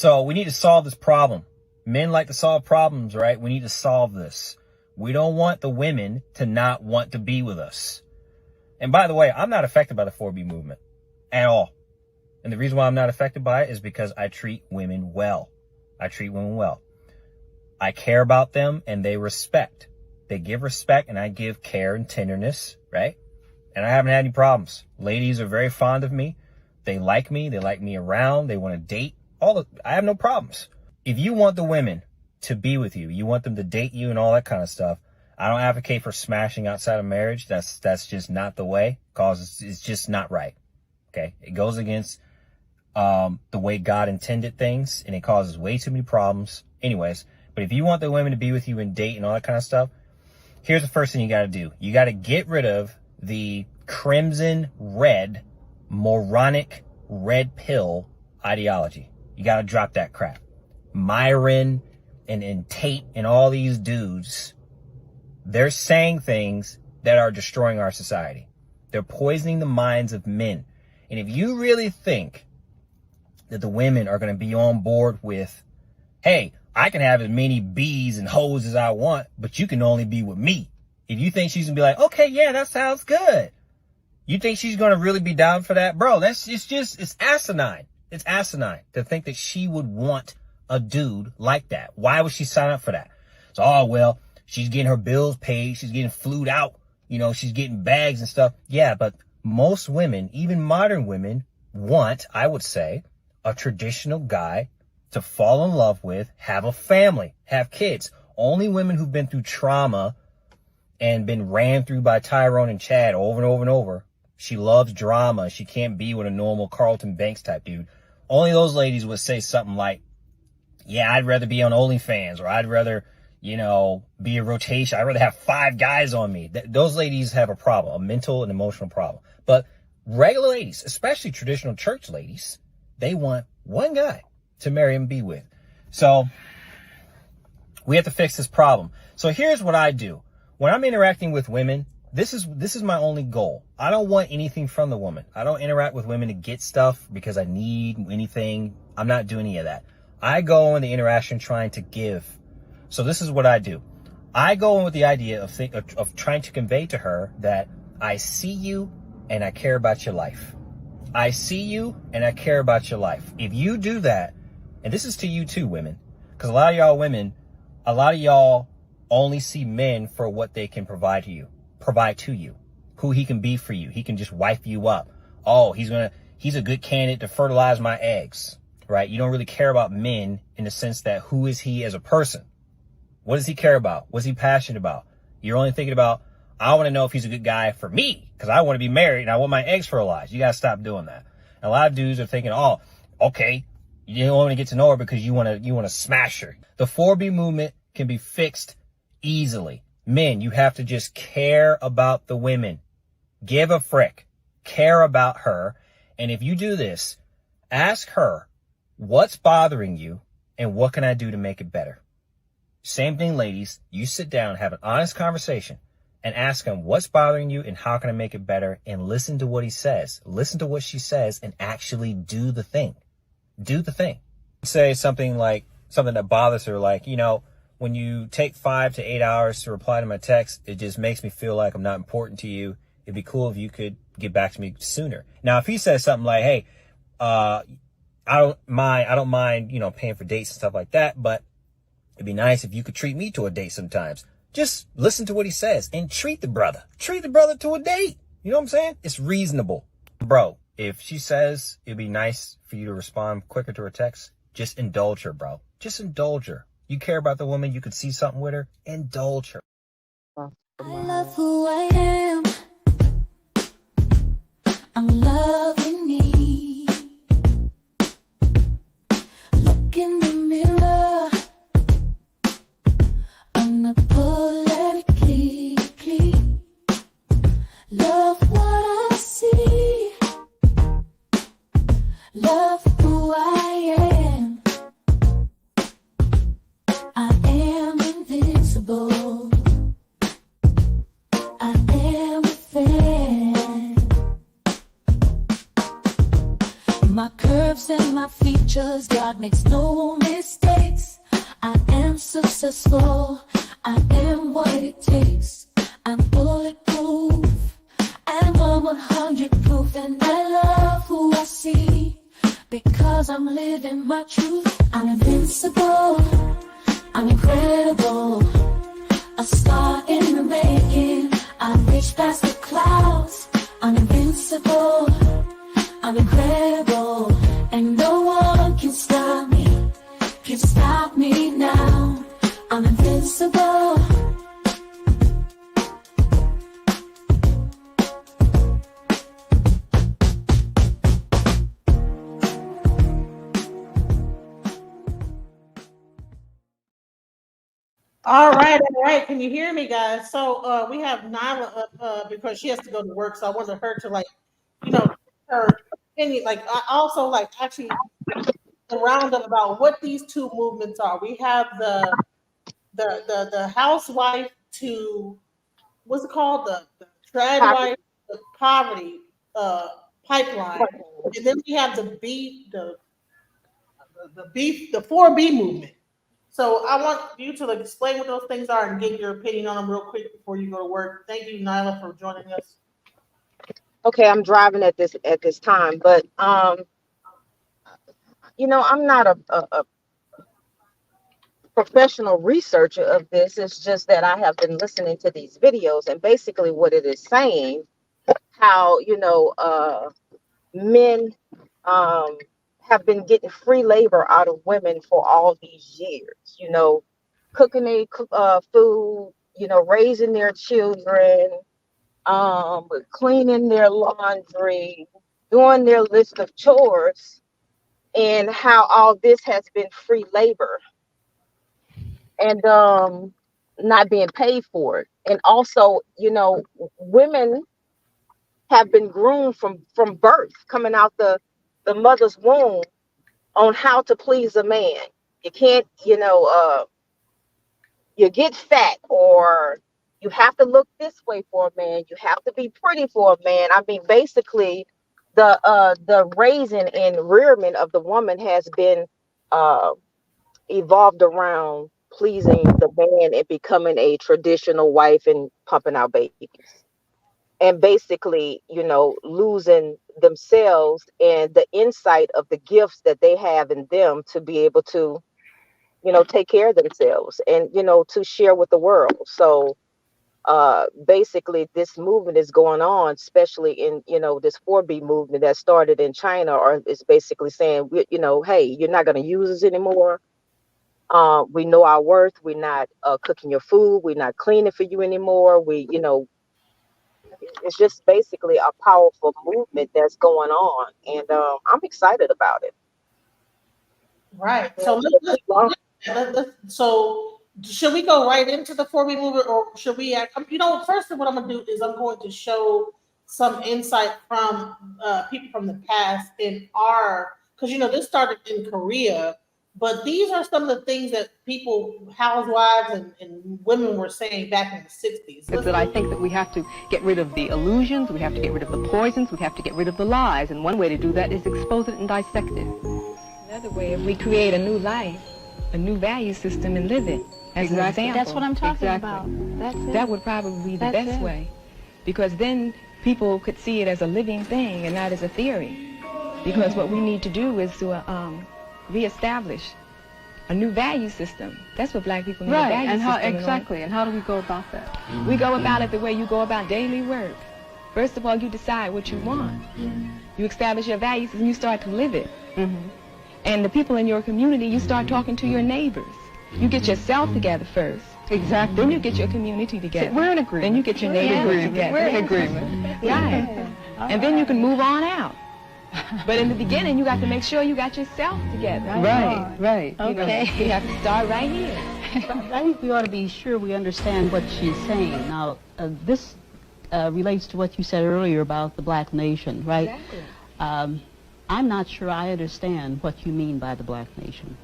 So we need to solve this problem. Men like to solve problems, right? We need to solve this. We don't want the women to not want to be with us. And by the way, I'm not affected by the 4B movement at all. And the reason why I'm not affected by it is because I treat women well. I treat women well. I care about them and they respect. They give respect and I give care and tenderness, right? And I haven't had any problems. Ladies are very fond of me. They like me around. They want to date. I have no problems. If you want the women to be with you, you want them to date you and all that kind of stuff, I don't advocate for smashing outside of marriage. That's just not the way, because it's just not right. Okay. It goes against the way God intended things, and it causes way too many problems. Anyways, but if you want the women to be with you and date and all that kind of stuff, here's the first thing you got to do. You got to get rid of the crimson red, moronic red pill ideology. You got to drop that crap. Myron and Tate and all these dudes, they're saying things that are destroying our society. They're poisoning the minds of men. And if you really think that the women are going to be on board with, hey, I can have as many bees and hoes as I want, but you can only be with me. If you think she's going to be like, okay, yeah, that sounds good. You think she's going to really be down for that? Bro, it's asinine. It's asinine to think that she would want a dude like that. Why would she sign up for that? So, oh, well, she's getting her bills paid. She's getting flued out. You know, she's getting bags and stuff. Yeah, but most women, even modern women, want, I would say, a traditional guy to fall in love with, have a family, have kids. Only women who've been through trauma and been ran through by Tyrone and Chad over and over and over. She loves drama. She can't be with a normal Carlton Banks type dude. Only those ladies would say something like, yeah, I'd rather be on OnlyFans, or I'd rather, you know, be a rotation. I'd rather have 5 guys on me. Those ladies have a problem, a mental and emotional problem. But regular ladies, especially traditional church ladies, they want one guy to marry and be with. So we have to fix this problem. So here's what I do. When I'm interacting with women, this is my only goal. I don't want anything from the woman. I don't interact with women to get stuff because I need anything. I'm not doing any of that. I go in the interaction trying to give. So this is what I do. I go in with the idea of trying to convey to her that I see you and I care about your life. I see you and I care about your life. If you do that, and this is to you too, women, because a lot of y'all women, a lot of y'all only see men for what they can provide to you, who he can be for you. He can just wife you up. Oh, he's a good candidate to fertilize my eggs, right? You don't really care about men in the sense that who is he as a person? What does he care about? What's he passionate about? You're only thinking about, I want to know if he's a good guy for me because I want to be married and I want my eggs fertilized. You got to stop doing that. And a lot of dudes are thinking, oh, okay, you don't want to get to know her because you want to smash her. The 4B movement can be fixed easily. Men, you have to just care about the women. Give a frick. Care about her. And if you do this, ask her, what's bothering you and what can I do to make it better? Same thing, ladies. You sit down, have an honest conversation and ask him what's bothering you and how can I make it better, and listen to what he says. Listen to what she says and actually do the thing. Do the thing. Say something that bothers her, like, you know, when you take 5 to 8 hours to reply to my text, it just makes me feel like I'm not important to you. It'd be cool if you could get back to me sooner. Now, if he says something like, hey, I don't mind, you know, paying for dates and stuff like that, but it'd be nice if you could treat me to a date sometimes. Just listen to what he says and treat the brother to a date. You know what I'm saying? It's reasonable. Bro, if she says it'd be nice for you to respond quicker to her text, just indulge her, bro. Just indulge her. You care about the woman, you could see something with her, indulge her. I love who I am. I'm loving me. Look in the mirror. I'm not politically clean. Love what I see. Love who I am. I am invincible. I am a fan. 'cause God makes no mistakes. I am successful. I am what it takes. I'm bulletproof. I'm 100 proof, and I love who I see because I'm living my truth. I'm invincible. I'm incredible. A star in the making. I reach past the clouds. I'm invincible. I'm incredible. And no one can stop me. Can stop me now. I'm invincible. All right, all right. Can you hear me, guys? So we have Nyla up because she has to go to work. So I wanted her to her opinion. Like I also actually the roundup about what these two movements are. We have the housewife to what's it called the trad wife, the poverty pipeline, and then we have the 4B movement. So I want you to explain what those things are and give your opinion on them real quick before you go to work. Thank you, Nyla, for joining us. Okay, I'm driving at this time, but I'm not a professional researcher of this. It's just that I have been listening to these videos, and basically what it is saying, how men have been getting free labor out of women for all these years. Cooking their food, raising their children, cleaning their laundry, doing their list of chores, and how all this has been free labor and not being paid for it. And also, women have been groomed from birth, coming out the mother's womb, on how to please a man. You can't, you get fat, or you have to look this way for a man. You have to be pretty for a man. I mean, basically, the raising and rearment of the woman has been evolved around pleasing the man and becoming a traditional wife and pumping out babies. And basically, losing themselves and the insight of the gifts that they have in them to be able to, take care of themselves and, to share with the world. So basically this movement is going on, especially in, this 4B movement that started in China, or is basically saying, hey, you're not going to use us anymore. We know our worth. We're not cooking your food. We're not cleaning for you anymore. It's just basically a powerful movement that's going on, and I'm excited about it. Right. So so should we go right into the 4B movement, or should we? First, what I'm going to do is I'm going to show some insight from people from the past because this started in Korea. But these are some of the things that housewives and women were saying back in the 60s. Is that I think that we have to get rid of the illusions, we have to get rid of the poisons, we have to get rid of the lies. And one way to do that is expose it and dissect it. Another way, if we create a new life, a new value system, and live it as an example. That's what I'm talking about. That's it. That would probably be the best way. Because then people could see it as a living thing and not as a theory. Because what we need to do is to reestablish a new value system. That's what black people need. Right, a value and system. exactly, and how do we go about that? We go about it the way you go about daily work. First of all, you decide what you want. You establish your values and you start to live it. And the people in your community, you start talking to your neighbors. You get yourself together first. Exactly. Then you get your community together. So we're in agreement. Then you get your neighbors together. We're in agreement. Right. And then you can move on out. But in the beginning, you got to make sure you got yourself together. Right. Okay. You have to start right here. I think we ought to be sure we understand what she's saying. Now, this relates to what you said earlier about the black nation, right? Exactly. I'm not sure I understand what you mean by the black nation.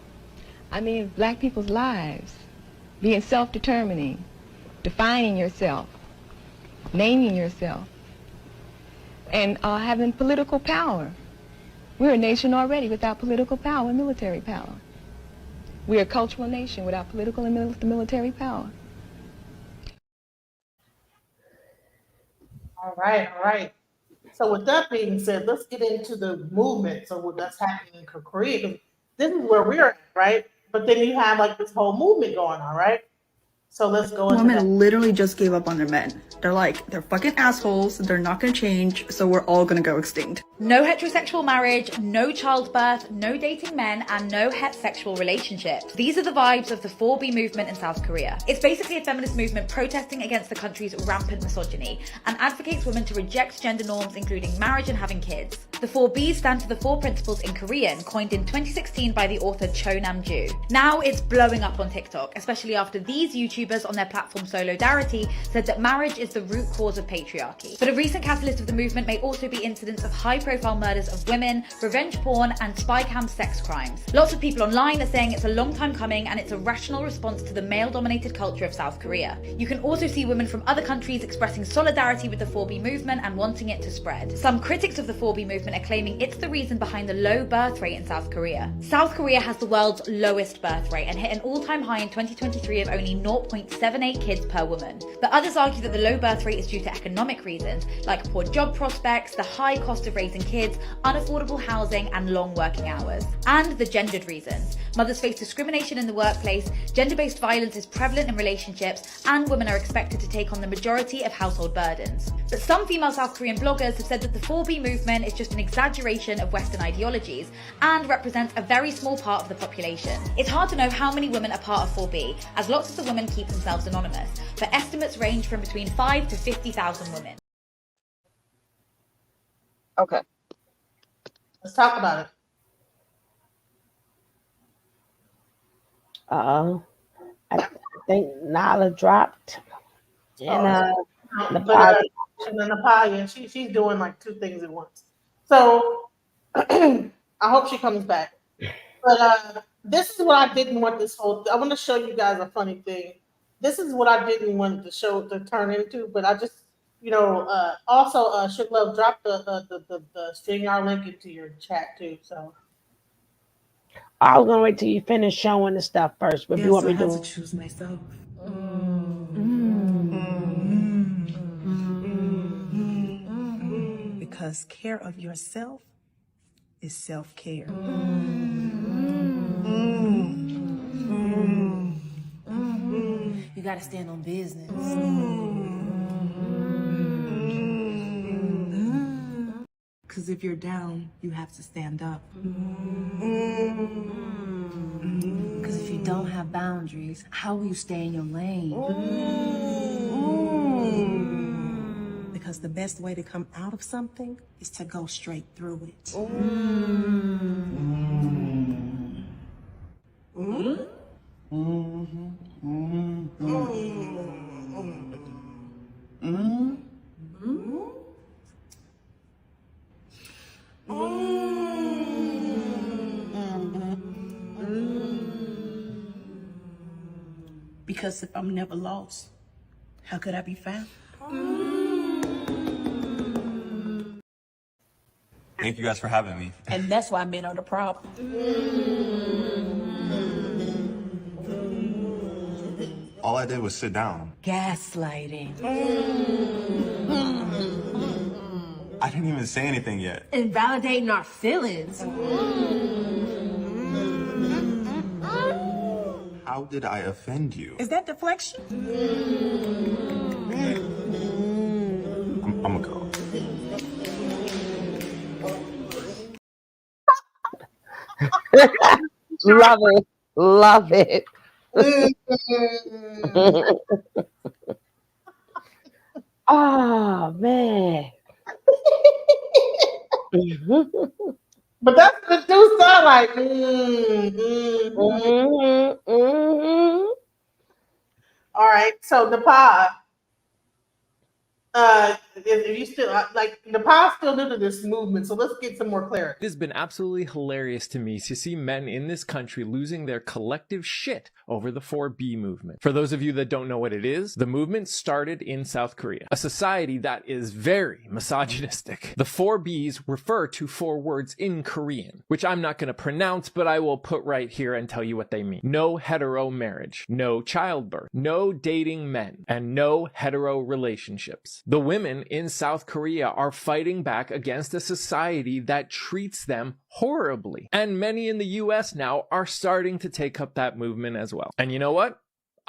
I mean, black people's lives, being self-determining, defining yourself, naming yourself, and having political power. We're a nation already without political power and military power. We're a cultural nation without political and military power. All right, all right. So with that being said, let's get into the movement. So that's happening in Korea, 'cause this is where we're at, right? But then you have like this whole movement going on, right? So let's go into that. Women literally just gave up on their men. They're like, they're fucking assholes. They're not gonna change. So we're all gonna go extinct. No heterosexual marriage, no childbirth, no dating men, and no heterosexual relationships. These are the vibes of the 4B movement in South Korea. It's basically a feminist movement protesting against the country's rampant misogyny and advocates women to reject gender norms, including marriage and having kids. The 4B stand for the 4 principles in Korean, coined in 2016 by the author Cho Nam-ju. Now it's blowing up on TikTok, especially after these YouTubers on their platform Solidarity said that marriage is the root cause of patriarchy. But a recent catalyst of the movement may also be incidents of high-profile murders of women, revenge porn, and spy cam sex crimes. Lots of people online are saying it's a long time coming and it's a rational response to the male-dominated culture of South Korea. You can also see women from other countries expressing solidarity with the 4B movement and wanting it to spread. Some critics of the 4B movement are claiming it's the reason behind the low birth rate in South Korea. South Korea has the world's lowest birth rate and hit an all-time high in 2023 of only 0.78 kids per woman. But others argue that the low birth rate is due to economic reasons, like poor job prospects, the high cost of raising kids, unaffordable housing, and long working hours. And the gendered reasons. Mothers face discrimination in the workplace, gender-based violence is prevalent in relationships, and women are expected to take on the majority of household burdens. But some female South Korean bloggers have said that the 4B movement is just an exaggeration of Western ideologies and represents a very small part of the population. It's hard to know how many women are part of 4B, as lots of the women keep themselves anonymous, but estimates range from between 5 to 50,000 women. Okay. Let's talk about it. I think Nala dropped. And But and then Napoleon, she's doing like 2 things at once. So I hope she comes back. But this is what I didn't want this whole. I want to show you guys a funny thing. This is what I didn't want the show to turn into, but I just, also Shook Love dropped the StreamYard link into your chat too. So I was gonna wait till you finish showing the stuff first. But if you want me to do it. choose myself. Because care of yourself is self-care. You gotta stand on business. Because if you're down, you have to stand up. Because if you don't have boundaries, how will you stay in your lane? Because the best way to come out of something is to go straight through it. Because if I'm never lost, how could I be found? Thank you guys for having me. And that's why men are the problem. All I did was sit down. Gaslighting. I didn't even say anything yet. Invalidating our feelings. How did I offend you? Is that deflection? I'm gonna go. Love it. Love it. Oh man. but that's what it do sound like. All right, so the pod. if you still like the past still new to this movement, so let's get some more clarity. It has been absolutely hilarious to me to see men in this country losing their collective shit over the 4B movement. For those of you that don't know what it is, the movement started in South Korea, a society that is very misogynistic. The 4Bs refer to 4 words in Korean, which I'm not going to pronounce, but I will put right here and tell you what they mean. No hetero marriage, no childbirth, no dating men, and no hetero relationships. The women in South Korea are fighting back against a society that treats them horribly. And many in the US now are starting to take up that movement as well. And you know what?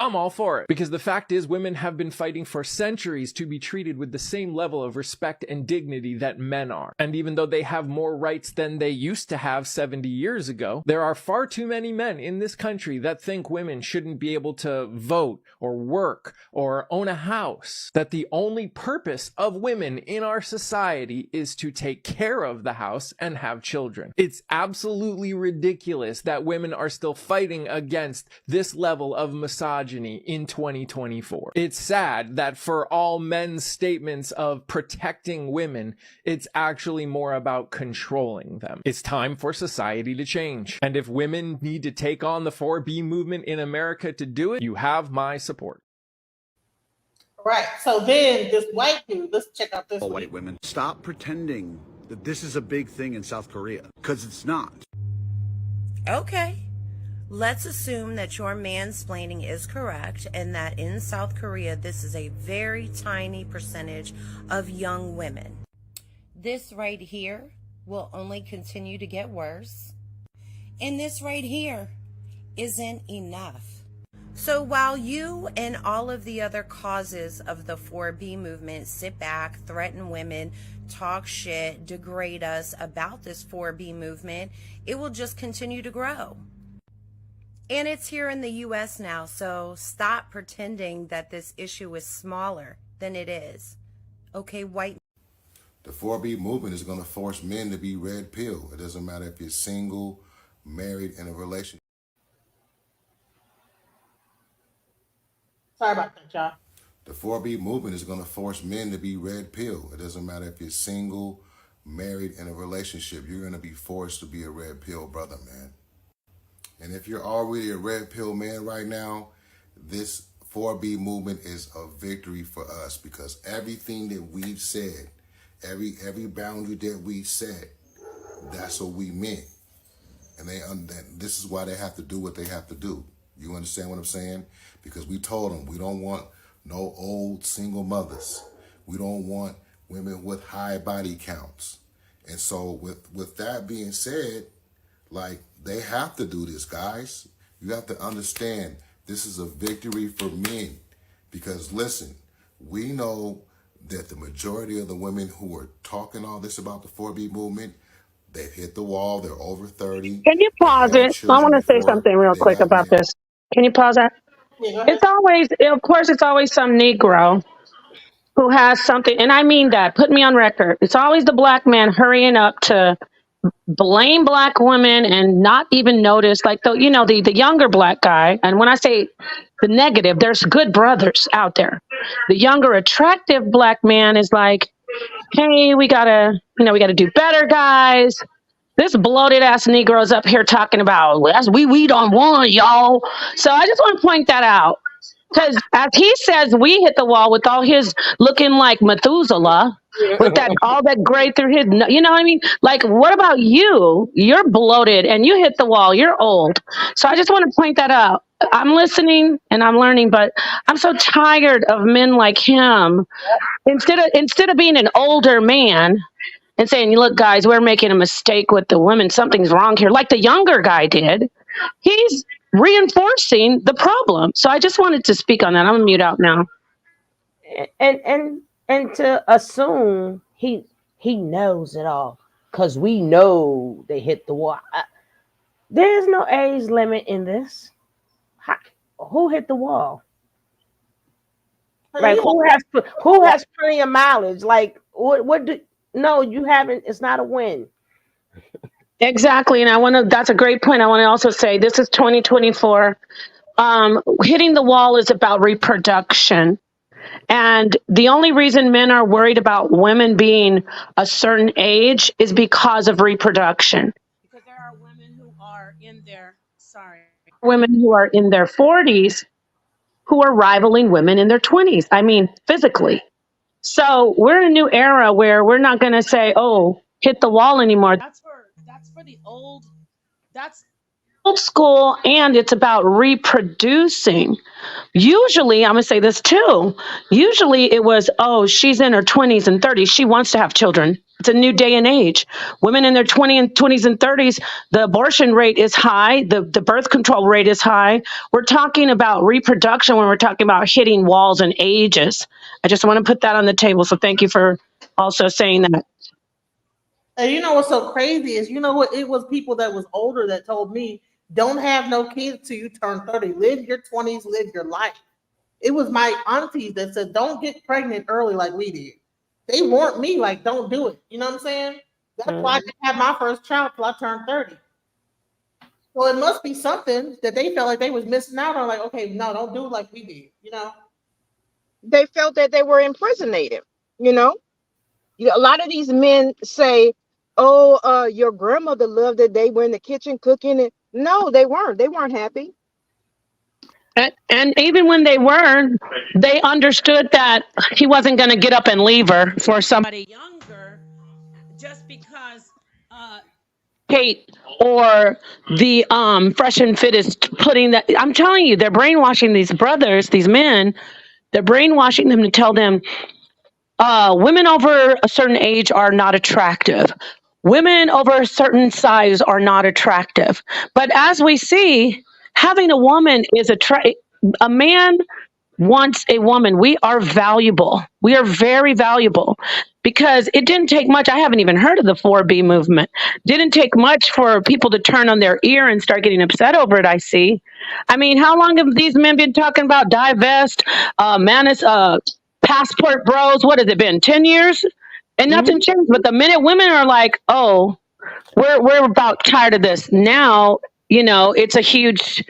I'm all for it, because the fact is women have been fighting for centuries to be treated with the same level of respect and dignity that men are. And even though they have more rights than they used to have 70 years ago, there are far too many men in this country that think women shouldn't be able to vote or work or own a house. That the only purpose of women in our society is to take care of the house and have children. It's absolutely ridiculous that women are still fighting against this level of misogyny in 2024. It's sad that for all men's statements of protecting women, it's actually more about controlling them. It's time for society to change. And if women need to take on the 4B movement in America to do it, you have my support. Right. So then this white dude, let's check out this All white women, stop pretending that this is a big thing in South Korea, because it's not. Okay. Let's assume that your mansplaining is correct and that in South Korea, this is a very tiny percentage of young women. This right here will only continue to get worse. And this right here isn't enough. So while you and all of the other causes of the 4B movement sit back, threaten women, talk shit, degrade us about this 4B movement, it will just continue to grow. And it's here in the US now, so stop pretending that this issue is smaller than it is. Okay, white. The 4B movement is going to force men to be red pill. It doesn't matter if you're single, married, in a relationship. Sorry about that, y'all. The 4B movement is going to force men to be red pill. It doesn't matter if you're single, married, in a relationship. You're going to be forced to be a red pill brother, man. And if you're already a red pill man right now, this 4B movement is a victory for us, because everything that we've said, every boundary that we set, that's what we meant. And this is why they have to do what they have to do. You understand what I'm saying? Because we told them we don't want no old single mothers. We don't want women with high body counts. And so with that being said, like, they have to do this, guys. You have to understand this is a victory for men. Because listen, we know that the majority of the women who are talking all this about the 4B movement, they've hit the wall. They're over 30. Can you pause it? I want to say something real quick about this. Can you pause that? It's always, of course, it's always some Negro who has something, and I mean that. Put me on record. It's always the black man hurrying up to blame black women and not even notice, like the younger black guy. And when I say the negative, there's good brothers out there. The younger, attractive black man is like, hey, we gotta do better, guys. This bloated ass Negro's up here talking about we don't want y'all. So I just want to point that out. Because as he says, we hit the wall with all his looking like Methuselah, with all that gray through his, you know what I mean? Like, what about you? You're bloated and you hit the wall. You're old. So I just want to point that out. I'm listening and I'm learning, but I'm so tired of men like him. Instead of being an older man and saying, look, guys, we're making a mistake with the women. Something's wrong here. Like the younger guy did. He's reinforcing the problem. So I just wanted to speak on that. I'm gonna mute out now. And to assume he knows it all, because we know they hit the wall. There's no age limit in this. Who hit the wall? Like, who has plenty of mileage? Like, no, you haven't. It's not a win. Exactly. And that's a great point. I want to also say this is 2024. Hitting the wall is about reproduction. And the only reason men are worried about women being a certain age is because of reproduction. Because there are women who are in their, sorry. Women who are in their 40s who are rivaling women in their 20s. I mean, physically. So we're in a new era where we're not going to say, oh, hit the wall anymore. That's for the old, that's Old school, and it's about reproducing. Usually, I'm going to say this too. Usually it was, oh, she's in her 20s and 30s. She wants to have children. It's a new day and age. Women in their 20s and 30s, the abortion rate is high. The birth control rate is high. We're talking about reproduction when we're talking about hitting walls and ages. I just want to put that on the table. So thank you for also saying that. And you know what's so crazy is, you know what? It was people that was older that told me, don't have no kids till you turn 30. Live your 20s, live your life. It was my aunties that said, don't get pregnant early like we did. They warned me, like, don't do it. You know what I'm saying? That's why I didn't have my first child till I turned 30. So it must be something that they felt like they was missing out on. Like, okay, no, don't do it like we did. You know? They felt that they were imprisonated, you know? A lot of these men say, oh, your grandmother loved that they were in the kitchen cooking it. No, they weren't. They weren't happy. And even when they were, they understood that he wasn't going to get up and leave her for somebody younger, just because Kate or the fresh and fit is putting that. I'm telling you, they're brainwashing these brothers, these men. They're brainwashing them to tell them women over a certain age are not attractive. Women over a certain size are not attractive. But as we see, having a woman is a man wants a woman. We are valuable. We are very valuable because it didn't take much. I haven't even heard of the 4B movement. Didn't take much for people to turn on their ear and start getting upset over it, I see. I mean, how long have these men been talking about divest, passport bros? What has it been, 10 years? And nothing changed. But the minute women are like, oh, we're about tired of this now, you know, it's a huge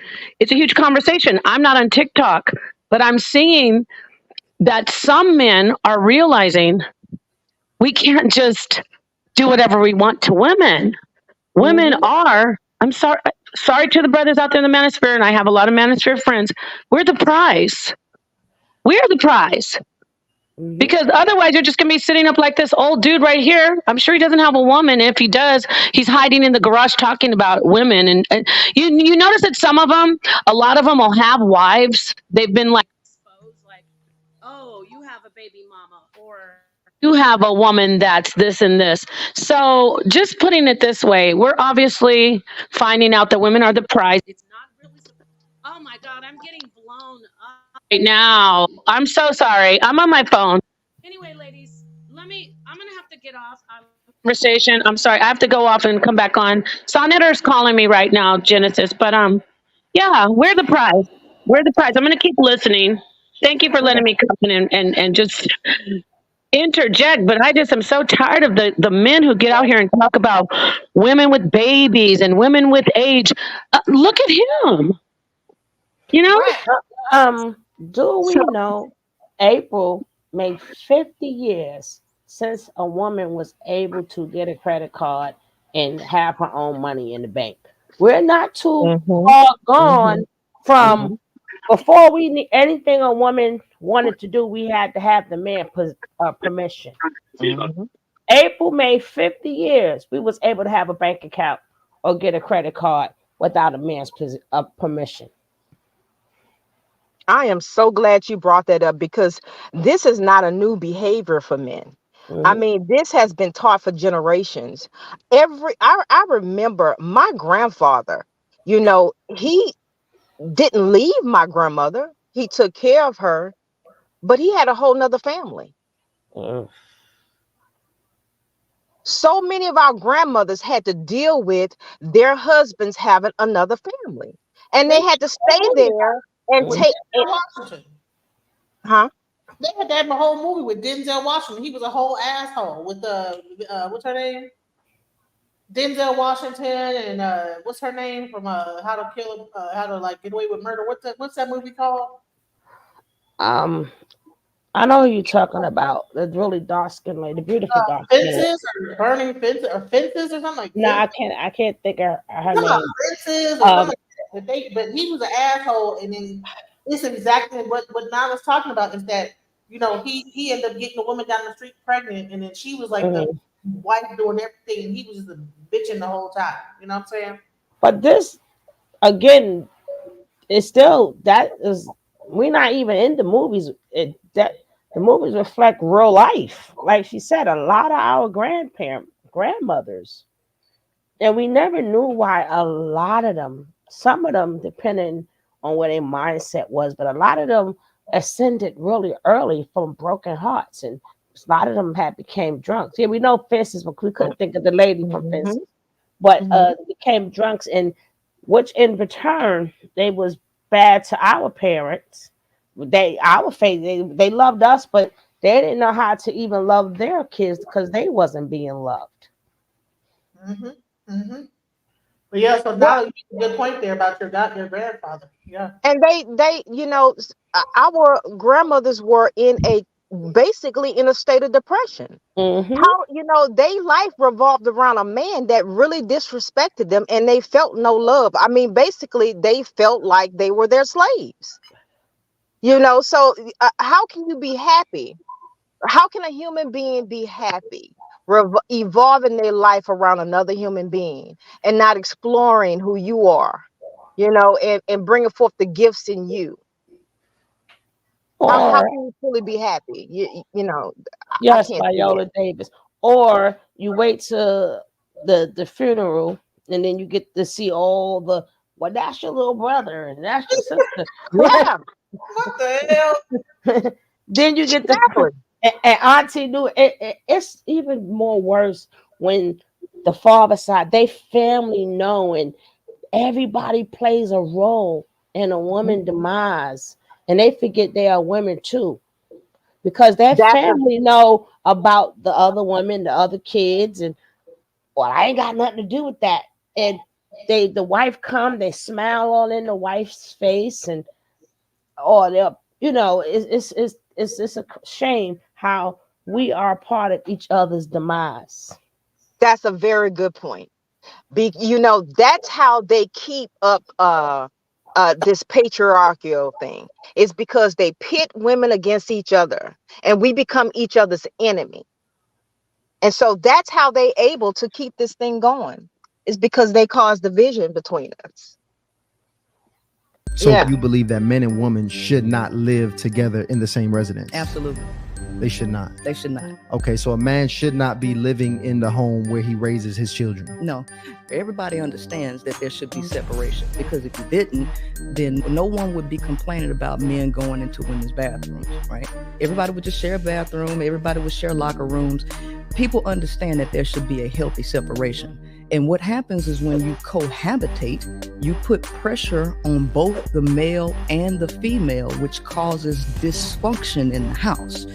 conversation. I'm not on TikTok, but I'm seeing that some men are realizing we can't just do whatever we want to women. Women are, I'm sorry to the brothers out there in the manosphere, and I have a lot of manosphere friends. We're the prize. We're the prize. Because otherwise you're just going to be sitting up like this old dude right here. I'm sure he doesn't have a woman. If he does, he's hiding in the garage talking about women. And you notice that some of them, a lot of them will have wives. They've been like, oh, you have a baby mama, or you have a woman that's this and this. So just putting it this way, we're obviously finding out that women are the prize. It's not really, oh my God, I'm getting blown up Right now. I'm so sorry. I'm on my phone. Anyway, ladies, I'm gonna have to get off. Conversation. I'm sorry. I have to go off and come back on. Sonetter's calling me right now, Genesis. But yeah, we're the prize. We're the prize. I'm gonna keep listening. Thank you for letting me come in and just interject. But I just am so tired of the men who get out here and talk about women with babies and women with age. Look at him. You know? Do we know April made 50 years since a woman was able to get a credit card and have her own money in the bank? We're not too far gone from before we need anything a woman wanted to do, we had to have the man permission. April made 50 years. We was able to have a bank account or get a credit card without a man's permission. I am so glad you brought that up because this is not a new behavior for men. I mean, this has been taught for generations. I remember my grandfather, you know, he didn't leave my grandmother. He took care of her, but he had a whole nother family. So many of our grandmothers had to deal with their husbands having another family, and they had to stay there and take Washington. Huh? They had that in the whole movie with Denzel Washington. He was a whole asshole with what's her name? Denzel Washington and what's her name from How to Like Get Away with Murder. What's that movie called? I know who you're talking about. The really dark skinned lady, the beautiful dark skinned lady. Fences or burning fences or something like No, fences. I can't think of her Come on, name. fences or something like that. But he was an asshole, and then it's exactly what Nana's talking about is that he ended up getting a woman down the street pregnant, and then she was like the wife doing everything, and he was just a bitching the whole time. You know what I'm saying? But this again, it's still that is we're not even in the movies. That the movies reflect real life. Like she said, a lot of our grandmothers, and we never knew why a lot of them, some of them depending on what their mindset was, but a lot of them ascended really early from broken hearts, and a lot of them had became drunks. Yeah, we know Fences, but we couldn't think of the lady from Fences. But became drunks, and which in return they was bad to our parents. They loved us, but they didn't know how to even love their kids because they wasn't being loved. But yeah, so now you make a good point there about your grandfather. Yeah. And they our grandmothers were basically in a state of depression. How their life revolved around a man that really disrespected them, and they felt no love. I mean, basically they felt like they were their slaves. So how can you be happy? How can a human being be happy evolving their life around another human being and not exploring who you are, and bringing forth the gifts in you? How can you fully be happy? Yes, Viola Davis. Or you wait to the funeral, and then you get to see all the that's your little brother and that's your sister. Yeah. What the hell? Then you get the and Auntie knew it's even more worse when the father side, they family know, and everybody plays a role in a woman demise, and they forget they are women too, because their family know about the other women, the other kids, and I ain't got nothing to do with that. And the wife come, they smile all in the wife's face, and it's a shame how we are part of each other's demise. That's a very good point. That's how they keep up this patriarchal thing. It's because they pit women against each other, and we become each other's enemy. And so that's how they able to keep this thing going. Is because they cause division between us. So you believe that men and women should not live together in the same residence? Absolutely. They should not. They should not. Okay, so a man should not be living in the home where he raises his children. No. Everybody understands that there should be separation, because if you didn't, then no one would be complaining about men going into women's bathrooms, right? Everybody would just share a bathroom. Everybody would share locker rooms. People understand that there should be a healthy separation. And what happens is when you cohabitate, you put pressure on both the male and the female, which causes dysfunction in the house,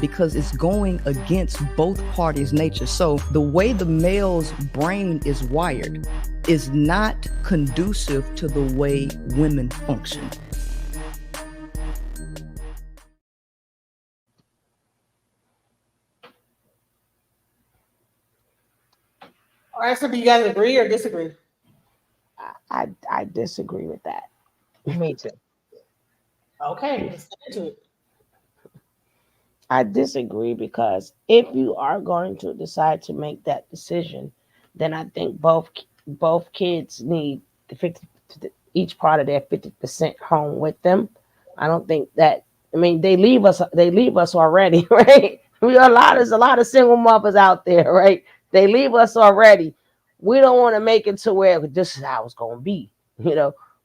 because it's going against both parties' nature. So the way the male's brain is wired is not conducive to the way women function. All right, so do you guys agree or disagree? I disagree with that. Me too. Okay, let's get into it. I disagree, because if you are going to decide to make that decision, then I think both kids need each part of their 50% home with them. I don't think that. I mean, they leave us already, right? There's a lot of single mothers out there, right? They leave us already. We don't want to make it to where this is how it's going to be.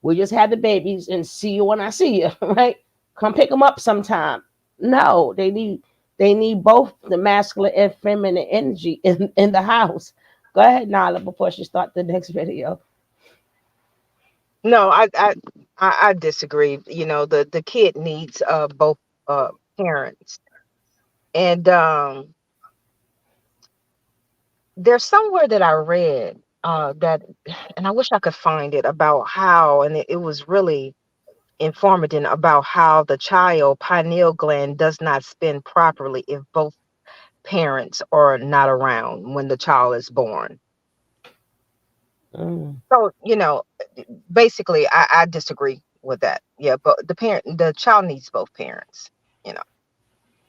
We just had the babies and see you when I see you, right? Come pick them up sometime. No, they need both the masculine and feminine energy in the house. Go ahead, Nala, before she starts the next video. No, I disagree. The kid needs both parents. And there's somewhere that I read and I wish I could find it, about how, and it was really informative about how the child pineal gland does not spin properly if both parents are not around when the child is born. So, basically, I disagree with that. Yeah, but the child needs both parents, you know.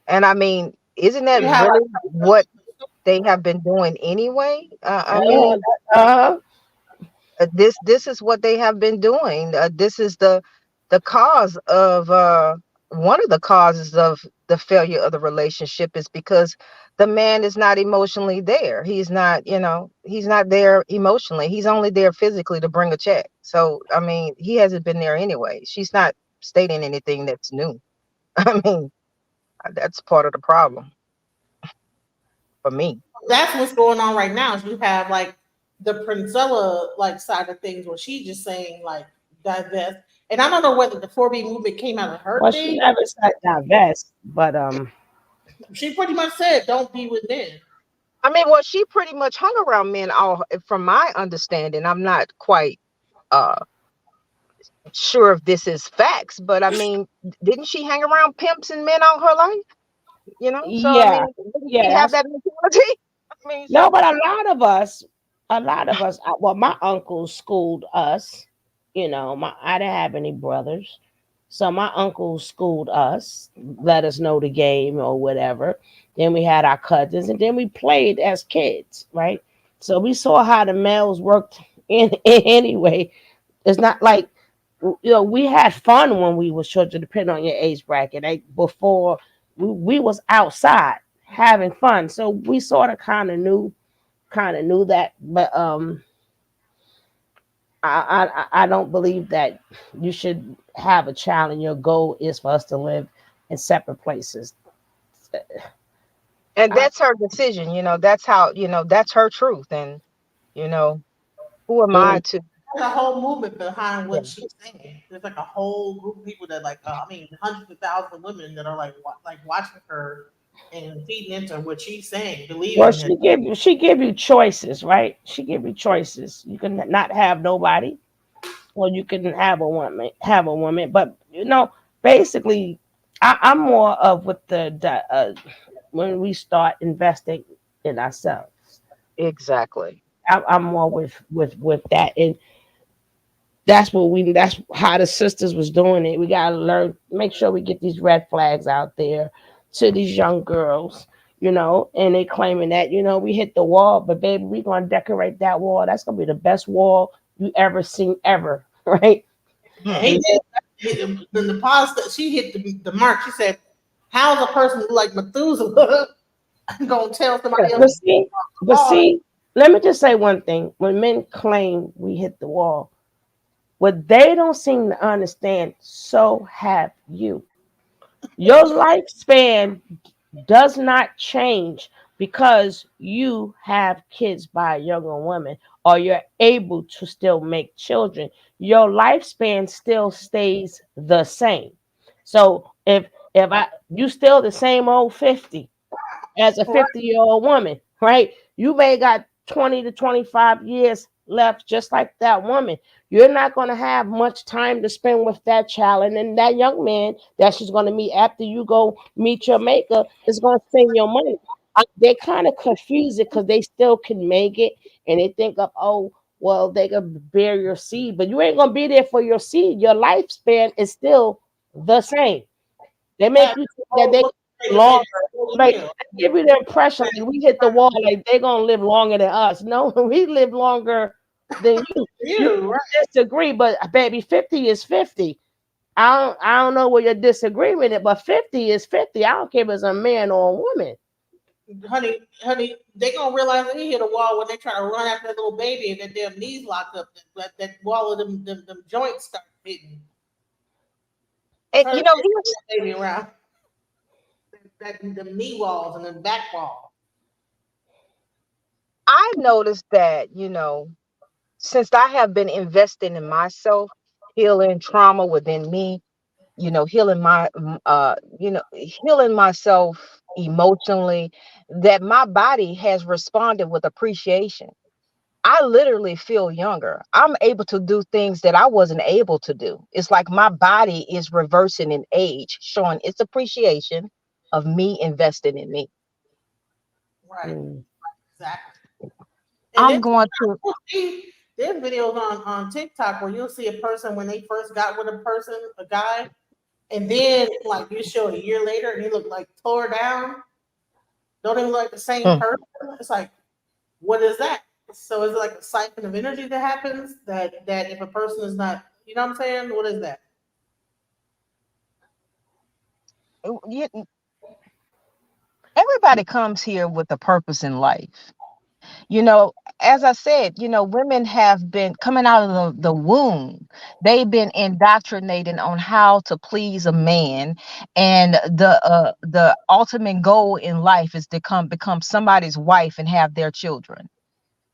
And I mean, isn't that You have really what they have been doing anyway? I mean, this is what they have been doing. This is the cause of one of the causes of the failure of the relationship is because the man is not emotionally there. He's not, he's not there emotionally. He's only there physically to bring a check. So, I mean, he hasn't been there anyway. She's not stating anything that's new. I mean, that's part of the problem for me. That's what's going on right now. Is you have like the Princella like side of things where she's just saying like divest. And I don't know whether the 4B movement came out of her Well, thing. she never said divest, but she pretty much said don't be with men. I mean, well, she pretty much hung around men all from my understanding. I'm not quite sure if this is facts, but I mean, didn't she hang around pimps and men all her life? So yeah, I mean, didn't she have that mentality? I mean, no, but a lot of us, well, my uncle schooled us. I didn't have any brothers, so my uncle schooled us, let us know the game or whatever. Then we had our cousins, and then we played as kids, right? So we saw how the males worked in anyway. It's not like we had fun when we was children, depending on your age bracket. Before we was outside having fun, so we sort of kind of knew that. But I don't believe that you should have a child and your goal is for us to live in separate places. And that's her decision, that's how, that's her truth. And, who am I to? There's a whole movement behind what she's saying. There's like a whole group of people that hundreds of thousands of women that are like watching her and feeding into what she's saying, believing. Well, she give you choices, right? She give you choices. You can not have nobody, or you can have a woman. But basically, I'm more of with the when we start investing in ourselves. Exactly. I'm more with that, and that's how the sisters was doing it. We gotta learn, make sure we get these red flags out there to these young girls, and they claiming that, we hit the wall, but baby, we're gonna decorate that wall. That's gonna be the best wall you ever seen ever, right? He did. The pause that she hit the mark. She said, "How's a person like Methuselah gonna tell somebody else?" But see, let me just say one thing: when men claim we hit the wall, what they don't seem to understand, so have you. Your lifespan does not change because you have kids by a younger woman or you're able to still make children. Your lifespan still stays the same. So if you still the same old 50 as a 50-year-old woman, right? You may got 20 to 25 years left just like that woman. You're not going to have much time to spend with that child, and then that young man that she's going to meet after you go meet your maker is going to spend your money. They kind of confuse it because they still can make it, and they think of, oh, well, they can bear your seed, but you ain't going to be there for your seed. Your lifespan is still the same. They make you think that they longer, like they give you the impression that we hit the wall, like they're gonna live longer than us. No, we live longer than you. You disagree, but baby, 50 is 50. I don't know where your disagreement is, but 50 is 50. I don't care if it's a man or a woman. Honey, they gonna realize they hit a wall when they try to run after that little baby and that their knees locked up. That wall of them joints start hitting. And baby around the knee walls and the back wall. I noticed that, since I have been investing in myself, healing trauma within me, healing healing myself emotionally, that my body has responded with appreciation. I literally feel younger. I'm able to do things that I wasn't able to do. It's like my body is reversing in age, showing its appreciation of me investing in me. Right. Exactly. I'm going to. There's videos on TikTok where you'll see a person when they first got with a person, a guy, and then like you show a year later and he look like tore down. Don't even look like the same person. It's like, what is that? So is it like a siphon of energy that happens that if a person is not, you know what I'm saying? What is that? Everybody comes here with a purpose in life. You know, as I said, you know, women have been coming out of the womb. They've been indoctrinated on how to please a man, and the ultimate goal in life is to become somebody's wife and have their children.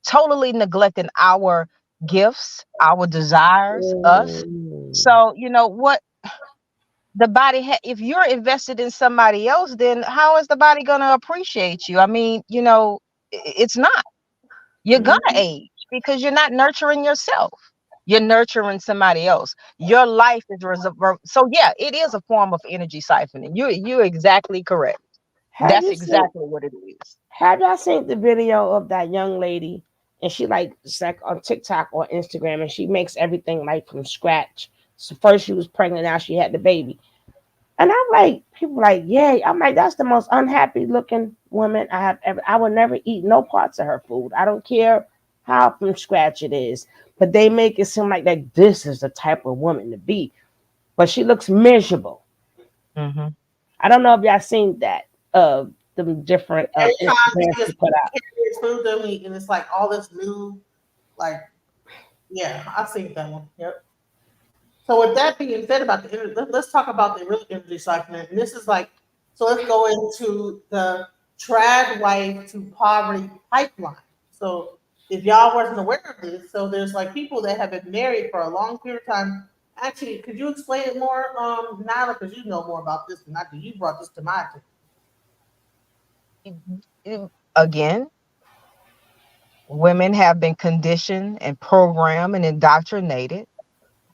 Totally neglecting our gifts, our desires, us. So you know what the body if you're invested in somebody else, then how is the body going to appreciate you? I mean, you know, it's not. You're gonna age because you're not nurturing yourself. You're nurturing somebody else. Your life is so yeah, it is a form of energy siphoning. You're exactly correct. That's exactly what it is. Have y'all seen the video of that young lady? And she it's like on TikTok or Instagram, and she makes everything like from scratch. So first she was pregnant, now she had the baby. And I'm like, people like, yeah. I'm like, that's the most unhappy looking woman I have ever. I will never eat no parts of her food. I don't care how from scratch it is. But they make it seem like this is the type of woman to be. But she looks miserable. Mm-hmm. I don't know if y'all seen that. The different Instagrams she put out. Food and it's like all this new, like, yeah, I've seen that one. Yep. So with that being said about the energy, let's talk about the real energy siphoning. And this is like, so let's go into the trad wife to poverty pipeline. So if y'all wasn't aware of this, so there's like people that have been married for a long period of time. Actually, could you explain it more, Nyla, because you know more about this than I do. You brought this to my attention. Again, women have been conditioned and programmed and indoctrinated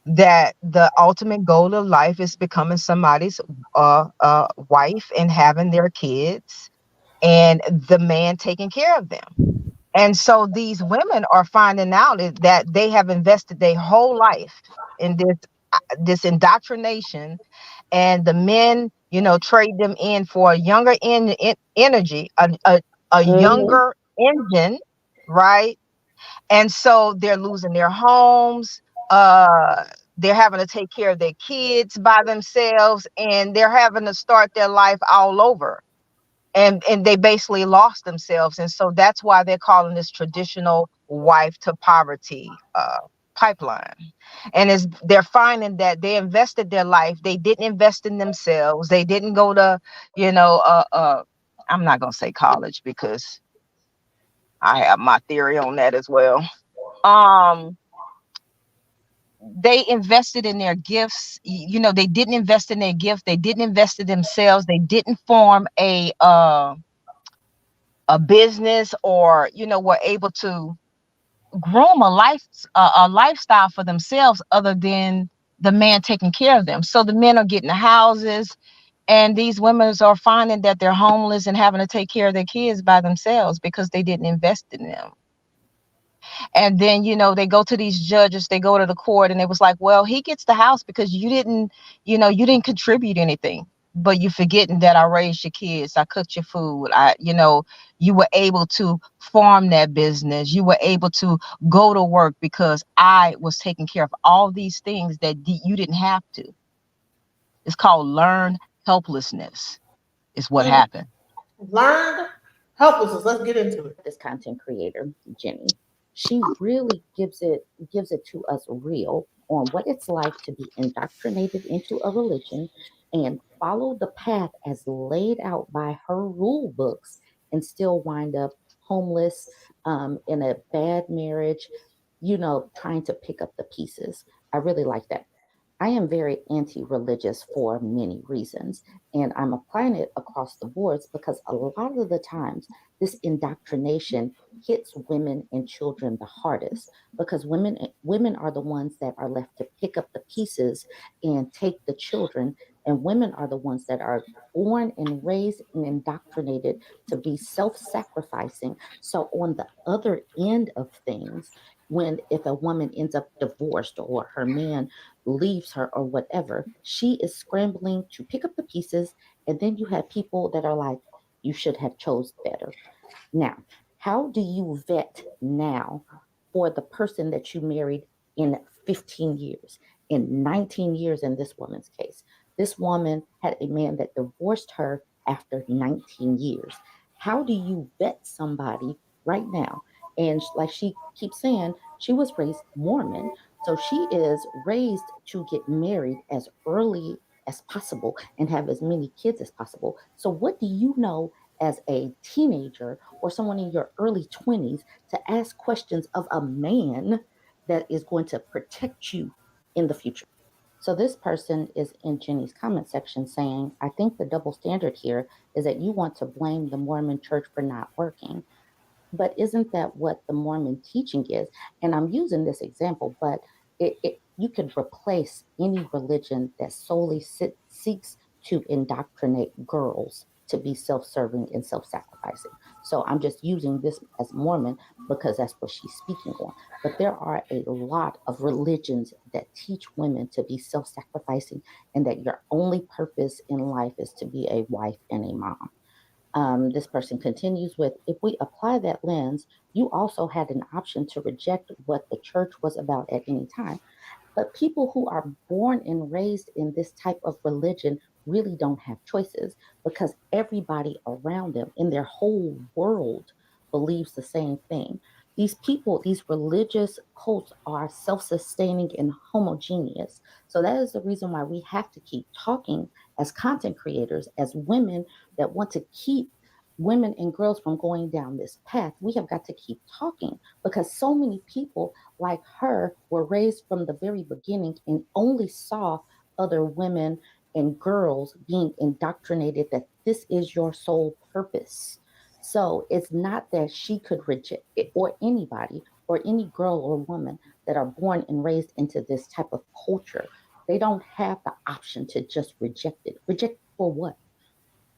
that the ultimate goal of life is becoming somebody's wife and having their kids and the man taking care of them. And so these women are finding out that they have invested their whole life in this indoctrination, and the men, you know, trade them in for a younger energy, a younger engine, right? And so they're losing their homes. They're having to take care of their kids by themselves, and they're having to start their life all over. And they basically lost themselves. And so that's why they're calling this traditional wife to poverty pipeline. And they're finding that they invested their life. They didn't invest in themselves. They didn't go to, you know, I'm not going to say college because I have my theory on that as well. They invested in their gifts. You know, they didn't invest in their gift. They didn't invest in themselves. They didn't form a business, or, you know, were able to groom a lifestyle for themselves other than the man taking care of them. So the men are getting the houses, and these women are finding that they're homeless and having to take care of their kids by themselves because they didn't invest in them. And then, you know, they go to these judges, they go to the court, and it was like, well, he gets the house because you didn't contribute anything. But you're forgetting that I raised your kids, I cooked your food, you were able to farm that business, you were able to go to work because I was taking care of all these things that you didn't have to. It's called learned helplessness, is what happened. Learned helplessness. Let's get into it. This content creator, Jenny, she really gives it to us real on what it's like to be indoctrinated into a religion and follow the path as laid out by her rule books and still wind up homeless, in a bad marriage, trying to pick up the pieces. I really like that. I am very anti-religious for many reasons, and I'm applying it across the boards because a lot of the times this indoctrination hits women and children the hardest, because women are the ones that are left to pick up the pieces and take the children, and women are the ones that are born and raised and indoctrinated to be self-sacrificing. So on the other end of things, if a woman ends up divorced or her man leaves her or whatever, she is scrambling to pick up the pieces. And then you have people that are like, you should have chose better. Now, how do you vet now for the person that you married in 15 years, in 19 years in this woman's case? This woman had a man that divorced her after 19 years. How do you vet somebody right now? And like she keeps saying, she was raised Mormon. So she is raised to get married as early as possible and have as many kids as possible. So what do you know as a teenager or someone in your early 20s to ask questions of a man that is going to protect you in the future? So this person is in Jenny's comment section saying, I think the double standard here is that you want to blame the Mormon church for not working. But isn't that what the Mormon teaching is? And I'm using this example, but you could replace any religion that solely seeks to indoctrinate girls to be self-serving and self-sacrificing. So I'm just using this as Mormon because that's what she's speaking on. But there are a lot of religions that teach women to be self-sacrificing and that your only purpose in life is to be a wife and a mom. This person continues with, if we apply that lens, you also had an option to reject what the church was about at any time. But people who are born and raised in this type of religion really don't have choices, because everybody around them in their whole world believes the same thing. These people, these religious cults are self-sustaining and homogeneous. So that is the reason why we have to keep talking as content creators, as women that want to keep women and girls from going down this path. We have got to keep talking, because so many people like her were raised from the very beginning and only saw other women and girls being indoctrinated that this is your sole purpose. So it's not that she could reject it, or anybody or any girl or woman that are born and raised into this type of culture. They don't have the option to just reject it. Reject for what?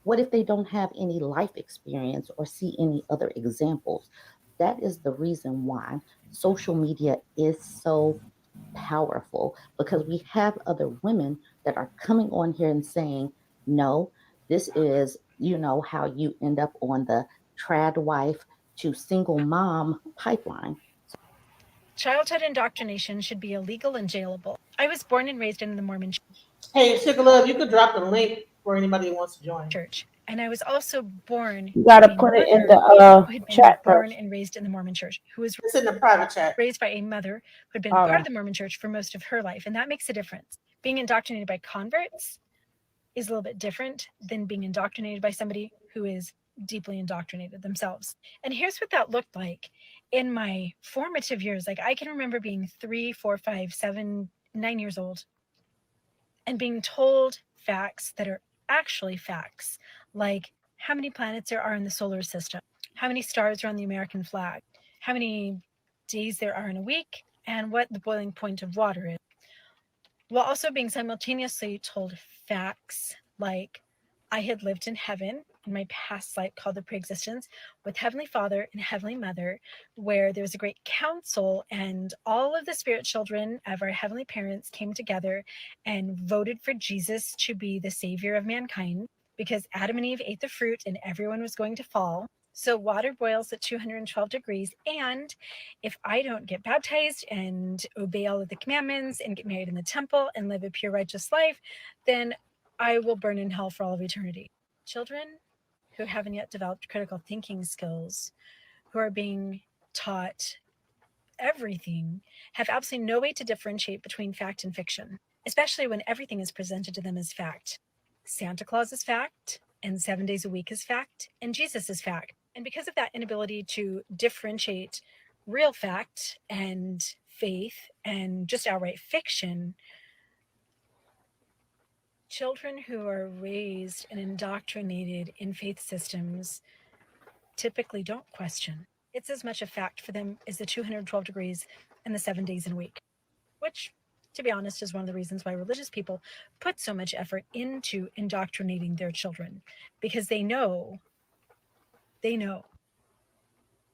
What if they don't have any life experience or see any other examples? That is the reason why social media is so powerful, because we have other women that are coming on here and saying, no, this is, how you end up on the trad wife to single mom pipeline. Childhood indoctrination should be illegal and jailable. I was born and raised in the Mormon Hey, Sugar Love, you could drop the link for anybody who wants to join. Church. And I was also born. You got to put it in the chat born first. and raised in the Mormon Church, who was It's in the private chat. raised by a mother who had been All part right. of the Mormon Church for most of her life, and that makes a difference. Being indoctrinated by converts is a little bit different than being indoctrinated by somebody who is deeply indoctrinated themselves. And here's what that looked like in my formative years. Like, I can remember being 3, 4, 5, 7, 9 years old and being told facts that are actually facts, like how many planets there are in the solar system, how many stars are on the American flag, how many days there are in a week, and what the boiling point of water is, while also being simultaneously told facts like I had lived in heaven in my past life called the preexistence with Heavenly Father and Heavenly Mother, where there was a great council and all of the spirit children of our heavenly parents came together and voted for Jesus to be the savior of mankind, because Adam and Eve ate the fruit and everyone was going to fall. So water boils at 212 degrees. And if I don't get baptized and obey all of the commandments and get married in the temple and live a pure, righteous life, then I will burn in hell for all of eternity. Children who haven't yet developed critical thinking skills, who are being taught everything, have absolutely no way to differentiate between fact and fiction, especially when everything is presented to them as fact. Santa Claus is fact, and 7 days a week is fact, and Jesus is fact. And because of that inability to differentiate real fact and faith and just outright fiction, children who are raised and indoctrinated in faith systems typically don't question. It's as much a fact for them as the 212 degrees and the 7 days in a week, which, to be honest, is one of the reasons why religious people put so much effort into indoctrinating their children, because they know.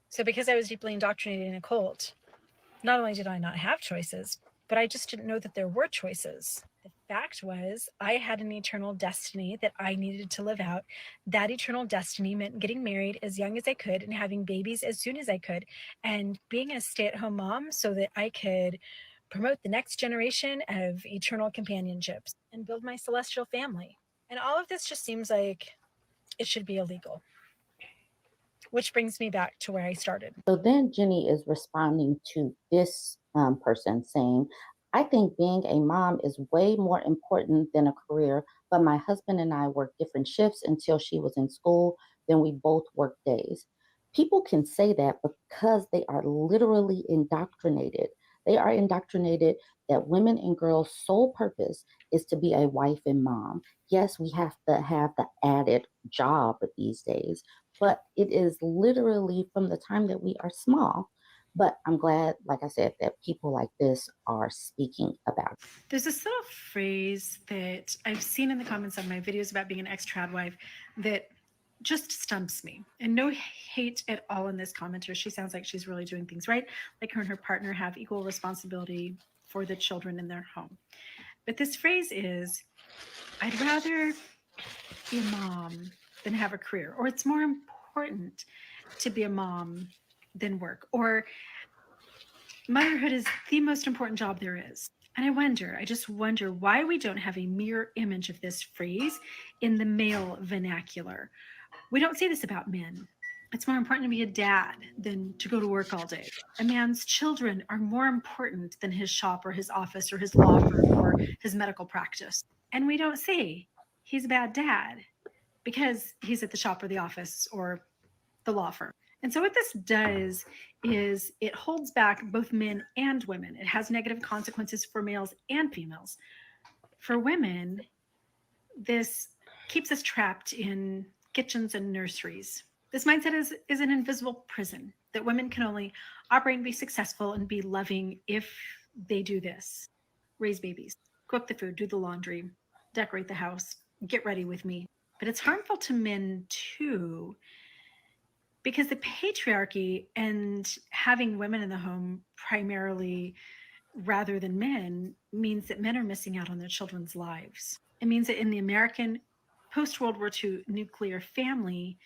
So because I was deeply indoctrinated in a cult, not only did I not have choices, but I just didn't know that there were choices. The fact was, I had an eternal destiny that I needed to live out. That eternal destiny meant getting married as young as I could and having babies as soon as I could, and being a stay-at-home mom so that I could promote the next generation of eternal companionships and build my celestial family. And all of this just seems like it should be illegal. Which brings me back to where I started. So then Jenny is responding to this person saying, I think being a mom is way more important than a career, but my husband and I work different shifts until she was in school, then we both work days. People can say that because they are literally indoctrinated. They are indoctrinated that women and girls' sole purpose is to be a wife and mom. Yes, we have to have the added job these days, but it is literally from the time that we are small. But I'm glad, like I said, that people like this are speaking about it. There's this little phrase that I've seen in the comments on my videos about being an ex-trad wife that just stumps me. And no hate at all in this commenter. She sounds like she's really doing things right. Like her and her partner have equal responsibility for the children in their home. But this phrase is, I'd rather be a mom than have a career, or it's more important to be a mom than work, or motherhood is the most important job there is. And I just wonder why we don't have a mirror image of this phrase in the male vernacular. We don't say this about men. It's more important to be a dad than to go to work all day. A man's children are more important than his shop or his office or his law firm or his medical practice. And we don't say he's a bad dad because he's at the shop or the office or the law firm. And so what this does is it holds back both men and women. It has negative consequences for males and females. For women, this keeps us trapped in kitchens and nurseries. This mindset is an invisible prison that women can only operate and be successful and be loving if they do this. Raise babies, cook the food, do the laundry, decorate the house, get ready with me. But it's harmful to men too, because the patriarchy and having women in the home primarily rather than men means that men are missing out on their children's lives. It means that in the American post-World War II nuclear family,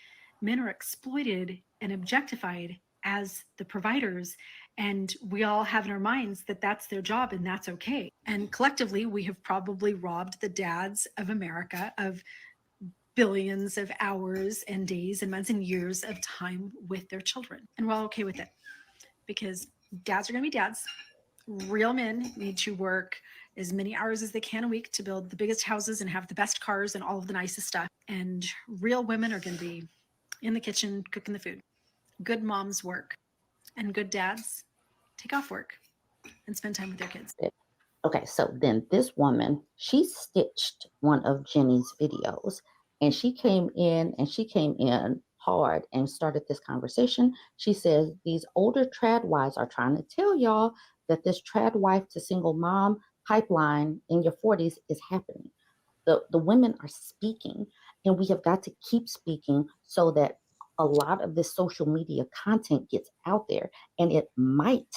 men are exploited and objectified as the providers, and we all have in our minds that that's their job and that's okay. And collectively, we have probably robbed the dads of America of billions of hours and days and months and years of time with their children. And we're all okay with it because dads are going to be dads. Real men need to work as many hours as they can a week to build the biggest houses and have the best cars and all of the nicest stuff. And real women are going to be in the kitchen cooking the food. Good moms work, and good dads take off work and spend time with their kids. Okay, so then this woman, she stitched one of Jenny's videos, and she came in hard and started this conversation. She says, these older trad wives are trying to tell y'all that this trad wife to single mom pipeline in your 40s is happening. The women are speaking, and we have got to keep speaking so that a lot of this social media content gets out there, and it might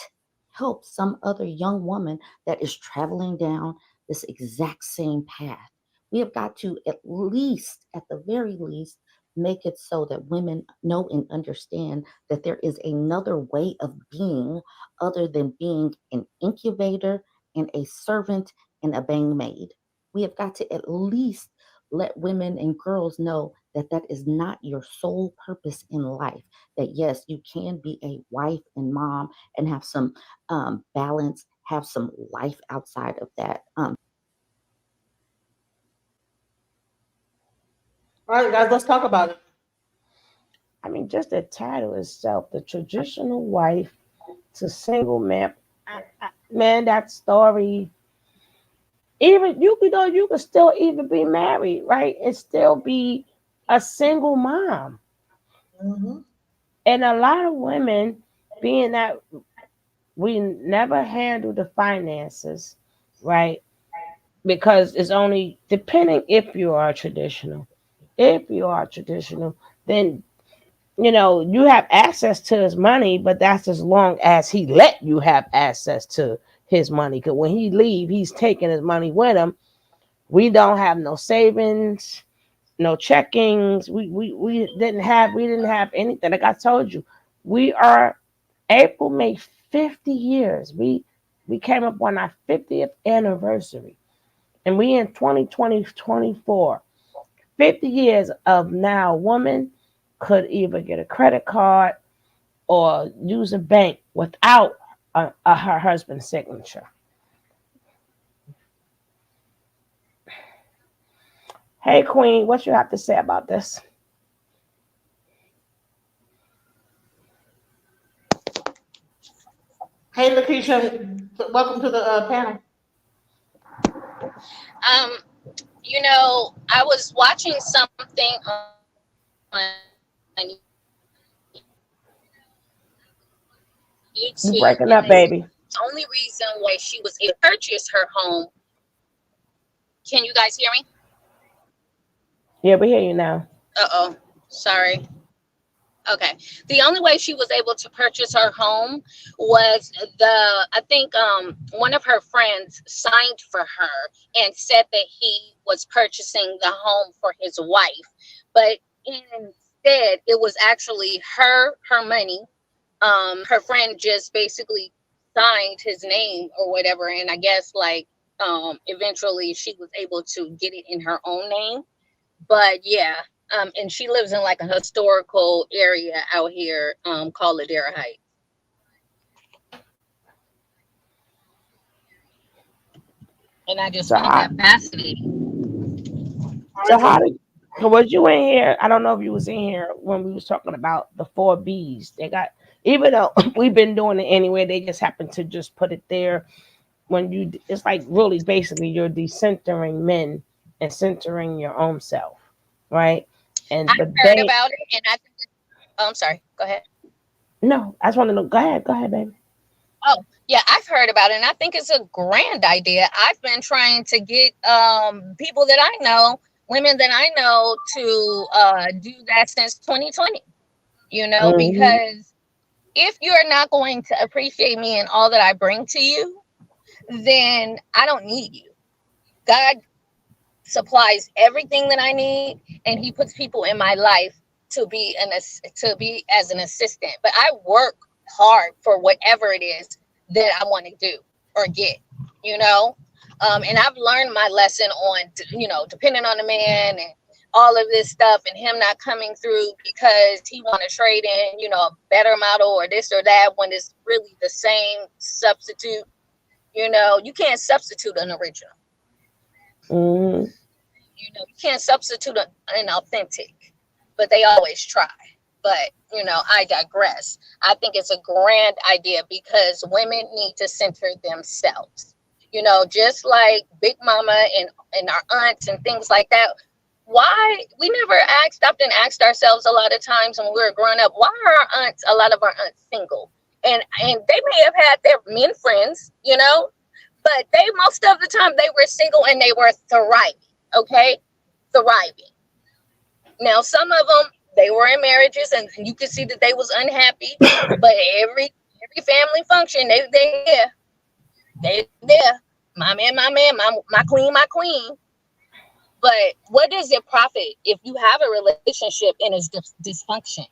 help some other young woman that is traveling down this exact same path. We have got to at the very least, make it so that women know and understand that there is another way of being other than being an incubator and a servant and a bang-maid. We have got to at least let women and girls know that that is not your sole purpose in life. That yes, you can be a wife and mom and have some balance, have some life outside of that. All right, guys, let's talk about it. I mean, just the title itself, the traditional wife to single man. Man, that story. Even you could still even be married, right, and still be a single mom. Mm-hmm. And a lot of women, being that we never handle the finances, right? Because it's only depending if you are traditional. If you are traditional, then you have access to his money, but that's as long as he let you have access to his money. Because when he leave, he's taking his money with him. We don't have no savings, no checkings. We didn't have anything. Like I told you, April made 50 years. We came up on our 50th anniversary. And we in 2024. 50 years of now, a woman could either get a credit card or use a bank without her husband's signature. Hey, Queen, what you have to say about this? Hey, Lakeisha, welcome to the panel. I was watching something on YouTube. You breaking up, baby. The only reason why she was able to purchase her home. Can you guys hear me? Yeah, we hear you now. Sorry. Okay. The only way she was able to purchase her home was I think one of her friends signed for her and said that he was purchasing the home for his wife. But instead, it was actually her money. Her friend just basically signed his name or whatever. And I guess eventually she was able to get it in her own name. But yeah. And she lives in like a historical area out here called Ladera Heights. And I just find that fascinating. So was you in here? I don't know if you was in here when we was talking about the 4 Bs. They got, even though we've been doing it anyway, they just happen to just put it there. It's like really basically you're decentering men and centering your own self, right? And I've heard about it, and I think I'm sorry. Go ahead. No, I just want to know. Go ahead, baby. Oh, yeah, I've heard about it, and I think it's a grand idea. I've been trying to get people that I know, women that I know, to do that since 2020. Because if you're not going to appreciate me and all that I bring to you, then I don't need you. God supplies everything that I need, and he puts people in my life to be as an assistant. But I work hard for whatever it is that I want to do or get, and I've learned my lesson on, depending on the man and all of this stuff, and him not coming through because he want to trade in, a better model or this or that when it's really the same substitute. You can't substitute an original. You can't substitute an authentic, but they always try. But, I digress. I think it's a grand idea because women need to center themselves. Just like Big Mama and our aunts and things like that. Why we never stopped and asked ourselves a lot of times when we were growing up, why are a lot of our aunts single? And they may have had their men friends, but most of the time they were single and they were thriving. Okay, thriving. Now, some of them, they were in marriages and you could see that they was unhappy, but every family function, they there. My man, my queen. But what does it profit if you have a relationship and it's dysfunction?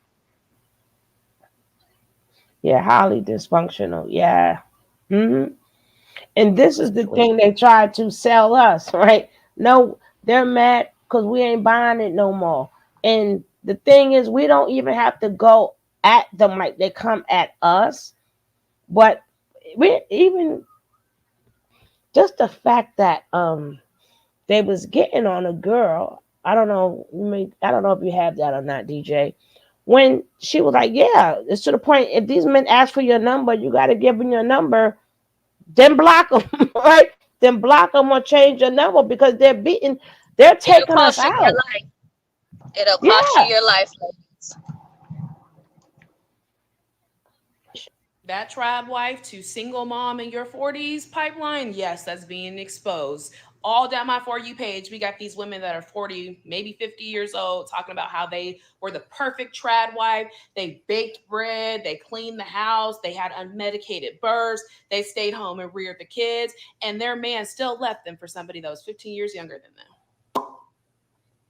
Yeah, highly dysfunctional. Yeah. And this is the thing they tried to sell us, right? No, they're mad because we ain't buying it no more. And the thing is, we don't even have to go at them like they come at us. But we even just the fact that they was getting on a girl. I don't know if you have that or not, DJ. When she was like, yeah, it's to the point, if these men ask for your number, you got to give them your number, then block them, right? Then block them or change your number because they're taking us out. It'll cost you your life. that trad wife to single mom in your 40s pipeline, yes, that's being exposed. All down my For You page, we got these women that are 40, maybe 50 years old, talking about how they were the perfect trad wife. They baked bread, they cleaned the house, they had unmedicated births, they stayed home and reared the kids, and their man still left them for somebody that was 15 years younger than them.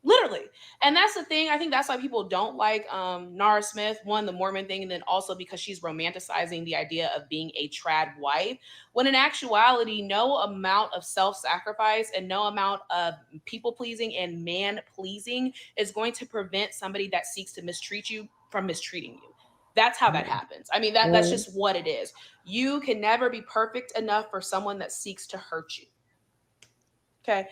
Literally. And that's the thing. I think that's why people don't like Nara Smith. One, the Mormon thing, and then also because she's romanticizing the idea of being a trad wife, when in actuality, no amount of self-sacrifice and no amount of people-pleasing and man-pleasing is going to prevent somebody that seeks to mistreat you from mistreating you. That's how that happens. I mean, that's just what it is. You can never be perfect enough for someone that seeks to hurt you. Okay?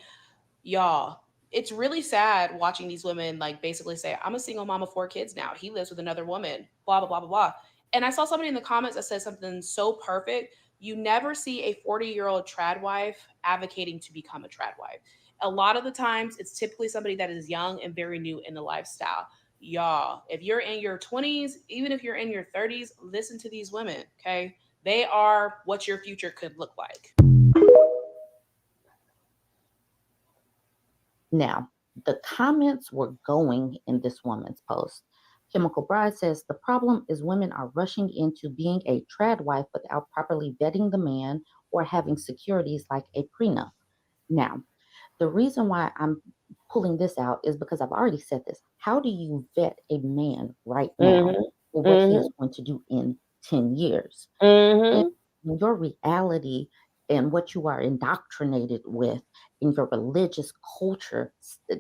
Y'all, it's really sad watching these women like basically say, I'm a single mom of 4 kids now. He lives with another woman, blah, blah, blah, blah, blah. And I saw somebody in the comments that said something so perfect. You never see a 40-year-old trad wife advocating to become a trad wife. A lot of the times it's typically somebody that is young and very new in the lifestyle. Y'all, if you're in your 20s, even if you're in your 30s, listen to these women, okay? They are what your future could look like. Now, the comments were going in this woman's post. Chemical Bride says, the problem is women are rushing into being a trad wife without properly vetting the man or having securities like a prenup. Now, the reason why I'm pulling this out is because I've already said this. How do you vet a man right now for what he is going to do in 10 years? And your reality and what you are indoctrinated with in your religious culture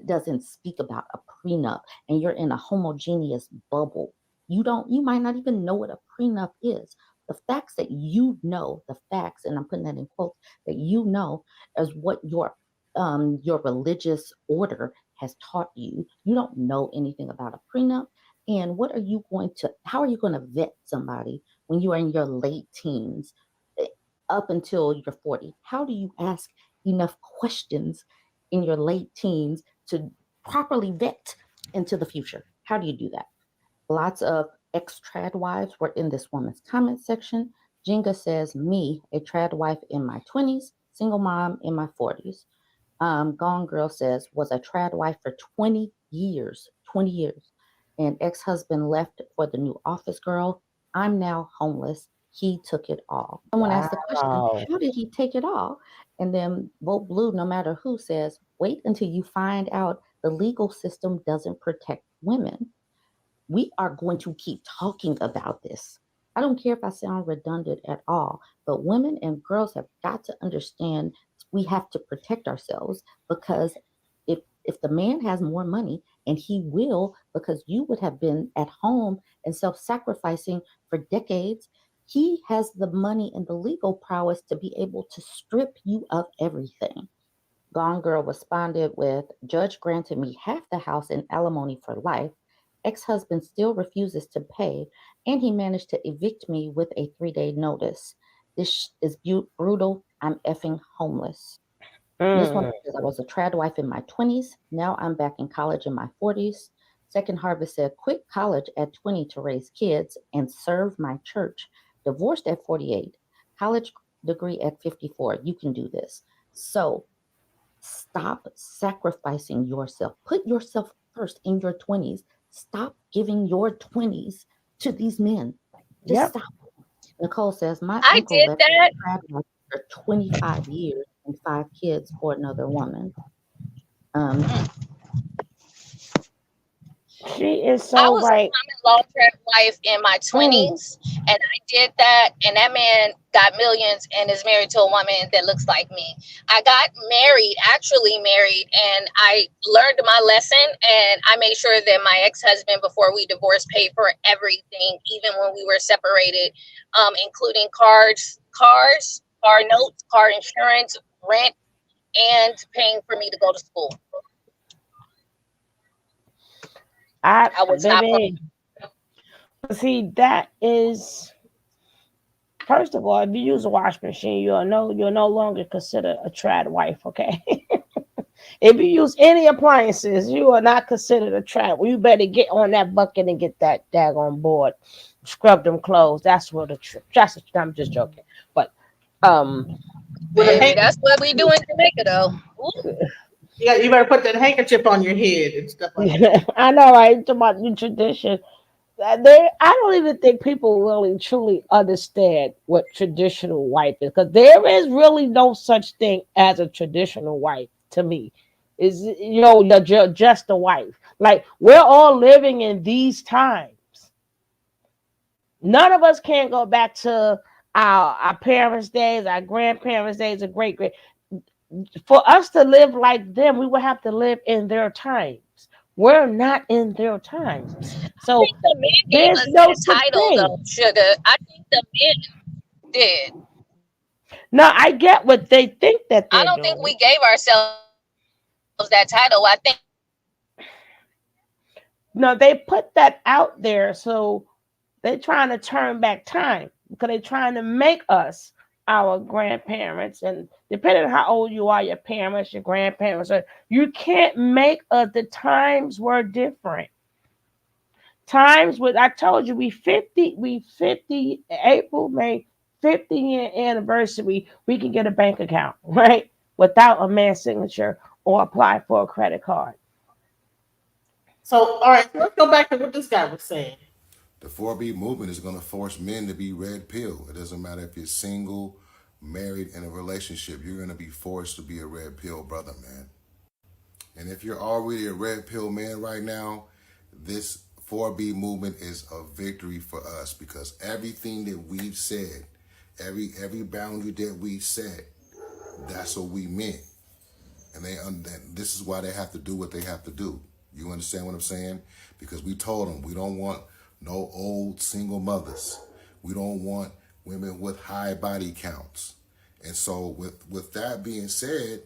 doesn't speak about a prenup, and you're in a homogeneous bubble. You might not even know what a prenup is. The facts that you know, the facts, and I'm putting that in quotes, that you know is what your religious order has taught you. You don't know anything about a prenup. And how are you going to vet somebody when you are in your late teens up until you're 40? How do you ask enough questions in your late teens to properly vet into the future? How do you do that? Lots of ex-trad wives were in this woman's comment section. Jenga says, me, a trad wife in my 20s, single mom in my 40s. Gone Girl says, was a trad wife for 20 years. And ex-husband left for the new office girl. I'm now homeless. He took it all. Someone asked the question, how did he take it all? And then Vote Blue, no matter who, says, wait until you find out the legal system doesn't protect women. We are going to keep talking about this. I don't care if I sound redundant at all, but women and girls have got to understand we have to protect ourselves, because if the man has more money, and he will, because you would have been at home and self-sacrificing for decades, he has the money and the legal prowess to be able to strip you of everything. Gone Girl responded with, judge granted me half the house in alimony for life. Ex-husband still refuses to pay, and he managed to evict me with a 3-day notice. This is brutal. I'm effing homeless. This one says, I was a trad wife in my 20s. Now I'm back in college in my 40s. Second Harvest said, quit college at 20 to raise kids and serve my church. Divorced at 48. College degree at 54. You can do this. So stop sacrificing yourself. Put yourself first in your 20s. Stop giving your 20s to these men. Just stop. Nicole says, my uncle did that for 25 years and 5 kids for another woman. She is so I was right. a common law trad wife in my 20s, and I did that, and that man got millions and is married to a woman that looks like me. I got actually married, and I learned my lesson, and I made sure that my ex-husband, before we divorced, paid for everything, even when we were separated, including car notes, car insurance, rent, and paying for me to go to school. I was not playing. See, that is, first of all, if you use a wash machine, you're no longer considered a trad wife, okay? If you use any appliances, you are not considered a trad. Well, you better get on that bucket and get that daggone board. scrub them clothes. That's what I'm just joking. But Baby, that's what we do in Jamaica, though. Ooh. Yeah, you better put that handkerchief on your head and stuff like that. I know, right? Talking about new tradition. I don't even think people really truly understand what traditional wife is, because there is really no such thing as a traditional wife to me. Is you're just a wife. Like, we're all living in these times. None of us can go back to our parents' days, our grandparents' days, or great. For us to live like them, we would have to live in their times. We're not in their times. So I think the men gave there's us no that such title, thing. though, Sugar. I think the men did. No, I get what they think that they're I don't doing. think we gave ourselves that title. I think No, they put that out there, so they're trying to turn back time because they're trying to make us our grandparents. And depending on how old you are, your parents, your grandparents, you can't make us. The times were different. Times with, I told you, we 50 April, May 50-year anniversary, we can get a bank account, right? Without a man's signature or apply for a credit card. So, all right, let's go back to what this guy was saying. The 4B movement is going to force men to be red pill. It doesn't matter if you're single, married, in a relationship. You're going to be forced to be a red pill brother, man. And if you're already a red pill man right now, this 4B movement is a victory for us, because everything that we've said, every boundary that we set, that's what we meant. And this is why they have to do what they have to do. You understand what I'm saying? Because we told them we don't want no old single mothers. We don't want women with high body counts. And so with that being said,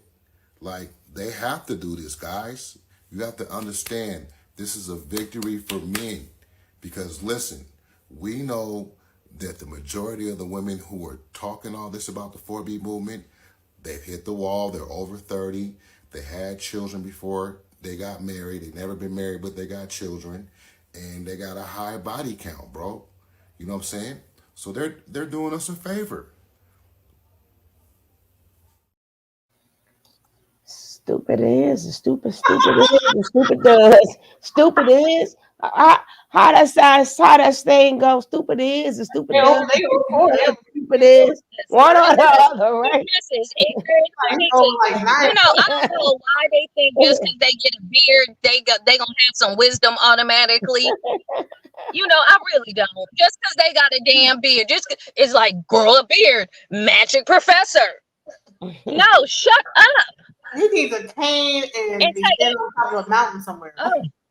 like, they have to do this, guys. You have to understand this is a victory for men. Because listen, we know that the majority of the women who are talking all this about the 4B movement, they've hit the wall. They're over 30. They had children before they got married. They've never been married, but they got children. And they got a high body count, bro. You know what I'm saying? So they're doing us a favor. Stupid is, stupid is, stupid does. Stupid is. How that saying go? Stupid is, stupid does. Stupid is. One or the other, right? You know, I don't know why they think just because they get a beard, they gonna have some wisdom automatically. You know, I really don't. Just because they got a damn beard, it's like, grow a beard, magic professor. No, shut up. He needs a cane and be on top of a mountain somewhere.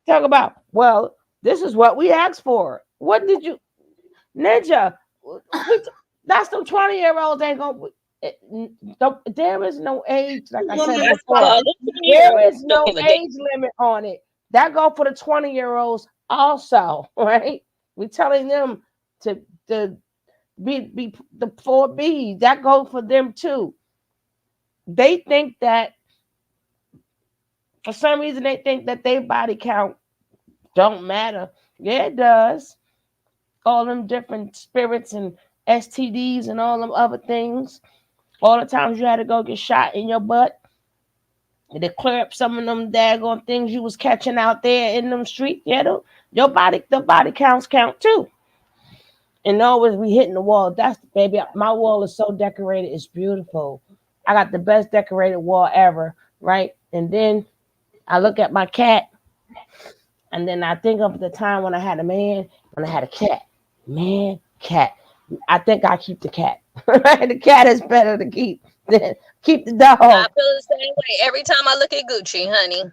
Talk about, well, this is what we asked for. What did you, Ninja? That's them 20-year-olds ain't gonna. There is no age, like I said before. There is no age limit on it. That go for the 20-year-olds also, right? We're telling them to be the 4B. That go for them too. They think that, for some reason, they think that their body count don't matter. Yeah, it does. All them different spirits and STDs and all them other things. All the times you had to go get shot in your butt. To clear up some of them daggone things you was catching out there in them streets. Yeah, the body counts count too. And always we hitting the wall. That's the baby. My wall is so decorated. It's beautiful. I got the best decorated wall ever, right? And then I look at my cat, and then I think of the time when I had a man, when I had a cat. Man, cat. I think I keep the cat. The cat is better to keep than keep the dog. I feel the same way every time I look at Gucci, honey.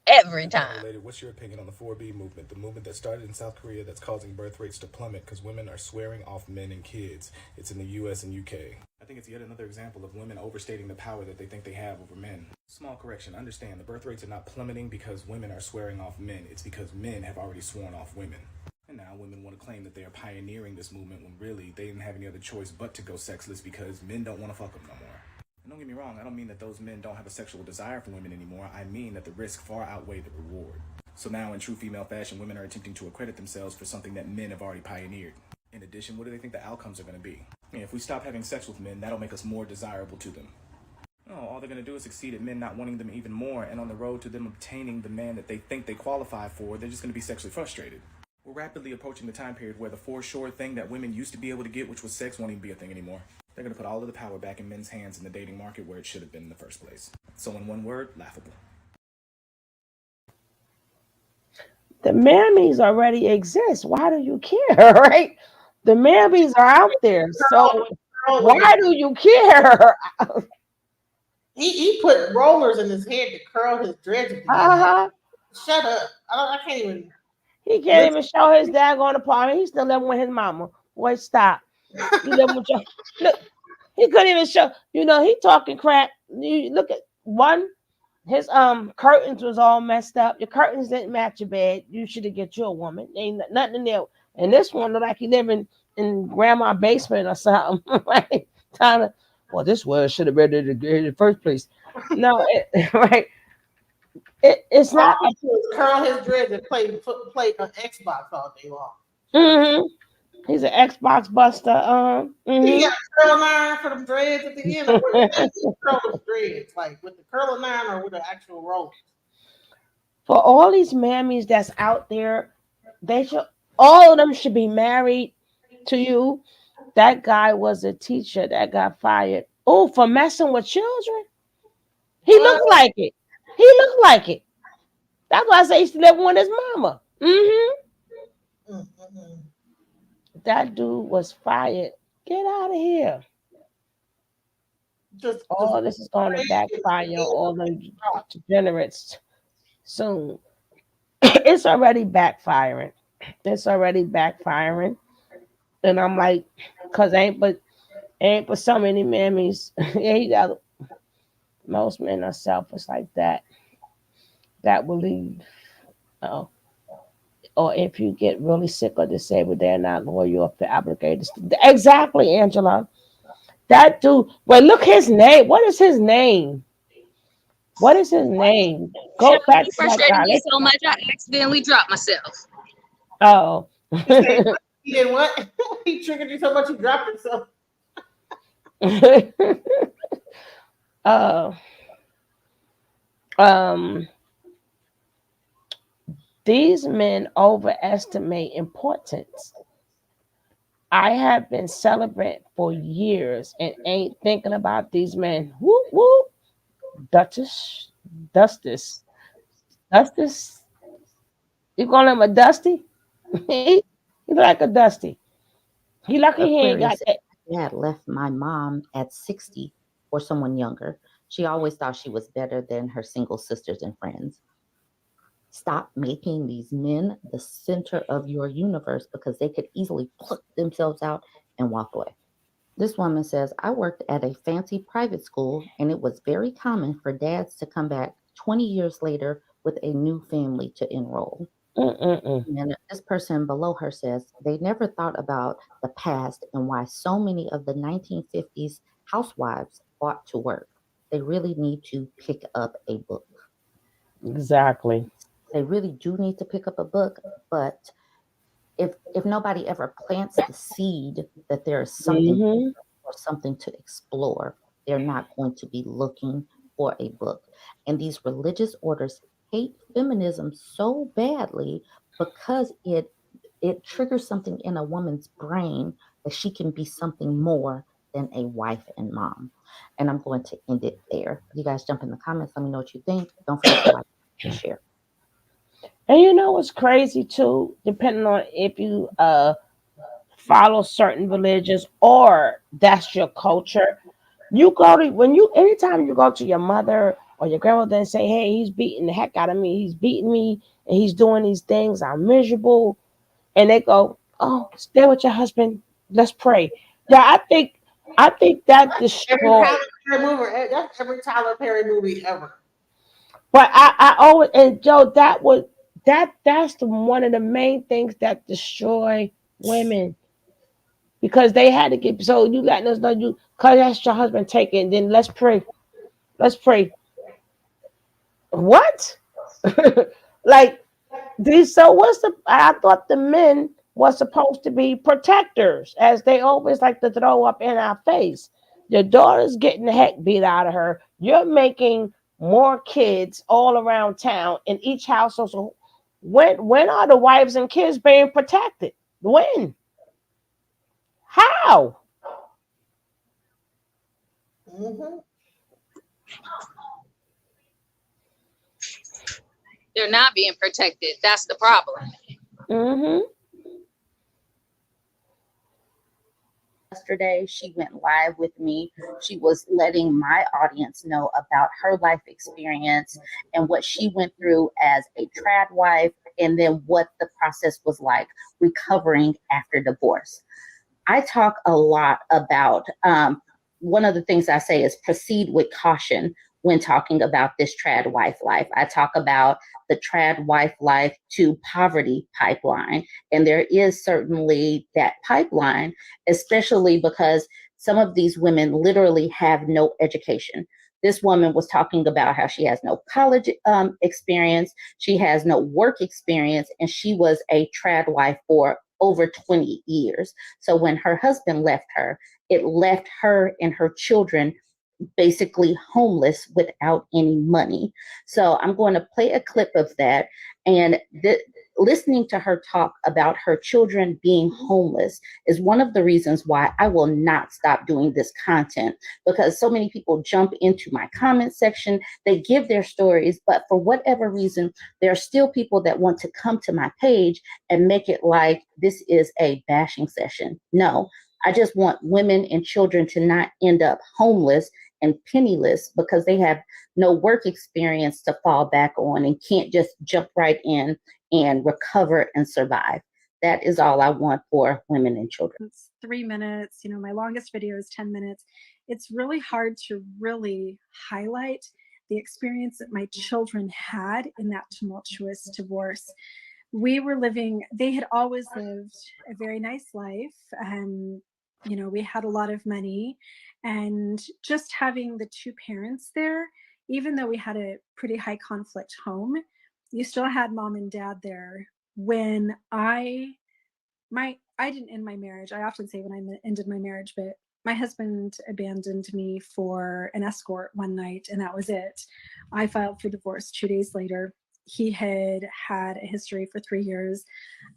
Every time. What's your opinion on the 4B movement, the movement that started in South Korea that's causing birth rates to plummet because women are swearing off men and kids? It's in the US and UK. I think it's yet another example of women overstating the power that they think they have over men. Small correction, understand the birth rates are not plummeting because women are swearing off men. It's because men have already sworn off women. And now women want to claim that they are pioneering this movement when really they didn't have any other choice but to go sexless because men don't want to fuck them no more. And don't get me wrong, I don't mean that those men don't have a sexual desire for women anymore. I mean that the risk far outweigh the reward. So now, in true female fashion, women are attempting to accredit themselves for something that men have already pioneered. In addition, what do they think the outcomes are going to be? If we stop having sex with men, that'll make us more desirable to them. Oh, all they're going to do is succeed at men not wanting them even more, and on the road to them obtaining the man that they think they qualify for, they're just going to be sexually frustrated. We're rapidly approaching the time period where the for sure thing that women used to be able to get, which was sex, won't even be a thing anymore. They're going to put all of the power back in men's hands in the dating market where it should have been in the first place. So in one word, laughable. The mammies already exist. Why do you care, right? The mammies are out there. So why do you care? He put rollers in his head to curl his dreads. Shut up. I can't even. He can't even show his daggone apartment. He's still living with his mama. Boy, stop. You living with your, look, he couldn't even show. You know, he talking crap. You look at one. His curtains was all messed up. Your curtains didn't match your bed. You should have get you a woman. Ain't nothing in there. And this one looked like he living in grandma's basement or something. Right? Well, this was should have been in the first place. No, right. It's not. Curl his dreads and play on Xbox all day long. Mm-hmm. He's an Xbox buster. He got a curl iron for them dreads at the end. Curl his dreads, like with the curling iron or with the actual rollers. For all these mammies that's out there, all of them should be married to you. That guy was a teacher that got fired. Oh, for messing with children? He looked like it. He looked like it. That's why I say he used to live with his mama. That dude was fired. Get out of here. All this is going to backfire on all them degenerates soon. It's already backfiring. And I'm like, cause ain't but so many mammies. Most men are selfish like that. That will leave. Or if you get really sick or disabled, they're not loyal or obligated. Exactly, Angela. That dude. Well, look his name. What is his name? Go back to that guy. Me so much, I accidentally dropped myself. Oh. He did what? He triggered you so much, he dropped himself. These men overestimate importance. I have been celibate for years and ain't thinking about these men. Whoop whoop. Duchess. You call him a Dusty? He like a Dusty. He lucky he ain't got that. Dad left my mom at 60 for someone younger. She always thought she was better than her single sisters and friends. Stop making these men the center of your universe because they could easily pluck themselves out and walk away. This woman says, I worked at a fancy private school and it was very common for dads to come back 20 years later with a new family to enroll. And this person below her says they never thought about the past and why so many of the 1950s housewives ought to work. They really need to pick up a book. Exactly. They really do need to pick up a book, but if nobody ever plants the seed that there is something or something to explore, they're not going to be looking for a book. And these religious orders hate feminism so badly because it triggers something in a woman's brain that she can be something more than a wife and mom. And I'm going to end it there. You guys jump in the comments. Let me know what you think. Don't forget to like and share. And you know what's crazy too, depending on if you follow certain religions or that's your culture. You go to anytime you go to your mother or your grandmother and say, hey, he's beating the heck out of me, he's beating me and he's doing these things, I'm miserable. And they go, oh, stay with your husband, let's pray. Yeah, I think that destroys That's every Tyler Perry movie ever. But I always, and Joe, that's one of the main things that destroy women because they had to get, so you letting us know you, cause that's your husband, take it, and then let's pray. What? Like So what's the? I thought the men were supposed to be protectors, as they always like to throw up in our face. Your daughter's getting the heck beat out of her. You're making more kids all around town in each household. So when are the wives and kids being protected? When? How? They're not being protected. That's the problem. Yesterday, she went live with me. She was letting my audience know about her life experience and what she went through as a trad wife, and then what the process was like recovering after divorce. I talk a lot about one of the things I say is proceed with caution when talking about this trad wife life. I talk about the trad wife life to poverty pipeline. And there is certainly that pipeline, especially because some of these women literally have no education. This woman was talking about how she has no college experience, she has no work experience, and she was a trad wife for over 20 years. So when her husband left her, it left her and her children basically homeless without any money. So I'm going to play a clip of that. And listening to her talk about her children being homeless is one of the reasons why I will not stop doing this content, because so many people jump into my comment section, they give their stories, but for whatever reason, there are still people that want to come to my page and make it like this is a bashing session. No, I just want women and children to not end up homeless and penniless because they have no work experience to fall back on and can't just jump right in and recover and survive. That is all I want for women and children. It's 3 minutes. You know, my longest video is 10 minutes. It's really hard to really highlight the experience that my children had in that tumultuous divorce. We were living, they had always lived a very nice life. You know, we had a lot of money, and just having the two parents there, even though we had a pretty high conflict home, you still had mom and dad there. When I didn't end my marriage. I often say when I ended my marriage, but my husband abandoned me for an escort one night, and that was it. I filed for divorce 2 days later. He had had a history for 3 years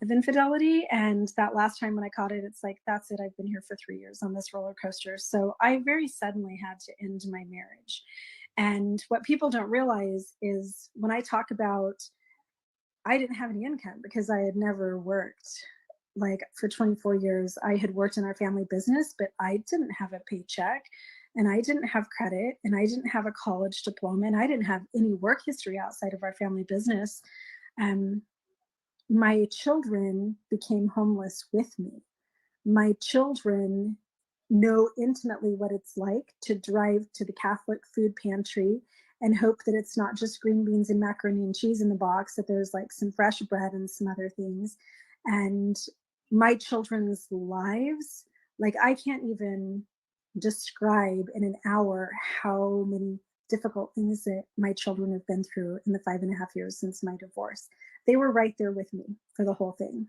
of infidelity, and that last time when I caught it, it's like, that's it. I've been here for 3 years on this roller coaster. So I very suddenly had to end my marriage. And what people don't realize is when I talk about, I didn't have any income because I had never worked. Like for 24 years, I had worked in our family business, but I didn't have a paycheck, and I didn't have credit, and I didn't have a college diploma, and I didn't have any work history outside of our family business. My children became homeless with me. My children know intimately what it's like to drive to the Catholic food pantry and hope that it's not just green beans and macaroni and cheese in the box, that there's like some fresh bread and some other things. And my children's lives, like I can't even describe in an hour how many difficult things that my children have been through in the 5.5 years since my divorce. They were right there with me for the whole thing.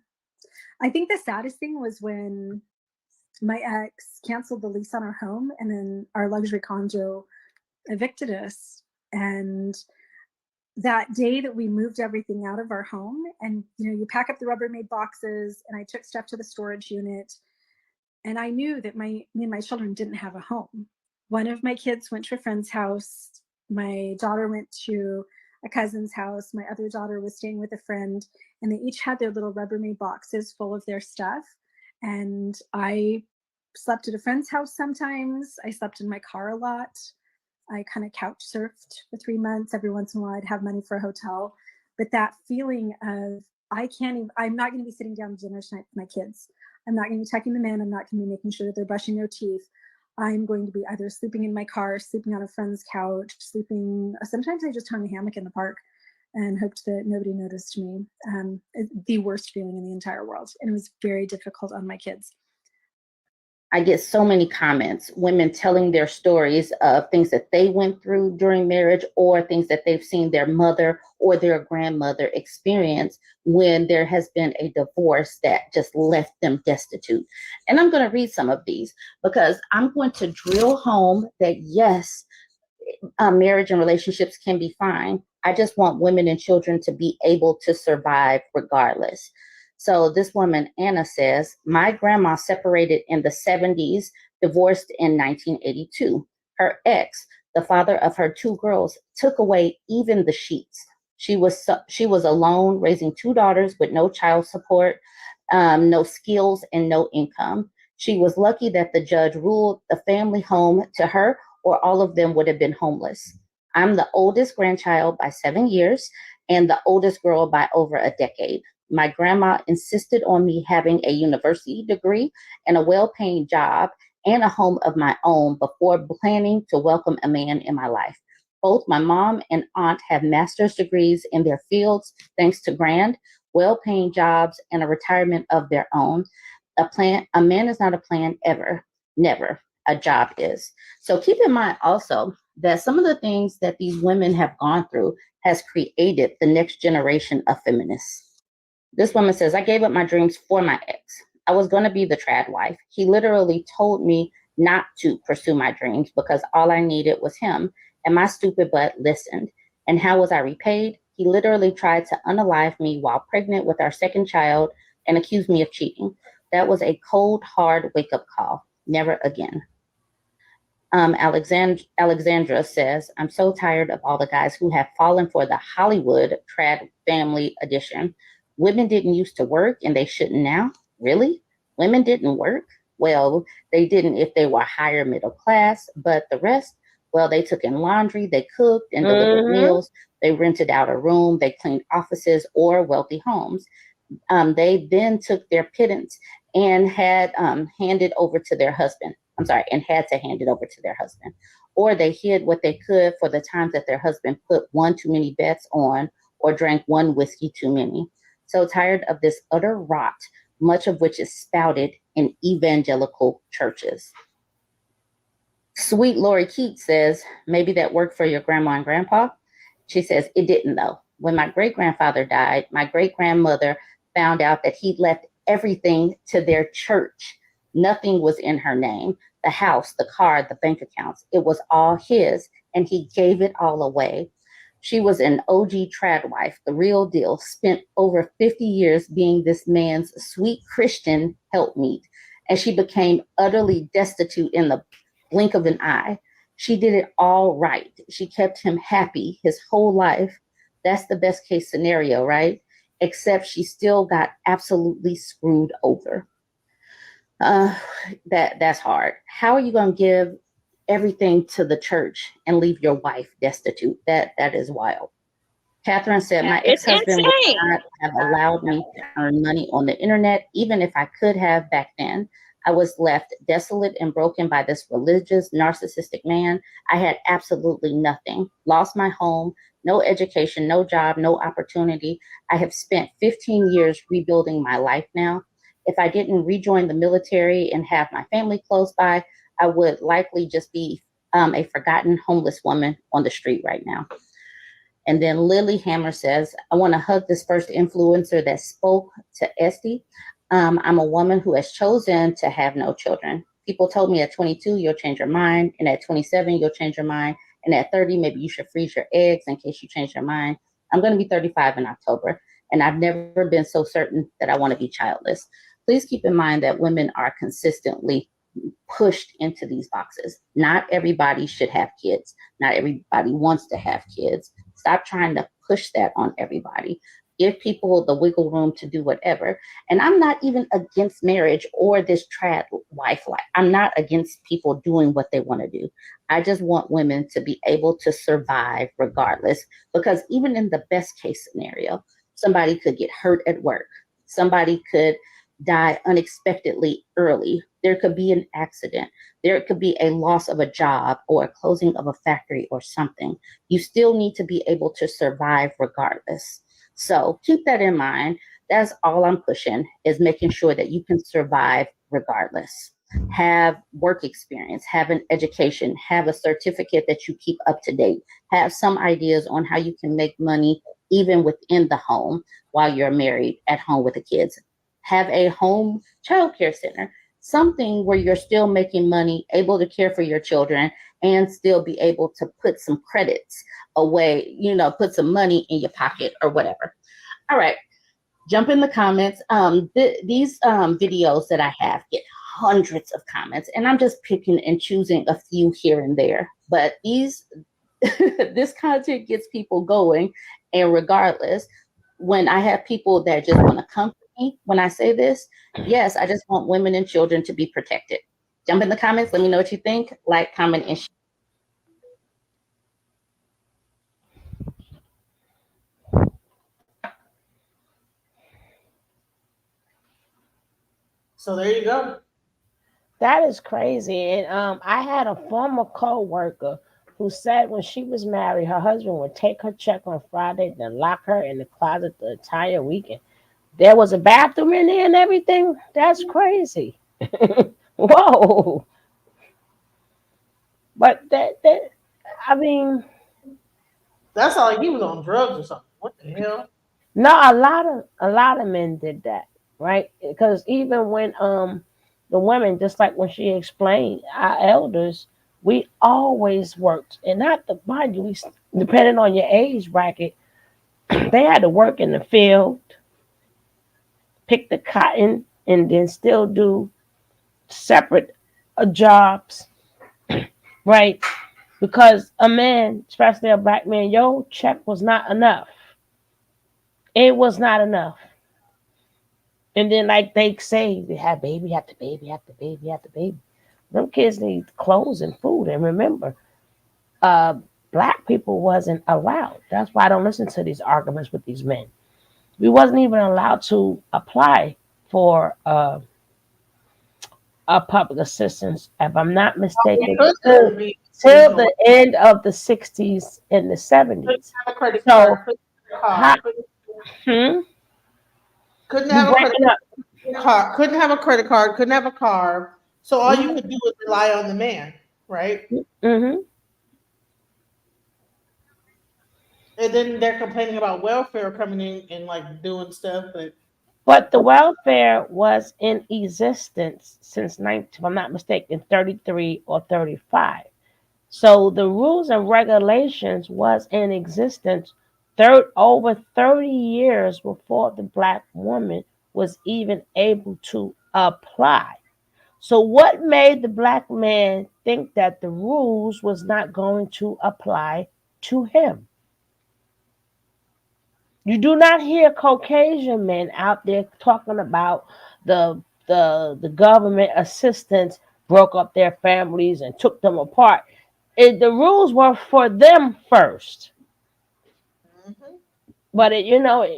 I think the saddest thing was when my ex canceled the lease on our home, and then our luxury condo evicted us. And that day that we moved everything out of our home, and you know, you pack up the Rubbermaid boxes, and I took stuff to the storage unit, and I knew that me and my children didn't have a home. One of my kids went to a friend's house. My daughter went to a cousin's house. My other daughter was staying with a friend, and they each had their little Rubbermaid boxes full of their stuff. And I slept at a friend's house sometimes. I slept in my car a lot. I kind of couch surfed for 3 months. Every once in a while, I'd have money for a hotel. But that feeling of, I'm not going to be sitting down to dinner tonight with my kids. I'm not going to be tucking them in. I'm not going to be making sure that they're brushing their teeth. I'm going to be either sleeping in my car, sleeping on a friend's couch, sometimes I just hung a hammock in the park and hoped that nobody noticed me. The worst feeling in the entire world. And it was very difficult on my kids. I get so many comments, women telling their stories of things that they went through during marriage or things that they've seen their mother or their grandmother experience when there has been a divorce that just left them destitute. And I'm going to read some of these because I'm going to drill home that yes, marriage and relationships can be fine. I just want women and children to be able to survive regardless. So this woman, Anna, says, my grandma separated in the 70s, divorced in 1982. Her ex, the father of her 2 girls, took away even the sheets. She was alone, raising 2 daughters with no child support, no skills, and no income. She was lucky that the judge ruled the family home to her, or all of them would have been homeless. I'm the oldest grandchild by 7 years and the oldest girl by over a decade. My grandma insisted on me having a university degree and a well-paying job and a home of my own before planning to welcome a man in my life. Both my mom and aunt have master's degrees in their fields, thanks to grand, well-paying jobs and a retirement of their own. A man is not a plan ever, never. A job is. So keep in mind also that some of the things that these women have gone through has created the next generation of feminists. This woman says, I gave up my dreams for my ex. I was going to be the trad wife. He literally told me not to pursue my dreams because all I needed was him, and my stupid butt listened. And how was I repaid? He literally tried to unalive me while pregnant with our second child and accused me of cheating. That was a cold, hard wake-up call. Never again. Alexandra says, I'm so tired of all the guys who have fallen for the Hollywood trad family edition. Women didn't used to work and they shouldn't now? Really? Women didn't work? Well, they didn't if they were higher middle class, but the rest, well, they took in laundry, they cooked and delivered meals, they rented out a room, they cleaned offices or wealthy homes. They then took their pittance and had handed over to their husband. And had to hand it over to their husband. Or they hid what they could for the times that their husband put one too many bets on or drank one whiskey too many. So tired of this utter rot, much of which is spouted in evangelical churches. Sweet Lori Keats says, maybe that worked for your grandma and grandpa. She says, it didn't though. When my great-grandfather died, my great-grandmother found out that he left everything to their church. Nothing was in her name. The house, the car, the bank accounts. It was all his, and he gave it all away. She was an OG trad wife, the real deal, spent over 50 years being this man's sweet Christian helpmeet, and she became utterly destitute in the blink of an eye. She did it all right. She kept him happy his whole life. That's the best case scenario, right? Except she still got absolutely screwed over. That's hard. How are you going to give everything to the church and leave your wife destitute? That is wild. Catherine said, my ex-husband would not have allowed me to earn money on the internet, even if I could have back then. I was left desolate and broken by this religious, narcissistic man. I had absolutely nothing. Lost my home, no education, no job, no opportunity. I have spent 15 years rebuilding my life now. If I didn't rejoin the military and have my family close by, I would likely just be a forgotten homeless woman on the street right now. And then Lily Hammer says, I want to hug this first influencer that spoke to Esty. I'm a woman who has chosen to have no children. People told me at 22, you'll change your mind. And at 27, you'll change your mind. And at 30, maybe you should freeze your eggs in case you change your mind. I'm going to be 35 in October. And I've never been so certain that I want to be childless. Please keep in mind that women are consistently pushed into these boxes. Not everybody should have kids. Not everybody wants to have kids. Stop trying to push that on everybody. Give people the wiggle room to do whatever. And I'm not even against marriage or this trad wife life. I'm not against people doing what they want to do. I just want women to be able to survive regardless, because even in the best case scenario, somebody could get hurt at work. Somebody could die unexpectedly early. There could be an accident. There could be a loss of a job or a closing of a factory or something. You still need to be able to survive regardless. So keep that in mind. That's all I'm pushing, is making sure that you can survive regardless. have work experience, have an education, have a certificate that you keep up to date, have some ideas on how you can make money even within the home while you're married at home with the kids. Have a home child care center, something where you're still making money, able to care for your children, and still be able to put some credits away, put some money in your pocket or whatever. All right. Jump in the comments. These videos that I have get hundreds of comments, and I'm just picking and choosing a few here and there. But this content gets people going, and regardless, when I have people that just want to come to me when I say this, yes, I just want women and children to be protected. Jump in the comments. Let me know what you think. Like, comment, and share. So there you go. That is crazy. And I had a former co-worker who said when she was married, her husband would take her check on Friday, then lock her in the closet the entire weekend. There was a bathroom in there and everything. That's crazy. Whoa. But I mean, that's all he was on drugs or something. What the hell? No, a lot of men did that, right? Because even when the women, just like when she explained, our elders, we always worked, and not the mind you, depending on your age bracket, they had to work in the field, pick the cotton, and then still do separate jobs, right? Because a man, especially a black man, your check was not enough. It was not enough. And then, like they say, they have baby after baby after baby after baby. Them kids need clothes and food. And remember, black people wasn't allowed. That's why I don't listen to these arguments with these men. We wasn't even allowed to apply for a public assistance, if I'm not mistaken, till the end of the 60s and the 70s. So, couldn't have a credit card, couldn't have a credit card, couldn't have a car. So all you could do was rely on the man, right? Mm-hmm. And then they're complaining about welfare coming in and like doing stuff. But the welfare was in existence since, if I'm not mistaken, 33 or 35. So the rules and regulations was in existence over 30 years before the black woman was even able to apply. So what made the black man think that the rules was not going to apply to him? You do not hear Caucasian men out there talking about the government assistance broke up their families and took them apart. The rules were for them first. Mm-hmm. But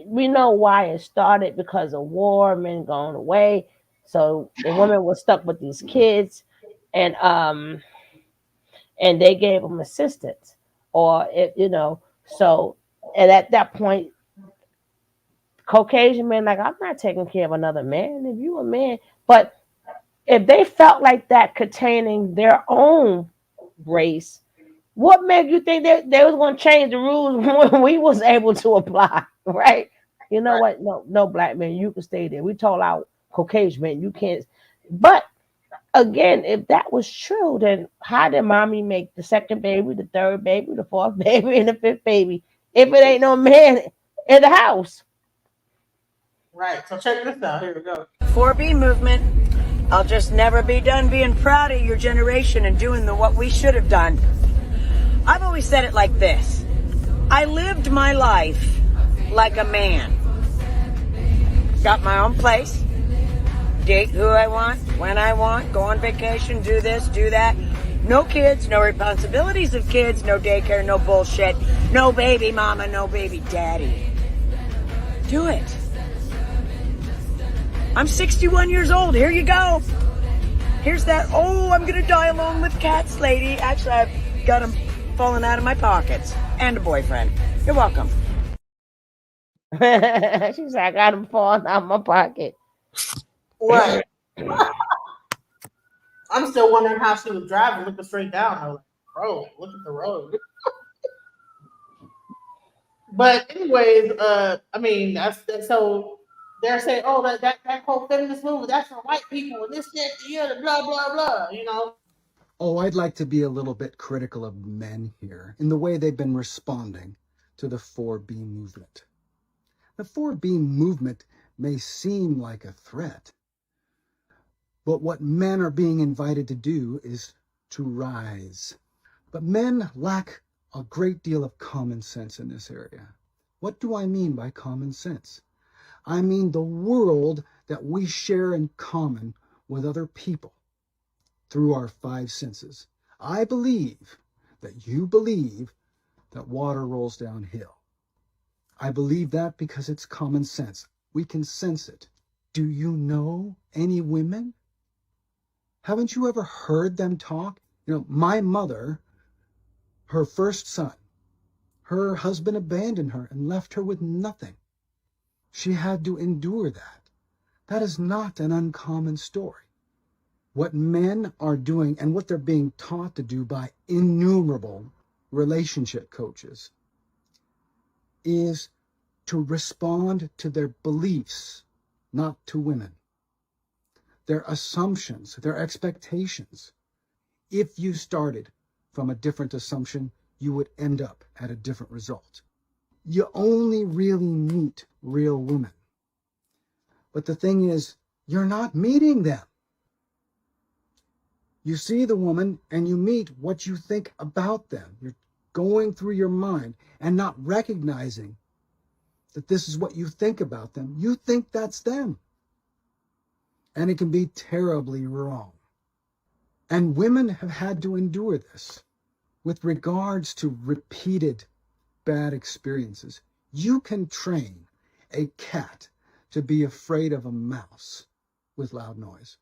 we know why it started, because of war, men going away. So the women were stuck with these kids, and they gave them assistance, So, and at that point, Caucasian men like, I'm not taking care of another man. If you a man, but if they felt like that containing their own race, what made you think they was going to change the rules when we was able to apply, right? You know what? No black man, you can stay there. We told our Caucasian men, you can't. But again, if that was true, then how did mommy make the second baby, the third baby, the fourth baby, and the fifth baby if it ain't no man in the house? Right. So check this out. Here we go. 4B movement. I'll just never be done being proud of your generation and doing what we should have done. I've always said it like this. I lived my life like a man. Got my own place. Date who I want, when I want, go on vacation, do this, do that. No kids, no responsibilities of kids, no daycare, no bullshit, no baby mama, no baby daddy. Do it. I'm 61 years old. Here you go. Here's that, I'm going to die alone with cats lady. Actually, I've got them falling out of my pockets. And a boyfriend. You're welcome. She's like, I got them falling out of my pocket. Right. I'm still wondering how she was driving, looking straight down. I was like, bro, look at the road. But anyways, I mean, that's so they're saying, oh, that whole feminist movement, that's for white people, and this, that, the other, blah, blah, blah, you know. Oh, I'd like to be a little bit critical of men here in the way they've been responding to the 4B movement. The 4B movement may seem like a threat, but what men are being invited to do is to rise. But men lack a great deal of common sense in this area. What do I mean by common sense? I mean the world that we share in common with other people through our 5 senses. I believe that you believe that water rolls downhill. I believe that because it's common sense. We can sense it. Do you know any women? Haven't you ever heard them talk? You know, my mother, her first son, her husband abandoned her and left her with nothing. She had to endure that. That is not an uncommon story. What men are doing and what they're being taught to do by innumerable relationship coaches is to respond to their beliefs, not to women. Their assumptions, their expectations. If you started from a different assumption, you would end up at a different result. You only really meet real women. But the thing is, you're not meeting them. You see the woman and you meet what you think about them. You're going through your mind and not recognizing that this is what you think about them. You think that's them. And it can be terribly wrong. And women have had to endure this with regards to repeated bad experiences. You can train a cat to be afraid of a mouse with loud noise.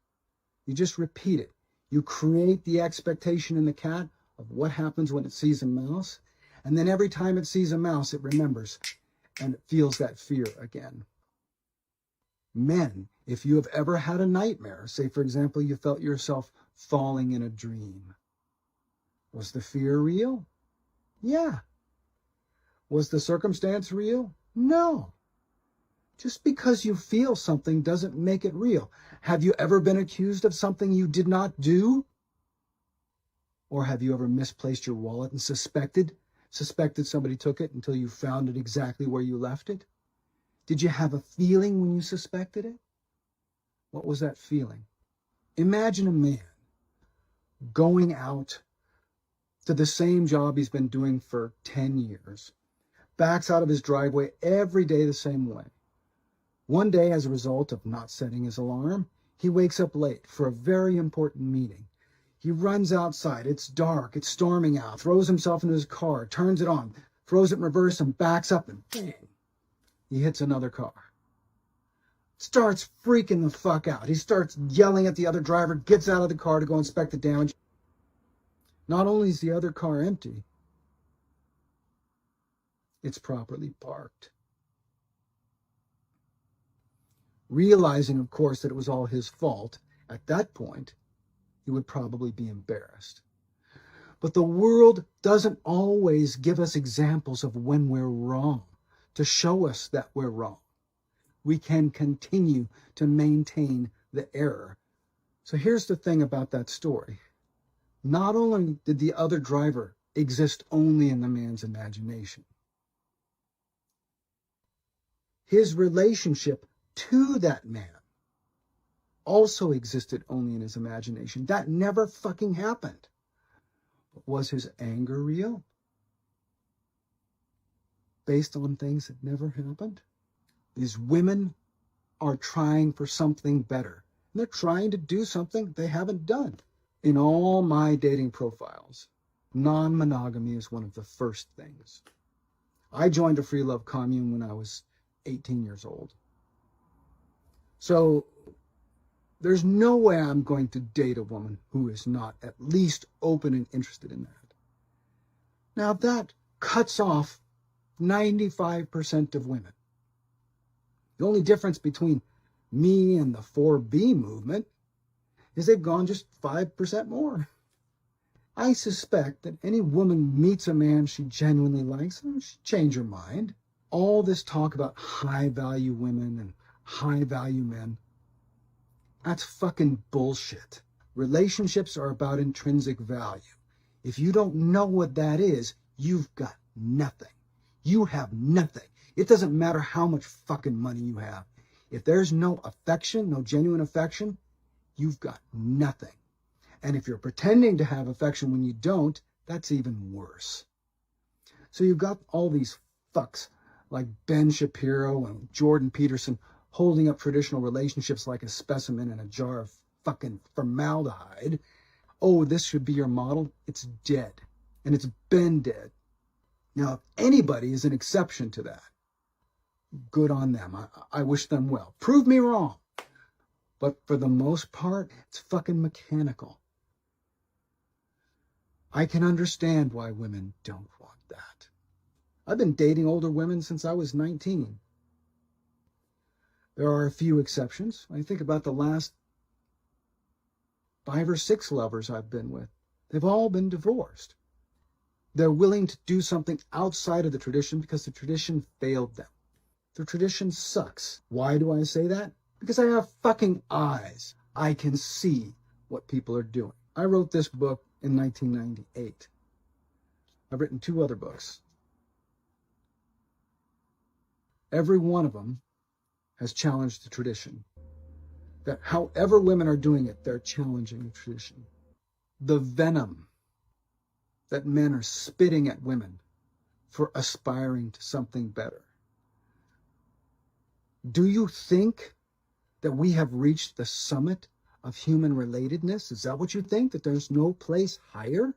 You just repeat it. You create the expectation in the cat of what happens when it sees a mouse. And then every time it sees a mouse, it remembers and it feels that fear again. Men, if you have ever had a nightmare, say, for example, you felt yourself falling in a dream. Was the fear real? Yeah. Was the circumstance real? No. Just because you feel something doesn't make it real. Have you ever been accused of something you did not do? Or have you ever misplaced your wallet and suspected somebody took it until you found it exactly where you left it? Did you have a feeling when you suspected it? What was that feeling? Imagine a man going out to the same job he's been doing for 10 years, backs out of his driveway every day the same way. One day, as a result of not setting his alarm, he wakes up late for a very important meeting. He runs outside. It's dark. It's storming out. Throws himself into his car, turns it on, throws it in reverse and backs up and bang, he hits another car. Starts freaking the fuck out. He starts yelling at the other driver, gets out of the car to go inspect the damage. Not only is the other car empty, it's properly parked. Realizing, of course, that it was all his fault, at that point, he would probably be embarrassed. But the world doesn't always give us examples of when we're wrong, to show us that we're wrong. We can continue to maintain the error. So here's the thing about that story. Not only did the other driver exist only in the man's imagination, his relationship to that man also existed only in his imagination. That never fucking happened. But was his anger real? Based on things that never happened? These women are trying for something better. And they're trying to do something they haven't done. In all my dating profiles, non-monogamy is one of the first things. I joined a free love commune when I was 18 years old. So there's no way I'm going to date a woman who is not at least open and interested in that. Now that cuts off 95% of women. The only difference between me and the 4B movement is they've gone just 5% more. I suspect that any woman meets a man she genuinely likes and she'll change her mind. All this talk about high-value women and high-value men, that's fucking bullshit. Relationships are about intrinsic value. If you don't know what that is, you've got nothing. You have nothing. It doesn't matter how much fucking money you have. If there's no affection, no genuine affection, you've got nothing. And if you're pretending to have affection when you don't, that's even worse. So you've got all these fucks like Ben Shapiro and Jordan Peterson holding up traditional relationships like a specimen in a jar of fucking formaldehyde. Oh, this should be your model. It's dead. And it's been dead. Now, if anybody is an exception to that, good on them. I wish them well. Prove me wrong. But for the most part, it's fucking mechanical. I can understand why women don't want that. I've been dating older women since I was 19. There are a few exceptions. I think about the last 5 or 6 lovers I've been with. They've all been divorced. They're willing to do something outside of the tradition because the tradition failed them. The tradition sucks. Why do I say that? Because I have fucking eyes. I can see what people are doing. I wrote this book in 1998. I've written 2 other books. Every one of them has challenged the tradition. That however women are doing it, they're challenging the tradition. The venom that men are spitting at women for aspiring to something better. Do you think that we have reached the summit of human relatedness? Is that what you think? That there's no place higher?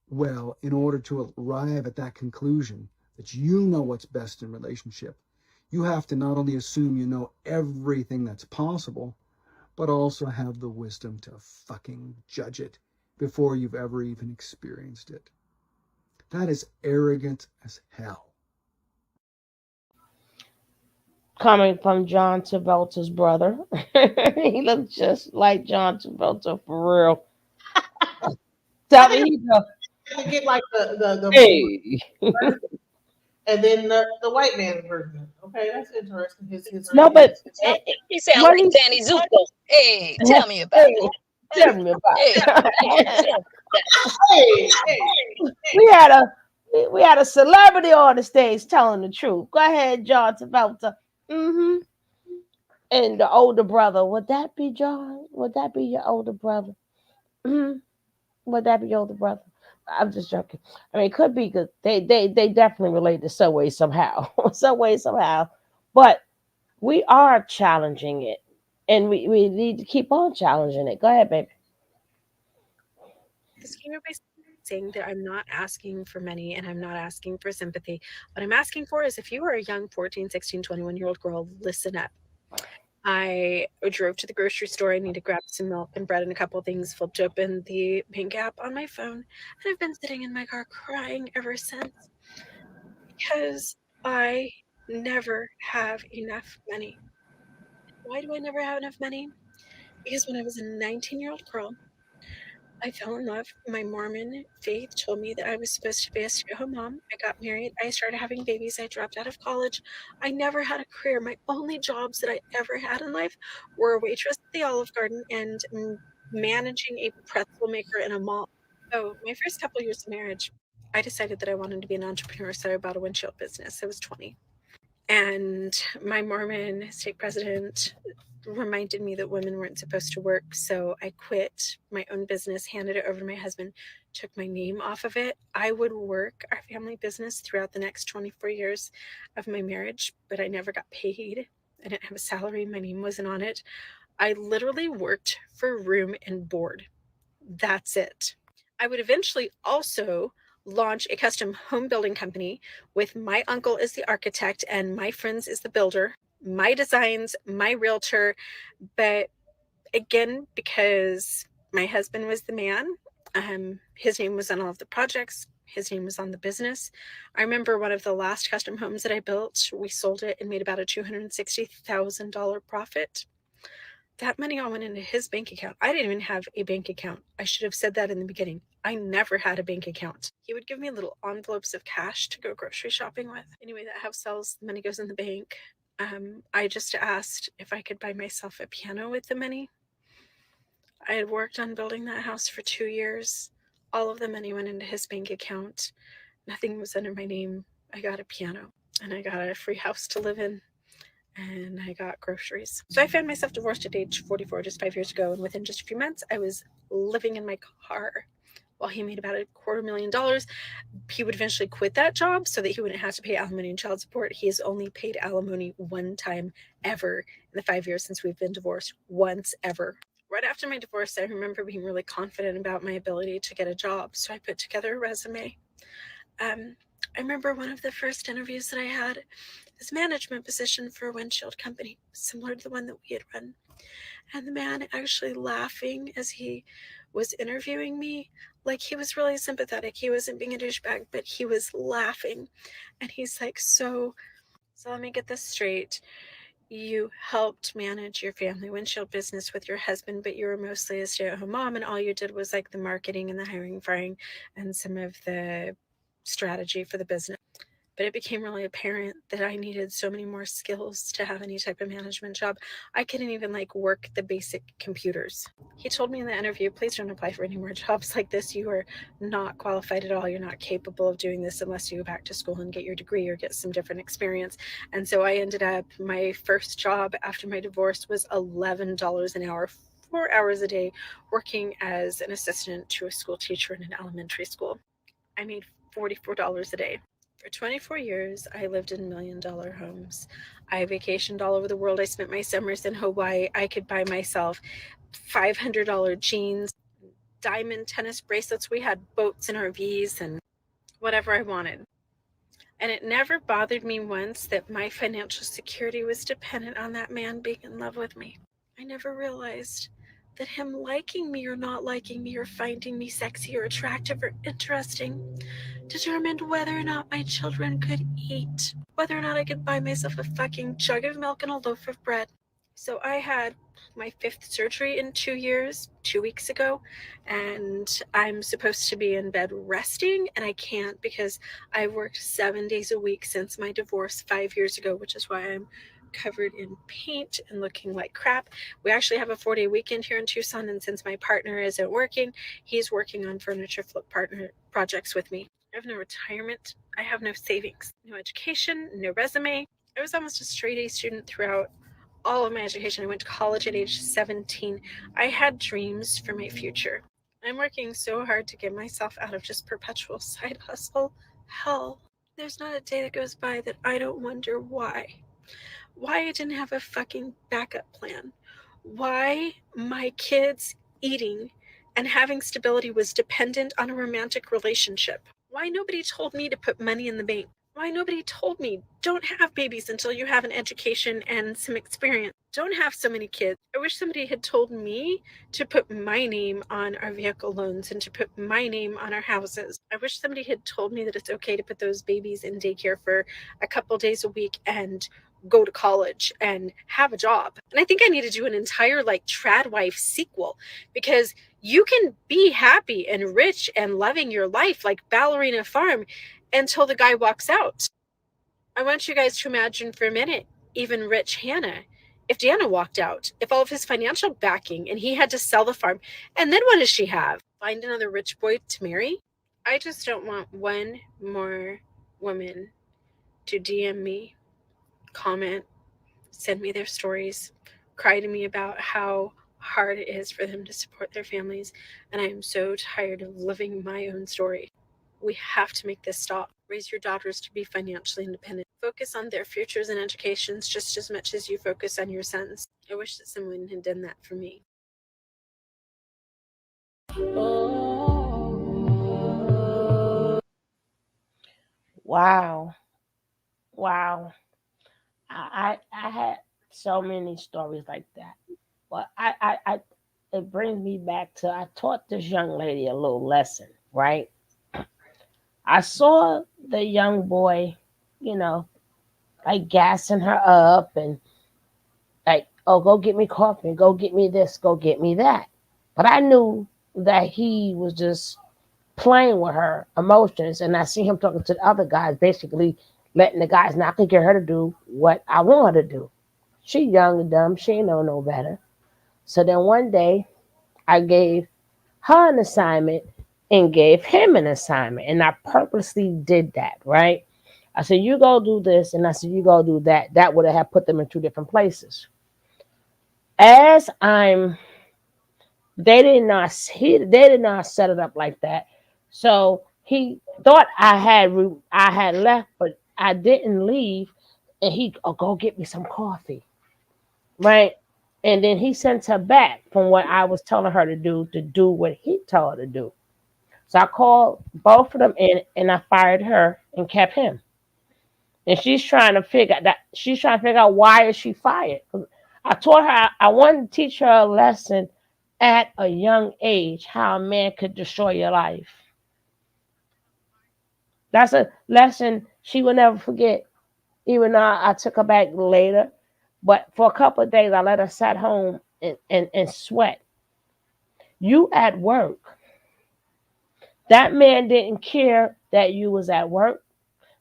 Well, in order to arrive at that conclusion, that you know what's best in relationship, you have to not only assume you know everything that's possible, but also have the wisdom to fucking judge it before you've ever even experienced it. That is arrogant as hell. Coming from John Travolta's brother. He looks just like John Travolta for real. Tell me he does. You get like the Hey. and then the white man version. Okay, that's interesting. His No, but He sound what like he's- Danny Zuko. Hey, tell me about it. Tell me about it. Hey. We had a celebrity on the stage telling the truth. Go ahead, John Travolta. Mm-hmm. And the older brother, would that be John? Would that be your older brother? Mm-hmm. Would that be your older brother? I'm just joking. I mean, it could be good. They definitely relate to some way, somehow. Some way, somehow. But we are challenging it. And we need to keep on challenging it. Go ahead, baby. Disclaimer by saying that I'm not asking for money and I'm not asking for sympathy. What I'm asking for is if you are a young 14, 16, 21-year-old girl, listen up. I drove to the grocery store. I need to grab some milk and bread and a couple things, flipped open the bank app on my phone, and I've been sitting in my car crying ever since because I never have enough money. Why do I never have enough money? Because when I was a 19-year-old girl, I fell in love. My Mormon faith told me that I was supposed to be a stay-at-home mom. I got married. I started having babies. I dropped out of college. I never had a career. My only jobs that I ever had in life were a waitress at the Olive Garden and managing a pretzel maker in a mall. So my first couple years of marriage, I decided that I wanted to be an entrepreneur, so I bought a windshield business. I was 20. And my Mormon stake president reminded me that women weren't supposed to work, so I quit my own business, handed it over to my husband, took my name off of it. I would work our family business throughout the next 24 years of my marriage, but I never got paid. I didn't have a salary. My name wasn't on it. I literally worked for room and board. That's it. I would eventually also launch a custom home building company with my uncle as the architect and my friends as the builder, my designs, my realtor. But again, because my husband was the man, his name was on all of the projects, his name was on the business. I remember one of the last custom homes that I built, we sold it and made about a $260,000 profit. That money all went into his bank account. I didn't even have a bank account. I should have said that in the beginning. I never had a bank account. He would give me little envelopes of cash to go grocery shopping with. Anyway, that house sells, the money goes in the bank. I just asked if I could buy myself a piano with the money. I had worked on building that house for 2 years. All of the money went into his bank account. Nothing was under my name. I got a piano and I got a free house to live in. And I got groceries. So I found myself divorced at age 44, just 5 years ago. And within just a few months, I was living in my car while he made about $250,000. He would eventually quit that job so that he wouldn't have to pay alimony and child support. He has only paid alimony one time ever in the 5 years since we've been divorced. Once ever. Right after my divorce, I remember being really confident about my ability to get a job. So I put together a resume. I remember one of the first interviews that I had, this management position for a windshield company, similar to the one that we had run. And the man actually laughing as he was interviewing me, like he was really sympathetic. He wasn't being a douchebag, but he was laughing. And he's like, so let me get this straight. You helped manage your family windshield business with your husband, but you were mostly a stay-at-home mom, and all you did was like the marketing and the hiring, firing, and some of the strategy for the business. But it became really apparent that I needed so many more skills to have any type of management job. I couldn't even like work the basic computers. He told me in the interview, please don't apply for any more jobs like this. You are not qualified at all. You're not capable of doing this unless you go back to school and get your degree or get some different experience. And so I ended up, my first job after my divorce was $11 an hour, 4 hours a day, working as an assistant to a school teacher in an elementary school. I made $44 a day. For 24 years, I lived in $1 million homes. I vacationed all over the world. I spent my summers in Hawaii. I could buy myself $500 jeans, diamond tennis bracelets. We had boats and RVs and whatever I wanted. And it never bothered me once that my financial security was dependent on that man being in love with me. I never realized that him liking me or not liking me or finding me sexy or attractive or interesting determined whether or not my children could eat, whether or not I could buy myself a fucking jug of milk and a loaf of bread. So I had my 5th surgery in 2 years, 2 weeks ago, and I'm supposed to be in bed resting, and I can't because I worked 7 days a week since my divorce 5 years ago, which is why I'm covered in paint and looking like crap. We actually have a 4-day weekend here in Tucson, and since my partner isn't working, he's working on furniture flip partner projects with me. I have no retirement. I have no savings, no education, no resume. I was almost a straight A student throughout all of my education. I went to college at age 17. I had dreams for my future. I'm working so hard to get myself out of just perpetual side hustle hell. There's not a day that goes by that I don't wonder why I didn't have a fucking backup plan. Why my kids eating and having stability was dependent on a romantic relationship. Why nobody told me to put money in the bank. Why nobody told me don't have babies until you have an education and some experience. Don't have so many kids. I wish somebody had told me to put my name on our vehicle loans and to put my name on our houses. I wish somebody had told me that it's okay to put those babies in daycare for a couple days a week and go to college and have a job. And I think I need to do an entire like Trad Wife sequel, because you can be happy and rich and loving your life like Ballerina Farm until the guy walks out. I want you guys to imagine for a minute, even rich Hannah, if Deanna walked out, if all of his financial backing and he had to sell the farm, and then what does she have? Find another rich boy to marry? I just don't want one more woman to DM me, comment, send me their stories, cry to me about how hard it is for them to support their families, and I am so tired of living my own story. We have to make this stop. Raise your daughters to be financially independent. Focus on their futures and educations just as much as you focus on your sons. I wish that someone had done that for me. Wow. I had so many stories like that. But it brings me back to, I taught this young lady a little lesson, right? I saw the young boy, like gassing her up and like oh, go get me coffee, go get me this, go get me that. But I knew that he was just playing with her emotions, and I see him talking to the other guys, basically letting the guys know I could get her to do what I want her to do. She young and dumb, she ain't know no better. So then one day I gave her an assignment and gave him an assignment, and I purposely did that, right? I said, you go do this, and I said, you go do that. That would have put them in two different places. As they did not set it up like that. So he thought I had left, but I didn't leave. And he go get me some coffee, right? And then he sent her back from what I was telling her to do what he told her to do. So I called both of them in, and I fired her and kept him. And she's trying to figure out why is she fired. I told her I wanted to teach her a lesson at a young age, how a man could destroy your life. That's a lesson she will never forget, even though I took her back later. But for a couple of days, I let her sit home and sweat. You at work. That man didn't care that you was at work.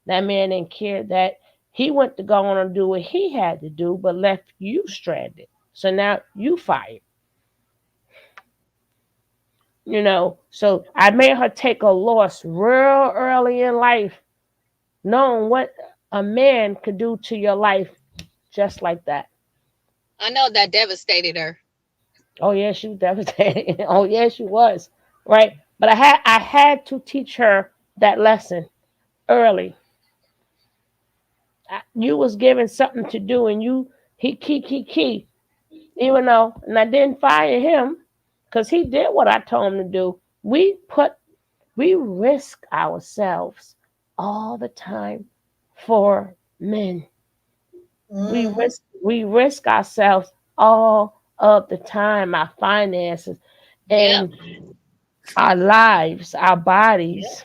That man didn't care that he went to go on and do what he had to do, but left you stranded. So now you fired. You know, so I made her take a loss real early in life, knowing what a man could do to your life just like that. I know that devastated her. Oh yeah, she was devastated. Oh yeah, she was. Right. But I had to teach her that lesson early. You was given something to do, and he even though, and I didn't fire him because he did what I told him to do. We risk ourselves all the time for men. We risk ourselves all of the time, our finances and our lives, our bodies.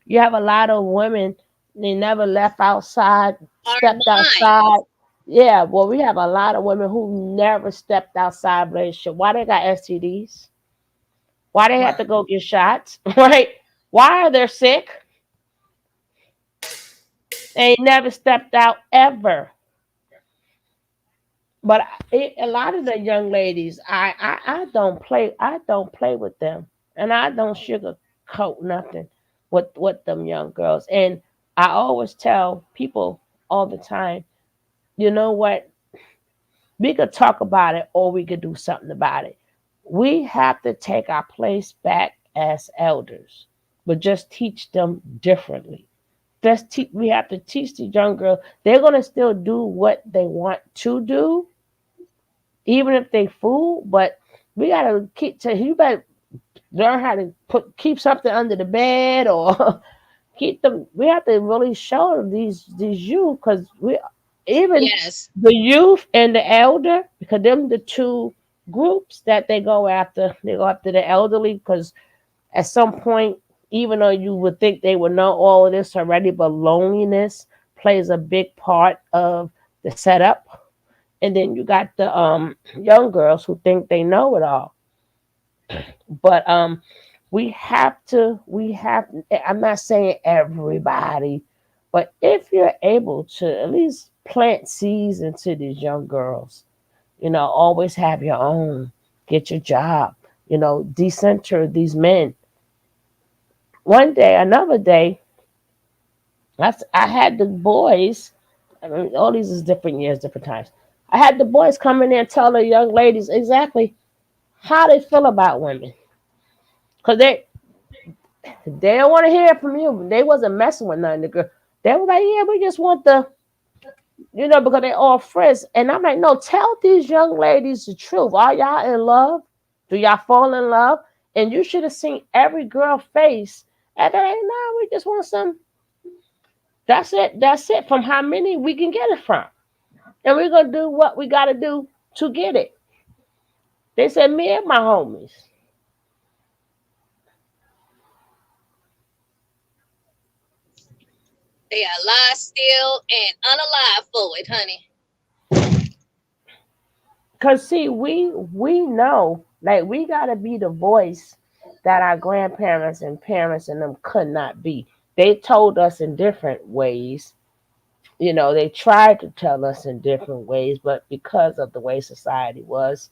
You have a lot of women, they never left outside, stepped outside. Yeah, well, we have a lot of women who never stepped outside relationship. Why they got STDs? Why they have to go get shots? Right? Why are they sick? They never stepped out ever. But a lot of the young ladies, I don't play with them, and I don't sugarcoat nothing with them young girls. And I always tell people all the time, you know what? We could talk about it, or we could do something about it. We have to take our place back as elders, but just teach them differently. We have to teach the young girls. They're gonna still do what they want to do, even if they fool. But we gotta you better learn how to keep something under the bed, or keep them. We have to really show them these youth, because the youth and the elder, because them the two groups that they go after. They go after the elderly, because at some point, even though you would think they would know all of this already, but loneliness plays a big part of the setup. And then you got the young girls who think they know it all. But I'm not saying everybody, but if you're able to at least plant seeds into these young girls, always have your own, get your job, decenter these men. Another day, I had the boys, I mean, all these is different years, different times. I had the boys come in there and tell the young ladies exactly how they feel about women. Because they don't want to hear it from you. They wasn't messing with none of the girls. They were like, yeah, we just want because they all friends. And I'm like, no, tell these young ladies the truth. Are y'all in love? Do y'all fall in love? And you should have seen every girl face. And they're like, no, we just want some. That's it. From how many we can get it from. And we're going to do what we got to do to get it. They said, me and my homies. They are alive still and unalive for it, honey. Cause see, we know, like, we gotta be the voice that our grandparents and parents and them could not be. They told us in different ways. You know, they tried to tell us in different ways, but because of the way society was,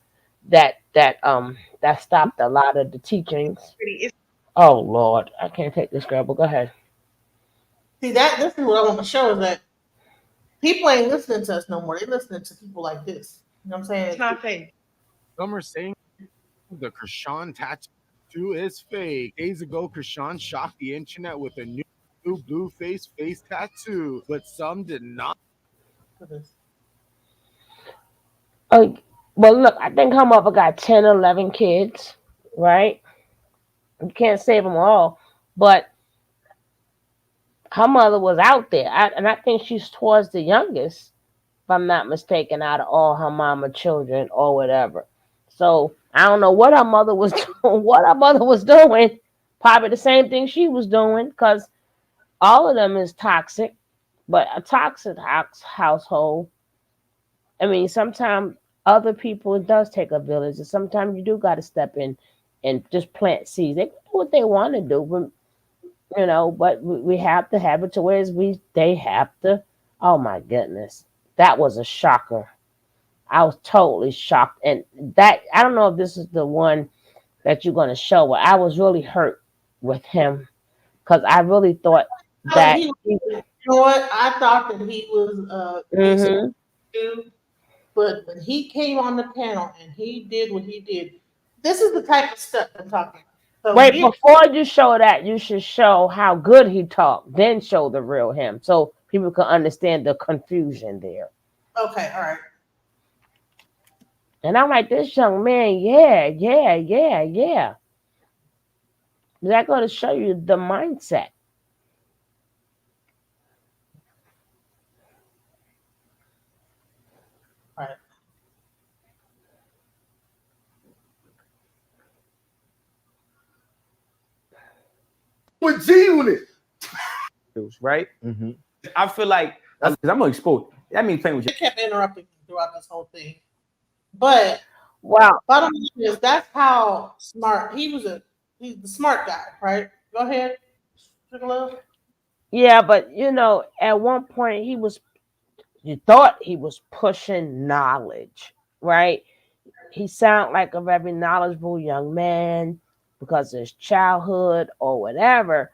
that stopped a lot of the teachings. Oh Lord, I can't take this, girl. But go ahead. See that this is what I want to show is that people ain't listening to us no more. They listening to people like this. You know what I'm saying? It's not fake. Some are saying the Krishan tattoo is fake. Days ago, Krishan shocked the internet with a new blue face tattoo, but some did not. Oh, well, look, I think her mother got 10, 11 kids, right? You can't save them all, but her mother was out there, and I think she's towards the youngest, if I'm not mistaken, out of all her mama children or whatever. So I don't know what her mother was doing. What her mother was doing, probably the same thing she was doing, because all of them is toxic. But a toxic household, I mean, sometimes other people, it does take a village, and sometimes you do got to step in and just plant seeds. They can do what they want to do, but you know, but we have to have it to where they have to. Oh my goodness, that was a shocker. I was totally shocked, and that I don't know if this is the one that you're going to show, but I was really hurt with him because I really thought that. You know what? I thought that he was but when he came on the panel and he did what he did, this is the type of stuff I'm talking about. So Wait, before you show that, you should show how good he talked, then show the real him, so people can understand the confusion there. Okay, all right. And I'm like, this young man, yeah. That going to show you the mindset. All right. With G-Unit. Right? Mm-hmm. I feel like, because I'm going to expose. That means playing with you. They kept interrupting throughout this whole thing. But wow, bottom line is that's how smart he's the smart guy, right? Go ahead, Sugarlove. Yeah, but you know, at one point you thought he was pushing knowledge, right? He sounded like a very knowledgeable young man because of his childhood or whatever.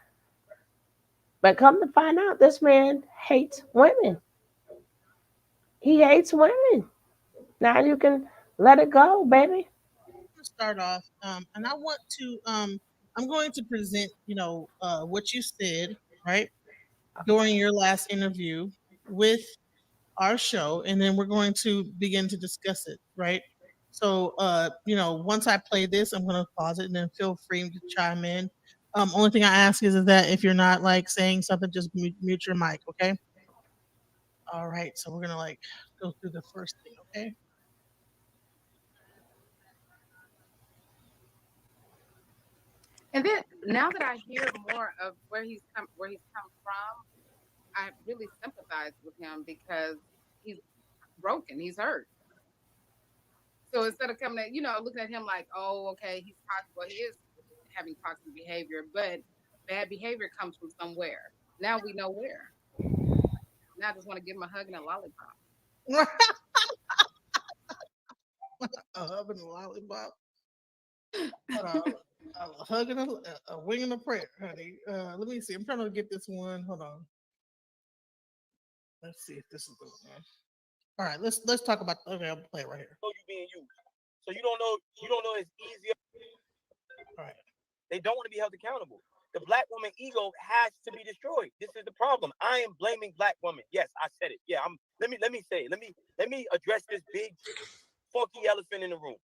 But come to find out, this man hates women. He hates women. Now you can let it go, baby. Start off, and I want to. I'm going to present, what you said, right, during your last interview with our show, and then we're going to begin to discuss it, right? So, once I play this, I'm going to pause it, and then feel free to chime in. Only thing I ask is that if you're not like saying something, just mute your mic, okay? All right, so we're gonna go through the first thing, okay? And then now that I hear more of where he's come from, I really sympathize with him because he's broken, he's hurt. So instead of coming at, looking at him like, oh, okay, he's toxic, well, he is having toxic behavior, but bad behavior comes from somewhere. Now we know where. Now I just want to give him a hug and a lollipop. A hug and a lollipop. A hug and a wing and a prayer, honey. Let me see. I'm trying to get this one. Hold on. Let's see if this is the one. All right, let's talk about. Okay, I'll play it right here. You being used, so you don't know it's easier. All right. They don't want to be held accountable. The black woman ego has to be destroyed. This is the problem. I am blaming black women. Yes, I said it. Yeah, let me say it. Let me address this big funky elephant in the room.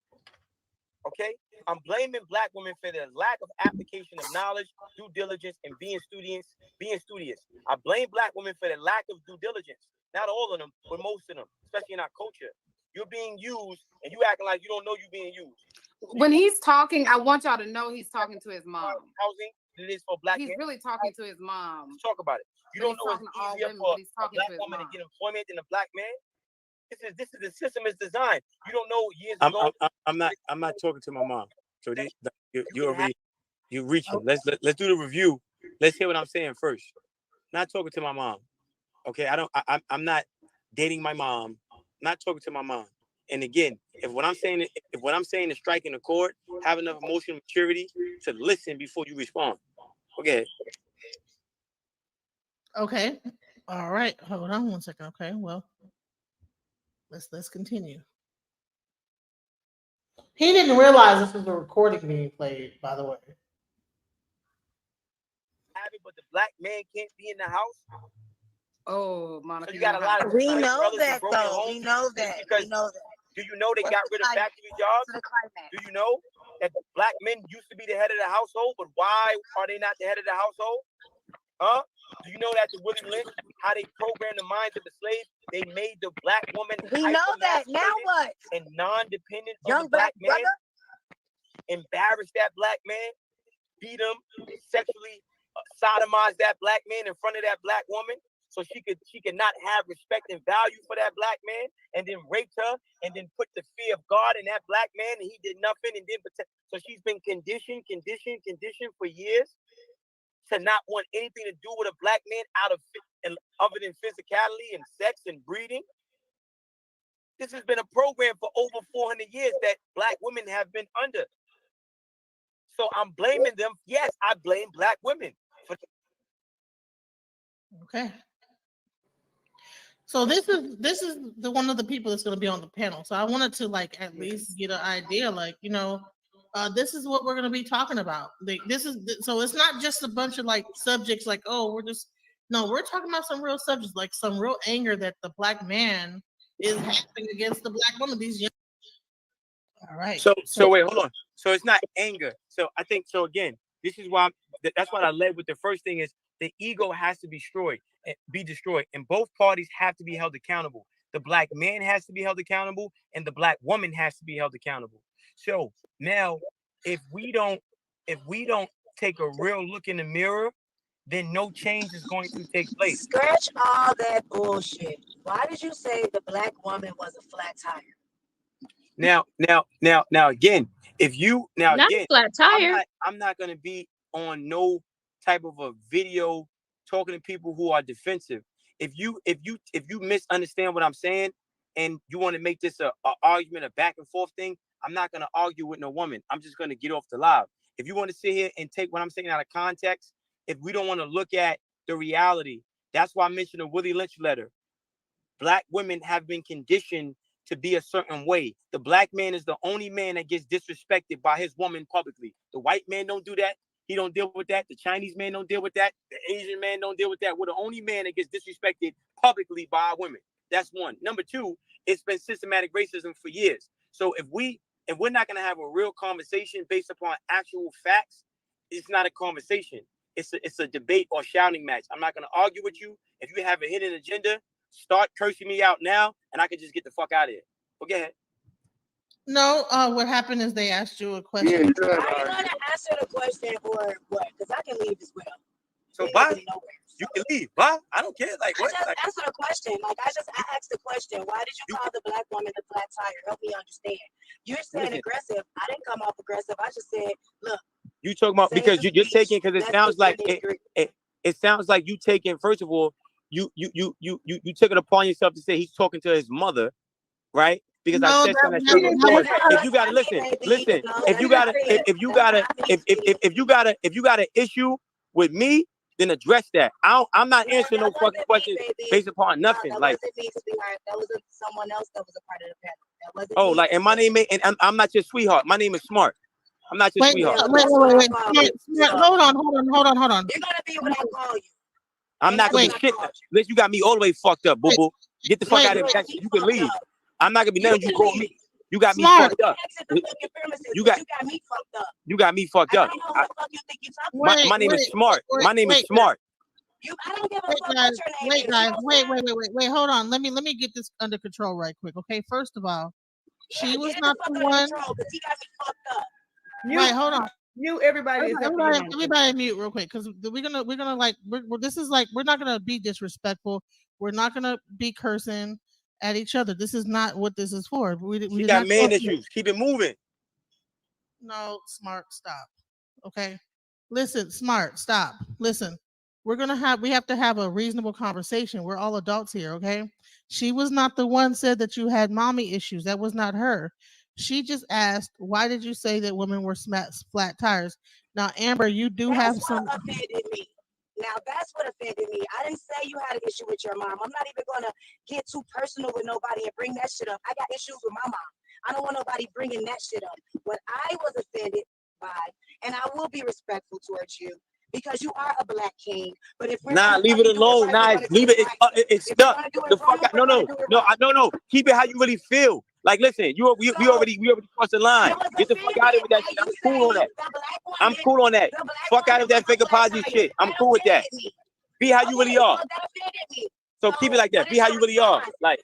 Okay? I'm blaming black women for their lack of application of knowledge, due diligence, and being studious. I blame black women for their lack of due diligence. Not all of them, but most of them, especially in our culture. You're being used, and you acting like you don't know you're being used. When he's talking, I want y'all to know he's talking to his mom. Housing, it is for black. He's men. really talking to his mom. Let's talk about it. You don't know it's easier for a black woman to get employment than a black man. This is the system is designed. You don't know years ago. I'm not talking to my mom. So you already you reaching. Let's do the review. Let's hear what I'm saying first. Not talking to my mom. Okay, I'm not dating my mom. Not talking to my mom. And again, if what I'm saying is striking a chord, have enough emotional maturity to listen before you respond. Okay. Okay. All right. Hold on one second. Okay. Well, let's continue. He didn't realize this was a recording being played, by the way. But the black man can't be in the house. Oh, Monica. So you got a lot of We like, know brothers that, and broken though. homes We know just that. because- We know that. Do you know they What's got the rid of climax? factory jobs? What's the climax? Do you know that black men used to be the head of the household, but why are they not the head of the household? Huh? Do you know that the Willie Lynch, how they programmed the minds of the slaves, they made the black woman We know that. Now what? and non-dependent on Young the black black man, embarrass that black man, beat him, sexually sodomize that black man in front of that black woman, so she could not have respect and value for that black man, and then raped her, and then put the fear of God in that black man, and he did nothing, and then so she's been conditioned for years to not want anything to do with a black man other than physicality and sex and breeding. This has been a program for over 400 years that black women have been under. So I'm blaming them. Yes, I blame black women for. Okay. So this is the one of the people that's going to be on the panel. So I wanted to like at least get an idea, like, you know, this is what we're going to be talking about. So it's not just a bunch of like subjects like, oh, we're talking about some real subjects, like some real anger that the black man is having against the black woman. These young. All right. So wait, hold on. So it's not anger. So I think so. Again, this is why that's what I led with. The first thing is the ego has to be destroyed, and both parties have to be held accountable. The black man has to be held accountable, and the black woman has to be held accountable. So now, if we don't take a real look in the mirror, then no change is going to take place. Scratch all that bullshit. Why did you say the black woman was a flat tire? Now again, Not a flat tire. I'm not gonna be on no type of a video talking to people who are defensive. If you misunderstand what I'm saying and you want to make this a argument, a back and forth thing, I'm not gonna argue with no woman. I'm just gonna get off the live. If you want to sit here and take what I'm saying out of context, if we don't want to look at the reality, that's why I mentioned the Willie Lynch letter. Black women have been conditioned to be a certain way. The black man is the only man that gets disrespected by his woman publicly. The white man don't do that. He don't deal with that. The Chinese man don't deal with that. The Asian man don't deal with that. We're the only man that gets disrespected publicly by our women. That's one. Number two, it's been systematic racism for years. So if we're not gonna have a real conversation based upon actual facts, it's not a conversation. It's a debate or shouting match. I'm not gonna argue with you. If you have a hidden agenda, start cursing me out now, and I can just get the fuck out of here. But go ahead. No, what happened is they asked you a question. Are you going to answer the question or what? Because I can leave as well. So bye. You can leave. Bye. I don't care. Like I what? just Like, answered a question. I asked the question. Why did you call the black woman a flat tire? Help me understand. You're saying Listen. aggressive. I didn't come off aggressive. I just said, look. you talking about because you're taking because it sounds like it sounds like you taking, first of all, you took it upon yourself to say he's talking to his mother, right? Because I said something if you gotta listen, if you got an issue with me, then address that. I'm not answering no fucking questions based upon nothing. Like that wasn't someone else that was a part of the panel. That wasn't oh, me. like and my name and I'm not your sweetheart. My name is Smart. I'm not your sweetheart. Wait. Smart. Hold on. You're gonna be what I call you. I'm not gonna be shit. Unless you got me all the way fucked up, boo boo. Get the fuck out of here. You can leave. I'm not gonna be nothing you call me. You got me fucked up. You got me fucked up. You got me fucked up. My name is Smart. My name is Smart. I don't give a fuck what your name is. Wait. Hold on. Let me get this under control right quick. Okay. First of all, she was not the one. Right. Hold on. Mute everybody. Everybody mute real quick because we're gonna like this is like we're not gonna be disrespectful. We're not gonna be cursing, at each other. This is not what this is for. We She did got not man go issues. Keep it moving. No, Smart, stop. Okay. Listen, Smart, stop. Listen, we have to have a reasonable conversation. We're all adults here, okay? She was not the one said that you had mommy issues. That was not her. She just asked, why did you say that women were flat tires? Now, Amber, you do have That's some. what offended me. Now that's what offended me. I didn't say you had an issue with your mom. I'm not even gonna get too personal with nobody and bring that shit up. I got issues with my mom. I don't want nobody bringing that shit up. What I was offended by, and I will be respectful towards you because you are a black king. But if we're Nah, leave it alone. Nah, leave it. It's stuck. The fuck out. No. Keep it how you really feel. Like, listen, we already crossed the line. Get the fuck out of that shit. I'm cool on that. I'm cool on that. Fuck out of that fake apology shit. I'm cool with that. Be how you really are. So keep it like that. Be how you really are. Like,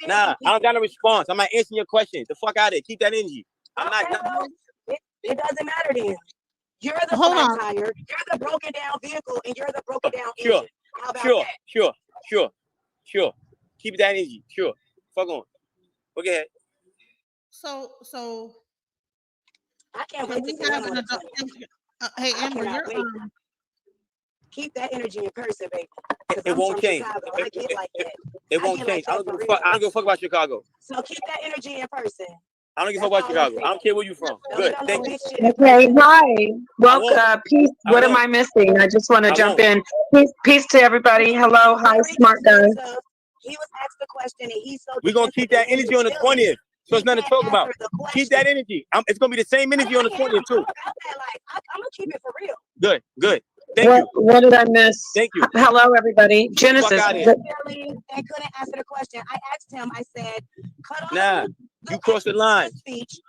nah, I don't got no response. I'm not answering your question. The fuck out of it. Keep that energy. I'm not. It doesn't matter then. You're the flat tire. You're the broken down vehicle, and you're the broken down engine. How about that? Sure. Keep that energy. Sure. Fuck on. Go ahead. So I can't wait to have an adult. Hey, Amber, keep that energy in person, baby. It won't change. It won't change. I don't give a fuck about Chicago. So keep that energy in person. I don't give a fuck about Chicago. I don't care where you from. Good. Thank you. Okay, hi. Welcome. Peace. What am I missing? I just want to jump in. Peace to everybody. Hello. Hi, smart guy. He was asked the question, and he's so. We're gonna keep that energy on the 20th. So it's nothing to talk about. Keep that energy. It's gonna be the same energy on the 20th too. I'm gonna keep it for real. Good. Thank you. What did I miss? Thank you. Hello, everybody. Genesis. They couldn't answer the question. I asked him. I said, "Cut off." Nah, you crossed the line. Speech.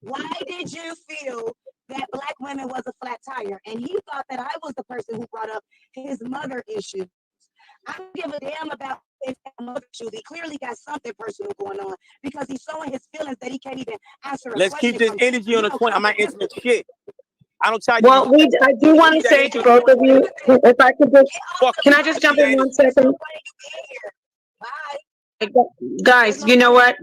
Why did you feel that black women was a flat tire? And he thought that I was the person who brought up his mother issue. I don't give a damn about his mother issue. He clearly got something personal going on because he's showing his feelings that he can't even answer. Let's keep this energy on the 20th. I'm not answering shit. I don't tell you. Well, I do want to say to both of you, if I could just, can I just jump in 1 second? Guys, you know what?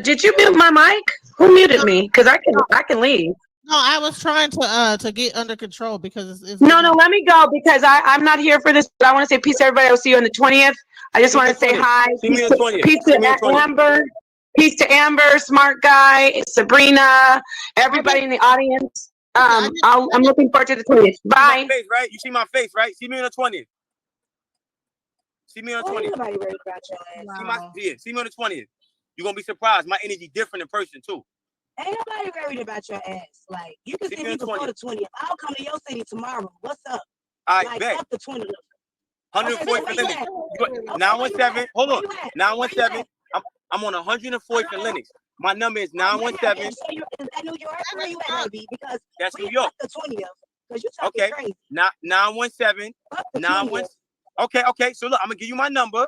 Did you mute my mic? Who muted me? Because I can leave. No, I was trying to get under control because it's No, let me go because I'm not here for this. But I want to say peace to everybody. I'll see you on the 20th. I just want to say hi. Peace to Amber. Peace to Amber, smart guy, Sabrina, everybody in the audience. I'm looking forward to the 20th. Bye. Face, right? You see my face, right? See me on the 20th. See me on the 20th. See me on the 20th. You're gonna be surprised. My energy different in person too. Ain't nobody worried about your ass. Like, you can see me before the 20th. I'll come to your city tomorrow. What's up? All right, like, bet. Up the 20th. 140 for Linux. 917. Hold on. 917. I'm on 140 for Linux. My number is 917. Is that New York? Where you at, baby? Because that's New York. The 20th. Because you talking crazy. 917. 917. Okay. So look, I'm gonna give you my number.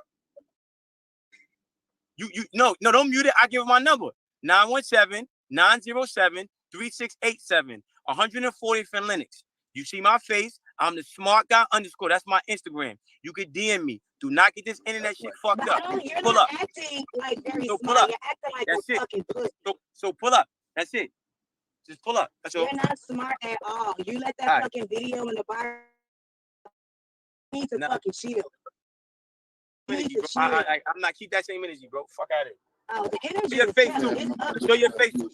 No, don't mute it. I give you my number. 917-907-3687. 140 for Linux. You see my face. I'm the smart guy _ That's my Instagram. You could DM me. Do not get this internet shit fucked up. Pull up. Acting like very so pull up. You're acting like that's it. Fucking pussy. So pull up. That's it. Just pull up. That's all. You're not smart at all. You let that fucking video in the bar. You need to fucking chill. I'm not keep that same energy, bro. Fuck out of it. Oh, the energy. Show your face too. Show your face too.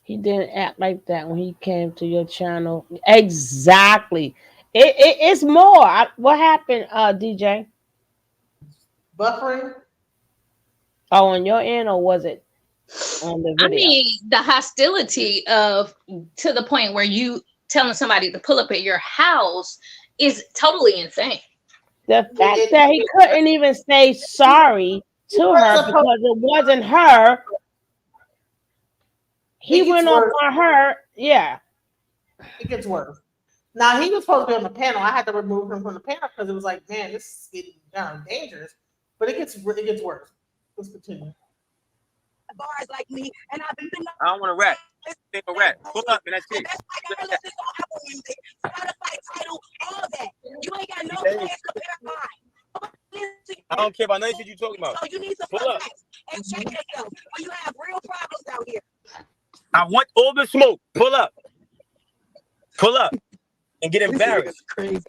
He didn't act like that when he came to your channel. Exactly. It's more. What happened, DJ? Buffering. Oh, on your end, or was it on the video? I mean, the hostility of to the point where you telling somebody to pull up at your house is totally insane. The fact that he couldn't even say sorry to her because it wasn't her. He went up on her. Yeah. It gets worse. Now he was supposed to be on the panel. I had to remove him from the panel because it was like, man, this is getting dangerous. But it gets worse. Let's continue. Bars like me, and I've been. I don't want to rap. Take a rap. Pull up, and that's it. Spotify title, all that. You ain't got no place compared to mine. I don't care about none of the shit you talking about. So you need some Pull up. facts and check yourself. When you have real problems out here. I want all the smoke. Pull up. Pull up. And get embarrassed. Crazy.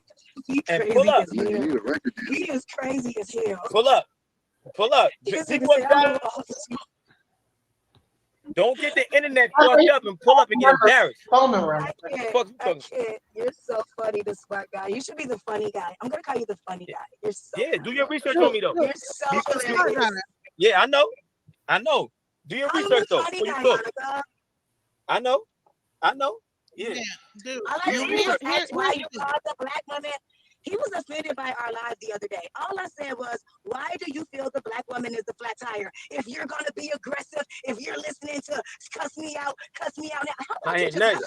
And pull up. He is crazy as hell. Pull up. Pull up. Don't get the internet fucked up and pull up and get embarrassed. I can't. You're so funny, this smart guy. You should be the funny guy. I'm gonna call you the funny guy. You're so Yeah, do your research on me though. You're so hilarious. Yeah, I know. I know. Do your research though. Funny Before guy, you talk. Monica. I know. I know. Yeah. Dude, All I did was ask why you called the black woman. He was offended by our live the other day. All I said was, why do you feel the black woman is the flat tire? If you're going to be aggressive, if you're listening to cuss me out. I ain't nothing.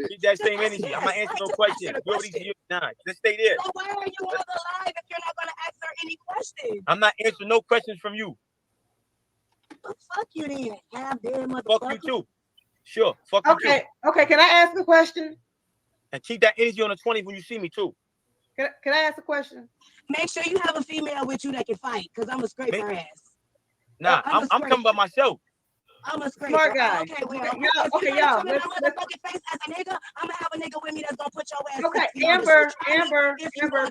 Keep that same energy. I'm not answering no question. You already nah. Just stay there. So why are you on the live if you're not going to ask her any questions? I'm not answering no questions from you. Well, fuck you then. Have them Fuck you too. Sure. Fuck you too. Okay. Can I ask a question? And keep that energy on the 20th when you see me too. Can I ask a question? Make sure you have a female with you that can fight, because I'm going to scrape her ass. Nah, I'm coming by myself. I'm a scraper. Smart guy. Okay, well, y'all. Let's face as a nigga, I'm gonna have a nigga with me that's gonna put your ass. Okay, Amber,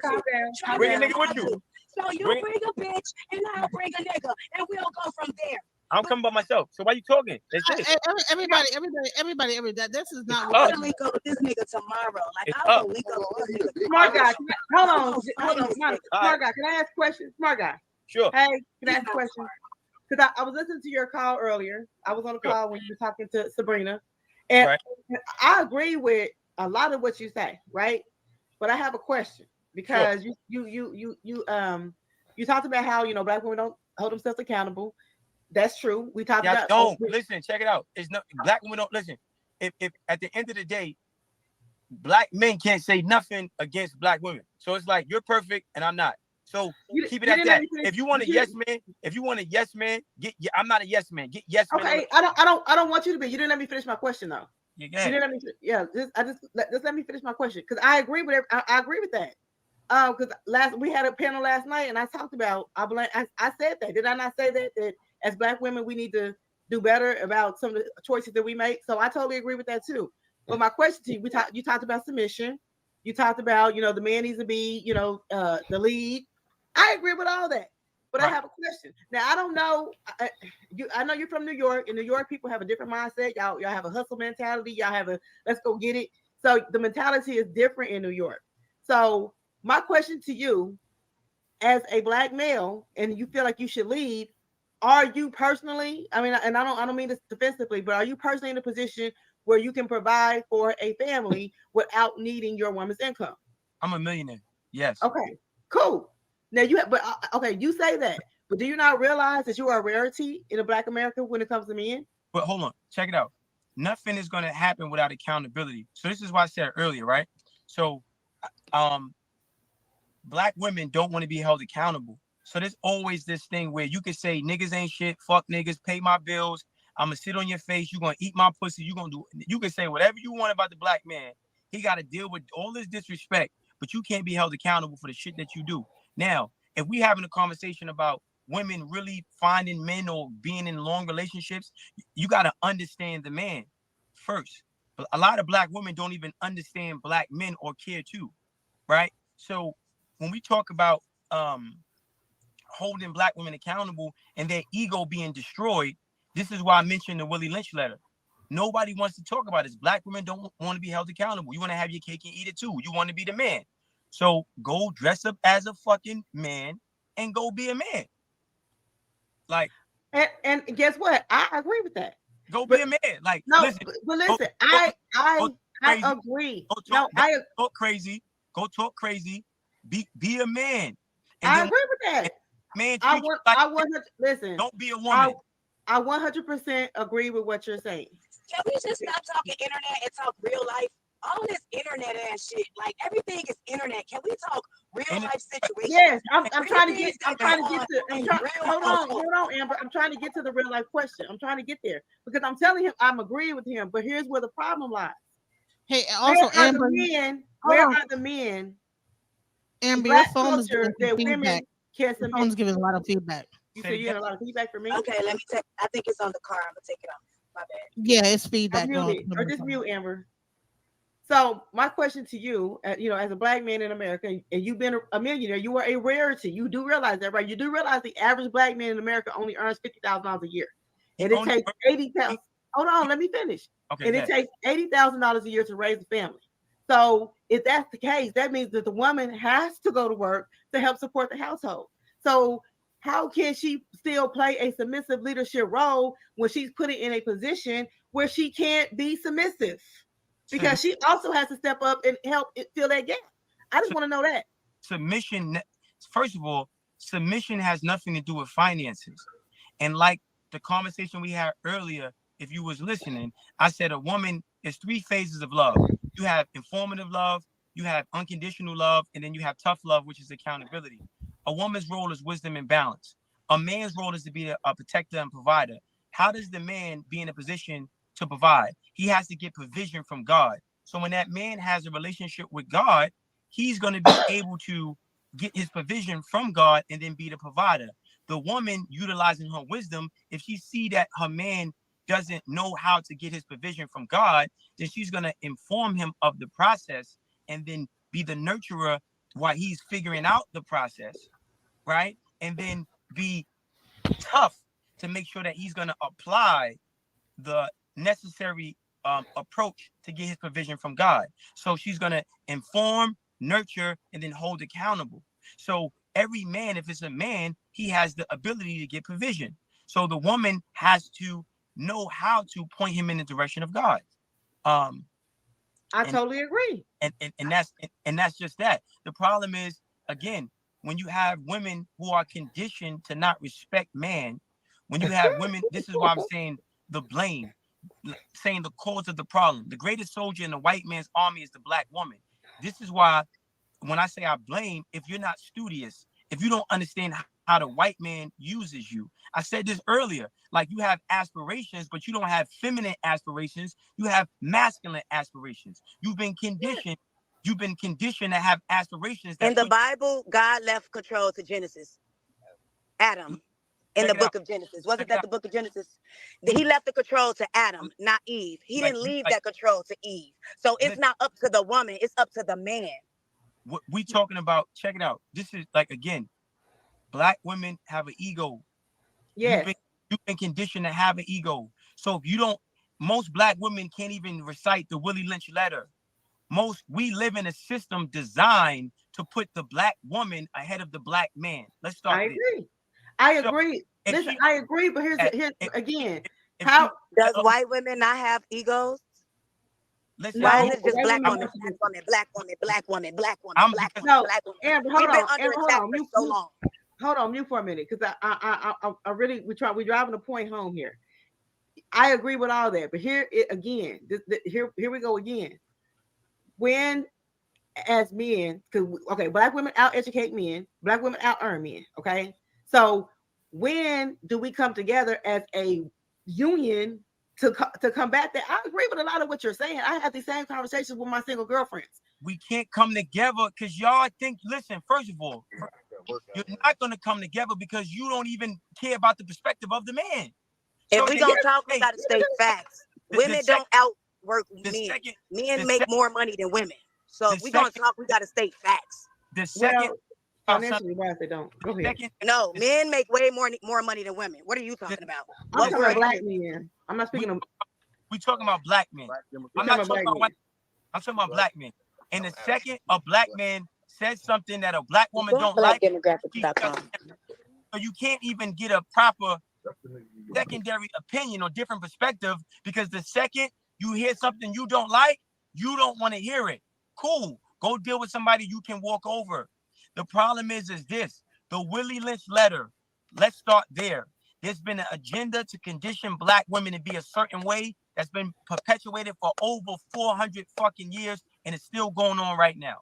calm down. Bring a nigga with you. So you bring a bitch, and I'll bring a nigga, and we'll go from there. I'm coming by myself. So why you talking? That's it. Everybody. This is not. I'm gonna link up with this nigga tomorrow. Like I'll go link up with this nigga. Smart guy. Hold on. Smart guy. Can I ask a question? Smart guy. Sure. Hey, can I ask a question? Because I was listening to your call earlier. I was on a call when you were talking to Sabrina, and I agree with a lot of what you say, right? But I have a question because you talked about how black women don't hold themselves accountable. That's true. We talked about. Don't listen. Check it out. It's not black women don't listen. If at the end of the day, black men can't say nothing against black women. So it's like you're perfect and I'm not. So keep it at that. If you want a yes man, get. I'm not a yes man. Get yes man. Okay, I don't want you to be. You didn't let me finish my question though. You didn't let me. Yeah, just let me finish my question because I agree with I agree with that. Because we had a panel last night and I talked about I said that. Did I not say that as black women we need to do better about some of the choices that we make? So I totally agree with that too. But my question to you, you talked about submission. You talked about the man needs to be the lead. I agree with all that, but I have a question. Now I don't know. I know you're from New York, and New York people have a different mindset. Y'all have a hustle mentality. Y'all have a let's go get it. So the mentality is different in New York. So my question to you, as a black male, and you feel like you should lead, are you personally? I mean, and I don't mean this defensively, but are you personally in a position where you can provide for a family without needing your woman's income? I'm a millionaire. Yes. Okay. Cool. Now you say that, but do you not realize that you are a rarity in Black America when it comes to men? But hold on, check it out. Nothing is going to happen without accountability. So this is why I said earlier, right? So, black women don't want to be held accountable. So there's always this thing where you can say niggas ain't shit, fuck niggas, pay my bills. I'm gonna sit on your face. You're gonna eat my pussy. You can say whatever you want about the black man. He got to deal with all this disrespect, but you can't be held accountable for the shit that you do. Now, if we having a conversation about women really finding men or being in long relationships, you got to understand the man first. But a lot of black women don't even understand black men or care to, right? So when we talk about holding black women accountable and their ego being destroyed, this is why I mentioned the Willie Lynch letter. Nobody wants to talk about this. Black women don't want to be held accountable. You want to have your cake and eat it too. You want to be the man. So go dress up as a fucking man and go be a man. Like, and guess what? I agree with that. Go be a man. Like, no, listen, but listen, I agree. Go talk crazy. Go talk crazy. Be a man. And I then agree with that. Man, I treat you want. like I want. Listen. don't be a woman. I 100% agree with what you're saying. Can we just stop talking internet and talk real life? All this internet ass shit, like everything is internet. Can we talk real life situations? Yes, I'm trying to Real get. things I'm that trying to go get on to. in real Hold households. on, Amber. I'm trying to get to the real life question. I'm trying to get there because I'm telling him I'm agreeing with him. But here's where the problem lies. Hey, also, where are Amber, the men? hold Where on. are the men? Amber, your Black phone is culture giving some that women feedback. can Your submit. phone's giving a lot of feedback. You say you're getting a lot of feedback from me? Okay, let me take. I think it's on the car. I'm gonna take it off. My bad. Yeah, it's feedback. Mute it, or just mute Amber. So my question to you, as a black man in America, and you've been a millionaire, you are a rarity. You do realize that, right? You do realize the average black man in America only earns $50,000 a year, and it takes $80,000. Hold on, let me finish. Okay, and it takes $80,000 a year to raise a family. So if that's the case, that means that the woman has to go to work to help support the household. So how can she still play a submissive leadership role when she's put in a position where she can't be submissive? Because she also has to step up and help fill that gap. I just want to know that. Submission, first of all, submission has nothing to do with finances. And like the conversation we had earlier, if you was listening, I said a woman is 3 phases of love. You have informative love, you have unconditional love, and then you have tough love, which is accountability. A woman's role is wisdom and balance. A man's role is to be a protector and provider. How does the man be in a position to provide? He has to get provision from God. So when that man has a relationship with God, he's going to be able to get his provision from God and then be the provider. The woman utilizing her wisdom, if she see that her man doesn't know how to get his provision from God, then she's going to inform him of the process and then be the nurturer while he's figuring out the process, right? And then be tough to make sure that he's going to apply the necessary approach to get his provision from God. So she's going to inform, nurture, and then hold accountable. So every man, if it's a man, he has the ability to get provision. So the woman has to know how to point him in the direction of God. I totally agree. And that's just that. The problem is, again, when you have women who are conditioned to not respect man, when you have women, this is why I'm saying the blame, saying the cause of the problem. The greatest soldier in the white man's army is the black woman. This is why when I say I blame, if you're not studious, if you don't understand how the white man uses you. I said this earlier, like you have aspirations, but you don't have feminine aspirations. You have masculine aspirations. You've been conditioned to have aspirations. In the Bible, God left control to Genesis. Adam. In the book of Genesis. Wasn't that the book of Genesis? He left the control to Adam, not Eve. He didn't leave that control to Eve. So it's not up to the woman, it's up to the man. What we talking about, check it out. This is like, again, black women have an ego. Yes. You've been conditioned to have an ego. So if you don't, most black women can't even recite the Willie Lynch letter. We live in a system designed to put the black woman ahead of the black man. Let's start. I agree. I agree. Listen, I agree, but here's again. How does white women not have egos? Listen, why is it just black woman, black woman, black woman, black woman, black woman, no, black woman? Amber, We've been under attack for so long. Hold on, mute for a minute, because I really we're driving a point home here. I agree with all that, but here we go again. When as men, because black women out educate men, black women out earn men. Okay, so when do we come together as a union to combat that? I agree with a lot of what you're saying. I have these same conversations with my single girlfriends. We can't come together because y'all think, listen, first of all, you're not going to come together because you don't even care about the perspective of the man. If we gonna talk, we gotta state facts. Women don't outwork men. Men make more money than women. So if we gonna talk, we gotta state facts. The second, financially wise, they don't. Go ahead. No, men make way more money than women. What are you talking about? I'm talking about black men. I'm not speaking of. We talking about black men. I'm not talking about white. I'm talking about black men. And the second a black man says something that a black woman don't like, so you can't even get a proper secondary opinion or different perspective, because the second you hear something you don't like, you don't want to hear it. Cool. Go deal with somebody you can walk over. The problem is this. The Willie Lynch letter, let's start there. There's been an agenda to condition Black women to be a certain way that's been perpetuated for over 400 fucking years, and it's still going on right now.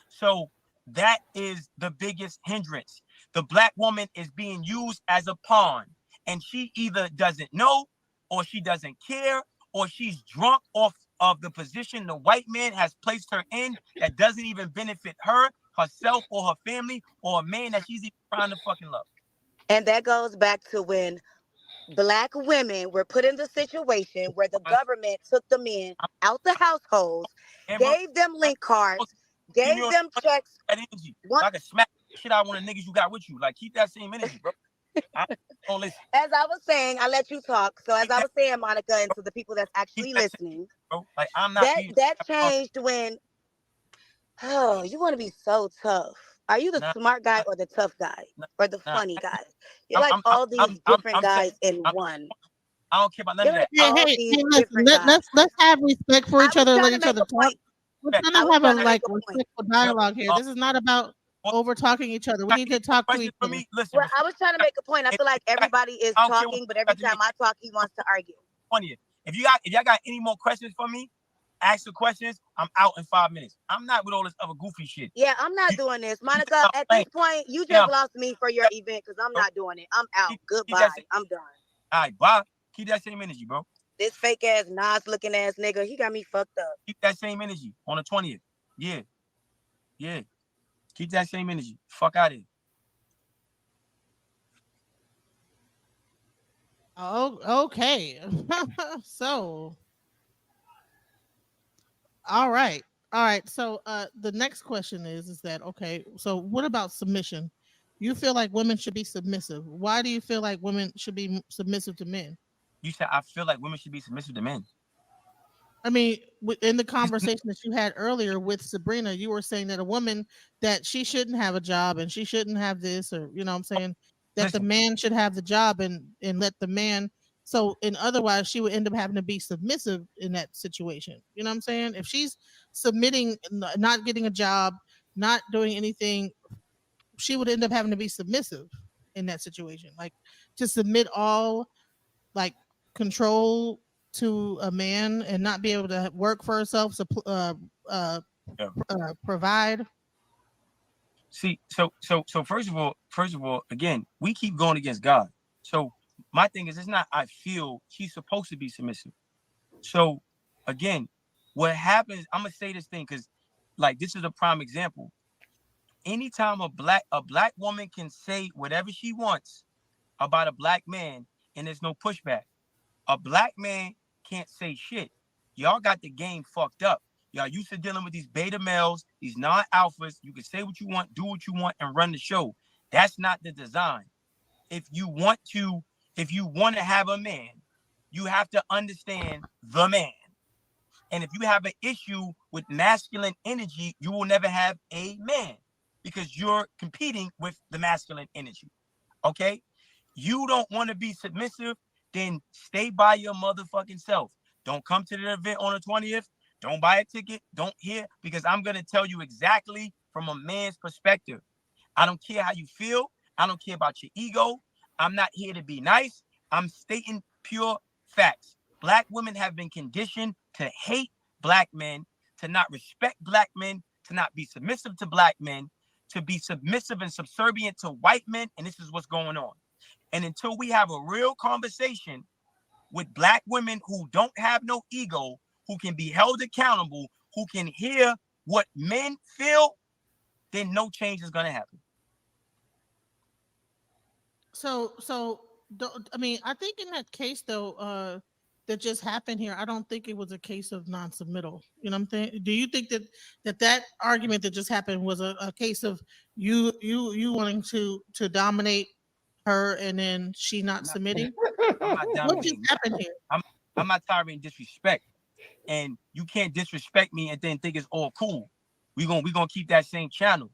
So that is the biggest hindrance. The Black woman is being used as a pawn, and she either doesn't know, or she doesn't care, or she's drunk off of the position the white man has placed her in that doesn't even benefit her, herself, or her family, or a man that she's even trying to fucking love. And that goes back to when Black women were put in the situation where the government took the men out the households, gave them link cards, gave them checks. That energy. I can smack the shit out one of the niggas you got with you. Like, keep that same energy, bro. Don't listen. As I was saying, I let you talk. So as I was saying, Monica, and to the people that's actually listening, bro. Like, I'm not that changed when, oh, you want to be so tough. Are you the smart guy or the tough guy or the funny guy? You're like all these different guys in one. I don't care about none of that. Hey, let's have respect for each other and let each other talk. We're trying to have a respectful dialogue here. This is not about over talking each other. We need to talk to each other. Well, I was trying to make a point. I feel like everybody is talking, but every time I talk, he wants to argue. If y'all got any more questions for me, ask the questions. I'm out in 5 minutes. I'm not with all this other goofy shit. Yeah, I'm not doing this. Monica, at this point, you just lost me for your event because I'm not doing it. I'm out. Goodbye. I'm done. All right, bye. Keep that same energy, bro. This fake ass Nas looking ass nigga, he got me fucked up. Keep that same energy on the 20th. Yeah. Yeah. Keep that same energy. Fuck out of here. Oh, okay. So, all right. So, the next question is that okay? So, what about submission? You feel like women should be submissive. Why do you feel like women should be submissive to men? You said I feel like women should be submissive to men. I mean, in the conversation that you had earlier with Sabrina, you were saying that a woman that she shouldn't have a job and she shouldn't have this, or you know what I'm saying, that the man should have the job and let the man. So otherwise she would end up having to be submissive in that situation. You know what I'm saying? If she's submitting, not getting a job, not doing anything, she would end up having to be submissive in that situation. Like to submit all like control to a man and not be able to work for herself, provide. See, so first of all, again, we keep going against God. So my thing is, it's not I feel she's supposed to be submissive. So again, what happens, I'm gonna say this thing because like this is a prime example. Anytime a black woman can say whatever she wants about a black man and there's no pushback, a black man can't say shit. Y'all got the game fucked up. Y'all used to dealing with these beta males, these non-alphas. You can say what you want, do what you want, and run the show. That's not the design. If you want to have a man, you have to understand the man. And if you have an issue with masculine energy, you will never have a man because you're competing with the masculine energy. Okay? You don't want to be submissive, then stay by your motherfucking self. Don't come to the event on the 20th. Don't buy a ticket. Don't hear, because I'm going to tell you exactly from a man's perspective. I don't care how you feel. I don't care about your ego. I'm not here to be nice. I'm stating pure facts. Black women have been conditioned to hate black men, to not respect black men, to not be submissive to black men, to be submissive and subservient to white men. And this is what's going on. And until we have a real conversation with black women who don't have no ego, who can be held accountable, who can hear what men feel, then no change is going to happen. So I mean, I think in that case though, that just happened here, I don't think it was a case of non-submittal. You know what I'm saying? Do you think that argument that just happened was a case of you wanting to dominate her and then she not submitting? What just happened here? I'm not tolerating disrespect, and you can't disrespect me and then think it's all cool. We're gonna keep that same channel.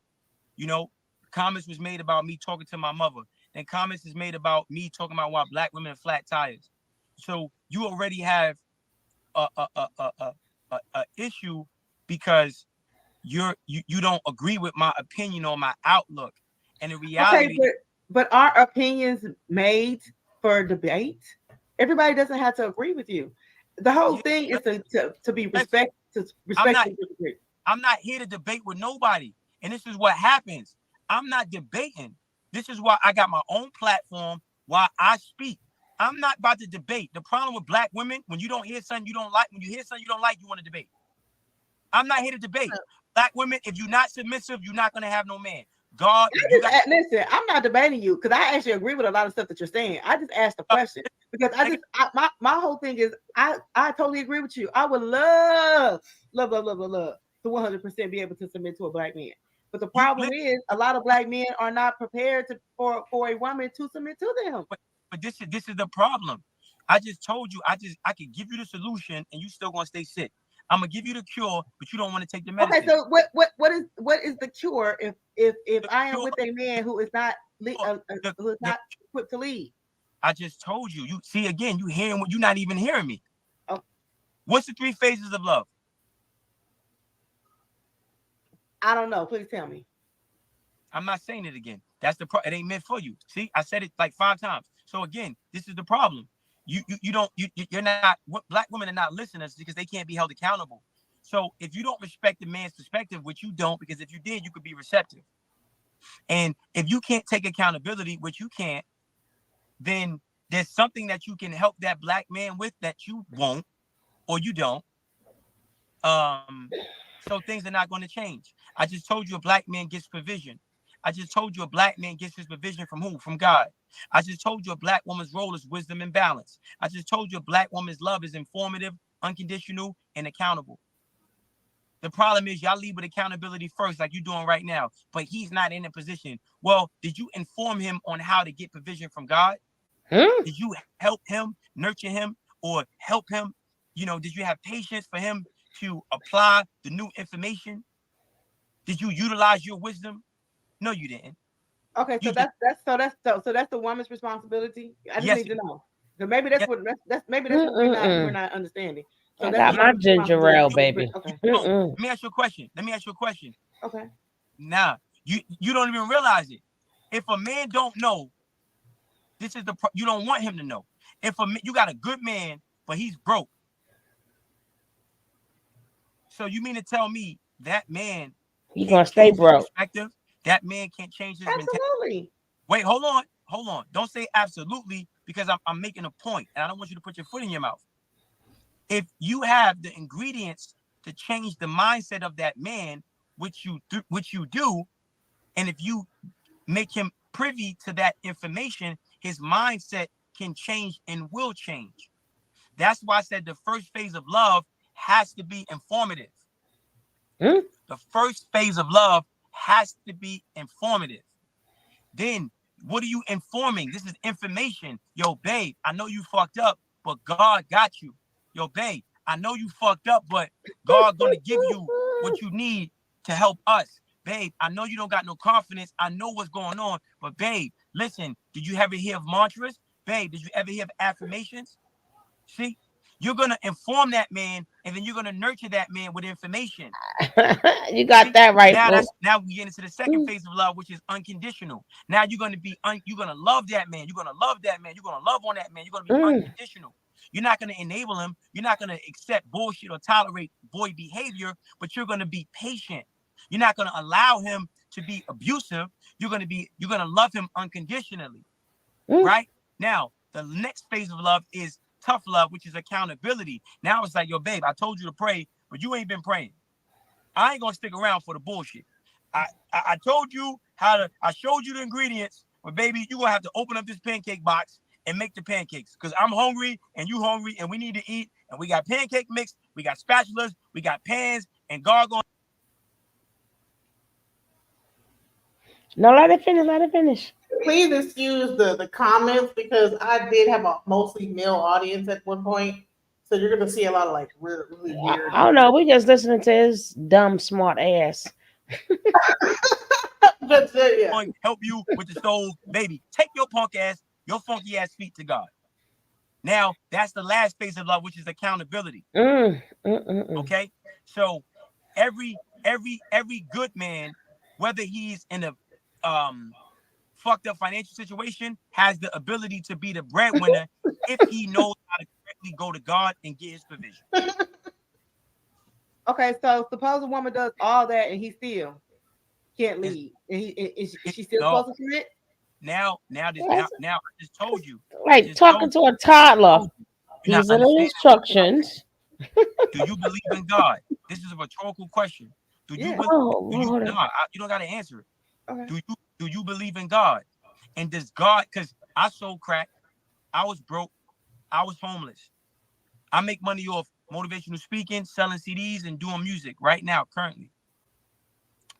You know, comments was made about me talking to my mother. Then comments is made about me talking about why black women have flat tires. So you already have a issue because you don't agree with my opinion or my outlook. And the reality, Okay, but are opinions made for debate? Everybody doesn't have to agree with you. The whole thing is to be respect to respect. I'm not here to debate with nobody. And this is what happens. I'm not debating. This is why I got my own platform, why I speak. I'm not about to debate. The problem with black women, when you don't hear something you don't like, when you hear something you don't like, you want to debate. I'm not here to debate. Black women, if you're not submissive, you're not going to have no man. God, listen, I'm not debating you because I actually agree with a lot of stuff that you're saying. I just asked the question because my whole thing is I totally agree with you. I would love to 100% be able to submit to a black man. But the problem is a lot of black men are not prepared for a woman to submit to them. But this is the problem. I just told you I could give you the solution and you still gonna stay sick. I'm gonna give you the cure, but you don't want to take the medicine. Okay, so what is the cure if I am with a man who is not equipped to lead? I just told you. You see again. You hearing what? You're not even hearing me. Oh. What's the 3 phases of love? I don't know. Please tell me. I'm not saying it again. That's the it ain't meant for you. See, I said it like 5 times. So again, this is the problem. You're not. What black women are not listeners because they can't be held accountable. So if you don't respect the man's perspective, which you don't, because if you did, you could be receptive. And if you can't take accountability, which you can't, then there's something that you can help that black man with that you won't or you don't. So things are not going to change. I just told you a black man gets provision. I just told you a black man gets his provision from who? From God. I just told you a black woman's role is wisdom and balance. I just told you a black woman's love is informative, unconditional, and accountable. The problem is y'all lead with accountability first, like you're doing right now, but he's not in a position. Well, did you inform him on how to get provision from God? Did you help him, nurture him, or help him? Did you have patience for him to apply the new information? Did you utilize your wisdom? No, you didn't. Okay, so that's the woman's responsibility. I just need to know. So maybe that's what we're not understanding. So I got my ginger ale, baby. Okay. Let me ask you a question. Okay. Now, you don't even realize it. If a man don't know, this is you don't want him to know. If you got a good man, but he's broke. So you mean to tell me that man he's gonna stay broke? That man can't change his mentality. Absolutely. Wait, hold on. Don't say absolutely because I'm making a point, and I don't want you to put your foot in your mouth. If you have the ingredients to change the mindset of that man, which you do, and if you make him privy to that information, his mindset can change and will change. That's why I said the first phase of love has to be informative. The first phase of love has to be informative. Then what are you informing? This is information. Yo, babe, I know you fucked up, but God got you. Yo, babe, I know you fucked up, but God gonna give you what you need to help us. Babe, I know you don't got no confidence. I know what's going on, but babe, listen, did you ever hear of mantras? Babe, did you ever hear of affirmations? See, you're gonna inform that man, and then you're gonna nurture that man with information. You got that right. Now we get into the second phase of love, which is unconditional. Now you're gonna be you're gonna love that man. You're gonna love that man. You're gonna love on that man. You're gonna be unconditional. You're not gonna enable him. You're not gonna accept bullshit or tolerate boy behavior, but you're gonna be patient. You're not gonna allow him to be abusive. You're gonna love him unconditionally. Right? Now, the next phase of love is tough love, which is accountability. Now it's like, yo, babe, I told you to pray, but you ain't been praying. I ain't gonna stick around for the bullshit. I told you I showed you the ingredients, but baby, you're gonna have to open up this pancake box and make the pancakes because I'm hungry and you hungry and we need to eat. And we got pancake mix, we got spatulas, we got pans, and God gonna. No, let it finish. Please excuse the comments because I did have a mostly male audience at one point. So you're going to see a lot of like really weird. I don't know. We just listening to his dumb, smart ass. Help you with the stove, baby. Take your punk ass, your funky ass feet to God. Now, that's the last phase of love, which is accountability. Okay? So every good man, whether he's in a fucked up financial situation, has the ability to be the breadwinner if he knows how to correctly go to God and get his provision. Okay, so suppose a woman does all that and he still can't lead. And is she still supposed to submit? Now I just told you. Like talking to a toddler. These are the instructions. Do you believe in God? This is a rhetorical question. Do you believe? You don't got to answer it. Okay. Do you believe in God? And does God? Because I sold crack, I was broke, I was homeless. I make money off motivational speaking, selling CDs, and doing music right now, currently.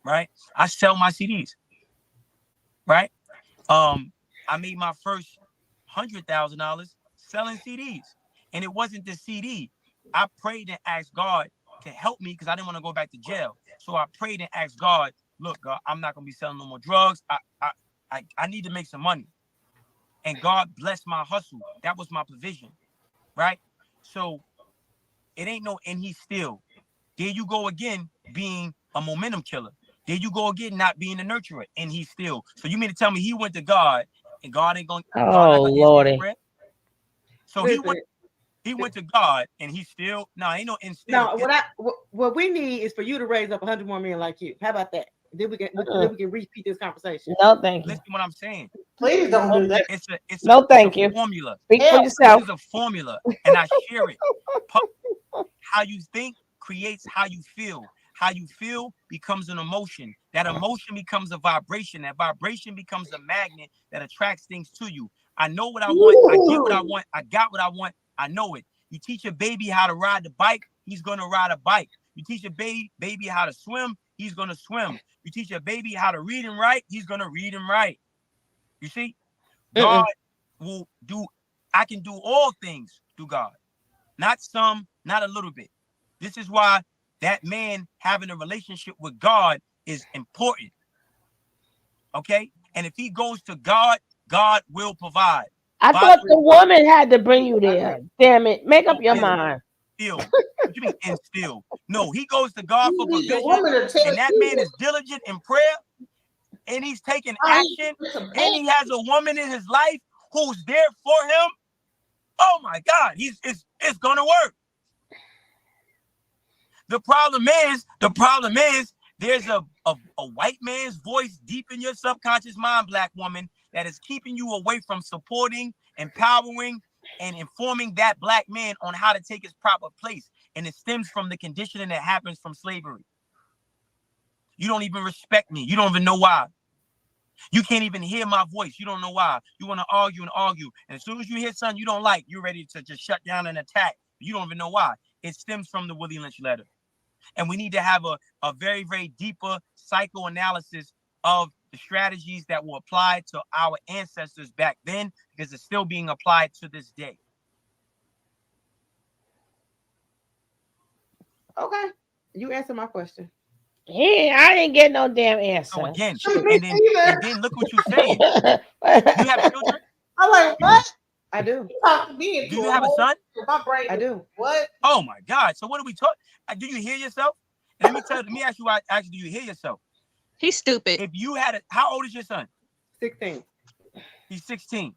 Right? I sell my CDs. Right? I made my first $100,000 selling CDs, and it wasn't the CD. I prayed and asked God to help me because I didn't want to go back to jail. So I prayed and asked God, look, God, I'm not gonna be selling no more drugs. I need to make some money. And God blessed my hustle. That was my provision. Right? So it ain't no, and he's still. There you go again, being a momentum killer. There you go again, not being a nurturer, and he's still. So you mean to tell me he went to God and God ain't going? Oh Lordy. So he went to God and he still ain't no instill. No, what we need is for you to raise up 100 more men like you. How about that? Then we can repeat this conversation. No, thank you. Listen to what I'm saying. Please don't do that. It's no, thank a you. Formula. Speak for yourself. This is a formula, and I share it. How you think creates how you feel. How you feel becomes an emotion. That emotion becomes a vibration. That vibration becomes a magnet that attracts things to you. I know what I want. I get what I want. I got what I want. I know it. You teach a baby how to ride the bike, he's going to ride a bike. You teach a baby how to swim, he's going to swim. You teach a baby how to read and write, he's going to read and write. You see? God will do, I can do all things through God. Not some, not a little bit. This is why that man having a relationship with God is important. Okay? And if he goes to God, God will provide. I thought the woman had to bring you there. Damn it. Make up your mind. What you mean instill? No, he goes to God for provision, and that man is diligent in prayer, and he's taking action, and he has a woman in his life who's there for him. Oh my God, it's gonna work. The problem is there's a white man's voice deep in your subconscious mind, black woman, that is keeping you away from supporting, empowering, and informing that black man on how to take his proper place. And it stems from the conditioning that happens from slavery. You don't even respect me. You don't even know why. You can't even hear my voice. You don't know why. You want to argue and argue. And as soon as you hear something you don't like, you're ready to just shut down and attack. You don't even know why. It stems from the Willie Lynch letter. And we need to have a very, very deeper psychoanalysis of the strategies that were applied to our ancestors back then, because it's still being applied to this day. Okay. You answer my question. Yeah, I didn't get no damn answer. So again, and then look what you're saying. You have children? I'm like, what? I do. Do you have a son? I do. What? Oh my God. So what are we talking? Do you hear yourself? Let me ask you, do you hear yourself? He's stupid. If you had how old is your son? 16. He's 16.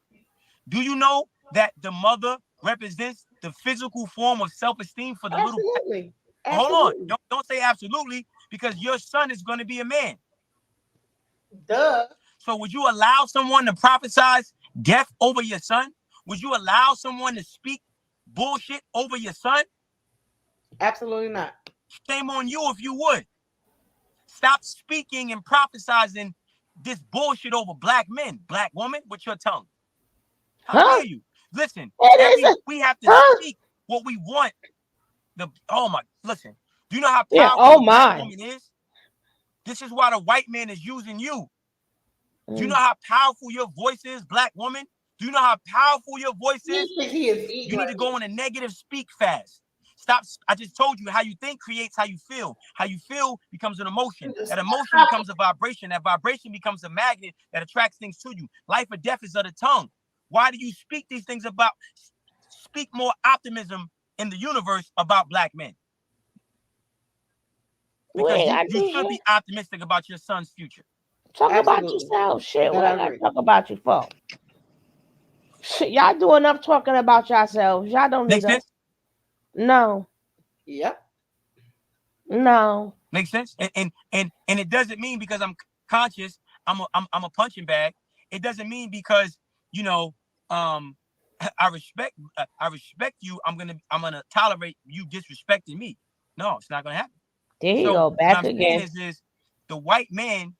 Do you know that the mother represents the physical form of self-esteem for the Absolutely. little? Hold on. Don't say absolutely, because your son is going to be a man. Duh. So would you allow someone to prophesize death over your son? Would you allow someone to speak bullshit over your son? Absolutely not. Shame on you if you would. Stop speaking and prophesizing this bullshit over black men, black woman, with your tongue. How dare you? Listen, we have to speak what we want. Listen. Do you know how powerful a black woman is? This is why the white man is using you. Do you know how powerful your voice is, black woman? Do you know how powerful your voice is? You need to go on a negative speak fast. Stop. I just told you how you think creates how you feel. How you feel becomes an emotion. That emotion becomes a vibration. That vibration becomes a magnet that attracts things to you. Life or death is of the tongue. Why do you speak these things about? Speak more optimism in the universe about black men. because ain't you, gotta you do should shit. be optimistic about your son's future. Talk about Absolutely. yourself. Shit, That what I I gotta agree. talk about you for? Shit, y'all do enough talking about yourselves. Y'all don't Make need us. sense? No, Yep. no. Make sense? And it doesn't mean because I'm conscious, I'm a punching bag. It doesn't mean because, you know, I respect you. I'm gonna tolerate you disrespecting me. No, it's not gonna happen. There you So go, what back I'm again. saying is the white man.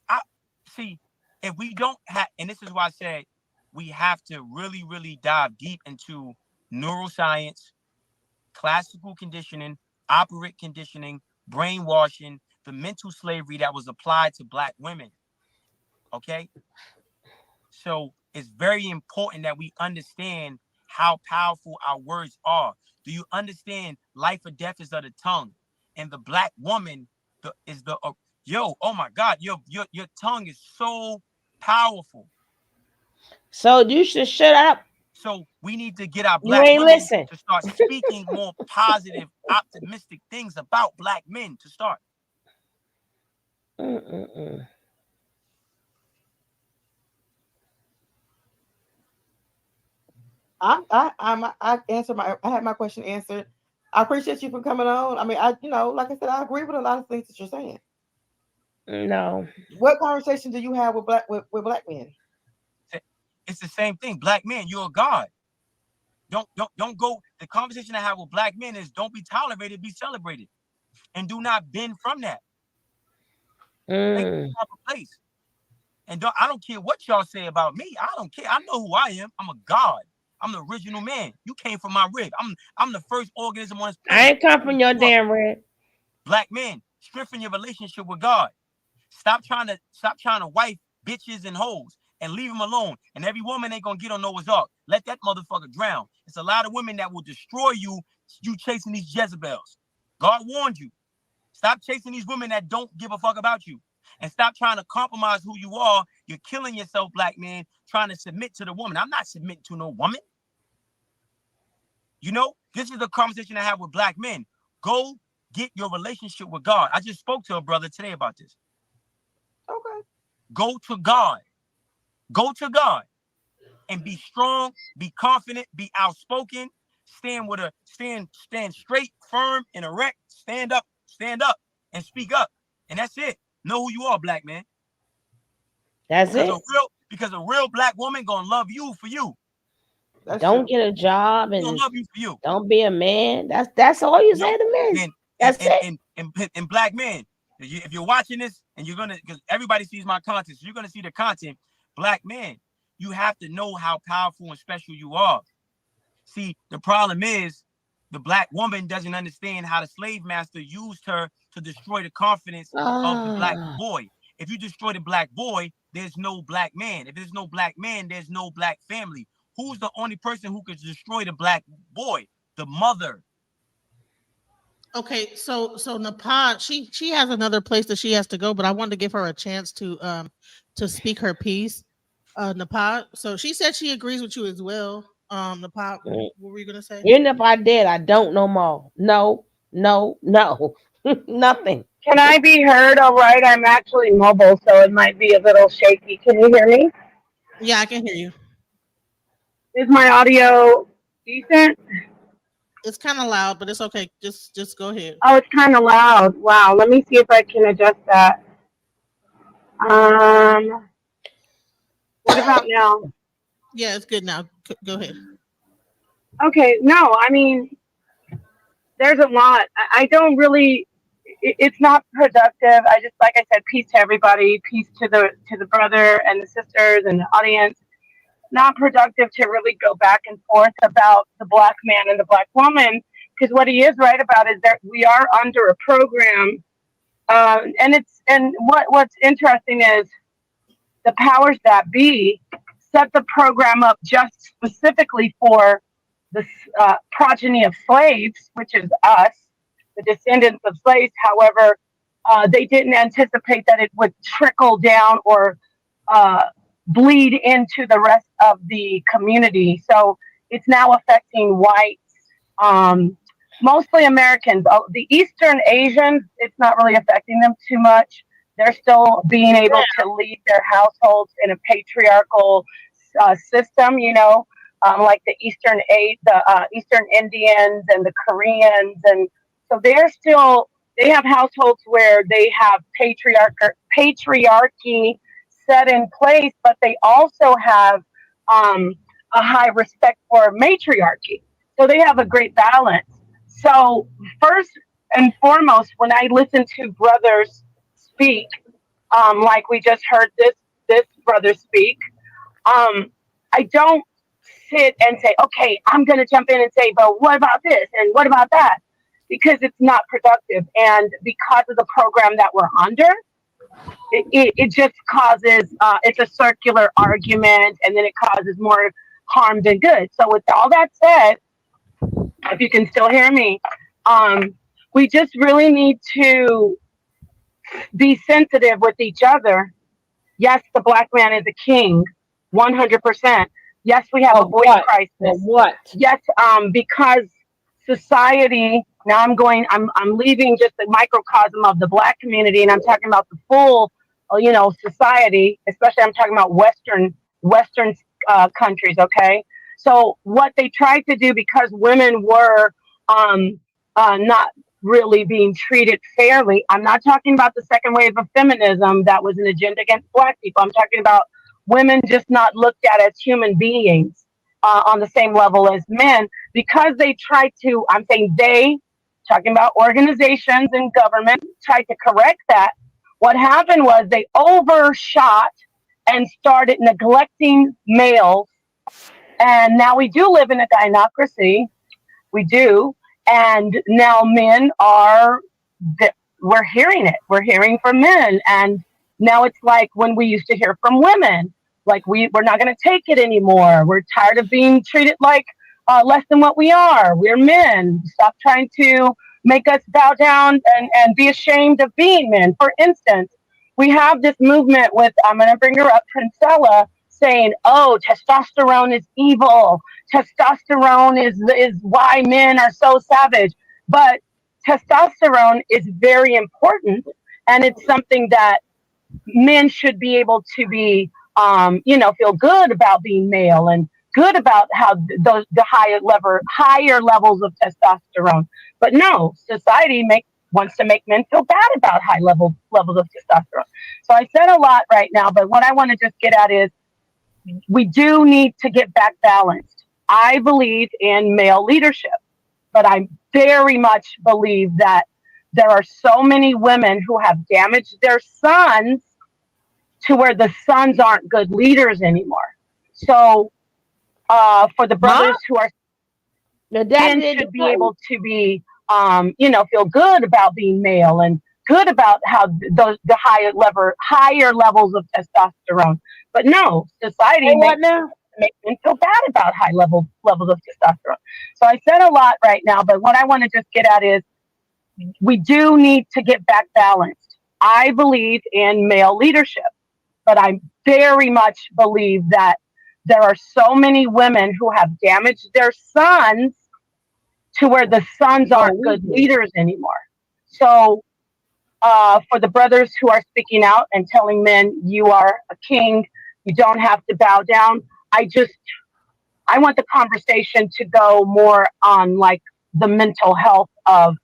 I see if we don't have, and this is why I said we have to really, really dive deep into neuroscience, classical conditioning, operant conditioning, brainwashing, the mental slavery that was applied to Black women. Okay? So it's very important that we understand how powerful our words are. Do you understand life or death is of the tongue? And the Black woman oh my God, your tongue is so powerful. So you should shut up. So we need to get our You Black ain't women listen. to start speaking more positive, optimistic things about Black men to start. I answered I had my question answered. I appreciate you for coming on. I mean, like I said, I agree with a lot of things that you're saying. No. What conversation do you have with Black men? It's the same thing. Black men, you're a god. Don't go. The conversation I have with Black men is don't be tolerated, be celebrated, and do not bend from that. Take the proper place. And I don't care what y'all say about me. I don't care. I know who I am. I'm a god. I'm the original man. You came from my rib. I'm the first organism on this planet. I ain't come from your damn rib. Black men, strengthen your relationship with God. Stop trying to wife bitches and hoes and leave them alone. And every woman ain't gonna get on Noah's Ark. Let that motherfucker drown. It's a lot of women that will destroy you chasing these Jezebels. God warned you. Stop chasing these women that don't give a fuck about you. And stop trying to compromise who you are. You're killing yourself, Black man, trying to submit to the woman. I'm not submitting to no woman. You know, this is the conversation I have with Black men. Go get your relationship with God. I just spoke to a brother today about this. Okay. Go to God. Go to God. And be strong, be confident, be outspoken, stand straight, firm, and erect, stand up, and speak up. And that's it. Know who you are, Black man. That's it. Because a real Black woman gonna love you for you. Don't get a job and love you for you. Don't be a man. That's all you say to men. That's it. And Black men, if you're watching this and you're gonna, because everybody sees my content, so you're gonna see the content. Black men, you have to know how powerful and special you are. See, the problem is the Black woman doesn't understand how the slave master used her to destroy the confidence of the Black boy. If you destroy the Black boy, there's no Black man. If there's no Black man, there's no Black family. Who's the only person who could destroy the Black boy? The mother. Okay, so Napad, she has another place that she has to go, but I wanted to give her a chance to speak her piece. Napad. So she said she agrees with you as well. Napad, what were you gonna say? Even if I did, I don't know more. No, nothing. Can I be heard all right? I'm actually mobile, so it might be a little shaky. Can you hear me? Yeah, I can hear you. Is my audio decent? It's kind of loud, but it's okay. Just go ahead. Oh, it's kind of loud. Wow. Let me see if I can adjust that. What about now? Yeah, it's good now. Go ahead. Okay. No, I mean, there's a lot. I don't really. It's not productive. I just, like I said, peace to everybody, peace to the brother and the sisters and the audience. Not productive to really go back and forth about the Black man and the Black woman, because what he is right about is that we are under a program, and what's interesting is the powers that be set the program up just specifically for the progeny of slaves, which is us, the descendants of slaves. However, they didn't anticipate that it would trickle down or bleed into the rest of the community. So it's now affecting whites, mostly Americans. The Eastern Asians, it's not really affecting them too much. They're still being able to lead their households in a patriarchal system, like the Eastern Indians and the Koreans, and so they have households where they have patriarchy set in place, but they also have a high respect for matriarchy. So they have a great balance. So first and foremost, when I listen to brothers speak, like we just heard this brother speak, I don't sit and say, okay, I'm going to jump in and say, but what about this and what about that? Because it's not productive, and because of the program that we're under, it just causes it's a circular argument, and then it causes more harm than good. So with all that said, if you can still hear me, we just really need to be sensitive with each other. Yes, the black man is a king, 100%. Yes, we have a voice crisis. What? Yes, because society. Now I'm leaving just the microcosm of the black community, and I'm talking about the full, society. Especially, I'm talking about Western countries. Okay, so what they tried to do, because women were not really being treated fairly. I'm not talking about the second wave of feminism that was an agenda against black people. I'm talking about women just not looked at as human beings on the same level as men, because they tried to, I'm saying they, talking about organizations and government, tried to correct that. What happened was they overshot and started neglecting males. And now we do live in a gynocracy. We do. And now men we're hearing it. We're hearing from men. And now it's like when we used to hear from women, like we're not going to take it anymore. We're tired of being treated like less than what we are. We're men. Stop trying to make us bow down and be ashamed of being men. For instance, we have this movement with, I'm going to bring her up, Princella, saying, oh, testosterone is evil. Testosterone is why men are so savage. But testosterone is very important, and it's something that men should be able to be, feel good about being male and good about how the higher levels of testosterone. But no, society wants to make men feel bad about high levels of testosterone. So I said a lot right now, but what I want to just get at is we do need to get back balanced. I believe in male leadership, but I very much believe that there are so many women who have damaged their sons to where the sons aren't good leaders anymore. So for the brothers who are men should be able to be, feel good about being male and good about how the higher levels of testosterone. But no, society makes men feel bad about high levels of testosterone. So I said a lot right now, but what I want to just get at is we do need to get back balanced. I believe in male leadership, but I very much believe that there are so many women who have damaged their sons to where the sons aren't good leaders anymore. So for the brothers who are speaking out and telling men, you are a king, you don't have to bow down, I want the conversation to go more on like the mental health of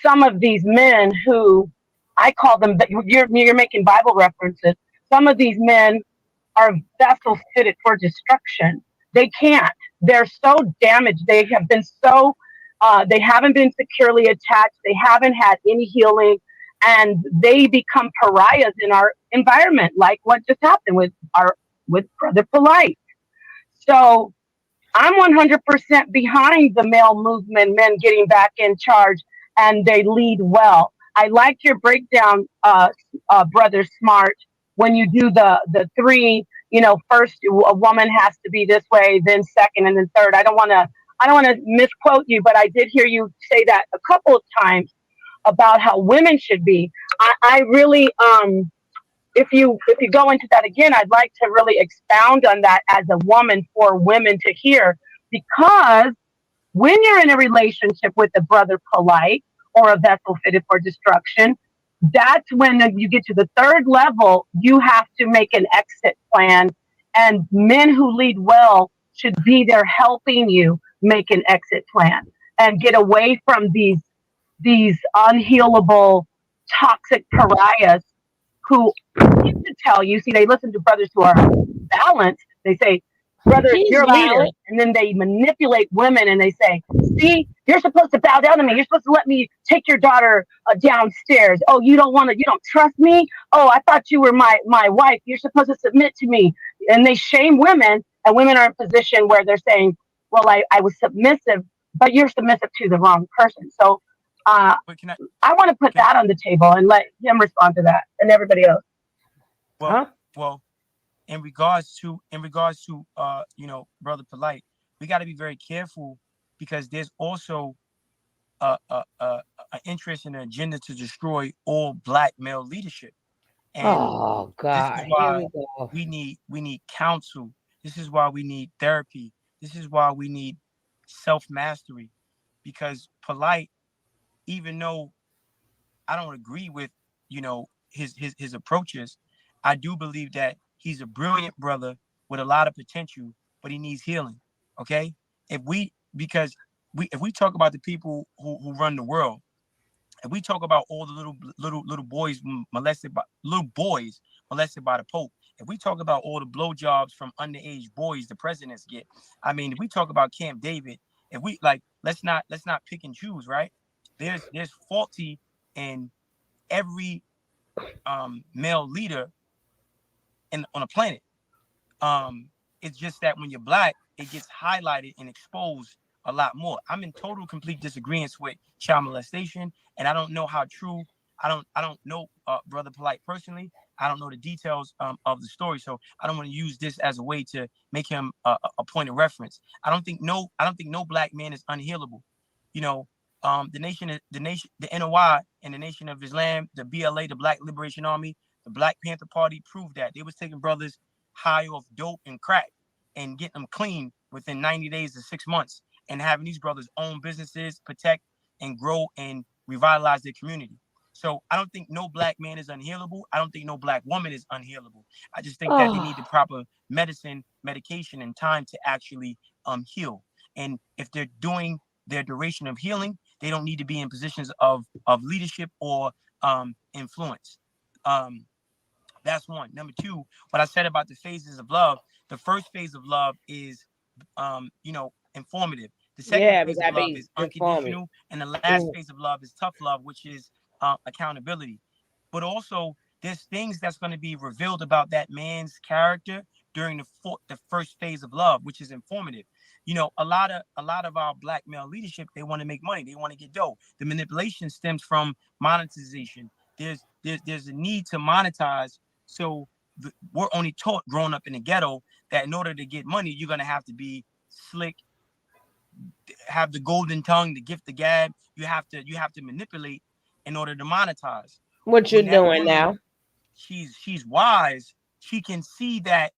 some of these men who I call them, you're making Bible references. Some of these men are vessels fitted for destruction. They can't. They're so damaged. They have been they haven't been securely attached. They haven't had any healing, and they become pariahs in our environment, like what just happened with Brother Polite. So I'm 100% behind the male movement, men getting back in charge, and they lead well. I like your breakdown, Brother Smart, when you do the three, first a woman has to be this way, then second, and then third. I don't want to misquote you, but I did hear you say that a couple of times about how women should be. I really, if you go into that again, I'd like to really expound on that as a woman for women to hear, because When you're in a relationship with a brother polite or a vessel fitted for destruction, that's when you get to the third level, you have to make an exit plan. And men who lead well should be there helping you make an exit plan and get away from these unhealable, toxic pariahs who used to tell you, see, they listen to brothers who are balanced. They say, brother, He's you're a leader. violent. And then they manipulate women and they say, see, you're supposed to bow down to me. You're supposed to let me take your daughter downstairs. Oh, you don't trust me? Oh, I thought you were my wife. You're supposed to submit to me. And they shame women, and women are in a position where they're saying, well, I was submissive, but you're submissive to the wrong person. So I want to put that on the table and let him respond to that and everybody else. Well, in regards to Brother Polite, we got to be very careful because there's also an interest and an agenda to destroy all Black male leadership. And Oh God, this is why here we go. we need counsel. This is why we need therapy. This is why we need self-mastery. Because Polite, even though I don't agree with his approaches, I do believe that he's a brilliant brother with a lot of potential, but he needs healing. Okay, if we talk about the people who run the world, if we talk about all the little boys molested by the Pope, if we talk about all the blowjobs from underage boys the presidents get, I mean, if we talk about Camp David, if we let's not pick and choose, right? There's faulty in every male leader on a planet. It's just that when you're Black, it gets highlighted and exposed a lot more. I'm in total complete disagreement with child molestation, and I don't know how true. I don't know Brother Polite personally. I don't know the details of the story, so I don't want to use this as a way to make him a point of reference. I don't think no Black man is unhealable. The NOI and the Nation of Islam, the BLA, the Black Liberation Army, the Black Panther Party proved that they was taking brothers high off dope and crack and getting them clean within 90 days to 6 months, and having these brothers own businesses, protect and grow and revitalize their community. So I don't think no Black man is unhealable. I don't think no Black woman is unhealable. I just think that they need the proper medication, and time to actually heal. And if they're doing their duration of healing, they don't need to be in positions of leadership or influence. That's one. Number two, what I said about the phases of love, the first phase of love is informative. The second phase of love is unconditional, and the last phase of love is tough love, which is accountability. But also, there's things that's going to be revealed about that man's character during the first phase of love, which is informative. A lot of our Black male leadership, they want to make money, they want to get dough. The manipulation stems from monetization. There's a need to monetize. So we're only taught growing up in the ghetto that in order to get money, you're gonna have to be slick, have the golden tongue, the gift of gab. You have to manipulate in order to monetize. What you're doing now? She's wise. She can see that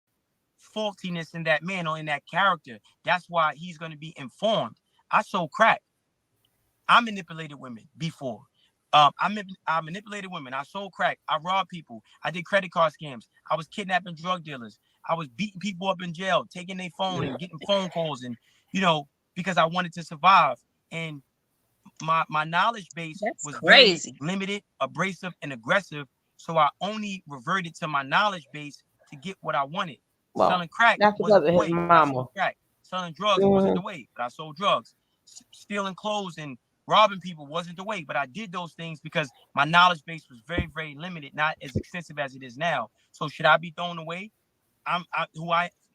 faultiness in that man or in that character. That's why he's gonna be informed. I sold crack. I manipulated women before. I manipulated women. I sold crack. I robbed people. I did credit card scams. I was kidnapping drug dealers. I was beating people up in jail, taking their phone and getting phone calls, and because I wanted to survive. And my knowledge base was very limited, abrasive, and aggressive. So I only reverted to my knowledge base to get what I wanted. Well, selling crack wasn't the way. I sold crack. Selling drugs wasn't the way, but I sold drugs. Stealing clothes and robbing people wasn't the way, but I did those things because my knowledge base was very, very limited, not as extensive as it is now. So should I be thrown away?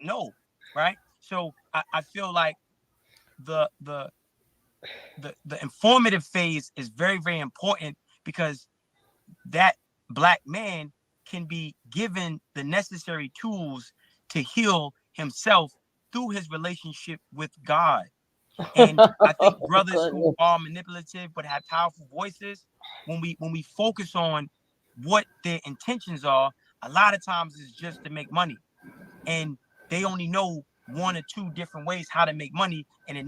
No, right? So I feel like the informative phase is very, very important because that Black man can be given the necessary tools to heal himself through his relationship with God. And I think brothers who are manipulative but have powerful voices, when we focus on what their intentions are, a lot of times it's just to make money. And they only know one or two different ways how to make money, and it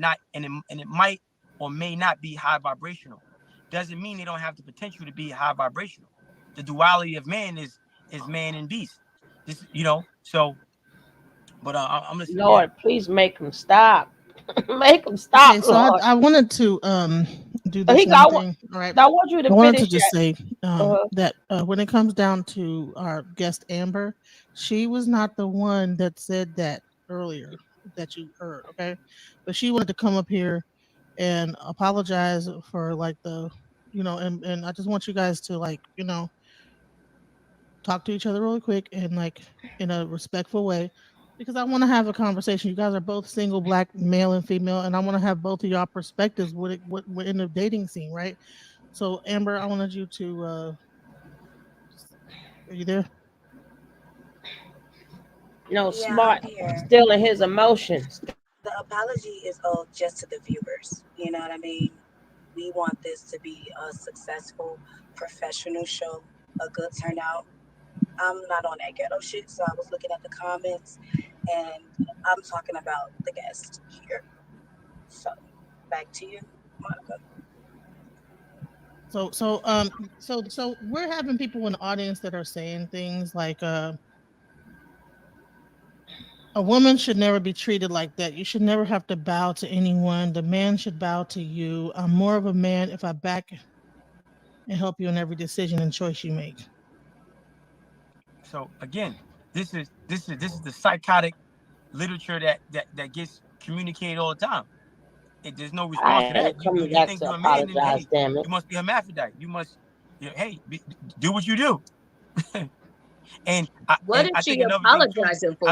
might or may not be high vibrational. Doesn't mean they don't have the potential to be high vibrational. The duality of man is man and beast. This, so. But I'm listening. Lord, please make them stop. Make them stop. Okay, so Lord. I wanted to do this one thing. All right. I want you to I wanted to finish just that. say that when it comes down to our guest Amber, she was not the one that said that earlier that you heard, okay? But she wanted to come up here and apologize for like and I just want you guys to talk to each other really quick and like in a respectful way, because I want to have a conversation. You guys are both single, black, male and female, and I want to have both of y'all perspectives what in the dating scene, right? So Amber, I wanted you to are you there? No, Yeah, Smart I'm here. still in his emotions. The apology is all just to the viewers. You know what I mean? We want this to be a successful, professional show, a good turnout. I'm not on that ghetto shit, so I was looking at the comments, and I'm talking about the guest here. So, back to you, Monica. So we're having people in the audience that are saying things like a woman should never be treated like that. You should never have to bow to anyone. The man should bow to you. I'm more of a man if I back and help you in every decision and choice you make. So again, this is the psychotic literature that gets communicated all the time. There's no response to that. You think you're a man, and hey, you must be hermaphrodite. You must, do what you do. And What is she apologizing for? I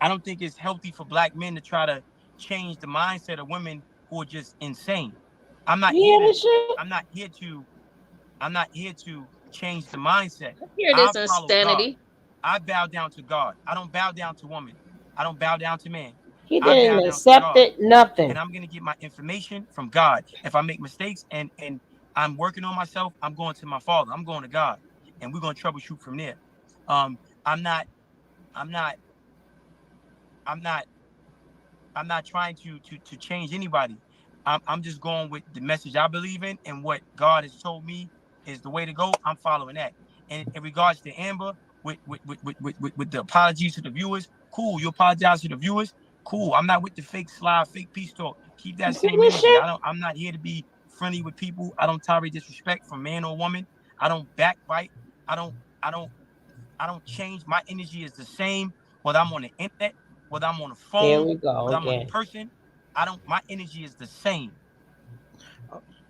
don't think it's healthy for black men to try to change the mindset of women who are just insane. I'm not here to change the mindset. Hear this insanity. I bow down to God. I don't bow down to woman. I don't bow down to man. He didn't accept it, nothing. And I'm gonna get my information from God. If I make mistakes and I'm working on myself, I'm going to my Father. I'm going to God, and we're gonna troubleshoot from there. I'm not trying to change anybody. I'm just going with the message I believe in, and what God has told me is the way to go. I'm following that. And in regards to Amber, with the apologies to the viewers, cool. You apologize to the viewers, cool. I'm not with the fake slide, fake peace talk. Keep that same energy. I'm not here to be friendly with people. I don't tolerate disrespect from man or woman. I don't backbite. I don't change. My energy is the same whether I'm on the internet, whether I'm on the phone, Here we go whether again. I'm in person. My energy is the same.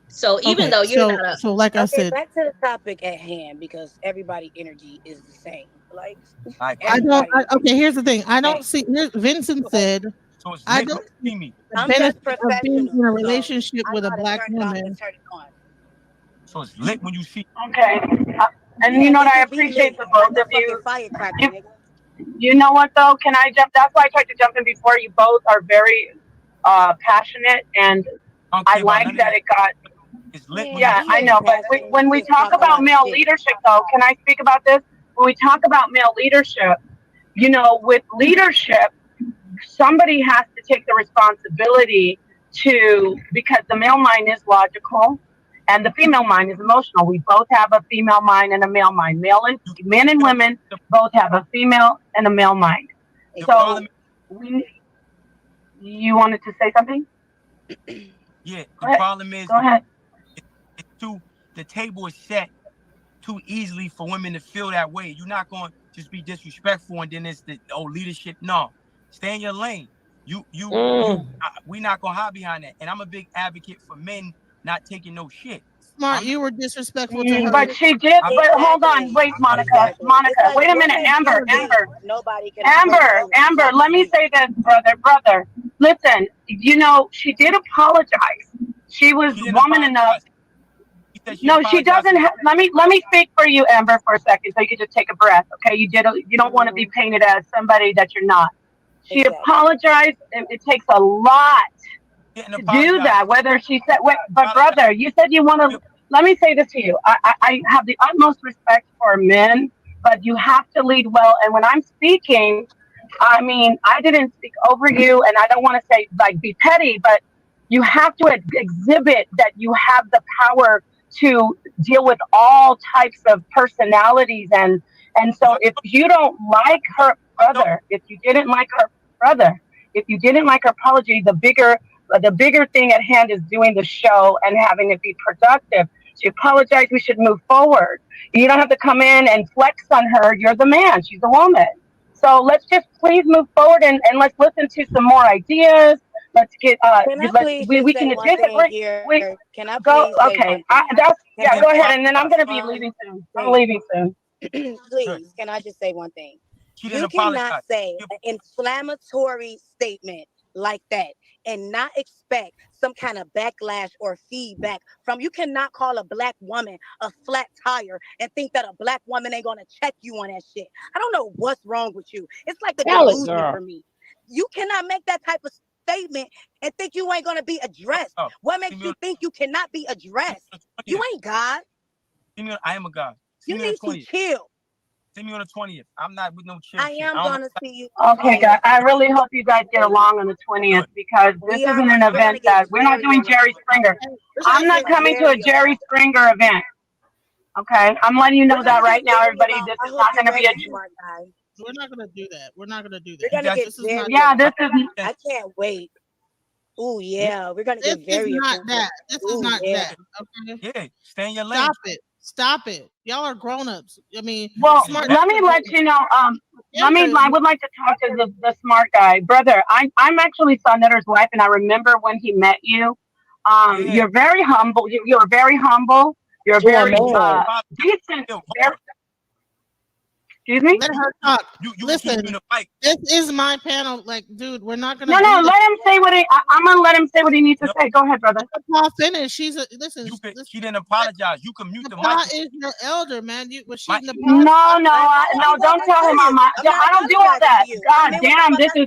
So even though you're not I said, back to the topic at hand, because everybody energy is the same. Like here's the thing. I don't see. Vincent said, I don't see me. The benefit of being in a relationship with a black woman. So it's lit when you see. Okay. And you know what I appreciate for both of you. You know what though? Can I jump? That's why I tried to jump in before. You both are very passionate, and I like that it got. Yeah, I know. But when we talk about male leadership, though, can I speak about this? When we talk about male leadership, with leadership, somebody has to take the responsibility because the male mind is logical and the female mind is emotional. We both have a female mind and a male mind. Men and women both have a female and a male mind. So you wanted to say something? Yeah, the problem is, go ahead. The table is set too easily for women to feel that way. You're not going to just be disrespectful and then it's the leadership. No, stay in your lane. We're not going to hide behind that. And I'm a big advocate for men not taking no shit. Smart, you were disrespectful to her. But she did. But hold on, wait, Monica, wait a minute, Amber. Nobody can. Amber. Let me say this, brother. Listen, she did apologize. She was woman enough. No, she doesn't. Let me speak for you, Amber, for a second, so you can just take a breath. Okay, you don't want to be painted as somebody that you're not. She apologized. It takes a lot to do that. Whether she said, but brother, you said you want to. Let me say this to you. I have the utmost respect for men, but you have to lead well. And when I'm speaking, I mean, I didn't speak over you, and I don't want to say like be petty, but you have to exhibit that you have the power to deal with all types of personalities, and so if you don't like her brother, if you didn't like her brother, if you didn't like her apology, the bigger thing at hand is doing the show and having it be productive. She apologized. We should move forward. You don't have to come in and flex on her. You're the man. She's a woman. So let's just please move forward and let's listen to some more ideas. Let's get Can I please we just say can one thing disagree. here? Can I Go please say okay. one thing? That's Can yeah. I Go ahead, say and then I'm gonna be one leaving soon. I'm thing? leaving soon. Please, can I just say one thing? She didn't You cannot apologize. say an inflammatory statement like that and not expect some kind of backlash or feedback from. You cannot call a black woman a flat tire and think that a black woman ain't gonna check you on that shit. I don't know what's wrong with you. It's like a Tell it, delusion girl. for me. You cannot make that type of statement and think you ain't gonna be addressed. What makes you think you cannot be addressed? You ain't God. I am a God. You need to chill. See me on the 20th. I'm not with no chill. I am gonna see you. Okay, guys. I really hope you guys get along on the 20th because this We are isn't an gonna event get that we're not very doing along. Jerry Springer. We're gonna I'm not get coming to a very Jerry Springer event. Okay, I'm letting you know that right now, everybody. This I is hope not you're going to be a. ready, smart guy. We're not gonna do that. We're not gonna do We're that. gonna get This is very. not. Yeah, this is. I can't wait. Oh yeah, we're gonna This get is very not offensive. that. This is Ooh, not yeah. that. Okay. Yeah, stay in your lane. Stop it. Stop it. Y'all are grown-ups. I mean, Well, smart let me let you know. I would like to talk to the smart guy, brother. I'm actually Sonetter's wife, and I remember when he met you. You're very humble. You're very humble. You're To a very man. decent. Very, excuse me. Let her talk. You Listen, keep the mic. this is my panel. Like, dude, we're not gonna. No, do no. this. Let him say what he. I'm gonna let him say what he needs to say. Go ahead, brother. Paul finish. She's a listen. She didn't apologize. You can mute the Paul mic. is your elder, man. Was she in the No, don't tell him I'm. I don't do all that. God damn, this is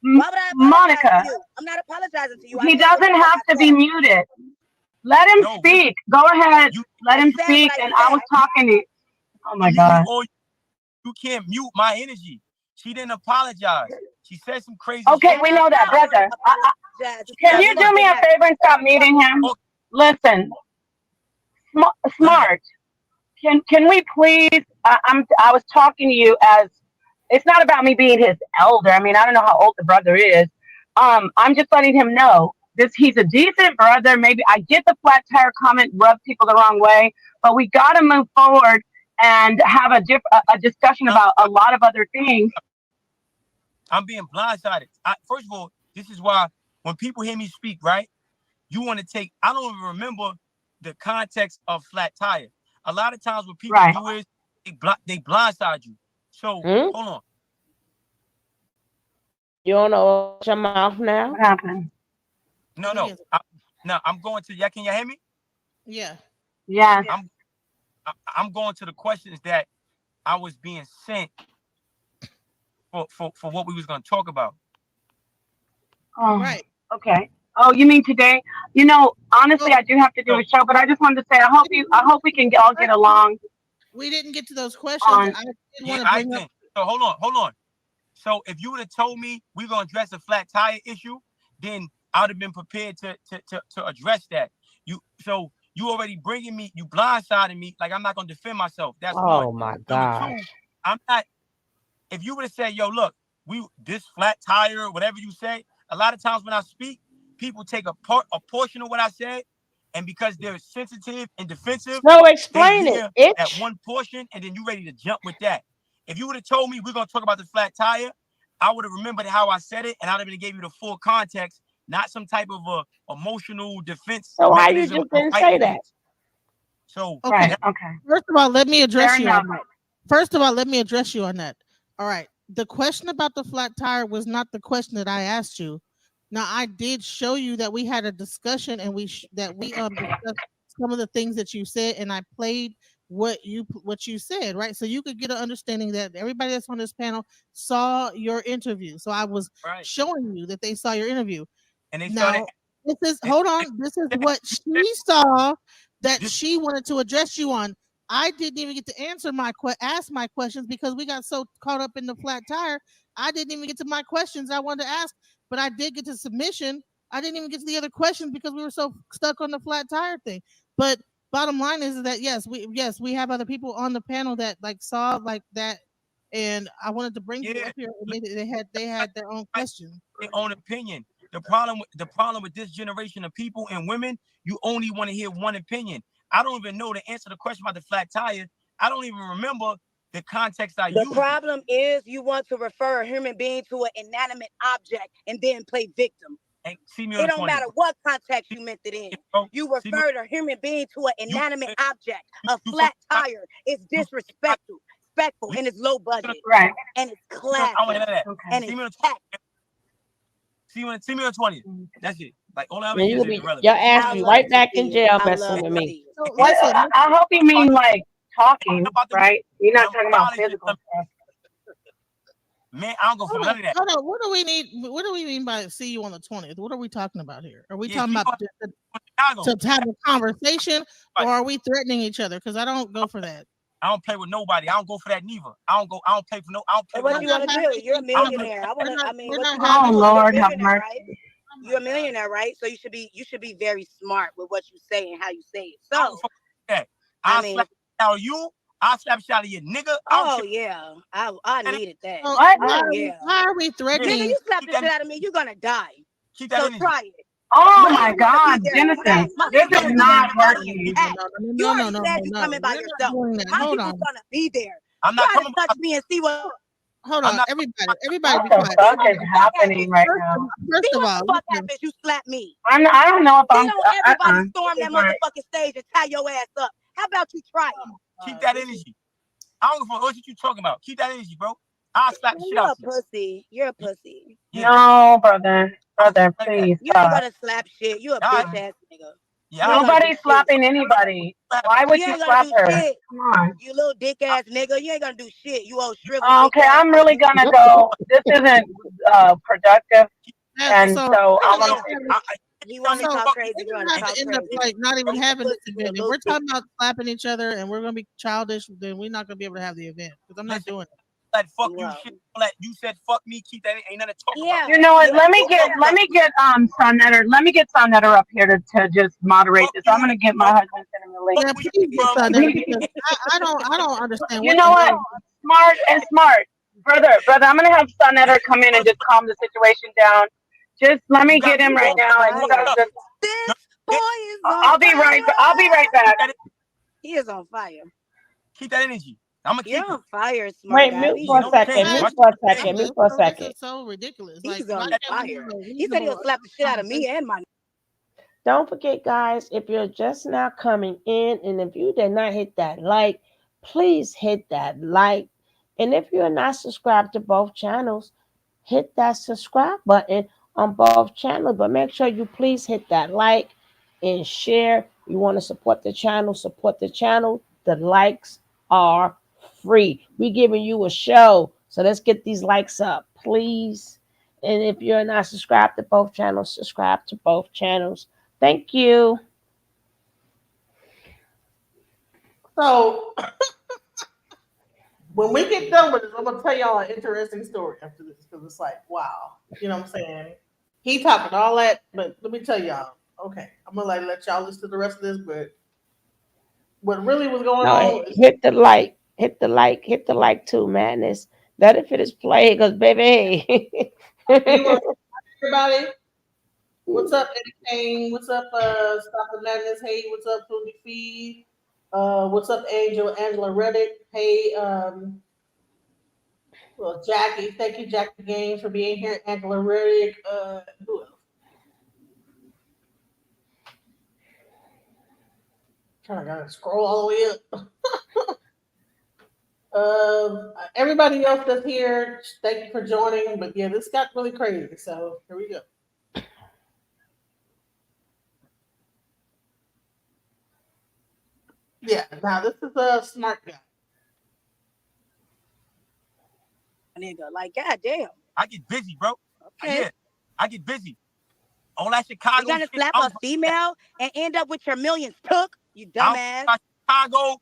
Why would I apologize Monica. to you? I'm not apologizing to you. I He said what doesn't the fuck have I to be said. muted. Let him speak. Go ahead. Let him said speak. what I And I was talking to you. Oh my God. You can't mute my energy. She didn't apologize. She said some crazy Okay, shit. we know that, brother. Can you do me a favor and stop muting him? Listen, smart. Can we please? I was talking to you as it's not about me being his elder. I mean, I don't know how old the brother is. I'm just letting him know this. He's a decent brother. Maybe I get the flat tire comment rubbed people the wrong way, but we got to move forward and have a discussion about a lot of other things. I'm being blindsided. First of all, this is why when people hear me speak, right, you want to take. I don't even remember the context of flat tire. A lot of times what people do is they blindside you. So hold on. You don't know your mouth now? What happened? No. I'm going to. Can you hear me? Yeah. Yeah. I'm going to the questions that I was being sent for what we was going to talk about. Oh, right. Okay. Oh, you mean today? You know, honestly, I do have to do a show, but I just wanted to say, I hope we can all get along. We didn't get to those questions. I did want to bring up. So hold on. So if you would have told me we're gonna address a flat tire issue, then I would have been prepared to address that. You already bringing me, you blindsiding me, like I'm not gonna defend myself. That's one. Oh my Number God. two, I'm not. If you would have said, yo, look, this flat tire, whatever you say, a lot of times when I speak, people take a portion of what I said, and because they're sensitive and defensive, no, explain they hear it. at one portion, and then you ready to jump with that. If you would have told me we're gonna talk about the flat tire, I would have remembered how I said it, and I'd have been gave you the full context, not some type of a emotional defense. So why you mechanism just of didn't say fighting that? it. So Okay. First of all, let me address Fair you. enough. First of all, let me address you on that. All right. The question about the flat tire was not the question that I asked you. Now, I did show you that we had a discussion and we discussed some of the things that you said, and I played what you said, right? So you could get an understanding that everybody that's on this panel saw your interview. So I was showing you that they saw your interview. And they now, this is what she saw that she wanted to address you on. I didn't even get to answer ask my questions because we got so caught up in the flat tire I didn't even get to my questions I wanted to ask, but I did get to submission. I didn't even get to the other questions because we were so stuck on the flat tire thing. But bottom line is that yes, we have other people on the panel that like saw like that, and I wanted to bring you up here. They had their own question, their own opinion. The problem with this generation of people and women, you only want to hear one opinion. I don't even know the answer to the question about the flat tire. I don't even remember the context I used. The problem is you want to refer a human being to an inanimate object and then play victim. And see me on It don't 20. matter what context you meant it in. You referred a human being to an inanimate object. A flat tire is disrespectful, and it's low budget. Right. And it's classic. I want to hear that. And See me it's on 20. See me on 20. That's it. Like all I Man, is you'll be irrelevant. your ass be right back in jail messing with me. What, I hope you mean like talking, right? You're not talking about physical stuff. Man, I don't go for none of that. Hold on, what do we need? What do we mean by see you on the 20th? What are we talking about here? Are we talking about to have a conversation, or are we threatening each other? Because I don't go for that. I don't play with nobody. I don't go for that neither. I don't play for no. I don't play What with you nobody. want to do? You're a millionaire. Oh Lord, have mercy. You're a millionaire, right? So you should be very smart with what you say and how you say it. So I'll slap out of you. I'll slap a shot of you, nigga. Oh yeah, I needed that. What? Oh yeah. Why are we threatening? Nigga, you slap the shit out of me, you're gonna die. Keep that so energy. try it. Oh my God, Genesis, this is not working. You already said you coming by yourself. My Hold people's on. gonna be there. I'm not coming to touch me and see what. Hold on, everybody be What quiet. the fuck is happening right now? First of all, fuck happens, you slap me. I don't know if I'm. Everybody storm that motherfucking stage and tie your ass up. How about you try it? Keep that energy. I don't know what you talking about. Keep that energy, bro. I'll slap the shit You're out a pussy. You're a pussy. No, brother, please You ain't stop. gonna slap shit. You a bitch ass nigga. Nobody's slapping anybody. Why would you ain't slap gonna do her? shit. Come on. You little dick ass nigga. You ain't gonna do shit. You old shrivel. Okay, I'm really gonna go. This isn't productive, and so I want to. You want to talk crazy? You want to talk end up crazy? like not even Eat having the this pussy, event. If little we're bitch. talking about slapping each other and we're gonna be childish, then we're not gonna be able to have the event because I'm not doing it. Like fuck you shit. Like you said fuck me. Keep that. Ain't nothing to talk about. You know what? Let me get Sonetter. Let me get Sonetter up here to just moderate this. I'm gonna get my husband sending the link. Yeah, please get Sonetter because I don't understand. You know what? Smart, brother. I'm gonna have Sonetter come in and just calm the situation down. Just let me get him right now, and This boy is I'll be right back. He is on fire. Keep that energy. I'm gonna keep You're on fire, smart Wait, guy. mute for a second. Mute for a second. This is so ridiculous. He's Like, on why can't we fire. have a He said he'll reasonable slap the shit out of me and my. Don't forget, guys, if you're just now coming in and if you did not hit that like, please hit that like. And if you're not subscribed to both channels, hit that subscribe button on both channels. But make sure you please hit that like and share. You want to support the channel, The likes are free. We're giving you a show. So let's get these likes up, please. And if you're not subscribed to both channels, subscribe to both channels. Thank you. So when we get done with this, I'm gonna tell y'all an interesting story after this because it's like, wow, you know what I'm saying? He talking all that, but let me tell y'all. Okay, I'm gonna let y'all listen to the rest of this, but what really was going on is Hit the like too, madness. Let it finish playing, because baby. everybody. What's up, Eddie Kane? What's up, Stop the Madness? Hey, what's up, Fuji Feed? What's up, Angela Reddick? Hey, well, Jackie. Thank you, Jackie Gaines, for being here. Angela Reddick. Who else? Trying to scroll all the way up. Everybody else that's here, thank you for joining. But yeah, this got really crazy. So here we go. Yeah, now this is a smart guy. Nigga, like goddamn. I get busy, bro. Okay. Yeah, I get busy. All that Chicago. You gonna shit, slap a female and end up with your millions took? You dumbass. Chicago.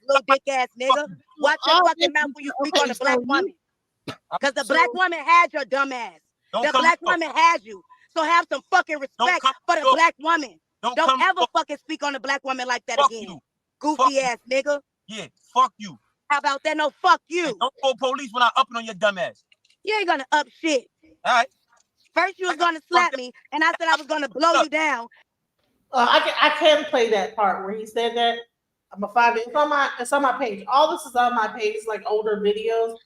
little dick ass nigga. Watch your fucking mouth when you speak on the black woman. Because the black woman has your dumb ass. The black woman has you. So have some fucking respect for the black woman. Don't ever fucking speak on the black woman like that again. You. Goofy ass nigga. Yeah, fuck you. How about that? No, fuck you. And don't call police when I up on your dumb ass. You ain't gonna up shit. All right. First you was gonna slap me, and I said I was gonna blow you down. I can play that part where he said that. I'm gonna find it. It's on my page. All this is on my page, like older videos.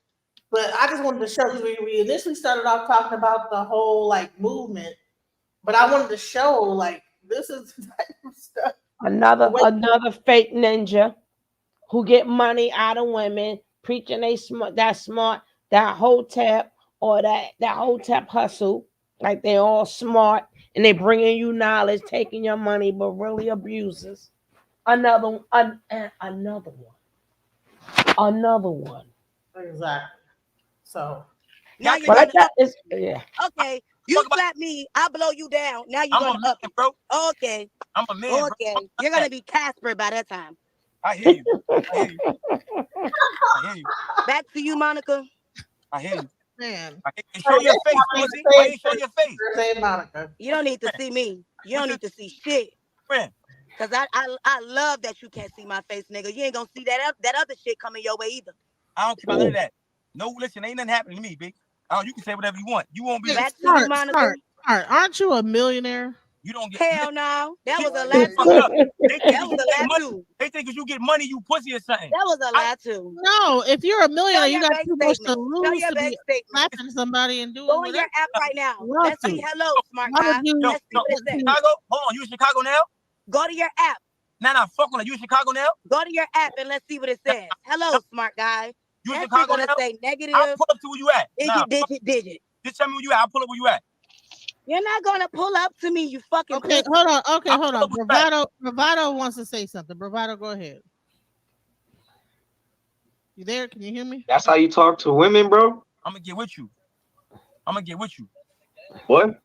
But I just wanted to show because we initially started off talking about the whole like movement, but I wanted to show like this is the type of stuff. Another fake ninja who get money out of women preaching that hotep or that hotep hustle, like they all smart and they bringing you knowledge, taking your money, but really abusers. Another one. Exactly. So now you're but gonna yeah. Okay, you slap me, I blow you down. Now you're gonna up, bro. Okay. I'm a man. Okay, bro. you're gonna be Casper by that time. I hear you. I hear you. Back to you, Monica. I hear you. Man, show your face, pussy. Why you show your face? Say Monica. You don't need to see me. You don't need to see shit. Friend. Cause I love that you can't see my face, nigga. You ain't gonna see that other shit coming your way either. I don't care about none of that. No, listen, ain't nothing happening to me, big. Oh, you can say whatever you want. You won't be smart. Aren't you a millionaire? You don't get hell no. That was a lie too. That was a lie too. They think if you get money, you pussy or something. That was a lie too. No, if you're a millionaire, you got bank too much to statement. Show lose your to bank be slapping somebody and doing Go in your whatever. app right now. Love Let's to. see. Hello, smart Why guy. would you- Let's see what it says. Chicago? Hold on, you in Chicago now? Go to your app. Nah, fuck on that. You in Chicago now? Go to your app and let's see what it says. Hello, smart guy. You in That shit Chicago gonna now? say negative. I'll pull up to where you at. Digit. Just tell me where you at. I'll pull up where you at. You're not gonna pull up to me, you fucking Okay, pussy. hold on. Okay, hold on. Bravado wants to say something. Bravado, go ahead. You there? Can you hear me? That's how you talk to women, bro? I'm gonna get with you. What?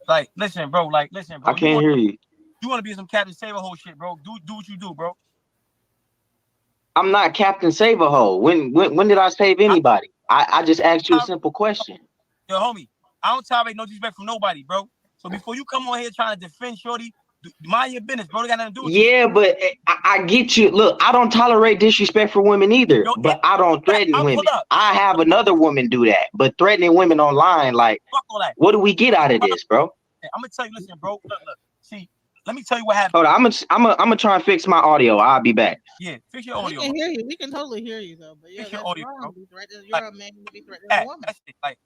Like, listen, bro. Listen, bro. I can't hear you. You want to be some Captain Save a whole shit, bro. Do what you do, bro. I'm not Captain Save a Hoe. When did I save anybody? I just asked you a simple question. Yo, homie, I don't tolerate no disrespect from nobody, bro. So before you come on here trying to defend Shorty, mind your business, bro. They got nothing to do with you. Yeah, but I get you. Look, I don't tolerate disrespect for women either, but I don't threaten women. I have another woman do that, but threatening women online, like, fuck all that. What do we get out of this, bro? I'm gonna tell you, listen, bro. Look. See, let me tell you what happened. Hold on, I'm gonna try and fix my audio. I'll be back. Yeah, fix your audio. We can hear you. We can totally hear you though. But yeah, Fix your that's audio, wrong. bro. You're a man. You be threatening a woman. That's it. Like,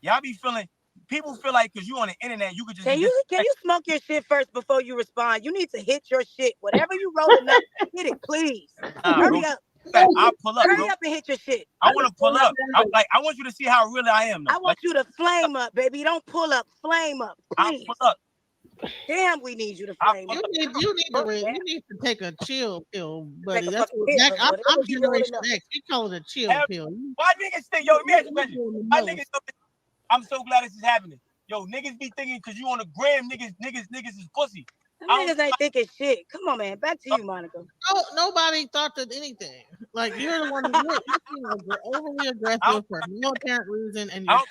y'all be feeling. People feel like because you on the internet, you could just. Can you smoke your shit first before you respond? You need to hit your shit. Whatever you rolling up, hit it, please. Hurry up. I'll pull up. Hurry bro. up and hit your shit. I want to pull up. I want you to see how real I am. Though. I want you to flame up, baby. Don't pull up. Flame up, please. I'll pull up. Damn, we need you to flame up. You need to take a chill pill, buddy. Take a That's fucking what pill, I'm whatever you Generation rolling up. X. We call it a chill pill. Why niggas think, yo, me ask a question. Why niggas think, I'm so glad this is happening. Yo, niggas be thinking because you on the gram, niggas is pussy. Them niggas ain't thinking shit. Come on, man. Back to you, Monica. No, nobody thought that anything. Like you're the one you're overly aggressive for no apparent reason, and you're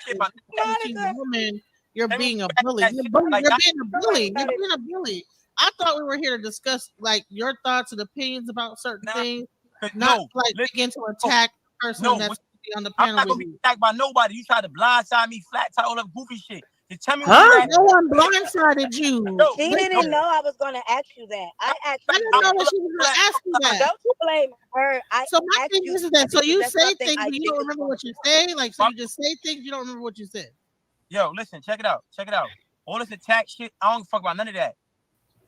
teaching a woman you're being a bully. You're being a bully. You're being a bully. I thought we were here to discuss like your thoughts and opinions about certain things, not begin to attack the person that's on the panel. I'm not gonna be attacked by nobody. You try to blindside me, flat tie all that goofy shit. Just tell me No one blindsided you. She didn't know I was gonna ask you that. I didn't know that she was gonna ask you that. Don't you blame her. So my thing is that so you say things but you don't remember what you say. Like so you just say things you don't remember what you said. Yo, listen, check it out. All this attack shit, I don't fuck about none of that.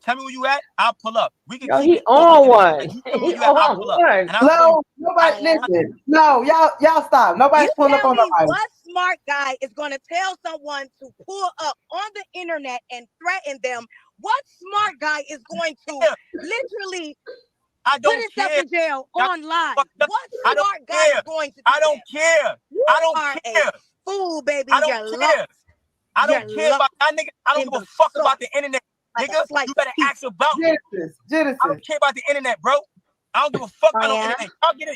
Tell me where you at, I'll pull up. We can. Yo, he on one. He on one. No, nobody listen. No, y'all stop. Nobody's pulling up on nobody. What smart guy is going to tell someone to pull up on the internet and threaten them? What smart guy is going to literally put himself in jail online? What smart guy is going to do I don't care. I don't care. A fool, baby. I don't care. I don't care about that nigga. I don't give a fuck about the internet. Nigga, you better ask about me. Genesis. I don't care about the internet, bro. I don't give a fuck about no yeah? internet.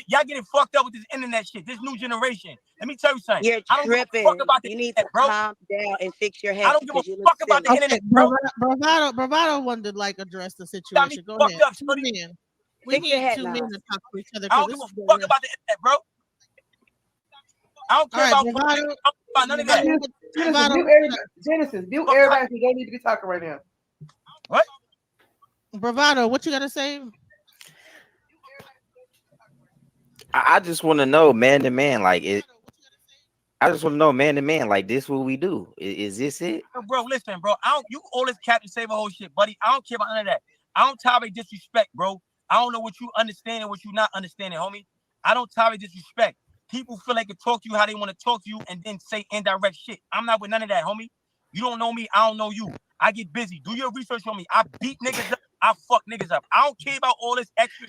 Y'all get it fucked up with this internet shit. This new generation. Let me tell you something. You're I don't give a tripping. fuck about the You need internet, to bro. calm down and fix your head I don't give a because you look fuck about the silly. internet, bro. Bravado wanted to like address the Got me situation. Go fucked ahead. up, Two shorty. men. We Fix your need head two now. men to talk to each other I because don't this give is a getting fuck real. about the internet, bro. I don't care All right, about Bravado. politics. I don't care about none of that. Genesis, mute everybody. Genesis, mute everybody because they need to be talking right now. What? Bravado, what you gotta say? I just want to know, man to man, like it. I just want to know, man to man, like this, what we do. Is this it? Bro, listen, bro. You all this Captain Save a whole shit, buddy. I don't care about none of that. I don't tolerate disrespect, bro. I don't know what you understand and what you not understanding, homie. I don't tolerate disrespect. People feel they can talk to you how they want to talk to you and then say indirect shit. I'm not with none of that, homie. You don't know me. I don't know you. I get busy. Do your research on me. I beat niggas up. I fuck niggas up. I don't care about all this extra.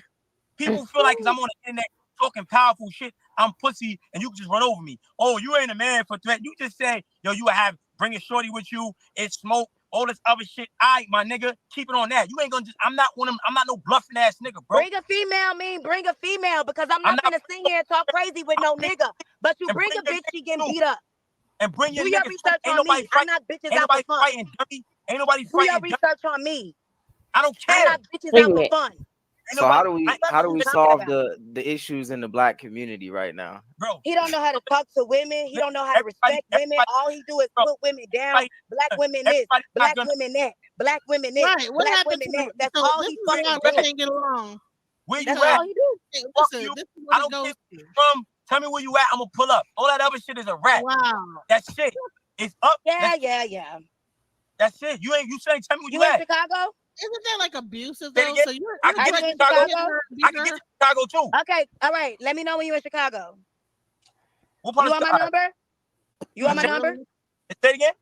People feel like because I'm on the internet talking powerful shit, I'm pussy and you can just run over me. Oh, you ain't a man for threat. You just say, yo, you have bring a shorty with you. It's smoke. All this other shit. My nigga, keep it on that. You ain't gonna just. I'm not one of them. I'm not no bluffing ass nigga, bro. Bring a female, because I'm not gonna sit here and talk crazy with no nigga. But you bring a bitch, she getting beat up. And bring your Do your niggas. research Ain't on nobody me. fight. I knock bitches Ain't out for nobody fun. fighting dummy. Ain't nobody Do your fighting dummy. research on me. I don't I care. knock bitches out for Wait. fun. So how do we solve the issues in the black community right now? Bro, he don't know how to talk to women. He don't know how to respect women. All he do is put women down. Black women this, black women that, black women this, Right. What black happened women to that. That's so all this he is fucking why do. we can't get along. Where you That's at? all he do. Hey, Fuck listen, you. this is what I it don't goes care to. from. Tell me where you at. I'm gonna pull up. All that other shit is a rap. Wow. That shit is up. Yeah. That's it. You saying tell me where You you in at. Chicago? Isn't that like abusive Say it though? again. So you're I can Are get you to in Chicago. Chicago? I can get to Chicago too. Okay, all right. Let me know when you're in Chicago. What part You of want my Chicago? number? You want my number? Say it again.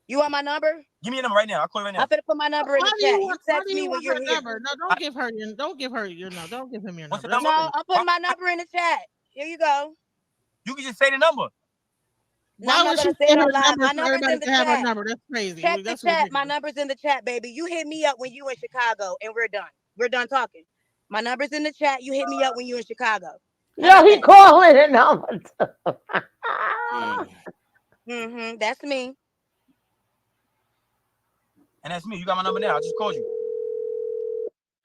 You want my number? Give me your number right now. I'll call you right now. I'm gonna put my number in Why the do you chat. You want? Why text do me you when want you're her here. number? No, don't give her your. Don't give her your. No, don't give him your What's number. the number? No, I'm putting my number in the chat. Here you go. You can just say the number. No, Why I'm would not she gonna say say it her on live. number My for number's everybody in the to have her chat. number? That's crazy. Check the That's chat. ridiculous. My number's in the chat, baby. You hit me up when you in Chicago, and we're done. We're done talking. My number's in the chat. You hit me up when you in Chicago. Yo, he calling it number. That's me. And that's me. You got my number now. I just called you.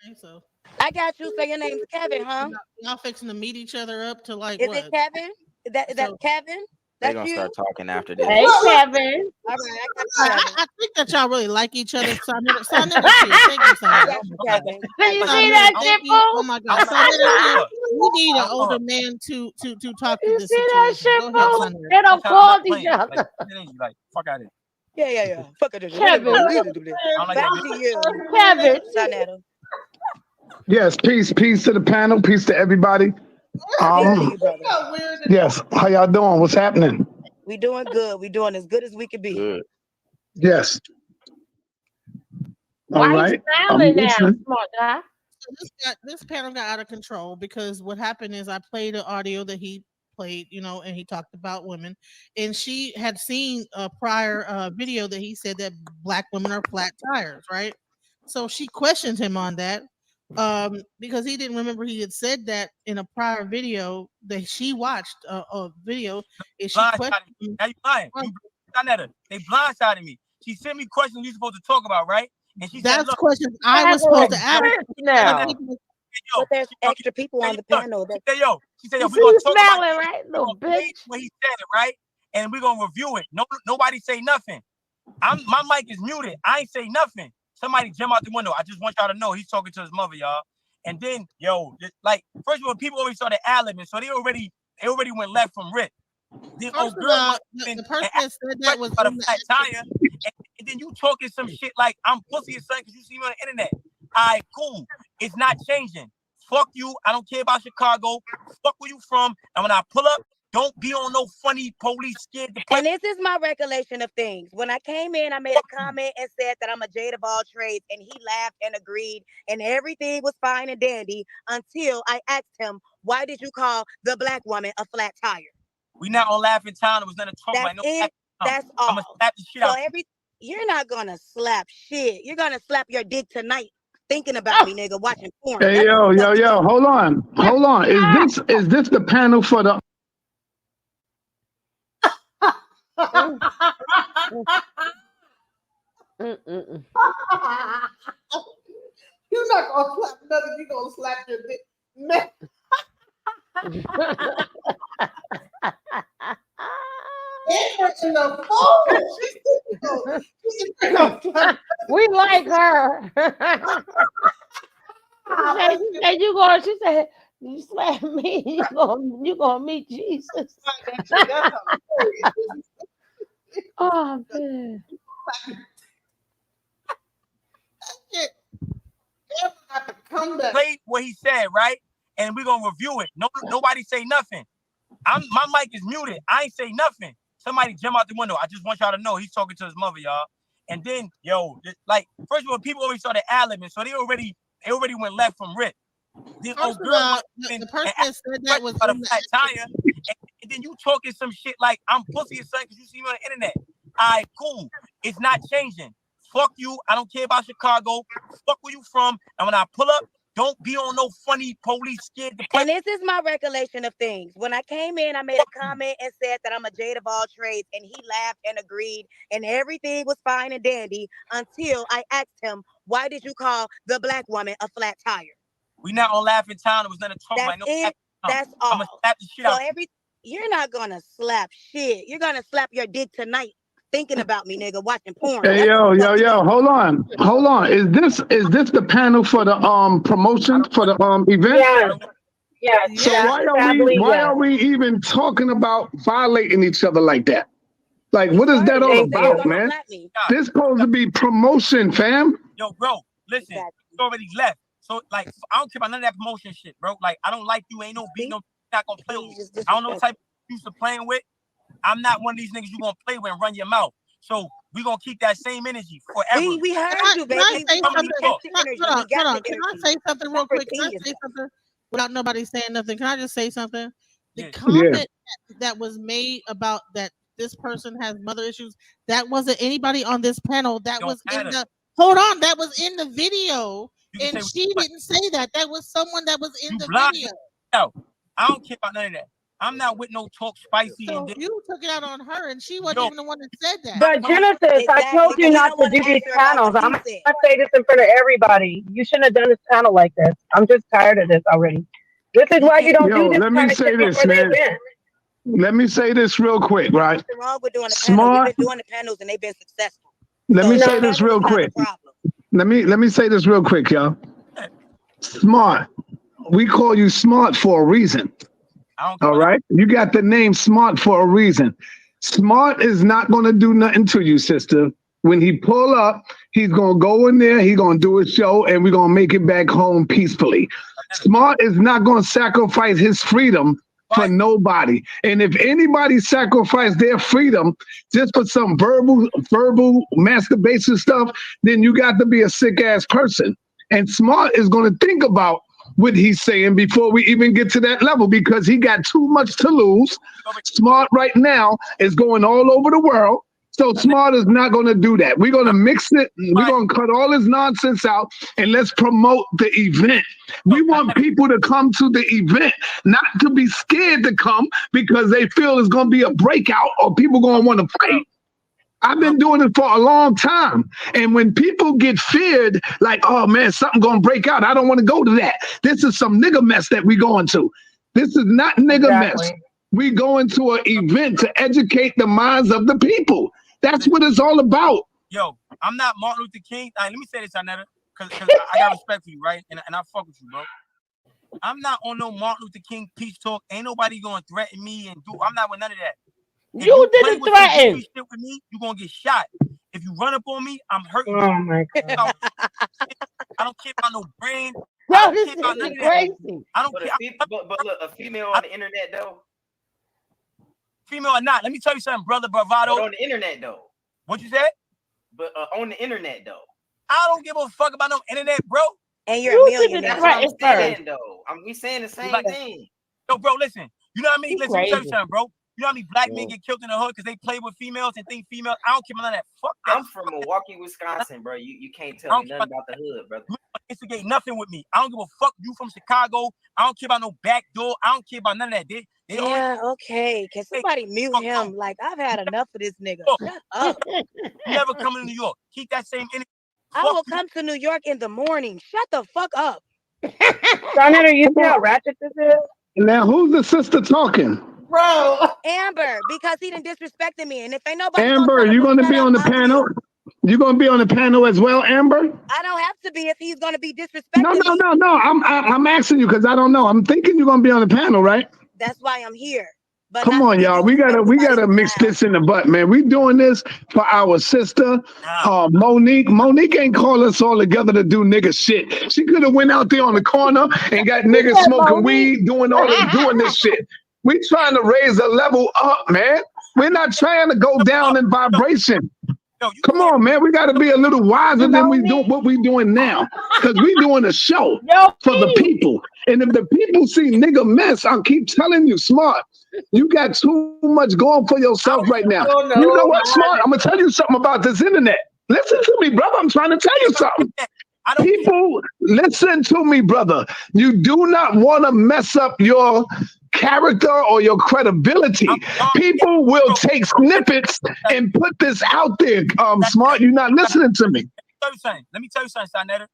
I think so. I got you. So your name's Kevin, huh? Y'all fixing to meet each other up to like Is what? it Kevin? Is that Kevin? They're That's gonna you? start talking after this. Hey, Kevin. All right, I got you, Kevin. I think that y'all really like each other. Sonetta, thank you, I Sonetta. got you, Kevin. Did you see Sonetta, that thank shit, you. Oh fool? my God, Sonetta, we need an older man to talk to You this see that situation. shit, Go ahead, fool? Sonetta. They don't call each other. Like, fuck out of here. Yeah. Fuck it. Kevin. I don't like Back that. to you, Kevin. Sonetta. Yes, peace to the panel, peace to everybody. Peace to you, brother. Yes, how y'all doing? What's happening? We doing good. We doing as good as we could be. Good. Yes. All Why right. you smiling now, listening. smart guy? This panel got out of control because what happened is I played an audio that he played, and he talked about women, and she had seen a prior video that he said that black women are flat tires, right? So she questioned him on that because he didn't remember he had said that in a prior video that she watched a video. And she questioned him. Now you lying. You Sonetta, they blindsided me. She sent me questions you're supposed to talk about, right? And she said, That's look, questions I was supposed to ask. Now. But there's extra people on the panel. She said, yo, You we're see gonna you talk about smiling, this. right, little bitch? When he said it, right? And we're gonna review it. Nobody say nothing. My mic is muted. I ain't say nothing. Somebody jump out the window. I just want y'all to know he's talking to his mother, y'all. And then, like, first of all, people already started ad-libbing, so they already went left from Rick. Then First of all, the person that said that was about a in the flat tire, and then you talking some shit like I'm pussy or something because you see me on the internet. All right, cool. It's not changing. Fuck you. I don't care about Chicago. Fuck where you from. And when I pull up, don't be on no funny police scared to play. And this is my recollection of things. When I came in, I made a comment and said that I'm a jade of all trades, and he laughed and agreed, and everything was fine and dandy until I asked him, why did you call the black woman a flat tire? We not on laughing town. It was nothing to talk about. No it. That's all. I'm gonna slap the shit So out. you're not gonna slap shit. You're gonna slap your dick tonight. thinking about me, nigga, watching porn. Hey, That's yo, what the yo, fuck you yo, hold on. Is this the panel for the? You're not gonna slap nothing. You're gonna slap your dick. Man. In the phone. We like her. She said, she said, you slap me, you gonna meet Jesus. Oh man. Play what he said, right? And we're gonna review it. Nobody say nothing. My mic is muted. I ain't say nothing. Somebody jump out the window. I just want y'all to know he's talking to his mother, y'all. And then, like, first of all, people already started ad-libbing, so they already went left from Rip. The person that said that was about a flat tire, and then you talking some shit like I'm pussy or something because you see me on the internet. All right, cool. It's not changing. Fuck you. I don't care about Chicago. Fuck where you from. And when I pull up, don't be on no funny police scared. And this is my recollection of things. When I came in, I made a comment and said that I'm a Jade of all trades, and he laughed and agreed, and everything was fine and dandy until I asked him, "Why did you call the black woman a flat tire?" We not on Laughing Town. It was nothing to talk about. No, that's all. I'm gonna slap the shit out. You're not gonna slap shit. You're gonna slap your dick tonight, thinking about me, nigga, watching porn. Hey, yo, hold on. Is this the panel for the promotion for the event? Yes. So why are we even talking about violating each other like that? Like, what is that all about, man? This supposed to be promotion, fam. Yo, bro, listen, you already left. So, like, I don't care about none of that promotion shit, bro. Like, I don't like you. Ain't no beat, not gonna play with you. I don't know what type of you used to playing with. I'm not one of these niggas you gonna play with and run your mouth. So we gonna keep that same energy forever. We heard you, baby. Hold on. Can I say something real quick? Can I say something without nobody saying nothing? Can I just say something? The comment that was made about that this person has mother issues, that wasn't anybody on this panel. That was in the that was in the video. And she didn't say that. That was someone that was in the video. No, I don't care about none of that. I'm not with no talk spicy. So you took it out on her, and she wasn't even the one that said that. But Genesis, I told you not to do these panels. I'm gonna say this in front of everybody. You shouldn't have done this panel like this. I'm just tired of this already. This is why you don't do this. Let me say this, man. Let me say this real quick, right? Nothing wrong with doing the panels. We've been doing the panels and they've been successful. Let me say this real quick. Let me say this real quick, y'all. Smart. We call you Smart for a reason. All right? You got the name Smart for a reason. Smart is not going to do nothing to you, sister. When he pull up, he's going to go in there, he's going to do a show, and we're going to make it back home peacefully. Smart is not going to sacrifice his freedom for nobody. And if anybody sacrifice their freedom just for some verbal masturbation stuff, then you got to be a sick ass person. And Smart is going to think about what he's saying before we even get to that level, because he got too much to lose. Smart right now is going all over the world. So Smart is not going to do that. We're going to mix it. We're going to cut all his nonsense out and let's promote the event. We want people to come to the event, not to be scared to come because they feel it's going to be a breakout or people going to want to fight. I've been doing it for a long time. And when people get feared, like, oh man, something going to break out, I don't want to go to that. This is some nigga mess that we going to. This is not nigga mess. We going to an event to educate the minds of the people. That's what it's all about. Yo, I'm not Martin Luther King. Let me say this, Anetta, because I got respect for you, right? And I fuck with you, bro. I'm not on no Martin Luther King peace talk. Ain't nobody going to threaten me and do. I'm not with none of that. If you didn't threaten. Shit with me, you gonna get shot. If you run up on me, I'm hurting. Oh my God. I don't care about no brand. Bro, this is crazy. I don't care. But look, a female on the internet though. Female or not, let me tell you something, brother Bravado. But on the internet though. What you said? But on the internet though. I don't give a fuck about no internet, bro. And you're a millionaire. That's what I'm saying though. We saying the same thing. Yo, bro, listen. You know what I mean? Listen, let me tell you crazy. something, bro. You know how many black men get killed in the hood because they play with females and think females? I don't care about none of that. Fuck that. I'm from Milwaukee, Wisconsin, bro. You can't tell me nothing about the hood, brother. instigate nothing with me. I don't give a fuck. You from Chicago? I don't care about no back door. I don't care about none of that. They Yeah, okay. Can somebody mute him? Like, I've had enough of this nigga. Shut up. never coming to New York. Keep that same energy. I will come to New York in the morning. Shut the fuck up. Senator, you see how ratchet this is? Now, who's the sister talking? Bro. Amber, because he done disrespected me. And if ain't nobody Amber, you going to be on the panel? You going to be on the panel as well, Amber? I don't have to be if he's going to be disrespecting No. I'm asking you because I don't know. I'm thinking you're going to be on the panel, right? That's why I'm here. But come on, y'all. We gotta mix this in the butt, man. We doing this for our sister, Monique. Monique ain't call us all together to do nigga shit. She could have went out there on the corner and got niggas smoking weed, doing this shit. We trying to raise the level up, man. We're not trying to go down in vibration. Come on, man. We got to be a little wiser than we do what we doing now, because we doing a show for the people. And if the people see nigga mess, I'll keep telling you, Smart. You got too much going for yourself right now. You know what, Smart? I'm gonna tell you something about this internet. Listen to me, brother. I'm trying to tell you something. People, listen to me, brother. You do not want to mess up your character or your credibility. People will take snippets and put this out there. Smart, you're not listening to me. Let me tell you something, Sonetta.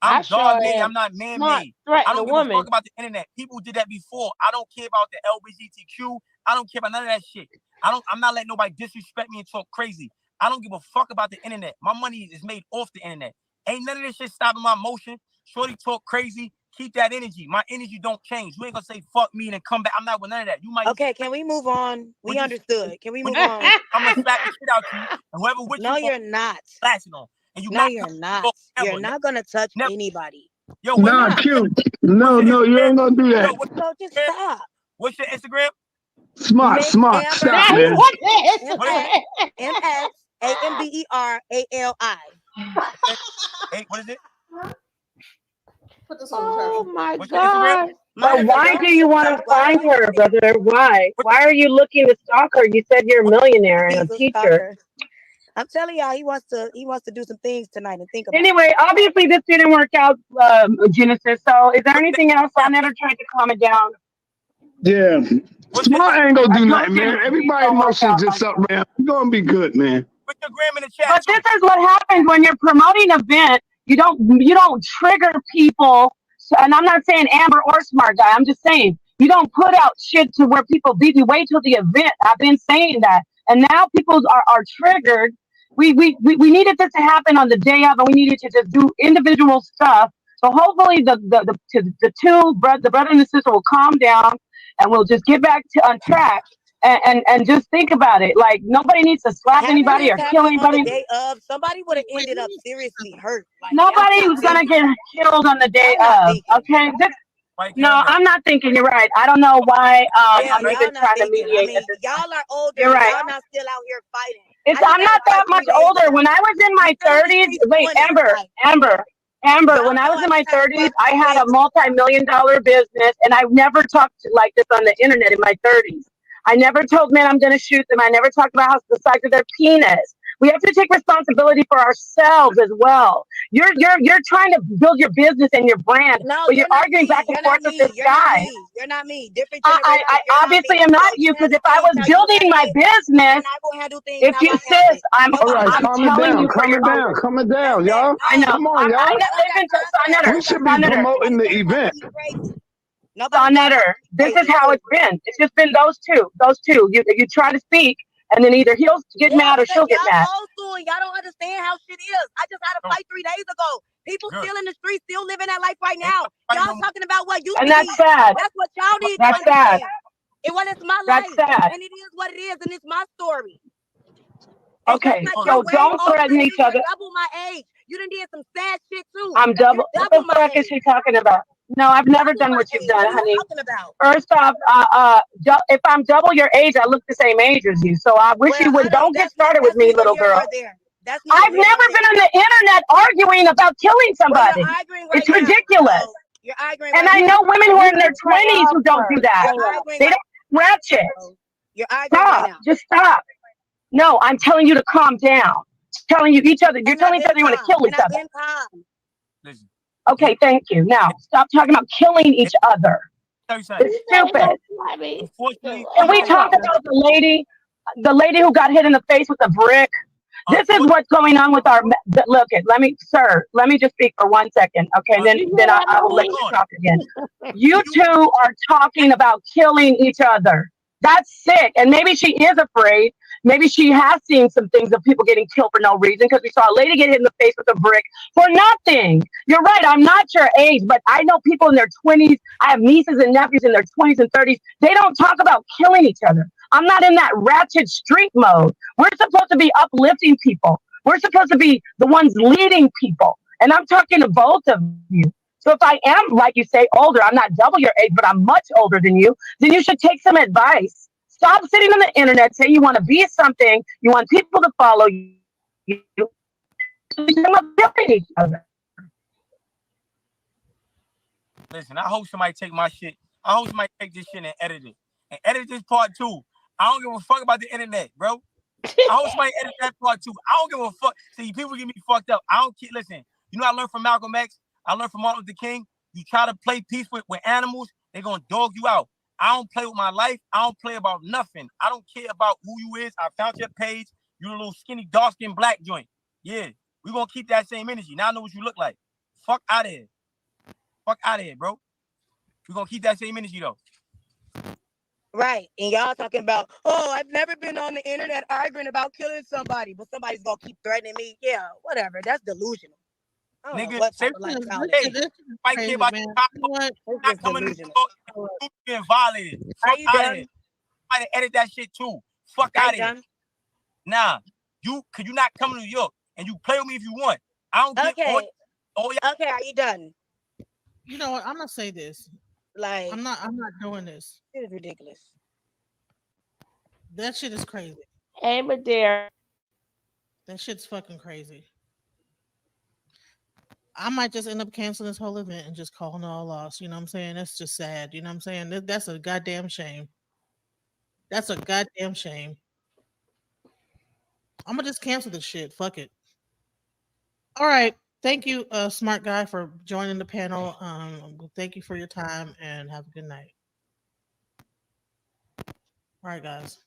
I'm God-made. I'm not man-made. I don't give a fuck about the internet. People did that before. I don't care about the LGBTQ. I don't care about none of that shit. I'm not letting nobody disrespect me and talk crazy. I don't give a fuck about the internet. My money is made off the internet. Ain't none of this shit stopping my motion. Shorty talk crazy. Keep that energy. My energy don't change. You ain't gonna say fuck me and then come back. I'm not with none of that. You might. Okay, can we move on? We understood. Can we move on? I'm gonna slap the shit out you. And whoever with no, you, you're not. Flashing on. And you're not. You're not gonna touch anybody. Yo, nah, cute. No, you ain't gonna do that. So just stop. What's your Instagram? Smart. Stop, man. MSAMBERALI. Hey, what is it? Put this on Oh my What's your God. Instagram? But why do you want to find her, brother? Why? Why are you looking to stalk her? You said you're a millionaire and a teacher. I'm telling y'all, he wants to do some things tonight and think about. Anyway, obviously this didn't work out, Genesis. So is there anything else? I never tried to calm it down. Yeah. Smart ain't gonna do nothing, man. Everybody emotions just up, man. You're gonna be good, man. Put your gram in the chat. But this is what happens when you're promoting an event. You don't trigger people. So, and I'm not saying Amber or Smart Guy. I'm just saying you don't put out shit to where people beat you. Wait till the event. I've been saying that, and now people are triggered. We needed this to happen on the day of, and we needed to just do individual stuff. So hopefully the brother and the sister will calm down, and we'll just get back on track. And just think about it. Like, nobody needs to slap anybody or kill anybody. On the day of, somebody would have ended up seriously hurt. Like, Nobody was gonna get killed on the day of. Okay. No, I'm not thinking. You're right. I don't know why. I'm even trying to mediate. Y'all are older. You're right. Y'all not still out here fighting. I'm not that much older. When I was in my 30s, wait, Amber, when I was in my 30s, I had a multi-million-dollar business, and I never talked like this on the internet in my 30s. I never told men I'm going to shoot them. I never talked about the size of their penis. We have to take responsibility for ourselves as well. You're trying to build your business and your brand, but you're arguing back and forth with this guy. You're not me. Different. I obviously am not you, because if I was building my business, if you sis, I'm all right. telling you. Calm it down, y'all. I know. Come on, y'all. We should be promoting the event. Sonetter, this is how it's been. It's just been those two. You try to speak, and then either he'll get mad or she'll get mad. Y'all don't understand how shit is. I just had a fight 3 days ago. People still in the streets, still living that life right now. Y'all talking about what you and that's sad. That's what y'all need. That's sad. It's my That's life, sad. and it is what it is, and it's my story. Okay, so don't threaten each other. Double my age. You done did some sad shit too. I'm double. What the fuck is she talking about? No, I've never done what you've done, honey. First off, if I'm double your age, I look the same age as you. So I wish you would. Don't get started with me, little girl. I've never been on the internet arguing about killing somebody. It's ridiculous. You're arguing and I know women who are in their 20s who don't do that. They don't ratchet. You're arguing stop. Right now. Just stop. No, I'm telling you to calm down. Telling you each other. You're telling each other you want to kill each other. Listen. Okay, thank you. Now, stop talking about killing each other. It's stupid. And we talked about the lady who got hit in the face with a brick. This is what's going on with our. Look, let me just speak for 1 second, okay? Then I will let you talk again. You two are talking about killing each other. That's sick. And maybe she is afraid. Maybe she has seen some things of people getting killed for no reason because we saw a lady get hit in the face with a brick for nothing. You're right. I'm not your age, but I know people in their 20s. I have nieces and nephews in their 20s and 30s. They don't talk about killing each other. I'm not in that ratchet street mode. We're supposed to be uplifting people. We're supposed to be the ones leading people. And I'm talking to both of you. So if I am, like you say, older, I'm not double your age, but I'm much older than you, then you should take some advice. Stop sitting on the internet, say you want to be something, you want people to follow you. You're not killing each other. Listen, I hope somebody take my shit. I hope somebody take this shit and edit it. And edit this part 2. I don't give a fuck about the internet, bro. I hope somebody edit that part 2. I don't give a fuck. See, people get me fucked up. I don't care. Listen, you know I learned from Malcolm X. I learned from Martin Luther King. You try to play peace with animals, they're going to dog you out. I don't play with my life. I don't play about nothing. I don't care about who you is. I found your page. You a little skinny, dark-skinned black joint. Yeah, we're going to keep that same energy. Now I know what you look like. Fuck out of here. Fuck out of here, bro. We're going to keep that same energy, though. Right. And y'all talking about, oh, I've never been on the internet arguing about killing somebody, but somebody's going to keep threatening me. Yeah, whatever. That's delusional. Nigga, say I care about your not coming to you being violated. Fuck out of here. Somebody edit that shit too. Fuck out of here. Nah, cause you not coming to New York and you play with me if you want. I don't get Okay, are you done? You know what? I'm gonna say this. Like I'm not doing this. It's ridiculous. That shit is crazy. Hey, Madera. That shit's fucking crazy. I might just end up canceling this whole event and just calling it all loss. You know what I'm saying? That's just sad. You know what I'm saying? That's a goddamn shame. That's a goddamn shame. I'm gonna just cancel this shit. Fuck it. All right. Thank you, smart guy, for joining the panel. Thank you for your time and have a good night. All right, guys.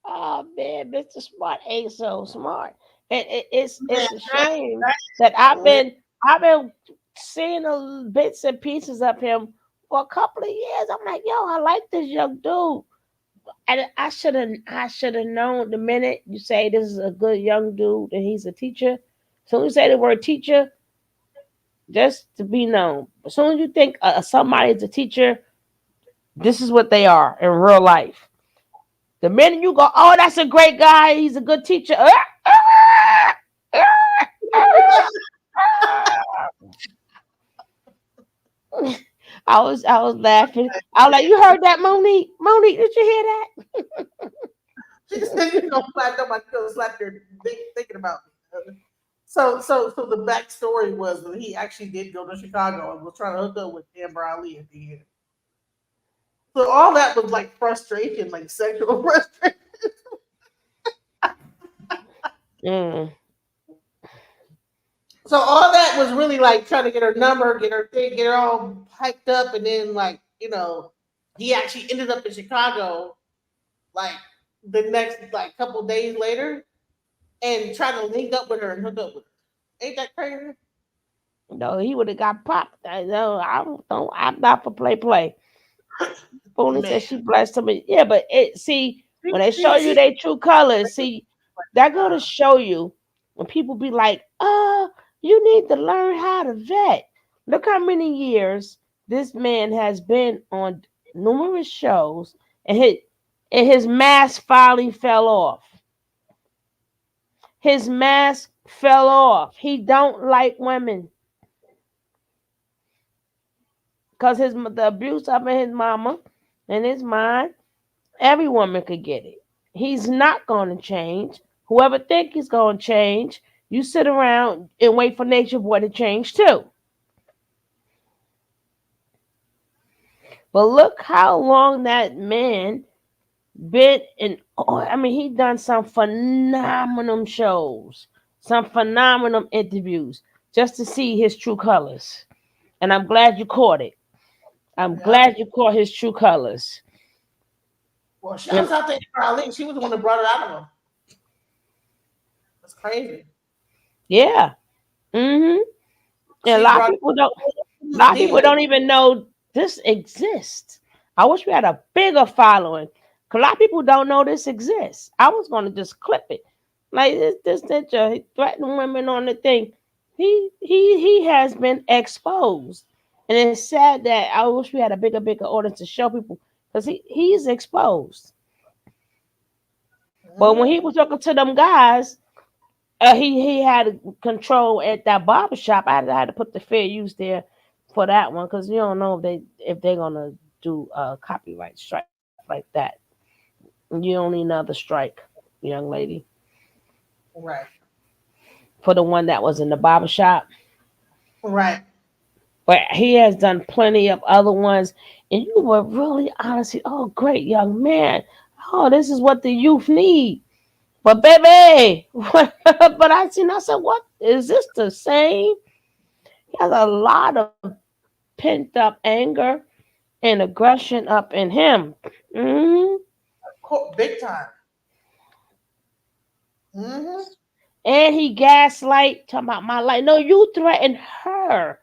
Oh man, Mr. Smart ain't so smart. And it's a shame that I've been seeing bits and pieces of him for a couple of years. I'm like, yo, I like this young dude. And I should have known the minute you say this is a good young dude and he's a teacher. So you say the word teacher, just to be known. As soon as you think somebody's a teacher, this is what they are in real life. The minute you go, oh, that's a great guy, he's a good teacher. I was laughing. I was like, you heard that, Monique? Monique, did you hear that? She said you're gonna slap somebody, slap your dick thinking about me. So the backstory was that he actually did go to Chicago and was trying to hook up with Amber Ali at the end. So all that was like frustration, like sexual frustration. So all that was really like trying to get her number, get her thing, get her all hyped up, and then like, you know, he actually ended up in Chicago like the next like couple days later and trying to link up with her and hook up with her. Ain't that crazy? No, he would have got popped. No, I'm not for play. Boone said she blessed him. Yeah, but when they show you their true colors, that go to show you when people be like, you need to learn how to vet. Look how many years this man has been on numerous shows and his mask finally fell off. His mask fell off. He don't like women. Because the abuse of his mama and his mind, every woman could get it. He's not going to change. Whoever think he's going to change, you sit around and wait for Nature Boy to change too. But look how long that man been in. Oh, I mean, he done some phenomenal shows, some phenomenal interviews, just to see his true colors. And I'm glad you caught it. I'm glad you caught his true colors. Well, shouts out to Ali. She was the one that brought it out of him. That's crazy. Yeah. Mm-hmm. And a lot of people don't even know this exists. I wish we had a bigger following. A lot of people don't know this exists. I was going to just clip it. Like this ninja, he threatening women on the thing. He has been exposed. And it's sad that I wish we had a bigger audience to show people, because he's exposed. But when he was talking to them guys, he had control at that barbershop. I had to put the fair use there for that one, because you don't know if they're gonna do a copyright strike like that. You don't need another strike, young lady. Right. For the one that was in the barbershop. Right. But he has done plenty of other ones, and you were really honestly, oh, great young man. Oh, this is what the youth need. But baby, but I said, what, is this the same? He has a lot of pent up anger and aggression up in him. Big time. Mm-hmm. And he gaslight, talking about my life. No, you threatened her.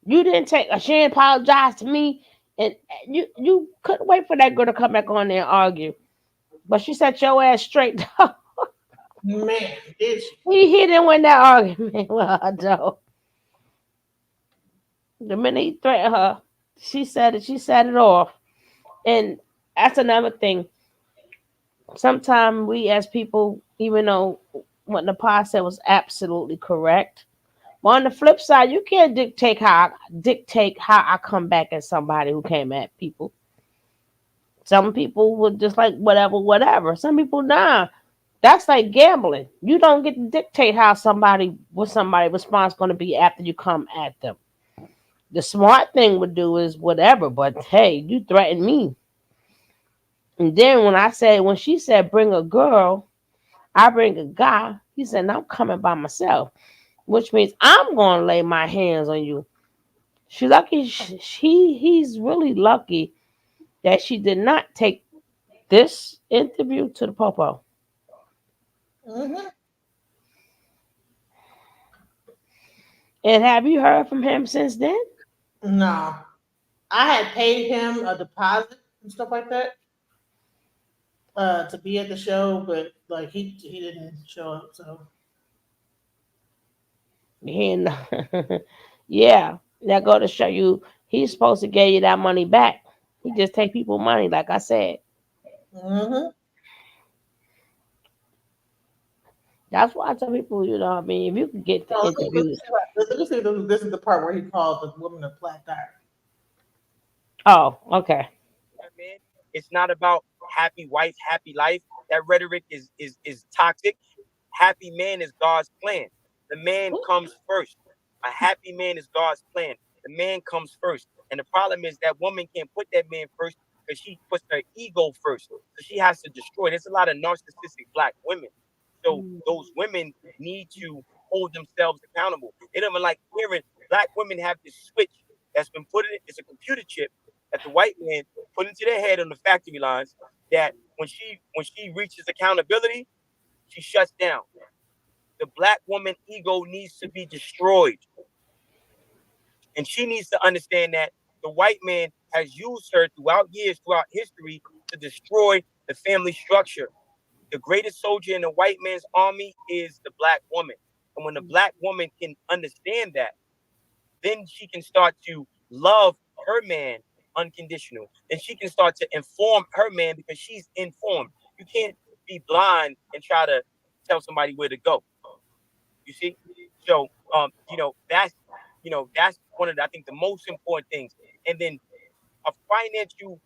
You didn't she didn't apologize to me. And you couldn't wait for that girl to come back on there and argue. But she set your ass straight. Man, did she? He didn't win that argument. Well, no. The minute he threatened her, she set it off. And that's another thing. Sometimes we as people, even though what Nepal said was absolutely correct, but on the flip side, you can't dictate how I come back at somebody who came at people. Some people would just like whatever. Some people, nah. That's like gambling. You don't get to dictate what somebody's response going to be after you come at them. The smart thing would do is whatever, but hey, you threatened me. And then when she said bring a girl, I bring a guy, he said, no, I'm coming by myself, which means I'm going to lay my hands on you. She's lucky. He's really lucky that she did not take this interview to the popo. Mm-hmm. And have you heard from him since then? No. I had paid him a deposit and stuff like that to be at the show, but like he didn't show up. So yeah, that go to show you he's supposed to give you that money back. He just take people money, like I said. Mm-hmm. That's why I tell people, you know, I mean, if you can get the interviews. This is the part where he called the woman a flat tire. Oh, okay. It's not about happy wife, happy life. That rhetoric is toxic. Happy man is God's plan. The man comes first. A happy man is God's plan. The man comes first. And the problem is that woman can't put that man first because she puts her ego first. So she has to destroy. There's a lot of narcissistic black women. So those women need to hold themselves accountable. They don't even like hearing black women have this switch that's been put in. It's a computer chip that the white man put into their head on the factory lines, that when she reaches accountability, she shuts down. The black woman ego needs to be destroyed. And she needs to understand that the white man has used her throughout history, to destroy the family structure. The greatest soldier in the white man's army is the black woman. And when the black woman can understand that, then she can start to love her man unconditional. And she can start to inform her man because she's informed. You can't be blind and try to tell somebody where to go. You see? So, that's one of the, I think, the most important things. And then a financial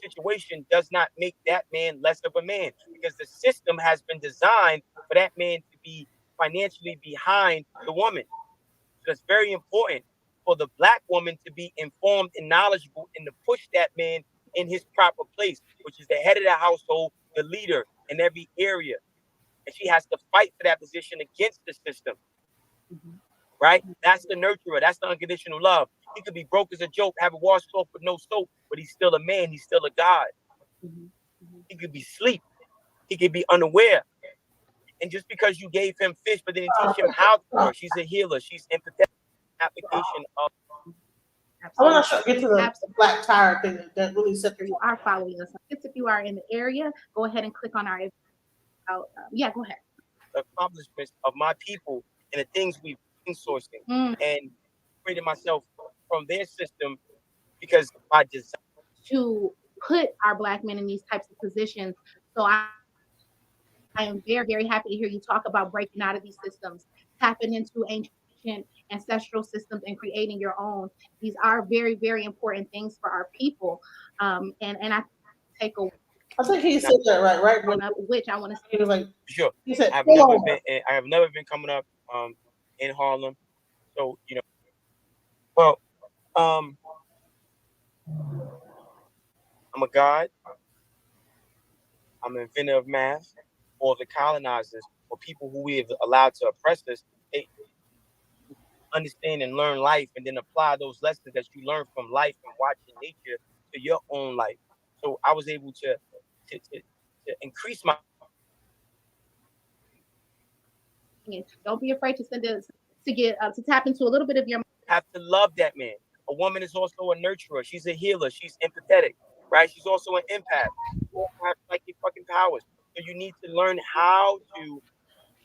situation does not make that man less of a man, because the system has been designed for that man to be financially behind the woman. So it's very important for the black woman to be informed and knowledgeable and to push that man in his proper place, which is the head of the household, the leader in every area. And she has to fight for that position against the system. Right? That's the nurturer. That's the unconditional love. He could be broke as a joke, have a washcloth with no soap, but he's still a man. He's still a God. He could be asleep. He could be unaware. And just because you gave him fish, but then you teach him how to work, she's a healer. She's empathetic. Application of. I want to get to the black tire thing that really set you are following us. If you are in the area, go ahead and click on our. Yeah, go ahead. Accomplishments of my people and the things we've been sourcing and created myself from their system because my desire to put our black men in these types of positions. So I am very, very happy to hear you talk about breaking out of these systems, tapping into ancient ancestral systems and creating your own. These are very, very important things for our people. And I take a. I think he said that right? Which I want to say. He was like, sure. He said, I have never been coming up in Harlem. So, you know, well, I'm a god. I'm an inventor of math. Or the colonizers or people who we have allowed to oppress us, they understand and learn life and then apply those lessons that you learn from life and watching nature to your own life. So I was able to increase my. Don't be afraid to send us to tap into a little bit of your. Have to love that man. A woman is also a nurturer. She's a healer. She's empathetic, right? She's also an empath. You have psychic fucking powers. So you need to learn how to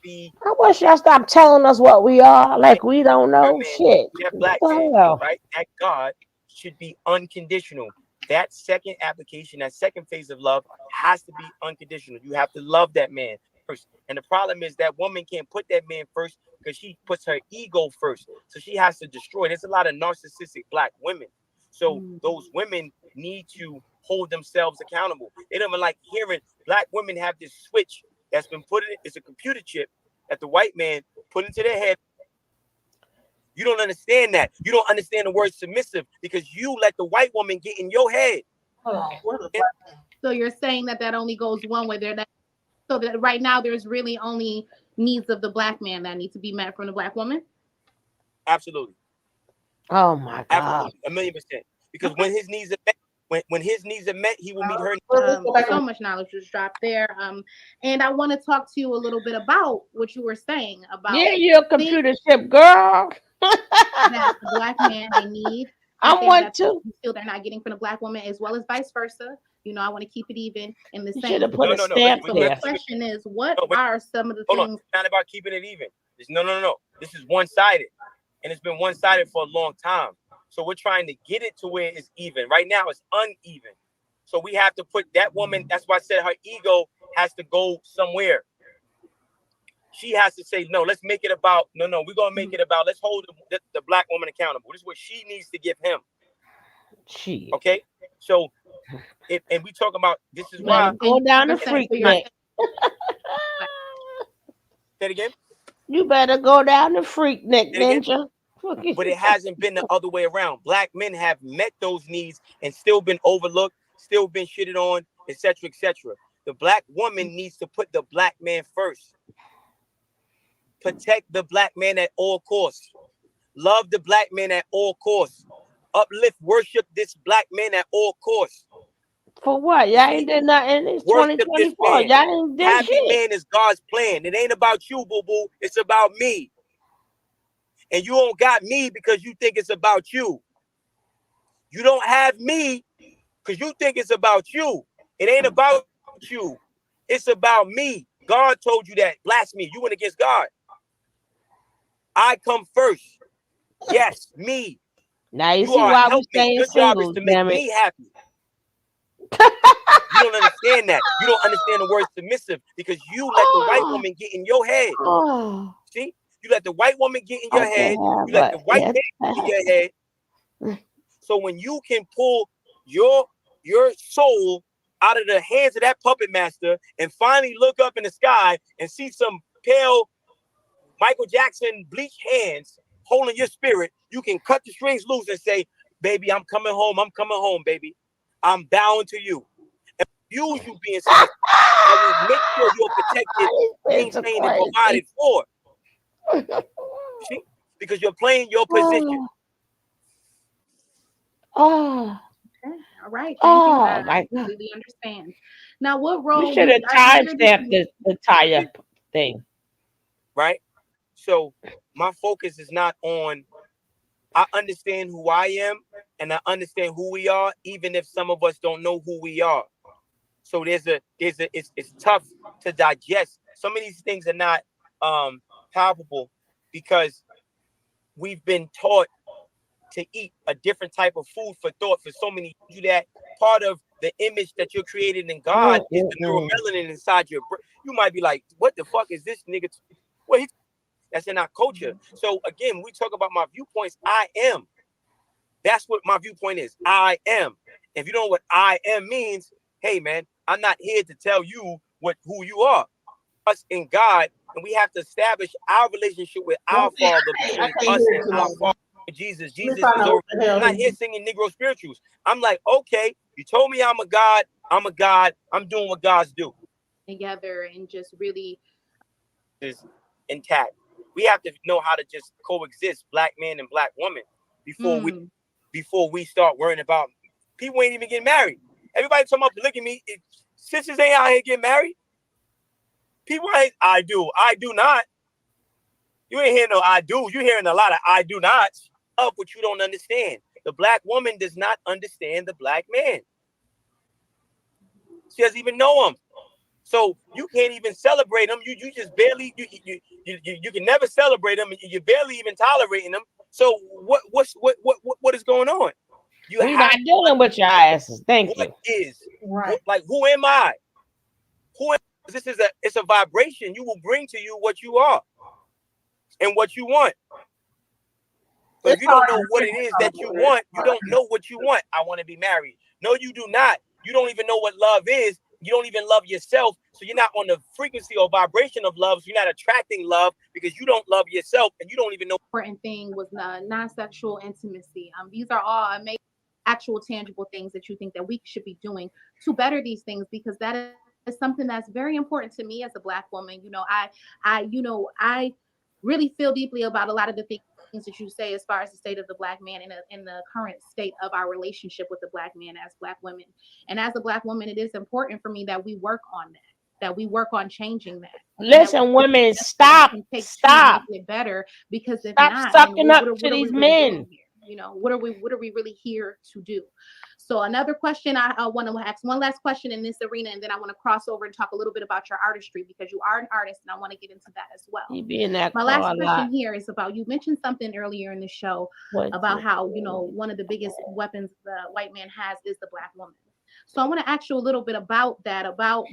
be. I wish y'all stop telling us what we are. Like we don't know shit. That black man, right? That God should be unconditional. That second application, that second phase of love has to be unconditional. You have to love that man first. And the problem is that woman can't put that man first because she puts her ego first. So she has to destroy. There's a lot of narcissistic black women. So those women need to hold themselves accountable. They don't even like hearing black women have this switch that's been put in. It's a computer chip that the white man put into their head. You don't understand that. You don't understand the word submissive because you let the white woman get in your head. So you're saying that only goes one way. So that right now there's really only needs of the black man that need to be met from the black woman? Absolutely. Oh my God. Absolutely. 1,000,000%. Because when his needs are met, when his needs are met, he will meet her. So much knowledge was dropped there. And I want to talk to you a little bit about what you were saying about. Yeah, you're a computer chip girl. That the black man they need. I want to. Feel they're not getting from the black woman as well as vice versa. You know, I want to keep it even in the same. Should have put a stamp there. The question is, what are some of the Hold things? on. It's not about keeping it even. No. This is one-sided, and it's been one-sided for a long time. So we're trying to get it to where it's even. Right now, it's uneven. So we have to put that woman. That's why I said her ego has to go somewhere. She has to say, no, let's make it about, no, we're going to make it about, let's hold the black woman accountable. This is what she needs to give him. Okay? So, and we talk about, this is why. Go down the freak neck. Say it again? You better go down the freak neck, ninja. But it hasn't been the other way around. Black men have met those needs and still been overlooked, still been shitted on, etc., etc. The black woman needs to put the black man first. Protect the black man at all costs. Love the black man at all costs. Uplift, worship this black man at all costs. For what? Y'all ain't did nothing. It's 2024. Y'all ain't did Happy shit. man is God's plan. It ain't about you, boo-boo. It's about me. And you don't got me because you think it's about you. You don't have me because you think it's about you. It ain't about you. It's about me. God told you that. Blasphemy. You went against God. I come first. Yes, me. Now you see why we staying single, to make me happy. You don't understand that. You don't understand the word submissive because you let the white woman get in your head. See? You let the white woman get in your head. You let the white man get in your head. So when you can pull your soul out of the hands of that puppet master and finally look up in the sky and see some pale Michael Jackson bleached hands hole in your spirit, you can cut the strings loose and say, baby, I'm coming home, baby. I'm bowing to you. And use you being submissive. I will make sure you're protected, maintained, and provided for. See? Because you're playing your position. Oh. Okay. All right. Thank Oh you. I my God. completely understand. Now, what role You should have I hear timestamped the tire thing. Right? So my focus is not on, I understand who I am and I understand who we are, even if some of us don't know who we are. So it's tough to digest. Some of these things are not palpable because we've been taught to eat a different type of food for thought for so many years. That part of the image that you're created in God is the neuromelanin inside your brain. You might be like, what the fuck is this nigga? Well, that's in our culture. So again, we talk about my viewpoints. I am. That's what my viewpoint is. I am. If you know what I am means, hey man, I'm not here to tell you who you are. Us in God, and we have to establish our relationship with our Father between us and our Father. Jesus is over. I'm not here singing Negro spirituals. I'm like, okay, you told me I'm a God. I'm doing what gods do. Together and just really is intact. We have to know how to just coexist, black man and black woman, before we start worrying about people ain't even getting married. Everybody talking about polygamy. Sisters ain't out here getting married. People ain't. I do not. You ain't hearing no I do. You're hearing a lot of I do nots of what you don't understand. The black woman does not understand the black man. She doesn't even know him. So you can't even celebrate them. You just barely you can never celebrate them. You're barely even tolerating them. So what is going on? We're not dealing with your asses. Thank you. Like who am I? It's a vibration. You will bring to you what you are and what you want. But if you don't know what it is that you want, you don't know what you want. I want to be married. No, you do not. You don't even know what love is. You don't even love yourself. So you're not on the frequency or vibration of love. So you're not attracting love because you don't love yourself and you don't even know. Important thing was non-sexual intimacy. These are all amazing, actual, tangible things that you think that we should be doing to better these things, because that is something that's very important to me as a Black woman. I really feel deeply about a lot of the things that you say as far as the state of the Black man in the current state of our relationship with the Black man as Black women. And as a Black woman, it is important for me that we work on that we work on changing that. Listen, women, stop it better, because if stop not, sucking up to these men. What are we really here to do? So another question I want to ask, one last question in this arena, and then I want to cross over and talk a little bit about your artistry, because you are an artist and I want to get into that as well. My last question here is about, you mentioned something earlier in the show about how, one of the biggest weapons the white man has is the Black woman. So I want to ask you a little bit about that, about,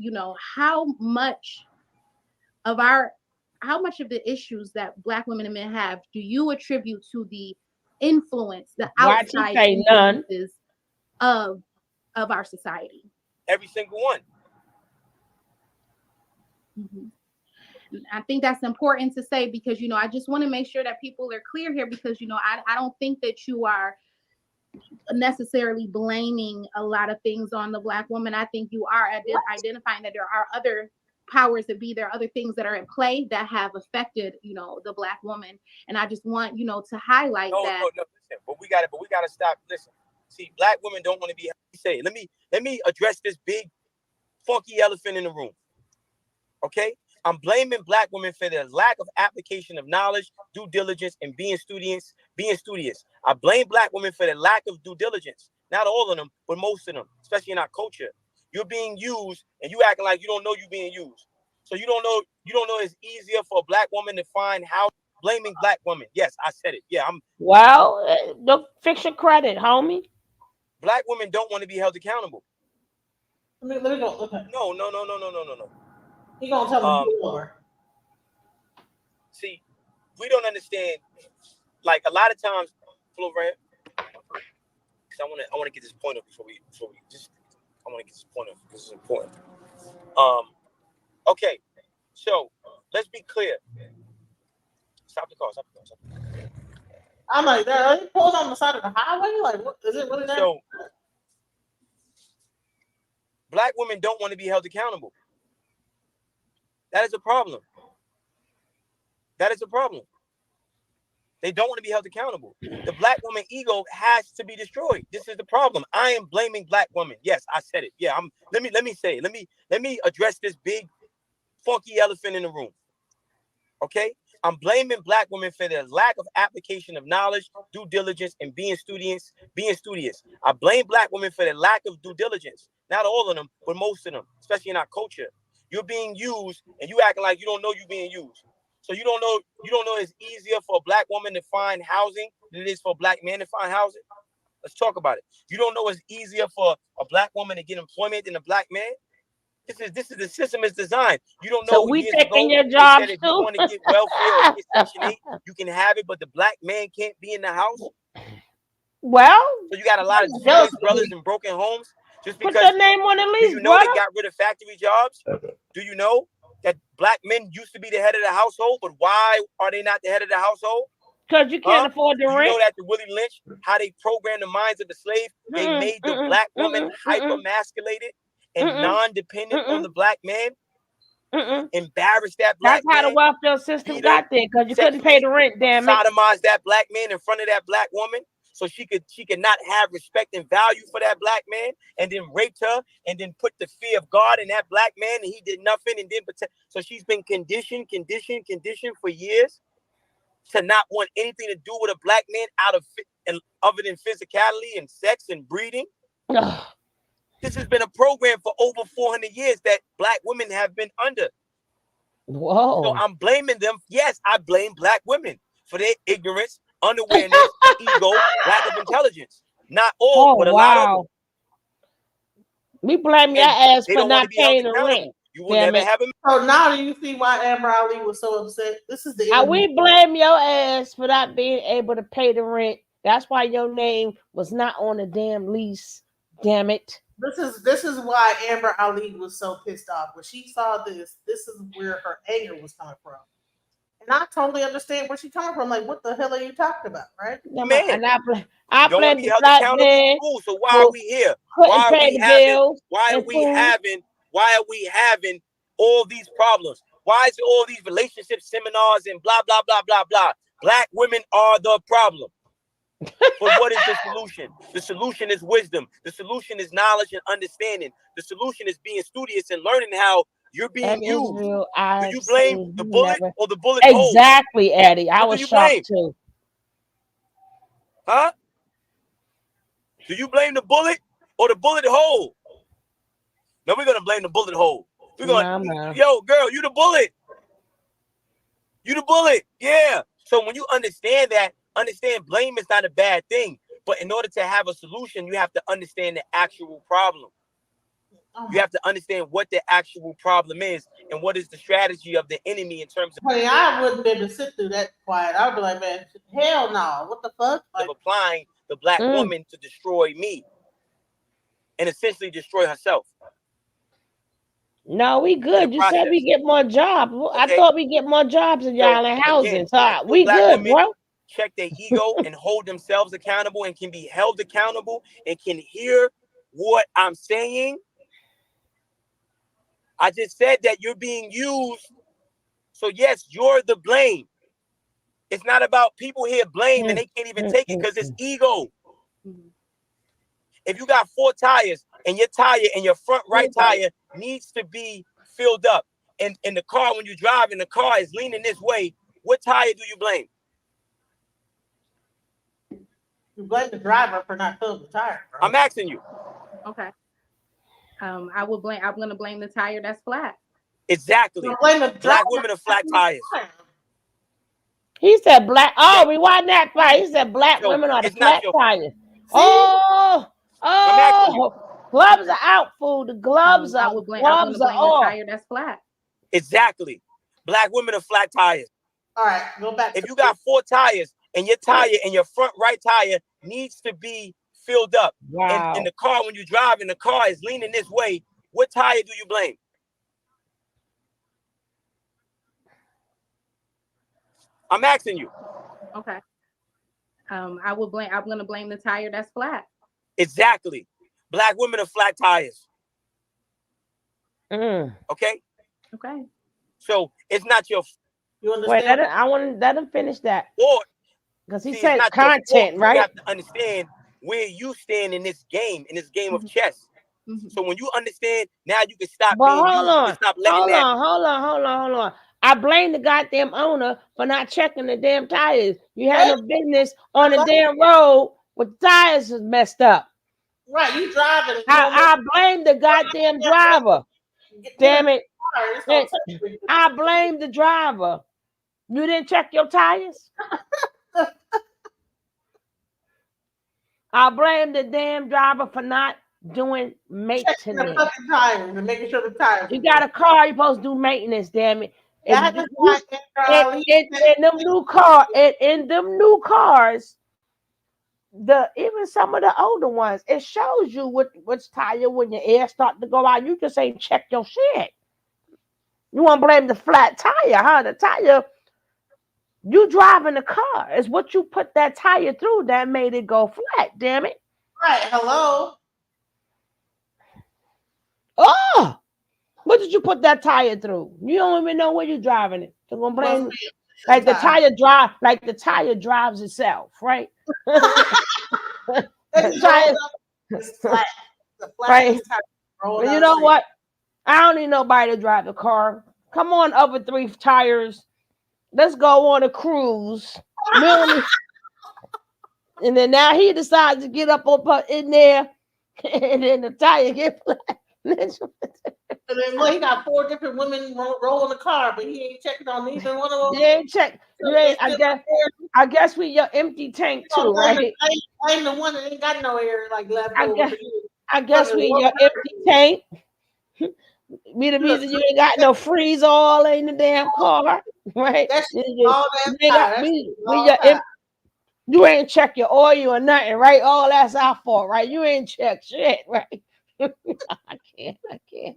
how much of the issues that Black women and men have do you attribute to the influence, the outside influences of our society? Every single one. I think that's important to say, because I just want to make sure that people are clear here, because I don't think that you are necessarily blaming a lot of things on the Black woman. I think you are identifying that there are other powers that be, there are other things that are in play that have affected the Black woman, and I just want to highlight that. No, listen, but we gotta stop. Listen, see, Black women don't want to be. Let me address this big funky elephant in the room. Okay, I'm blaming Black women for their lack of application of knowledge, due diligence, and being studious. I blame Black women for their lack of due diligence. Not all of them, but most of them, especially in our culture. You're being used, and you acting like you don't know you're being used. So you don't know it's easier for a Black woman to find how. Blaming Black women. Yes, I said it. Yeah, Look, fix your credit, homie. Black women don't want to be held accountable. Let me go. Okay. No. He gonna tell me more. See, we don't understand. Like a lot of times, flow right. Because I want to get this point up before we just. I want to get this point up because it's important. Okay, so let's be clear. Stop the car. I'm like, are they pulled on the side of the highway? Like, what is it really there? So black women don't want to be held accountable. That is a problem. That is a problem. They don't want to be held accountable. The black woman ego has to be destroyed. This is the problem. I am blaming black women. Yes, I said it. Yeah, let me say it. Let me address this big funky elephant in the room. Okay? I'm blaming black women for their lack of application of knowledge, due diligence, and being studious. I blame black women for their lack of due diligence. Not all of them, but most of them, especially in our culture. You're being used and you acting like you don't know you're being used. So you don't know it's easier for a black woman to find housing than it is for a black man to find housing. Let's talk about it. You don't know it's easier for a black woman to get employment than a black man. This is the system is designed. You don't know. So we years taking ago, your they jobs said if too? you want to get welfare or get Section 8, you can have it, but the black man can't be in the house. Well, So you got a lot of displaced brothers in broken homes just put because. your name on the Do list, you know brother. they got rid of factory jobs? Do you know that black men used to be the head of the household, but why are they not the head of the household? Because you can't afford the Do you rent. know that the Willie Lynch, how they programmed the minds of the slave, they made the black woman hyper-masculated and non-dependent on the black man, embarrassed that black That's how man, the welfare system got there, because you couldn't pay the rent, damn it. sodomized that black man in front of that black woman, so she could not have respect and value for that black man, and then raped her, and then put the fear of God in that black man, and he did nothing, and then so she's been conditioned for years to not want anything to do with a black man other than physicality and sex and breeding. This has been a program for over 400 years that black women have been under. Whoa. So I'm blaming them. Yes, I blame black women for their ignorance, unawareness, ego, lack of intelligence. Not all, but a lot of them. We blame your ass They for don't want not to be held paying the accountable. rent. You will never have a. So now do you see why Amber Ali was so upset? This is the We blame your ass for not being able to pay the rent. That's why your name was not on the damn lease. Damn it. This is why Amber Ali was so pissed off. When she saw this is where her anger was coming from. And I totally understand where she's coming from. Like, what the hell are you talking about, right? Man, and I don't want blame to be the held black accountable. man. Cool. So why are we here? Couldn't Why are pay we the having? bills Why are and we food. having? Why are we having all these problems? Why is it all these relationship seminars and blah blah blah blah blah? Black women are the problem. But what is the solution? The solution is wisdom. The solution is knowledge and understanding. The solution is being studious and learning how you're being used. Do you blame the bullet or the bullet hole? Exactly, Eddie. I What was do you shocked blame? too. Huh? Do you blame the bullet or the bullet hole? No, we're gonna blame the bullet hole. We're gonna, yo, girl, you the bullet. You the bullet. Yeah. So when you understand that, understand blame is not a bad thing. But in order to have a solution, you have to understand the actual problem. You have to understand what the actual problem is and what is the strategy of the enemy in terms of. Honey, I wouldn't be able to sit through that quiet. I would be like, man, hell no. What the fuck? Of applying the black woman to destroy me and essentially destroy herself. No, we good. You said we get more jobs. I thought we get more jobs than y'all in housing. So we good, bro. Check their ego and hold themselves accountable and can be held accountable and can hear what I'm saying. I just said that you're being used. So yes, you're the blame. It's not about people here blame and they can't even take it because it's ego. If you got 4 tires and your tire and your front right tire needs to be filled up, and in the car, when you drive and the car is leaning this way, what tire do you blame? You blame the driver for not filling the tire, bro. I'm asking you. Okay. I'm gonna blame the tire that's flat. Exactly. Black women are flat tires. He said black. Oh, rewind that part. He said black women are the flat tires. Oh, gloves are out, fool. The gloves are I'm gonna blame the tire that's flat. Exactly. Black women are flat tires. All right, go back. If you got 4 tires and your tire and your front right tire needs to be filled up, and in the car, when you drive and the car is leaning this way, what tire do you blame? I'm asking you. Okay. I'm gonna blame the tire that's flat. Exactly. Black women are flat tires. Mm. Okay. Okay. So it's not your. You Wait, understand? I want to let him finish that. Or because he see, said it's not your fault. content, right? You have to understand where you stand in this game of chess. So when you understand, now you can stop But being hold you. on, And stop letting hold on. I blame the goddamn owner for not checking the damn tires. You had no business on the damn road with the tires is messed up. Right, you driving. I blame the goddamn driver. Damn it. I blame the driver. You didn't check your tires? I blame the damn driver for not doing maintenance. Checking the fucking tires and making sure the tires. You got a car, you're supposed to do maintenance, damn it. In them new cars, even some of the older ones, it shows you which tire when your air start to go out. You just ain't check your shit. You want to blame the flat tire, huh? The tire, you driving the car. It's what you put that tire through that made it go flat, damn it. Right, hello. Oh, what did you put that tire through? You don't even know where you're driving it. So gonna blame like the tire drives itself, right? The tire, right? But you know what? I don't need nobody to drive the car. Come on, other 3 tires. Let's go on a cruise. And then now he decides to get up in there, and then the tire get flat. And then he got 4 different women rolling the car, but he ain't checking on either one of them. You ain't check. You ain't. I guess we your empty tank too, right? I'm the one that ain't got no air like left over. I guess we your empty tank. Be the reason you ain't got no freeze oil in the damn car, right? You ain't check your oil or nothing, right? All that's our fault, right? You ain't check shit, right? I can't. He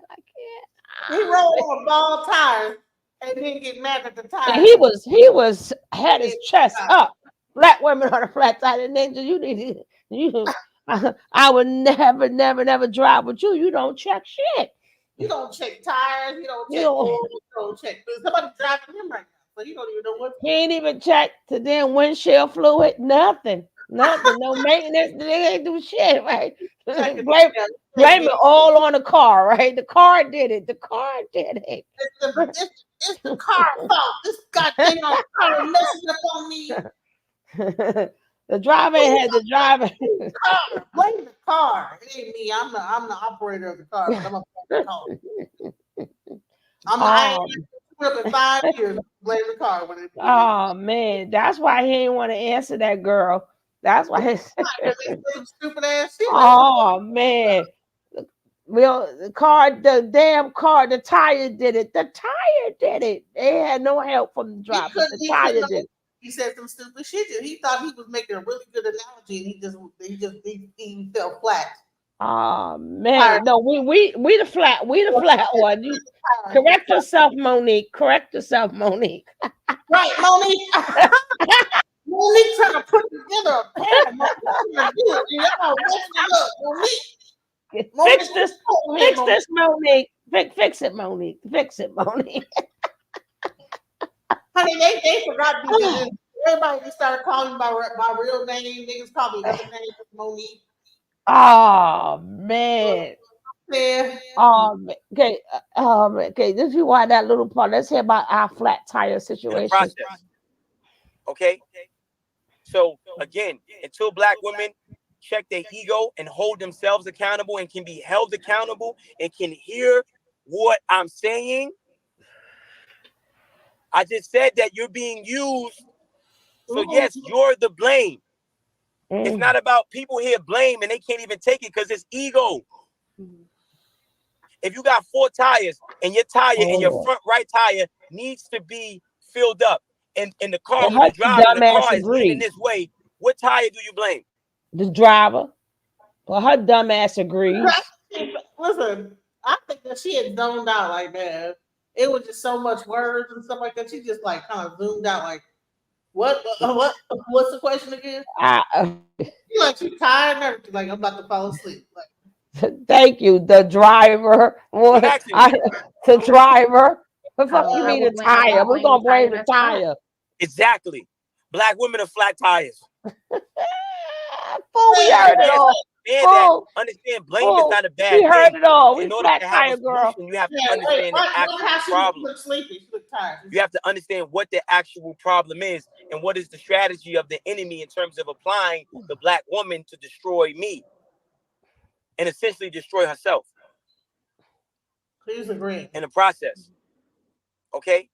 rolled on ball tires and didn't get mad at the tires. And he had his chest up. Black women on a flat tire. And then I would never drive with you. You don't check shit. You don't check tires. You don't check oil. You don't check. Somebody driving him right now, so you don't even know what. He ain't even checked the damn windshield fluid. Nothing. No maintenance. They ain't do shit, right? Blame it all on the car, right? The car did it. It's the car's fault. This goddamn car messing up on me. The driver had the driver. Blame the car. It ain't me. I'm the operator of the car. I'm a car. I ain't in 5 years. Blame the car. Oh man, that's why he ain't want to answer that girl. That's why. Stupid ass shit. Oh man. Well, the damn car, the tire did it. The tire did it. They had no help from the driver. The tire did it. He said some stupid shit. He thought he was making a really good analogy, and he fell flat. Oh man, no, we the flat one. You correct yourself, Monique. Correct yourself, Monique. Right, Monique. Monique trying to put together a pair of Fix this, Monique. Fix it, Monique. Fix it, Monique. Honey, they forgot because everybody just started calling me by real name. Niggas call me other names, Monique. Oh man. Yeah. Okay. Okay. This is why that little part. Let's hear about our flat tire situation. Okay. So again, until Black women check their ego and hold themselves accountable and can be held accountable and can hear what I'm saying. I just said that you're being used. So yes, you're the blame. It's not about people here blame and they can't even take it because it's ego. If you got 4 tires and your tire and your front right tire needs to be filled up and the car when the car is leaning this way, what tire do you blame? The driver. Well, her dumb ass agrees. Listen, I think that she had zoned out like that. It was just so much words and stuff like that. She just like kind of zoomed out like, What's the question again? You like you tired and everything? Like I'm about to fall asleep. Like, thank you. The driver. The driver. The fuck you mean the tire? We're gonna blame the tire. Exactly. Black women are flat tires. Fool, we heard it all. Understand, blame is not a bad thing. We heard it all. In order to have a solution, you have to understand the actual problem. You have to understand what the actual problem is and what is the strategy of the enemy in terms of applying the black woman to destroy me and essentially destroy herself. Please agree. In the process. Okay?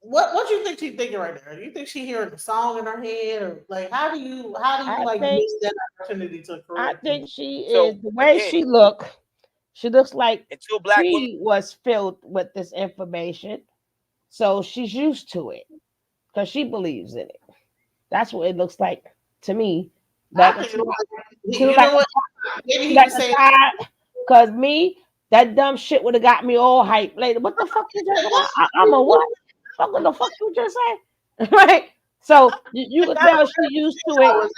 What you think she's thinking right now? You think she hearing the song in her head, or like how do you like miss that opportunity to correct? I think she is the way she look. She looks like she was filled with this information, so she's used to it because she believes in it. That's what it looks like to me. Because me, that dumb shit would have got me all hyped later. What the fuck you just? I'm a what? What the fuck you just say? Right? So you could tell she's used to it.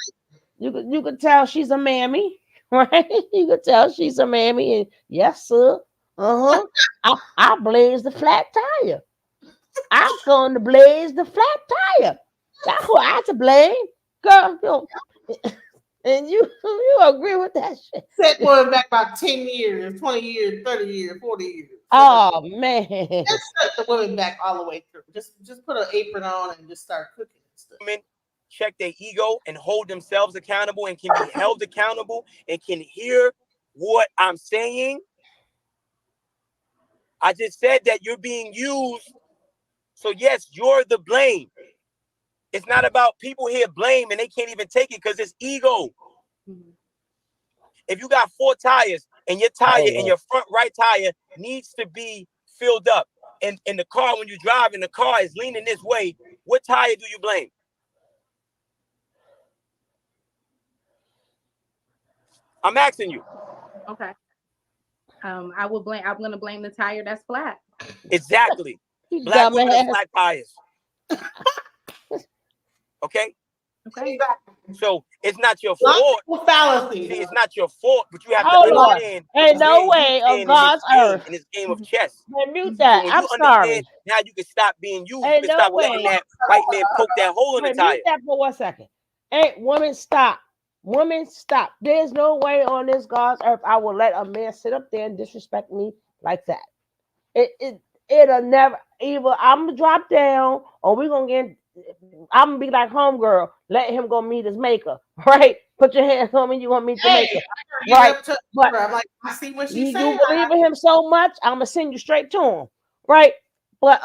You could tell she's a mammy, right? You could tell she's a mammy, and yes, sir. I blaze the flat tire. I'm going to blaze the flat tire. That's who I to blame, girl. And you agree with that shit? Set going back about 10 years, 20 years, 30 years, 40 years. Oh man. Just set the women back all the way through. Just put an apron on and just start cooking and stuff. Women check their ego and hold themselves accountable and can be held accountable and can hear what I'm saying. I just said that you're being used. So yes, you're the blame. It's not about people here blame and they can't even take it because it's ego. If you got 4 tires and your tire and your front right tire needs to be filled up, and in the car, when you drive and the car is leaning this way, what tire do you blame? I'm asking you. Okay. I'm gonna blame the tire that's flat. Exactly. Black women are flat tires. Okay. Okay. So it's not your fault. Fallacy. See, it's not your fault, but you have to understand. Ain't no way on God's earth. In this game of chess. Mute that. So I'm sorry. Now you can stop being used. Ain't You can no stop letting that white man poke that hole in the tire. Mute that for 1 second. Hey, women, stop. Women, stop. There's no way on this God's earth I will let a man sit up there and disrespect me like that. It'll never. Either I'm gonna drop down, or we're gonna get. I'm gonna be like homegirl. Let him go meet his maker, right? Put your hands on me. You want to meet the maker, right? But I'm like, I see what she's you saying. believe in him so much, I'm gonna send you straight to him, right? But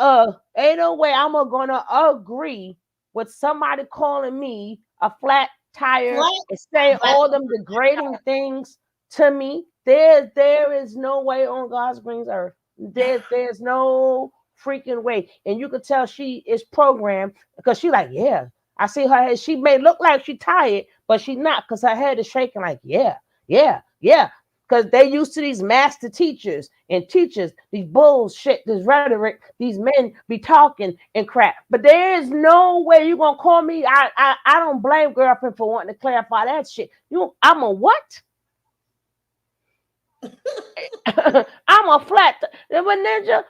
ain't no way I'm gonna agree with somebody calling me a flat tire and saying all them degrading things to me. There is no way on God's green earth. There's no freaking way. And you could tell she is programmed because she like, yeah, I see her head. She may look like she tired, but she not, because her head is shaking like, yeah. Because they used to these master teachers and teachers, these bullshit, this rhetoric, these men be talking and crap. But there is no way you're gonna call me. I don't blame girlfriend for wanting to clarify that shit. I'm a what? I'm a flat ninja.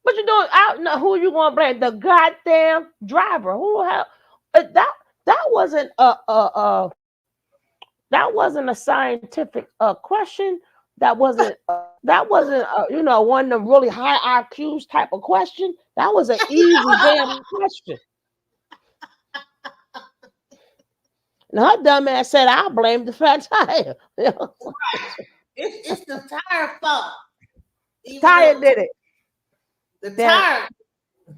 What you doing? I don't know who you gonna blame. The goddamn driver. Who the hell? That wasn't a scientific question. That wasn't one of them really high IQs type of question. That was an easy damn question. And her dumb ass said, "I'll blame the flat tire." It's the tire fault. Tire did it. The tire.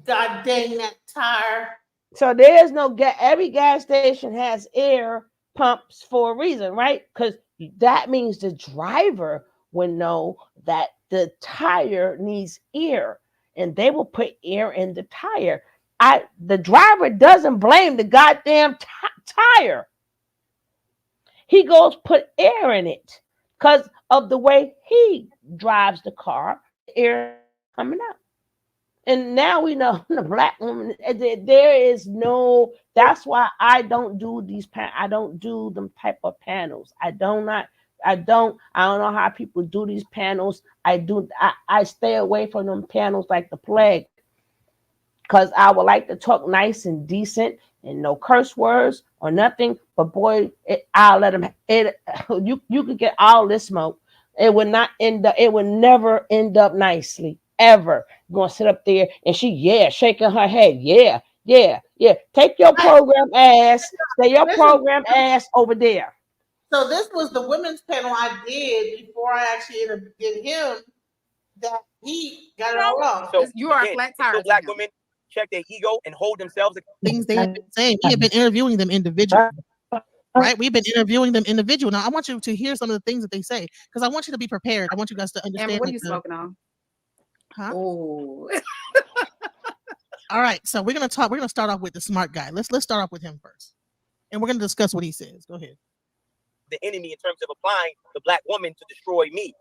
God dang that tire. So there's no every gas station has air pumps for a reason, right? Because that means the driver would know that the tire needs air, and they will put air in the tire. The driver doesn't blame the goddamn tire. He goes put air in it because of the way he drives the car. Air coming out. And now we know the black woman. There is no. That's why I don't do these. I don't do them type of panels. I don't know how people do these panels. I stay away from them panels like the plague, because I would like to talk nice and decent and no curse words or nothing. But boy, I'll let them. You could get all this smoke. It would not end up. It would never end up nicely. Ever. You're gonna sit up there and she shaking her head. Yeah. Take your program ass, stay your program ass over there. So this was the women's panel I did before I actually did him, that he got it all wrong. So You are again, flat still tires. black women check their ego and hold themselves. Things they have been saying. We have been interviewing them individually. Right? We've been interviewing them individually. Now I want you to hear some of the things that they say, because I want you to be prepared. I want you guys to understand. Amber, what are you smoking on? Huh? Oh. All right. So we're gonna start off with the smart guy. Let's start off with him first. And we're gonna discuss what he says. Go ahead. The enemy in terms of applying the black woman to destroy me.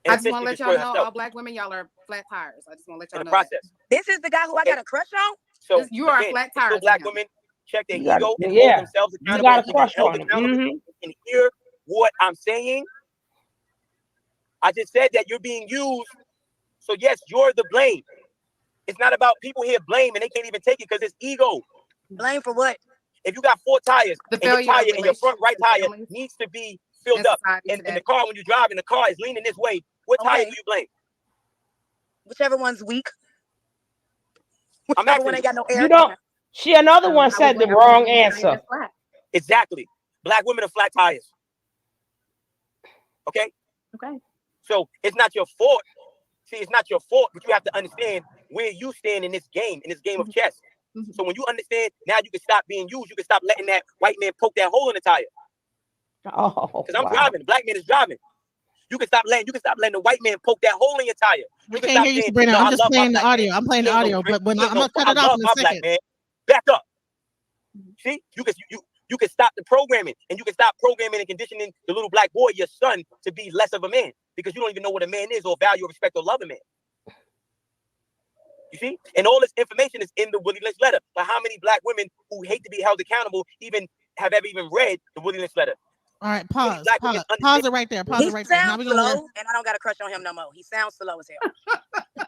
I just want to let y'all know, all black women, y'all are flat tires. I just want to let y'all know. Process. This is the guy who I got a crush on? So you are again, flat still tires. black women check their You ego and yeah. hold themselves You accountable. got a and crush held on him. accountable and hear what I'm saying. I just said that you're being used. So yes, you're the blame. It's not about people here blame and they can't even take it because it's ego. Blame for what? If you got 4 tires The and your failure of tire and your front right relationships and tire families needs to be filled in up, society and today. the car when you drive and the car is leaning this way, what tire do you blame? Whichever one's weak. I'm Whichever asking one ain't got no air. You don't. Another one said the wrong answer. Exactly. Black women are flat tires. Okay? Okay. So it's not your fault. See, it's not your fault, but you have to understand where you stand in this game of chess. So when you understand, now you can stop being used. You can stop letting that white man poke that hole in the tire. Oh, because I'm driving. The black man is driving. You can stop letting the white man poke that hole in your tire. We can't hear you, Sabrina. I'm just playing the audio. I'm playing the audio, but when I'm gonna cut it off in a second. Man. Back up. See, you can stop the programming, and you can stop programming and conditioning the little black boy, your son, to be less of a man because you don't even know what a man is or value or respect or love a man. You see? And all this information is in the Willie Lynch letter. But how many black women who hate to be held accountable have ever even read the Willie Lynch letter? All right, pause it right there. Pause it right there. Now He we're sounds gonna slow, and I don't got a crush on him no more. He sounds slow as hell.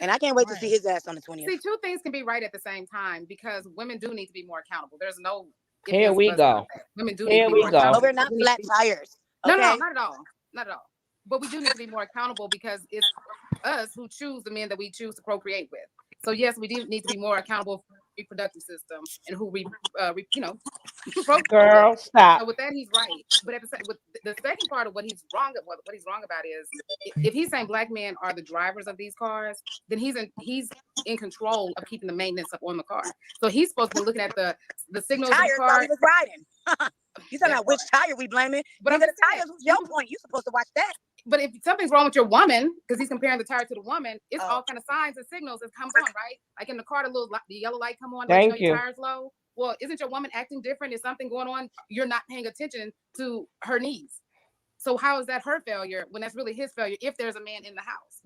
And I can't wait to see his ass on the 20th. See, two things can be right at the same time because women do need to be more accountable. There's no. Here we go. Women do need to be more accountable. But we're not flat tires. No, Okay? not at all. Not at all. But we do need to be more accountable because it's us who choose the men that we choose to procreate with. So yes, we do need to be more accountable for the reproductive system and who we procreate. Girl, stop. So with that, he's right. But with the second part of what he's wrong about is if he's saying black men are the drivers of these cars, then he's in control of keeping the maintenance up on the car. So he's supposed to be looking at the signals of the Tires car. while he was riding. You talking about which tire we blaming? But But I'm the just tires was your point. You supposed to watch that. But if something's wrong with your woman, because he's comparing the tire to the woman, it's all kind of signs and signals that comes on, right? Like in the car, the yellow light come on, Thank your you. tire's low. Well, isn't your woman acting different? Is something going on? You're not paying attention to her needs. So how is that her failure when that's really his failure if there's a man in the house?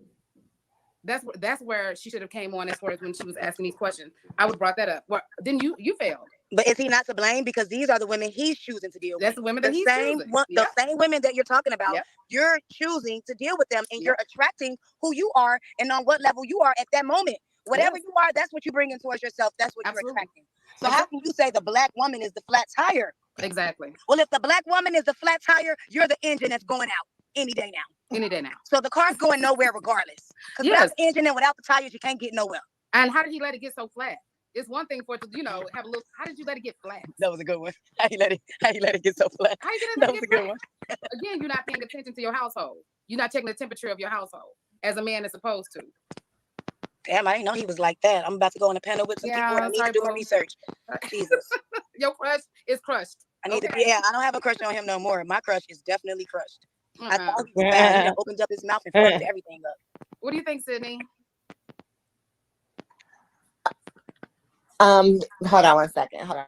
That's where she should have came on as far as when she was asking these questions. I would have brought that up. Well, then you failed. But is he not to blame? Because these are the women he's choosing to deal with. That's the women that he's choosing. The same women that you're talking about. Yep. You're choosing to deal with them, and you're attracting who you are and on what level you are at that moment. Whatever you are, that's what you bring in towards yourself. That's what you're attracting. So how can you say the black woman is the flat tire? Exactly. Well, if the black woman is the flat tire, you're the engine that's going out any day now. Any day now. So the car's going nowhere regardless. Because without the engine and without the tires, you can't get nowhere. And how did he let it get so flat? It's one thing for it to, have a little. How did you let it get flat? That was a good one. How you let it get so flat? How you That was a good one. Again, you're not paying attention to your household. You're not checking the temperature of your household as a man is supposed to. Damn, I didn't know he was like that. I'm about to go on a panel with some people. I need to do my research. Jesus. Your crush is crushed. I need to be. Yeah, I don't have a crush on him no more. My crush is definitely crushed. I thought he was bad. He opened up his mouth and fucked everything up. What do you think, Sydney? Hold on one second. Hold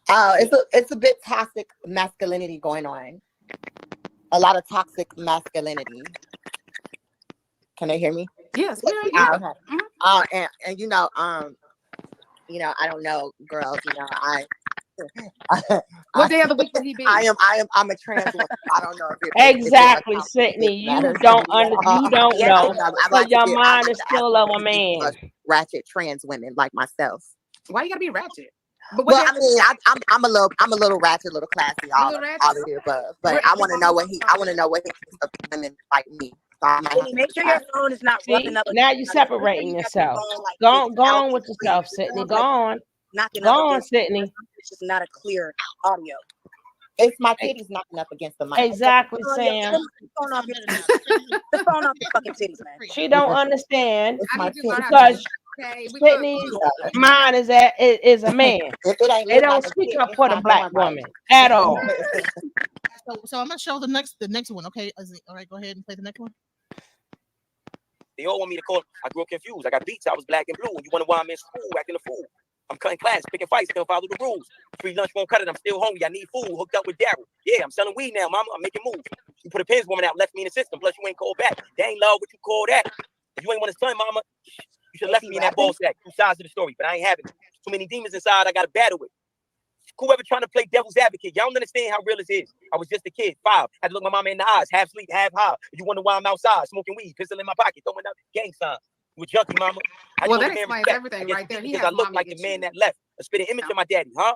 on. It's a bit toxic masculinity going on. A lot of toxic masculinity. Can they hear me? Yes, we hear you. Oh, okay. And I don't know, girls. What day of the week would he be? I'm a trans woman. I don't know if it Exactly, if it Sydney. You matters to don't me. you don't Yes, know. it does. I So like to your get- I mind like is to still ask of a people man. ratchet trans women like myself. Why you gotta be ratchet? But Well, I mean, I'm a little ratchet, a little classy, all little of ratchet? the above. But I want to know what he thinks of women like me. So I might have Sydney, to make sure your decide. phone is not See, rubbing up. now you're separating yourself. Go on with yourself, Sydney. Go on. Go on, Sydney. It's just not a clear audio. It's my titties knocking up against the mic. Exactly, Oh, Sam. The phone off your fucking titties, man. She don't understand It's my because Sydney's mind is a man. It don't speak up for the black woman at all. So I'm gonna show the next one. Okay, all right. Go ahead and play the next one. They all want me to call. I grew up confused. I got beats. I was black and blue. And you wonder why I'm in school acting a fool. I'm cutting class, picking fights, don't follow the rules. Free lunch won't cut it. I'm still hungry. I need food. Hooked up with Daryl. Yeah, I'm selling weed now, mama. I'm making moves. You put a pins woman out, left me in the system. Plus, you ain't called back. They ain't love what you call that. If you ain't want to son, mama, you should have left me in that ball sack. Two sides of the story, but I ain't having it. Too many demons inside. I got to battle with. Whoever trying to play devil's advocate, y'all don't understand how real this is. I was just a kid, 5. Had to look my mama in the eyes, half sleep, half high. You wonder why I'm outside, smoking weed, pistol in my pocket, throwing out gang signs. You a junkie, mama. Well, that explains everything right there. Because I look like the man that left. A spitting image of my daddy, huh?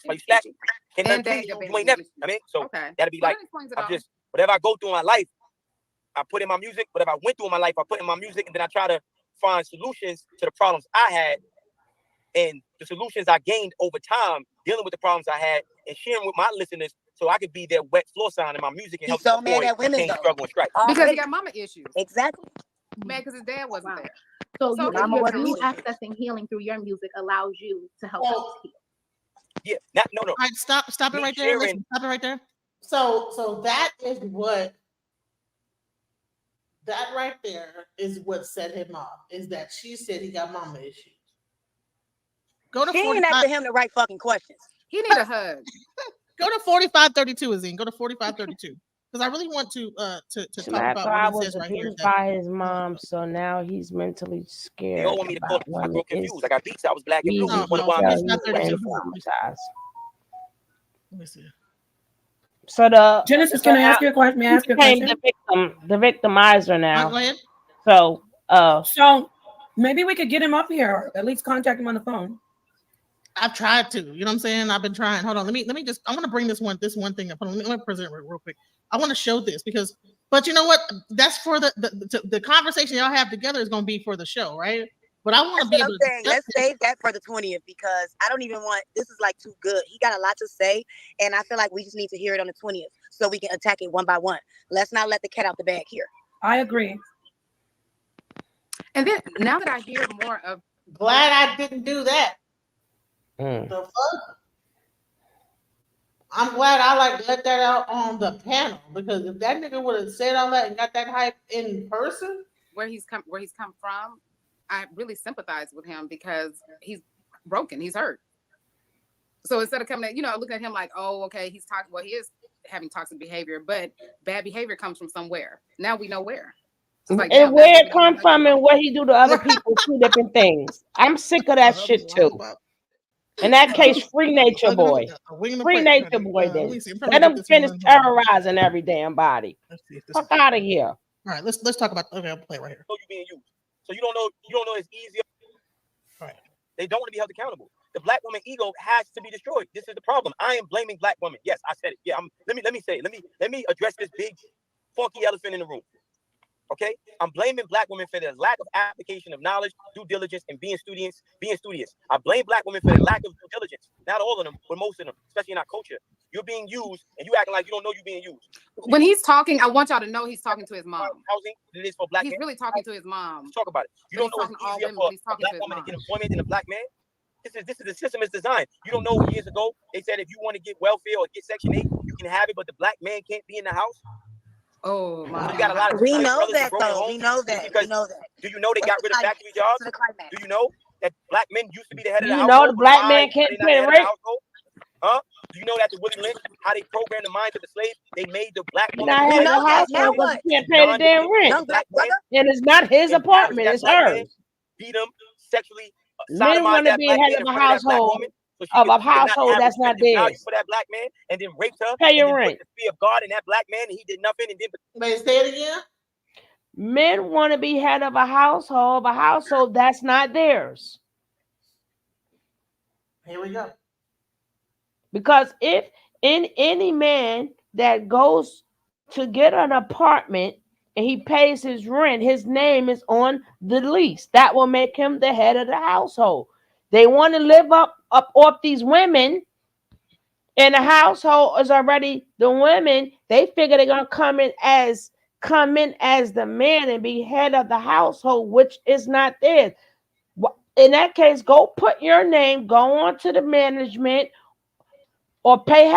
Are you slacking? Can And nothing Dad, you ain't never. I mean, so Okay. that'll be Well, like, that explains it I'm all. just, whatever I go through in my life, I put in my music. Whatever I went through in my life, I put in my music, and then I try to find solutions to the problems I had, and the solutions I gained over time dealing with the problems I had, and sharing with my listeners, so I could be their wet floor sign in my music and help He's so them mad avoid at women, pain, though. struggle, and strife. Because he got mama issues. Exactly. Man, because his dad wasn't there. So So you accessing healing through your music allows you to help others heal. Yeah, no. All right, stop it Me right there. Listen, sharing- stop it right there. So that right there is what set him off. Is that she said he got mama issues. Go to She ain't 45. asking him the right fucking questions. He need a hug. Go to 4532, Azine. Go to 4532. Because I really want to talk Matt about God what he was says right here. abused by his mom, so now he's mentally They scared all want me to call. about I grew women. up confused. I got beats. I was black and blue. He's You wonder why I'm so in he's not 32. traumatized. Let me see. So the Genesis, so can I ask now you a question? May I he ask you a became question? the victimizer now. Go ahead. So So maybe we could get him up here, or at least contact him on the phone. I've tried to. You know what I'm saying? I've been trying. Hold on. Let me just. I want to bring this one thing up. Hold on. Let me present it real quick. I want to show this because. But you know what? That's for the conversation y'all have together is going to be for the show, right? But I want to be That's able what I'm to. saying. Let's save that for the 20th because I don't even want. This is like too good. He got a lot to say, and I feel like we just need to hear it on the 20th so we can attack it one by one. Let's not let the cat out the bag here. I agree. And then now that I hear more of, Glad I didn't do that. Mm. The fuck? I'm glad I let that out on the panel because if that nigga would have said all that and got that hype in person, where he's come from, I really sympathize with him because he's broken, he's hurt. So instead of coming at, looking at him like, oh, okay, he's talking, well, he is having toxic behavior, but bad behavior comes from somewhere. Now we know where. So it's like, And where it come from and what he do to other people, 2 different things. I'm sick of that shit too. In that case, free Nature Boy. Free Nature Boy then. Let him finish terrorizing every damn body. Fuck out of here. All right, let's talk about. Okay, I'll play right here. You being used. So you don't know it's easier. Right. They don't want to be held accountable. The black woman ego has to be destroyed. This is the problem. I am blaming black women. Yes, I said it. Yeah, let me say it. Let me address this big funky elephant in the room. Okay, I'm blaming black women for their lack of application of knowledge, due diligence, and being studious. I blame black women for their lack of due diligence. Not all of them, but most of them, especially in our culture. You're being used, and you acting like you don't know you're being used. When he's talking, I want y'all to know he's talking to his mom. Housing, it is for black He's men. really talking to his mom. Let's talk about it. You But don't know he's it's talking to all easier women, for but he's a talking black to his woman to get mom. employment than a black man. This is the system is designed. You don't know years ago they said if you want to get welfare or get Section 8, you can have it, but the black man can't be in the house. Oh my! You got a lot of We black know brothers that and broken though. homes We know that. because We know that. do you know they got What's rid the of factory jobs? to the climax? Do you know that black men used to be the head of the You houshole? know the black Why man are can't they not pay the the head of the rent. household? Huh? Do you know that the Willie Lynch, how they programmed the minds of the slaves, they made the black You're woman not head of the household because you can't pay the damn rent. And it's not his apartment, it's hers. Beat him, sexually Men want to be head of a household of a household that's not theirs. For that black man, and then raped her. Pay your and then rent. put the fear of God in that black man, and he did nothing. And then Wait, say it again. Men want to be head of a household that's not theirs. Here we go. Because if any man that goes to get an apartment and he pays his rent, his name is on the lease. That will make him the head of the household. They want to live up off these women, and the household is already the women. They figure they're gonna come in as the man and be head of the household, which is not theirs. In that case, go put your name, go on to the management, or pay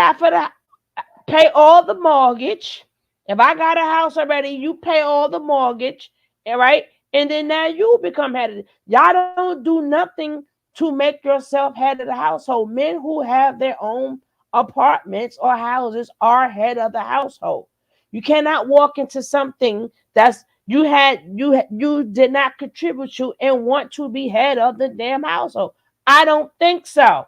all the mortgage. If I got a house already, you pay all the mortgage, all right? And then now you become head of it. Y'all don't do nothing to make yourself head of the household. Men who have their own apartments or houses are head of the household. You cannot walk into something that's you did not contribute to and want to be head of the damn household. I don't think so.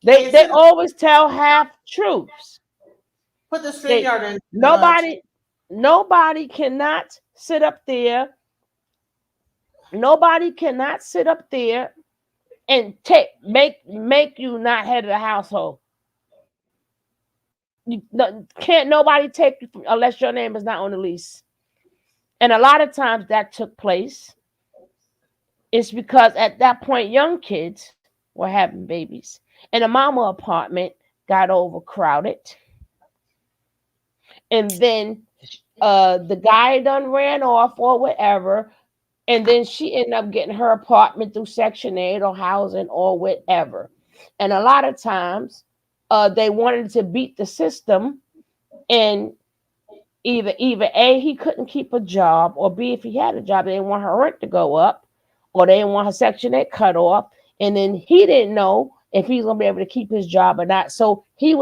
They always tell half truths. Put the StreamYard in. Nobody cannot sit up there. Nobody cannot sit up there and make you not head of the household. Can't nobody take you unless your name is not on the lease. And a lot of times that took place. It's because at that point, young kids were having babies. And the mama apartment got overcrowded. And then the guy done ran off or whatever. And then she ended up getting her apartment through Section 8 or housing or whatever. And a lot of times they wanted to beat the system. And either A, he couldn't keep a job, or B, if he had a job, they didn't want her rent to go up, or they didn't want her Section 8 cut off. And then he didn't know if he's going to be able to keep his job or not. So he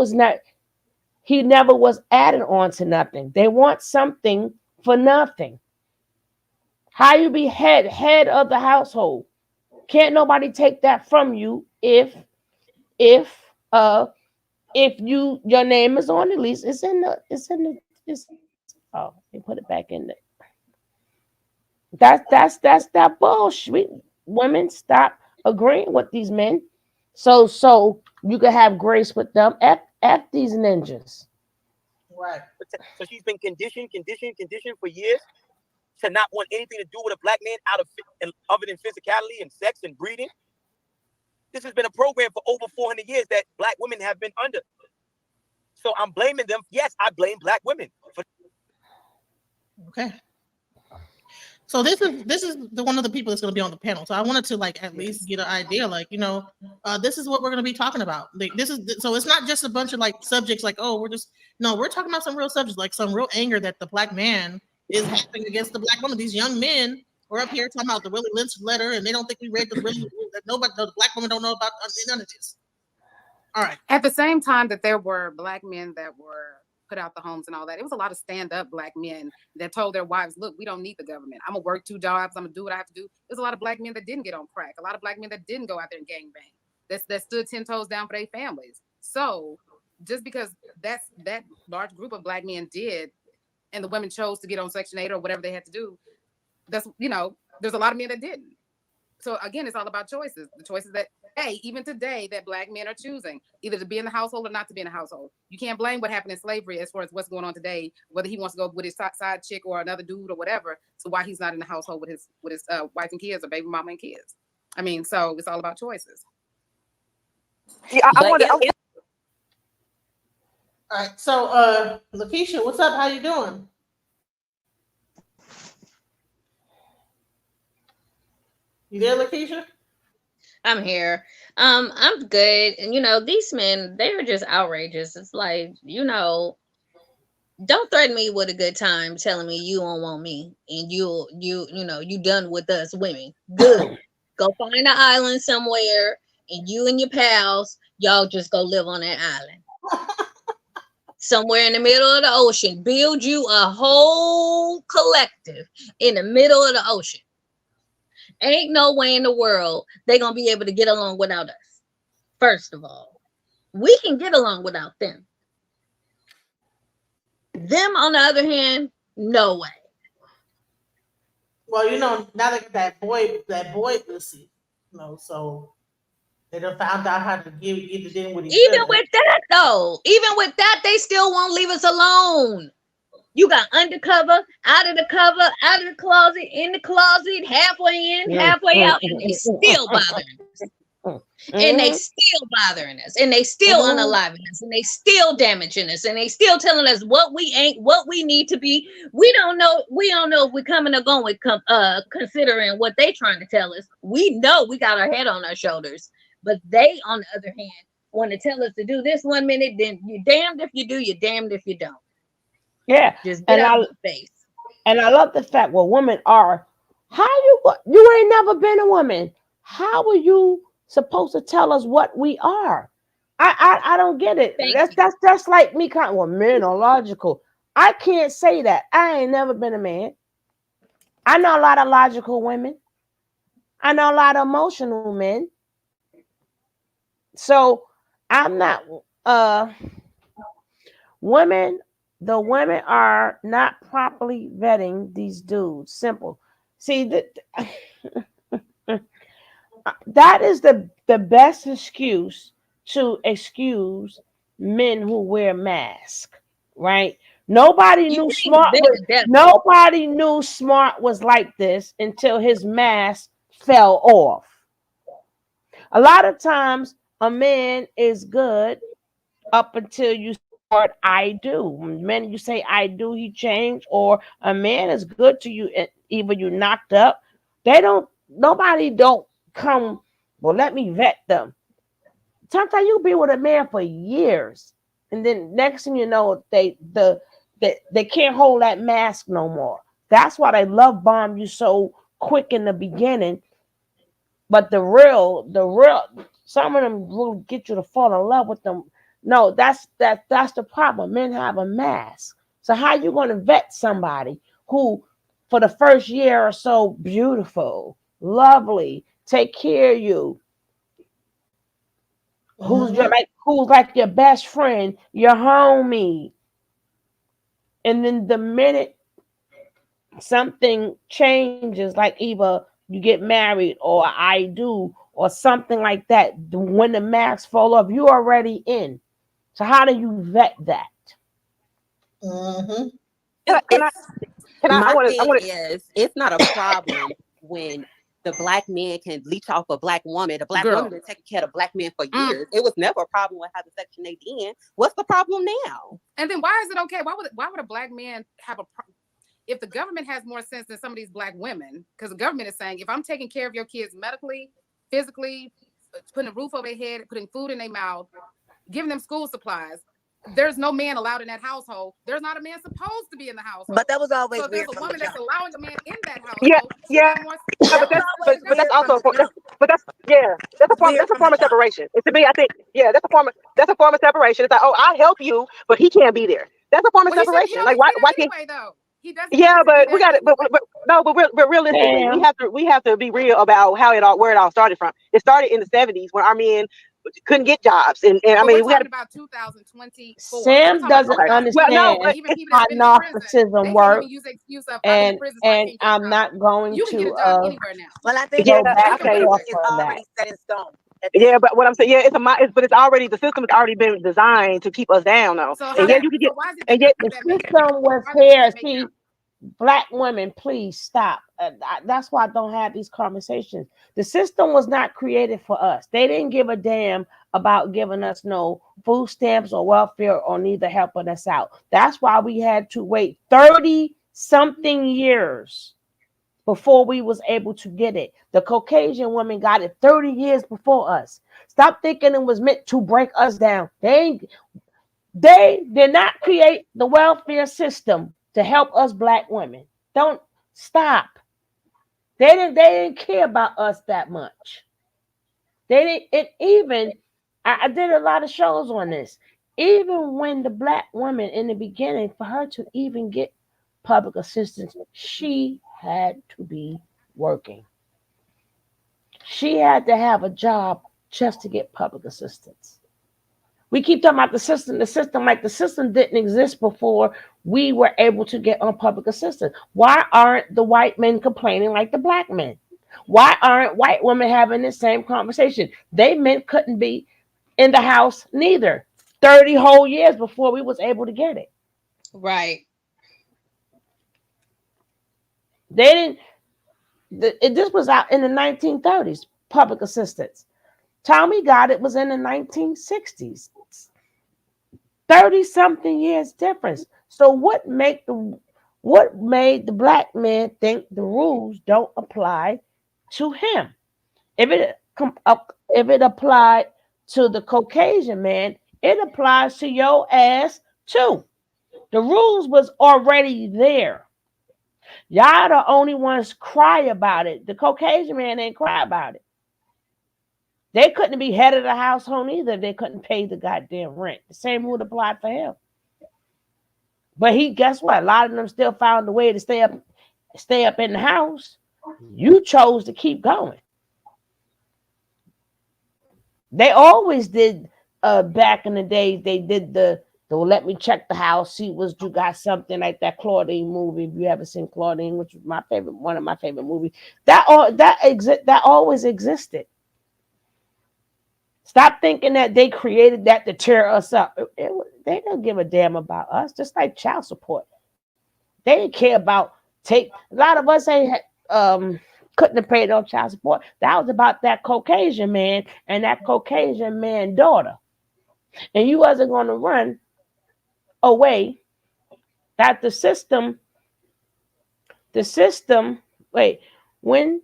never was added on to nothing. They want something for nothing. How you be head of the household? Can't nobody take that from you if your name is on the lease. Oh, they put it back in there. That's that bullshit. Women, stop agreeing with these men. So you can have grace with them. F these ninjas. Right. So she's been conditioned for years to not want anything to do with a black man other than physicality and sex and breeding. This has been a program for over 400 years that black women have been under. So I'm blaming them. Yes, I blame black women. Okay. So this is one of the people that's going to be on the panel. So I wanted to at least get an idea, this is what we're going to be talking about. So it's not just a bunch of subjects we're talking about some real subjects, like some real anger that the black man is having against the black woman. These young men are up here talking about the Willie Lynch letter, and they don't think we read the black women don't know about none of this. All right. At the same time that there were black men that were put out the homes and all that, it was a lot of stand-up black men that told their wives, look, we don't need the government. I'm gonna work 2 jobs. I'm gonna do what I have to do. There's a lot of black men that didn't get on crack. A lot of black men that didn't go out there and gangbang. That stood 10 toes down for their families. So just because that large group of black men did, and the women chose to get on Section 8 or whatever they had to do, there's a lot of men that didn't. So again, it's all about choices. The choices that, even today, that black men are choosing either to be in the household or not to be in the household. You can't blame what happened in slavery as far as what's going on today, whether he wants to go with his side chick or another dude or whatever. So why he's not in the household with his wife and kids or baby mama and kids. I mean, so it's all about choices. Yeah, all right. So, Lakeisha, what's up? How you doing? You there, Lakeisha? I'm here. I'm good. And these men, they're just outrageous. It's like, don't threaten me with a good time telling me you don't want me and you done with us women. Good. Go find an island somewhere and you and your pals Y'all just go live on that island. Somewhere in the middle of the ocean. Build you a whole collective in the middle of the ocean. Ain't no way in the world they're going to be able to get along without us. First of all, we can get along without them. Them, on the other hand, no way. Well, now they got that boy pussy, so they done found out how to get it in with each Even other. with that, though, they still won't leave us alone. You got undercover, out of the cover, out of the closet, in the closet, halfway in, halfway out, and they still bothering us. And they still bothering us, and they still unaliving us, and they still damaging us, and they still telling us what we ain't, what we need to be. We don't know if we're coming or going, considering what they trying to tell us. We know we got our head on our shoulders, but they, on the other hand, want to tell us to do this 1 minute, then you're damned if you do, you're damned if you don't. Yeah, just get out of the face. And I love the fact what women are. How you ain't never been a woman? How are you supposed to tell us what we are? I don't get it. That's like me kind of, well, men are logical. I can't say that. I ain't never been a man. I know a lot of logical women. I know a lot of emotional men. So I'm not women. The women are not properly vetting these dudes. Simple. See that is the best excuse to excuse men who wear masks, right? Nobody knew Smart was like this until his mask fell off. A lot of times a man is good up until you start I do. The minute you say I do, he changed, or a man is good to you, either you knocked up. Nobody don't come, well, let me vet them. Sometimes you be with a man for years, and then next thing you know, they can't hold that mask no more. That's why they love bomb you so quick in the beginning. But the real, some of them will get you to fall in love with them. No, that's the problem. Men have a mask. So how you going to vet somebody who, for the first year or so, beautiful, lovely, take care of you, who's like your best friend, your homie, and then the minute something changes, like either you get married or I do or something like that, when the mask fall off, you already in. So how do you vet that? My thing is, it's not a problem when the black man can leech off a black woman. The black woman been taking care of the black man for years. It was never a problem with having Section 8 in. What's the problem now? And then why is it okay? Why would a black man have a problem? If the government has more sense than some of these black women, because the government is saying, if I'm taking care of your kids medically, physically, putting a roof over their head, putting food in their mouth, giving them school supplies, there's no man allowed in that household. There's not a man supposed to be in the household. But that was always so. If there's weird a woman that's allowing a man in that household. That's a form of separation. And to me, I think, that's a form of separation. It's like, oh, I'll help you, but he can't be there. That's a form of separation. Like, why can't? Anyway, though. But we got it. But realistically, we have to be real about where it all started from. It started in the 70s when our men couldn't get jobs, and I mean, we had about 2024. Sam doesn't understand how narcissism works, and I'm not going to. Well, I think go back and forth it's on already that. set in stone. But what I'm saying, it's already, the system has already been designed to keep us down, though. And yet you can get, and yet The system was here. See, black women, please stop. That's why I don't have these conversations. The system was not created for us. They didn't give a damn about giving us no food stamps or welfare or neither helping us out. That's why we had to wait 30-something years before we was able to get it. The Caucasian women got it 30 years before us. Stop thinking it was meant to break us down. They did not create the welfare system to help us black women. Don't stop. They didn't care about us that much. They didn't. It even, I did a lot of shows on this. Even when the black woman in the beginning, for her to even get public assistance, she had to be working. She had to have a job just to get public assistance. We keep talking about the system like the system didn't exist before we were able to get on public assistance. Why aren't the white men complaining like the black men? Why aren't white women having the same conversation? They men couldn't be in the house neither. 30 whole years before we was able to get it. Right. They didn't. This was out in the 1930s, public assistance. Tommy got it was in the 1960s. 30-something years difference. So what made the black man think the rules don't apply to him? If it applied to the Caucasian man, it applies to your ass too. The rules was already there. Y'all the only ones cry about it. The Caucasian man ain't cry about it. They couldn't be head of the household either if they couldn't pay the goddamn rent. The same would apply for him. But guess what? A lot of them still found a way to stay up in the house. You chose to keep going. They always did back in the days, they did the let me check the house, see you got something like that Claudine movie. If you ever seen Claudine, which was one of my favorite movies, that always existed. Stop thinking that they created that to tear us up. They don't give a damn about us, just like child support. They didn't care about a lot of us ain't couldn't have paid no child support. That was about that Caucasian man and that Caucasian man daughter. And you wasn't going to run away that the system, wait, when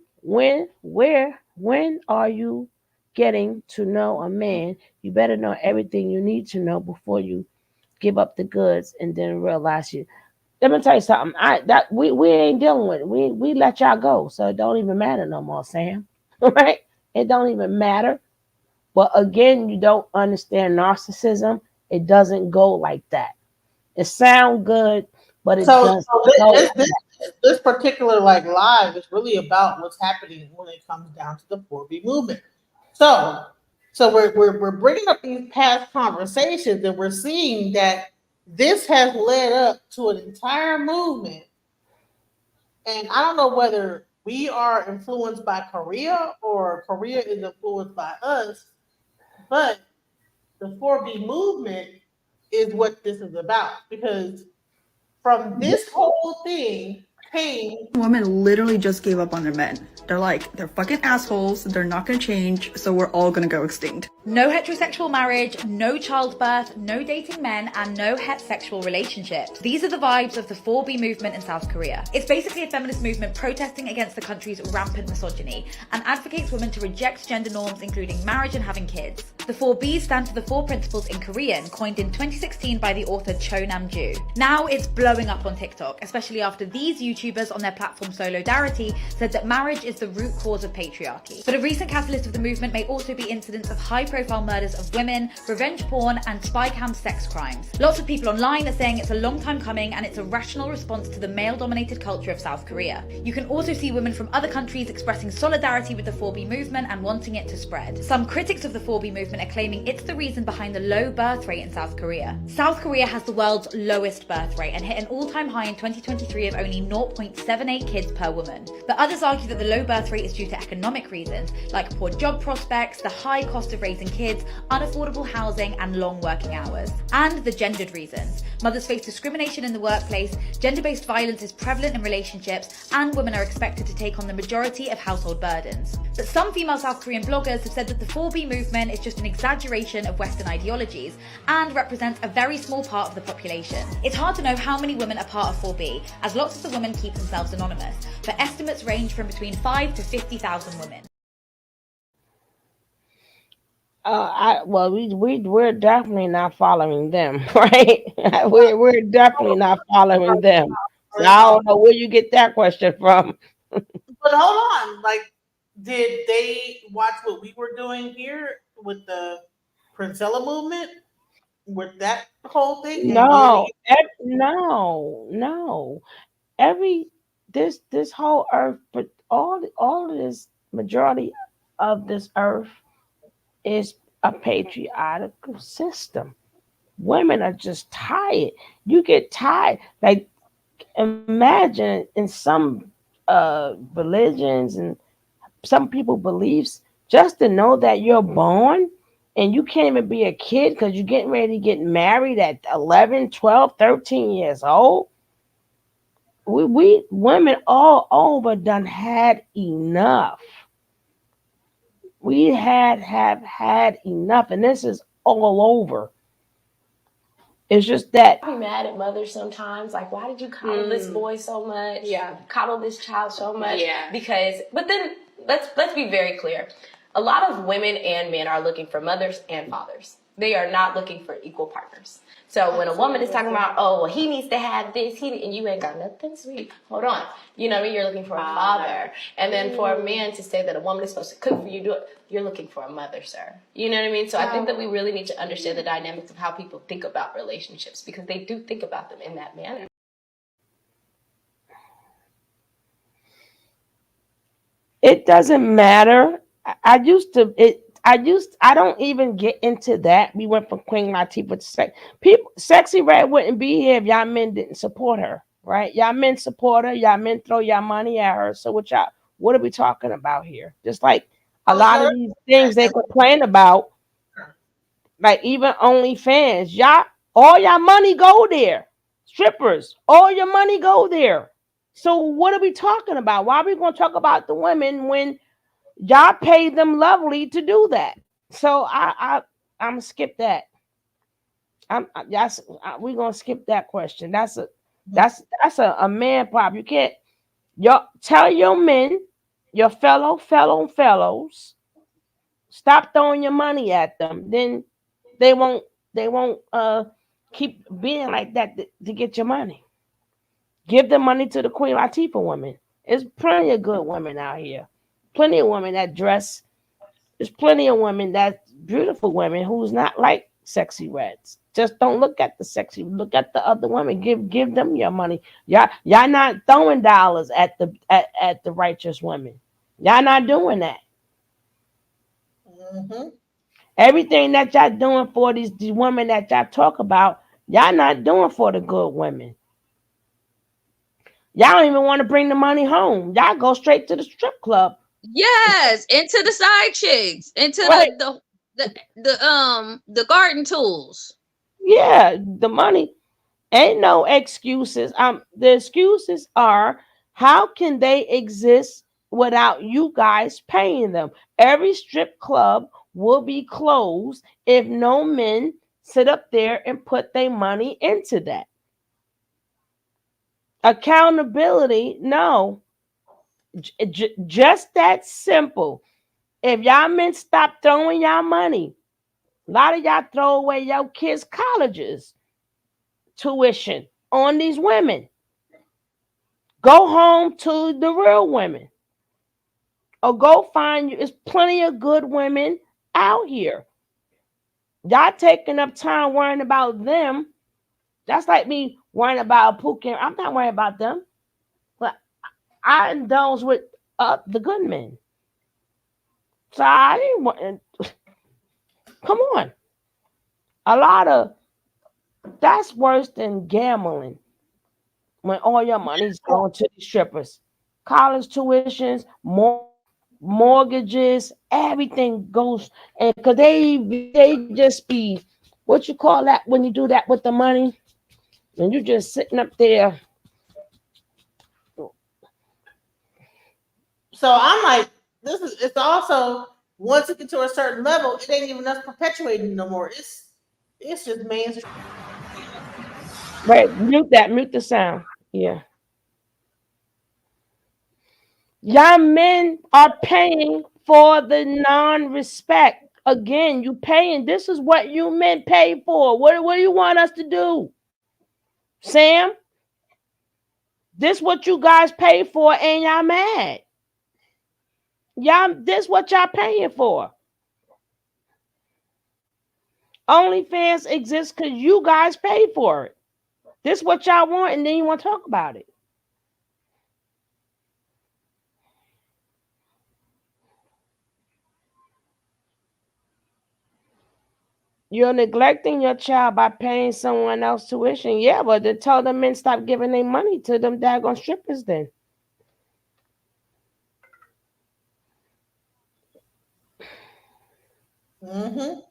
are you getting to know a man? You better know everything you need to know before you give up the goods and then realize you. Let me tell you something. We ain't dealing with it. We let y'all go, so it don't even matter no more, Sam. Right? It don't even matter. But again, you don't understand narcissism. It doesn't go like that. It sounds good, but it doesn't. This particular live is really about what's happening when it comes down to the 4B movement. So we're bringing up these past conversations, and we're seeing that this has led up to an entire movement. And I don't know whether we are influenced by Korea or Korea is influenced by us, but the 4B movement is what this is about. Because from this whole thing came... Women literally just gave up on their men. They're like, they're fucking assholes, they're not gonna change, so we're all gonna go extinct. No heterosexual marriage, no childbirth, no dating men, and no heterosexual relationships. These are the vibes of the 4B movement in South Korea. It's basically a feminist movement protesting against the country's rampant misogyny and advocates women to reject gender norms, including marriage and having kids. The 4B stand for the 4 principles in Korean, coined in 2016 by the author Cho Nam-ju. Now it's blowing up on TikTok, especially after these YouTubers on their platform Solidarity said that marriage is the root cause of patriarchy. But a recent catalyst of the movement may also be incidents of high-profile murders of women, revenge porn, and spy cam sex crimes. Lots of people online are saying it's a long time coming and it's a rational response to the male-dominated culture of South Korea. You can also see women from other countries expressing solidarity with the 4B movement and wanting it to spread. Some critics of the 4B movement are claiming it's the reason behind the low birth rate in South Korea. South Korea has the world's lowest birth rate and hit an all-time high in 2023 of only 0.78 kids per woman. But others argue that the low birth rate is due to economic reasons, like poor job prospects, the high cost of raising kids, unaffordable housing, and long working hours. And the gendered reasons. Mothers face discrimination in the workplace, gender-based violence is prevalent in relationships, and women are expected to take on the majority of household burdens. But some female South Korean bloggers have said that the 4B movement is just an exaggeration of Western ideologies and represents a very small part of the population. It's hard to know how many women are part of 4B, as lots of the women keep themselves anonymous, but estimates range from between 5 to 50,000 women. We're definitely not following them, right? we're definitely not following them. So I don't know where you get that question from. But hold on, did they watch what we were doing here with the Princella movement with that whole thing? No, no. This whole earth, but all of this majority of this earth is a patriarchal system. Women are just tired. You get tired. Like imagine in some religions and some people beliefs, just to know that you're born and you can't even be a kid because you're getting ready to get married at 11, 12, 13 years old. We women all over done had enough. We have had enough, and this is all over. It's just that I be mad at mothers sometimes. Like, why did you coddle this boy so much? Yeah. Coddle this child so much? Yeah. But then let's be very clear. A lot of women and men are looking for mothers and fathers. They are not looking for equal partners. So when a woman is talking about, oh, well, he needs to have this, and you ain't got nothing sweet. Hold on. You know what I mean? You're looking for a father. And then for a man to say that a woman is supposed to cook for you, you're looking for a mother, sir. You know what I mean? So I think that we really need to understand the dynamics of how people think about relationships, because they do think about them in that manner. it doesn't matter. I don't even get into that. We went from Queen Latifah to Sexy Red wouldn't be here if y'all men didn't support her, right? Y'all men support her. Y'all men throw y'all money at her. So what are we talking about here? Just like a lot of these things they complain about, like even OnlyFans, all y'all money go there. Strippers, all your money go there. So what are we talking about? Why are we going to talk about the women when y'all pay them lovely to do that? So I'm gonna skip that. We're gonna skip that question. That's a man problem. You can't tell your men, your fellows, stop throwing your money at them. Then they won't keep being like that to get your money. Give the money to the Queen Latifah women. There's plenty of good women out here. Plenty of women that dress. There's plenty of women that's beautiful women who's not like Sexy Reds. Just don't look at the sexy. Look at the other women. Give them your money. Y'all not throwing dollars at the righteous women. Y'all not doing that. Mm-hmm. Everything that y'all doing for these women that y'all talk about, y'all not doing for the good women. Y'all don't even want to bring the money home. Y'all go straight to the strip club. Yes, into the side chicks, into the garden tools. Yeah, the money. Ain't no excuses. The excuses are, how can they exist without you guys paying them? Every strip club will be closed if no men sit up there and put their money into that. Accountability, no. Just that simple. If y'all men stop throwing y'all money, a lot of y'all throw away your kids' colleges tuition on these women. Go home to the real women, or go find you. There's plenty of good women out here. Y'all taking up time worrying about them. That's like me worrying about Pookie. I'm not worrying about them. But I indulge with the good men. So I didn't want. Come on. That's worse than gambling. When all your money's going to the strippers, college tuitions, mortgages, everything goes, and because they just be, what you call that when you do that with the money, and you just sitting up there. So I'm like, it's also, once you get to a certain level, it ain't even us perpetuating no more. It's just mainstream. Right, mute the sound. Yeah. Y'all men are paying for the non-respect. Again, you paying. This is what you men pay for. What do you want us to do? Sam? This what you guys pay for, and y'all mad. This what y'all paying for. OnlyFans exists because you guys pay for it. This is what y'all want, and then you want to talk about it. You're neglecting your child by paying someone else tuition. Yeah, but to tell the men stop giving their money to them daggone strippers then. Mm-hmm.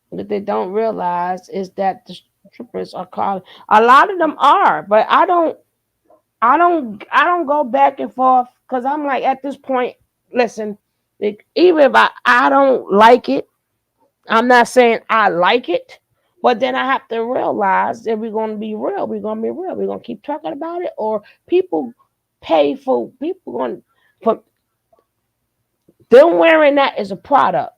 What they don't realize is that the strippers are calling. A lot of them are, but I don't go back and forth because I'm like, at this point, listen, even if I don't like it, I'm not saying I like it, but then I have to realize that we're going to be real. We're going to be real. We're going to keep talking about it, or people pay for people going for them wearing that as a product.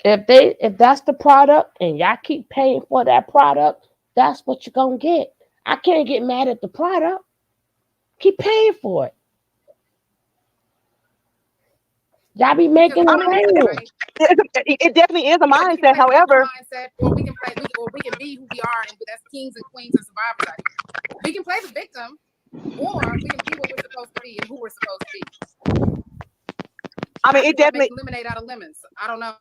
If that's the product and y'all keep paying for that product, that's what you're gonna get. I can't get mad at the product. Keep paying for it. Y'all be making it definitely is a mindset. However, mindset, or we can play, or we can be who we are, and that's kings and queens and survivors. We can play the victim, or we can be what we're supposed to be and who we're supposed to be. I mean, it definitely lemonade out of lemons. I don't know.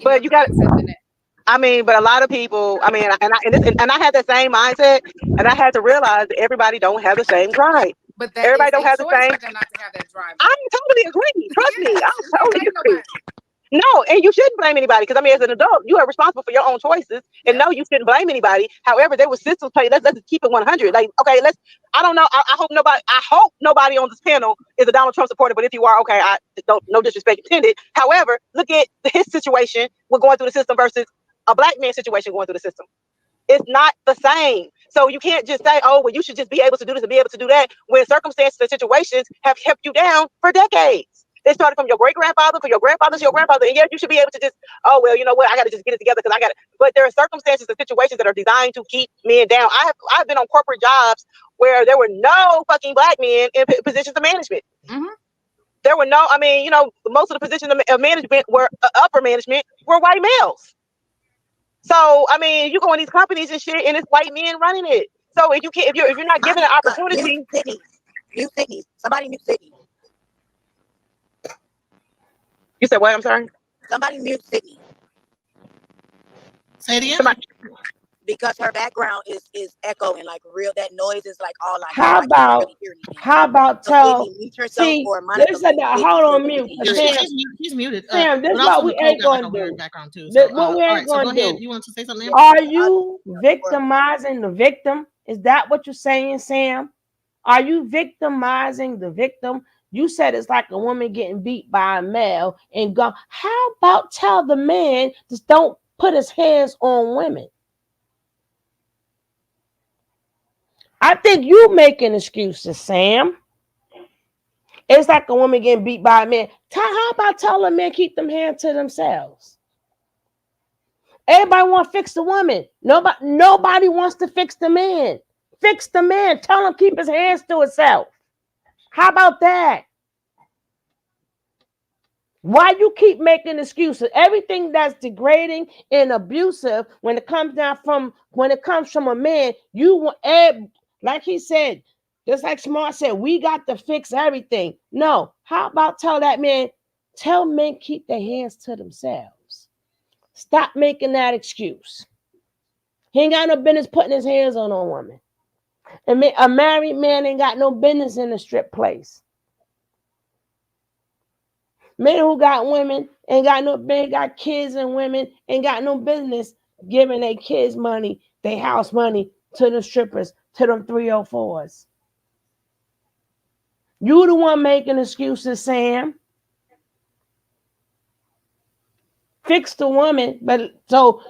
But you got. I mean, but a lot of people. I mean, and I had the same mindset, and I had to realize that everybody don't have the same drive. But that everybody don't have the same. For them not to have that drive. I totally agree. Trust me, I totally agree. No, and you shouldn't blame anybody because I mean, as an adult, you are responsible for your own choices, and no, you shouldn't blame anybody. However, there was systems play. Let's keep it 100. Like, okay, I don't know. I hope nobody on this panel is a Donald Trump supporter. But if you are, okay, I don't. No disrespect intended. However, look at his situation with going through the system versus a black man's situation going through the system. It's not the same. So you can't just say, oh, well, you should just be able to do this and be able to do that when circumstances and situations have kept you down for decades. It started from your great-grandfather, from your grandfather to your grandfather. And yeah, you should be able to just, oh, well, you know what? I got to just get it together because I got it. But there are circumstances and situations that are designed to keep men down. I've been on corporate jobs where there were no fucking black men in positions of management. Mm-hmm. There were no, I mean, you know, most of the positions of management were upper management were white males. So, I mean, you go in these companies and shit, and it's white men running it. So if you're not given an opportunity, Mute Sydney. Somebody mute Sydney. You said what? I'm sorry. Somebody mute Sydney. Say it again. Because her background is echoing like real. That noise is like all I hear. How about tell? See, listen, hold on mute. She's muted. Sam, this is what we ain't gonna do. What we ain't gonna do. You want to say something? Are you victimizing the victim? Is that what you're saying, Sam? Are you victimizing the victim? You said it's like a woman getting beat by a male and go. How about tell the man just don't put his hands on women? I think you making excuses, Sam. It's like a woman getting beat by a man. How about tell a man keep them hands to themselves? Everybody want to fix the woman. Nobody wants to fix the man. Fix the man. Tell him keep his hands to himself. How about that? Why you keep making excuses? Everything that's degrading and abusive when it comes from a man, you want, like he said, just like Smart said, we got to fix everything. No, how about tell men keep their hands to themselves. Stop making that excuse. He ain't got no business putting his hands on a woman. And a married man ain't got no business in a strip place. Men who got women ain't got kids and women ain't got no business giving their kids money, their house money to the strippers, to them 304s. You the one making excuses, Sam. Fix the woman, but so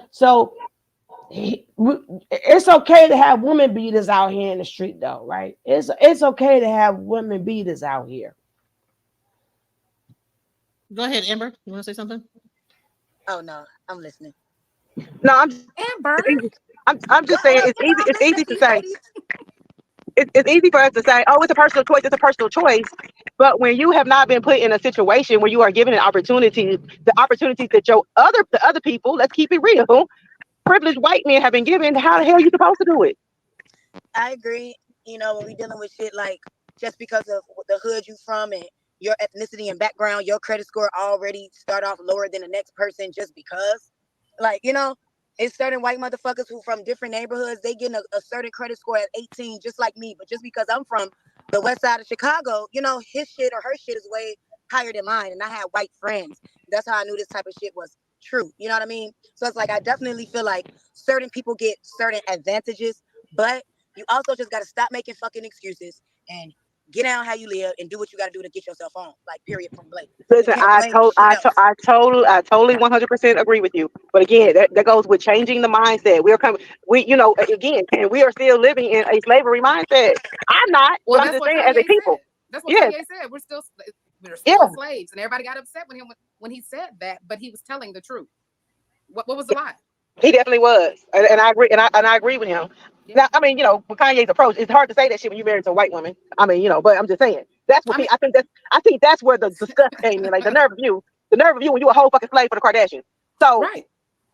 it's okay to have women beaters out here in the street, though, right? It's okay to have women beaters out here. Go ahead, Amber. You want to say something? Oh no, I'm listening. No, I'm Amber. I'm just saying it's easy to say. it's easy for us to say, oh, it's a personal choice, it's a personal choice. But when you have not been put in a situation where you are given an opportunity, the opportunities that the other people, let's keep it real, privileged white men have been given, how the hell are you supposed to do it? I agree. You know, when we dealing with shit like just because of the hood you from and your ethnicity and background, your credit score already start off lower than the next person just because. Like, you know, it's certain white motherfuckers who from different neighborhoods, they getting a certain credit score at 18 just like me. But just because I'm from the west side of Chicago, you know, his shit or her shit is way higher than mine. And I had white friends. That's how I knew this type of shit was true. You know what I mean? So it's like, I definitely feel like certain people get certain advantages, but you also just got to stop making fucking excuses and get out how you live and do what you got to do to get yourself on. Like, period, from Blake. Listen, I totally 100% agree with you. But again, that goes with changing the mindset. You know, again, and we are still living in a slavery mindset. I'm not, Well, but I'm just saying, as a people. That's what Kanye said. We're still slaves, and everybody got upset with him when he said that. But he was telling the truth. What was the lie? He definitely was, and I agree, and I agree with him. Yeah. Now, I mean, you know, with Kanye's approach, it's hard to say that shit when you're married to a white woman. I mean, you know, but I'm just saying that's what I think that's where the disgust came in, like the nerve of you when you a whole fucking slave for the Kardashians. So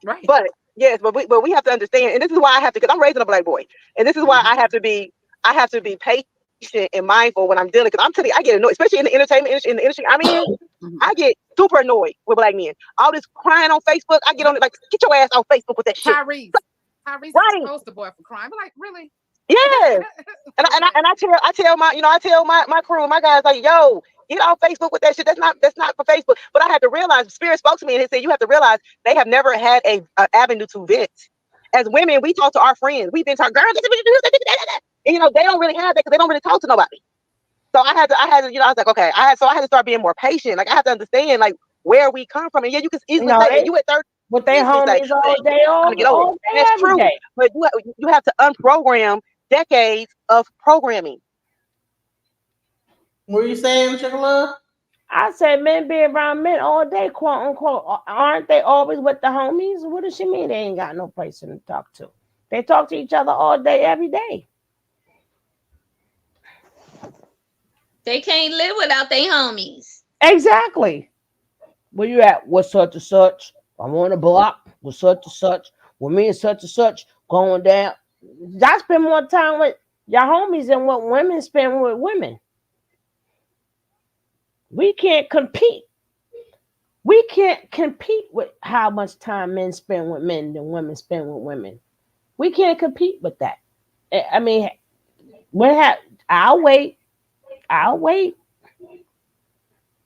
right. But yes, but we have to understand, and this is why I have to, because I'm raising a black boy, and this is why I have to be patient and mindful when I'm dealing, because I'm telling you, I get annoyed, especially in the entertainment industry, in the industry I'm in. I get super annoyed with black men. All this crying on Facebook, I get on it like, get your ass off Facebook with that shit. Tyrese is the poster boy for crime. But like, really? Yeah. and I tell my crew, my guys, like, yo, get off Facebook with that shit. That's not for Facebook. But I had to realize, Spirit spoke to me and he said, you have to realize they have never had a avenue to vent. As women, we talk to our friends. We've been talking, girl, and you know, they don't really have that because they don't really talk to nobody. So I had to, you know, I was like, okay, I had to start being more patient. Like, I have to understand like where we come from. And yeah, you can easily say, you at 30. But they homies all day, all day, that's true. Day. But you have to unprogram decades of programming. What are you saying, Sugar Love? I said men be around men all day, quote unquote. Aren't they always with the homies? What does she mean they ain't got no person to talk to? They talk to each other all day, every day. They can't live without their homies. Exactly. Where you at? What's such and such? I'm on the block with such and such. With me and such going down. I spend more time with your homies than what women spend with women. We can't compete. We can't compete with how much time men spend with men than women spend with women. We can't compete with that. I mean, I'll wait.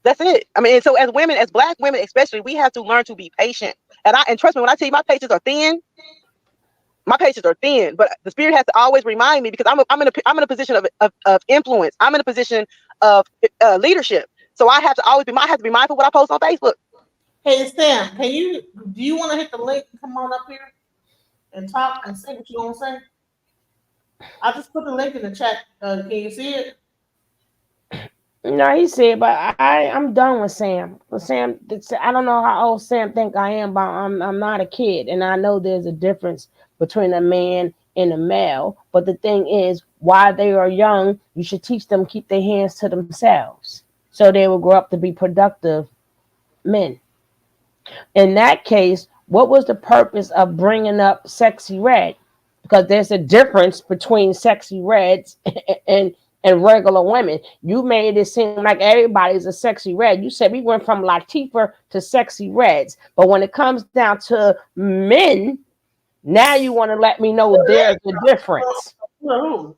That's it. I mean, so as women, as black women especially, we have to learn to be patient. And trust me, when I tell you my patience are thin, but the Spirit has to always remind me, because I'm in a position of influence. I'm in a position of leadership. So I have to be mindful of what I post on Facebook. Hey Sam, do you want to hit the link and come on up here and talk and say what you want to say? I just put the link in the chat. Can you see it? No, he said, but I'm done with Sam. Sam, I don't know how old Sam think I am, but I'm not a kid, and I know there's a difference between a man and a male. But the thing is, while they are young, you should teach them keep their hands to themselves, so they will grow up to be productive men. In that case, what was the purpose of bringing up Sexy Red? Because there's a difference between Sexy Reds and regular women. You made it seem like everybody's a Sexy Red. You said we went from Latifah to Sexy Reds. But when it comes down to men, now you want to let me know there's a difference. Men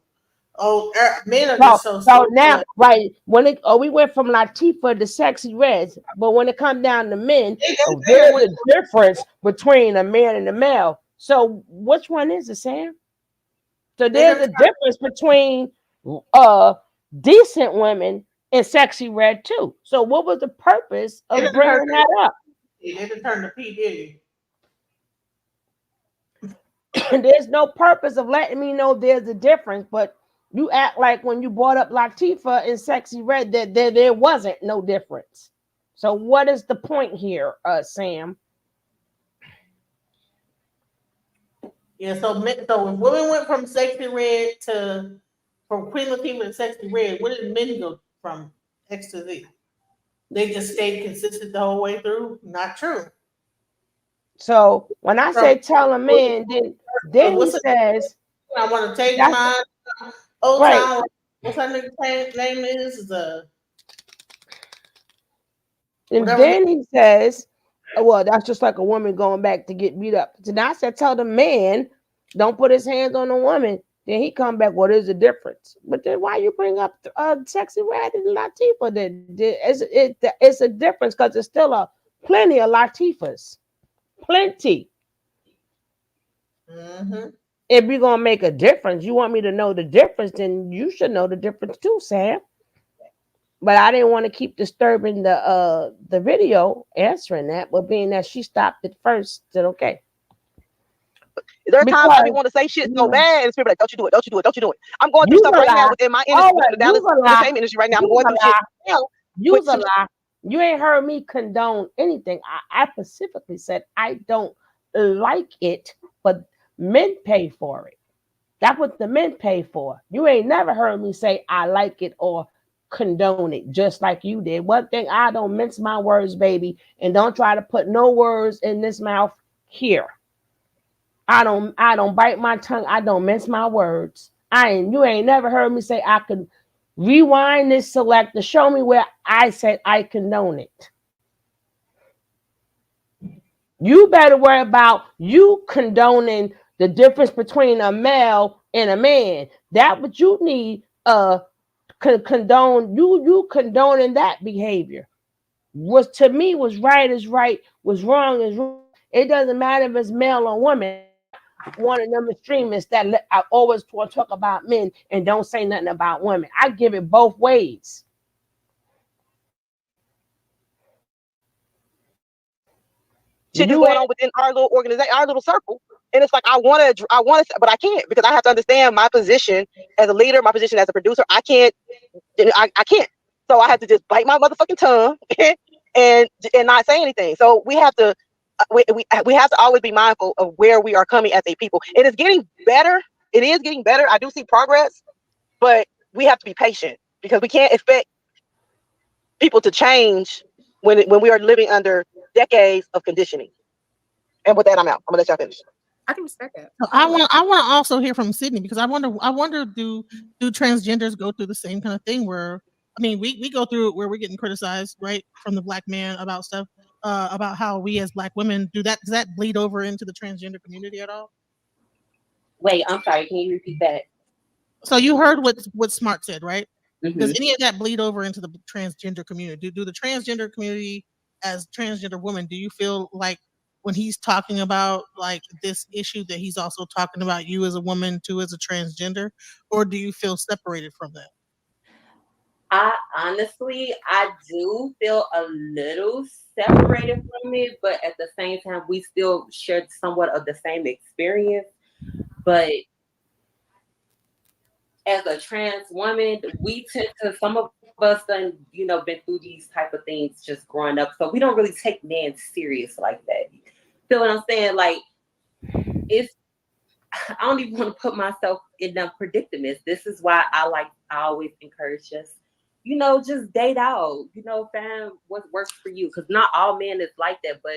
are just so now, right, we went from Latifah to Sexy Reds, but when it comes down to men, there's a difference between a man and a male. So which one is it, Sam? So there's a difference between decent women and Sexy Red too. So what was the purpose of bringing that up? They didn't turn the P, did he? There's no purpose of letting me know there's a difference, but you act like when you brought up Latifah and Sexy Red that there wasn't no difference. So what is the point here, Sam? Yeah, so if women went from Sexy Red to from Queen Latifah to Sexy Red, where did men go from X to Z? They just stayed consistent the whole way through? Not true. So when I say tell a man, then he says, I want to take my old right. town. What's that nigga's name is? And then he says, well, that's just like a woman going back to get beat up. So now I said, tell the man, don't put his hands on the woman. Then he come back, what is the difference? But then why you bring up Sexy Red and Latifah? It's a difference because there's still plenty of Latifahs. Plenty. Mm-hmm. If you're going to make a difference, you want me to know the difference, then you should know the difference too, Sam. But I didn't want to keep disturbing the video answering that, but being that she stopped it first, said okay. There are times I want to say shit so bad, and people are like, don't you do it, don't you do it, don't you do it. I'm going through stuff right now within my industry, the Dallas entertainment industry right now. I'm going through shit now. You's a lie. You ain't heard me condone anything. I specifically said I don't like it, but men pay for it. That's what the men pay for. You ain't never heard me say I like it or condone it, just like you did. One thing, I don't mince my words, baby, and don't try to put no words in this mouth here. I don't bite my tongue. I don't mince my words. You ain't never heard me say I could rewind this select to show me where I said I condone it. You better worry about you condoning the difference between a male and a man. That what you need condone. You condoning that behavior. Was to me was right is right, was wrong is wrong. It doesn't matter if it's male or woman. One of them extremists that I always want to talk about men and don't say nothing about women. I give it both ways. Shit is going on within our little organization, our little circle, and it's like I want to, but I can't because I have to understand my position as a leader, my position as a producer. I can't. So I have to just bite my motherfucking tongue and not say anything. So we have to. We have to always be mindful of where we are coming as a people. It is getting better. It is getting better. I do see progress, but we have to be patient because we can't expect people to change when we are living under decades of conditioning. And with that, I'm out. I'm gonna let y'all finish. I can respect that. I want to also hear from Sydney because I wonder do transgenders go through the same kind of thing where we go through it where we're getting criticized right from the black man about stuff. About how we as black women does that bleed over into the transgender community at all? Wait, I'm sorry. Can you repeat that? So you heard what Smart said, right? Mm-hmm. Does any of that bleed over into the transgender community? Do the transgender community, as transgender women, do you feel like when he's talking about like this issue that he's also talking about you as a woman too as a transgender, or do you feel separated from that? I do feel a little separated from it, but at the same time, we still share somewhat of the same experience. But as a trans woman, we tend to, some of us done, been through these type of things just growing up. So we don't really take men serious like that. Feel what I'm saying? Like, I don't even want to put myself in them predicaments. This is why I always encourage us. Just date out, find what works for you. Because not all men is like that, but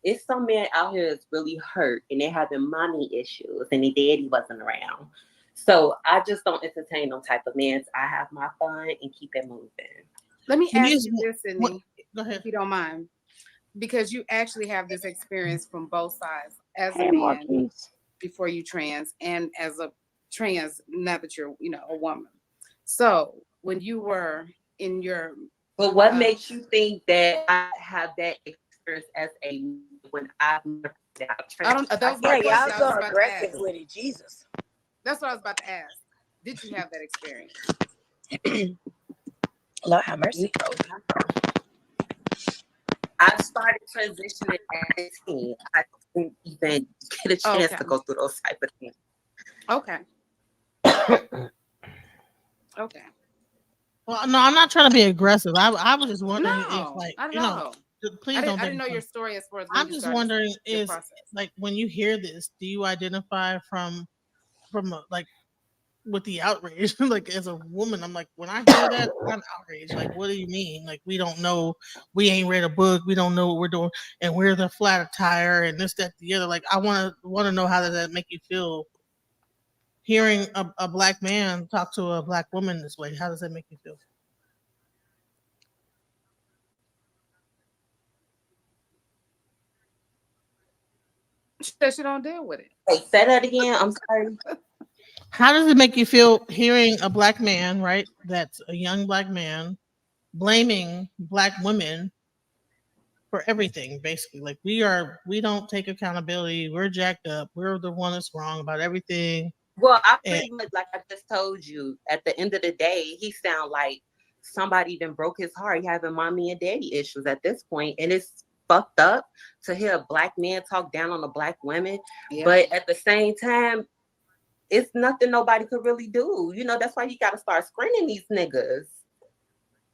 it's some men out here that's really hurt and they're having money issues and their daddy wasn't around. So I just don't entertain them type of men. I have my fun and keep it moving. Let me ask you this, Sydney, if you don't mind. Because you actually have this experience from both sides as a man Marquise. Before you trans and as a trans, now that you're, a woman. So when you were in your, but what makes you think that I have that experience as a when I've never been trans? That's right. Y'all so aggressive with it, Jesus. That's what I was about to ask. Did you have that experience? Lord have mercy. I started transitioning at 18. I didn't even get a chance to go through those type of things. Okay. Okay. Well, no, I'm not trying to be aggressive. I was just wondering if, like, please don't. I didn't know your story as far as. I'm just wondering like when you hear this, do you identify from like with the outrage. Like as a woman, I'm like, when I hear that, I'm outraged. Like, what do you mean? Like, we don't know, we ain't read a book, we don't know what we're doing, and we're the flat tire and this, that, the other. Like, I want to know, how does that make you feel? Hearing a black man talk to a black woman this way, how does that make you feel? She said she don't deal with it. Wait, say that again. I'm sorry. How does it make you feel hearing a black man, right? That's a young black man blaming black women for everything, basically. Like we don't take accountability. We're jacked up. We're the one that's wrong about everything. Well, I pretty much, like I just told you, at the end of the day, he sound like somebody even broke his heart. He having mommy and daddy issues at this point, and it's fucked up to hear a black man talk down on the black women. Yeah. But at the same time, it's nothing nobody could really do. You know, that's why you got to start screening these niggas.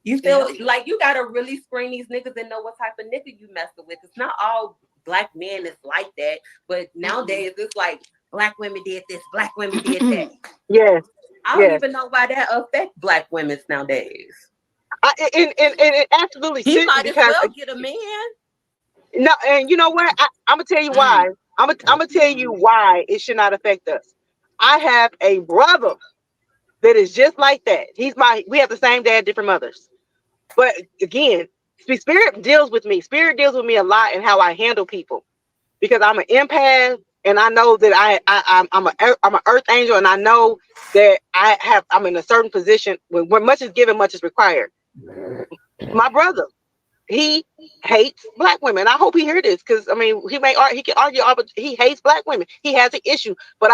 You feel like you got to really screen these niggas and know what type of nigga you messing with. It's not all black men is like that, but nowadays it's like black women did this, black women did that. Yes. I don't even know why that affects black women nowadays. And it absolutely he shouldn't, might as because well get a man. No, and you know what? I'm gonna tell you why. I'm gonna tell you why it should not affect us. I have a brother that is just like that. We have the same dad, different mothers. But again, Spirit deals with me. Spirit deals with me a lot in how I handle people, because I'm an empath, and I know that I'm an earth angel, and I know that I'm in a certain position when much is given, much is required. My brother, he hates black women. I hope he heard this, because I mean, he can argue, but he hates black women. He has an issue. But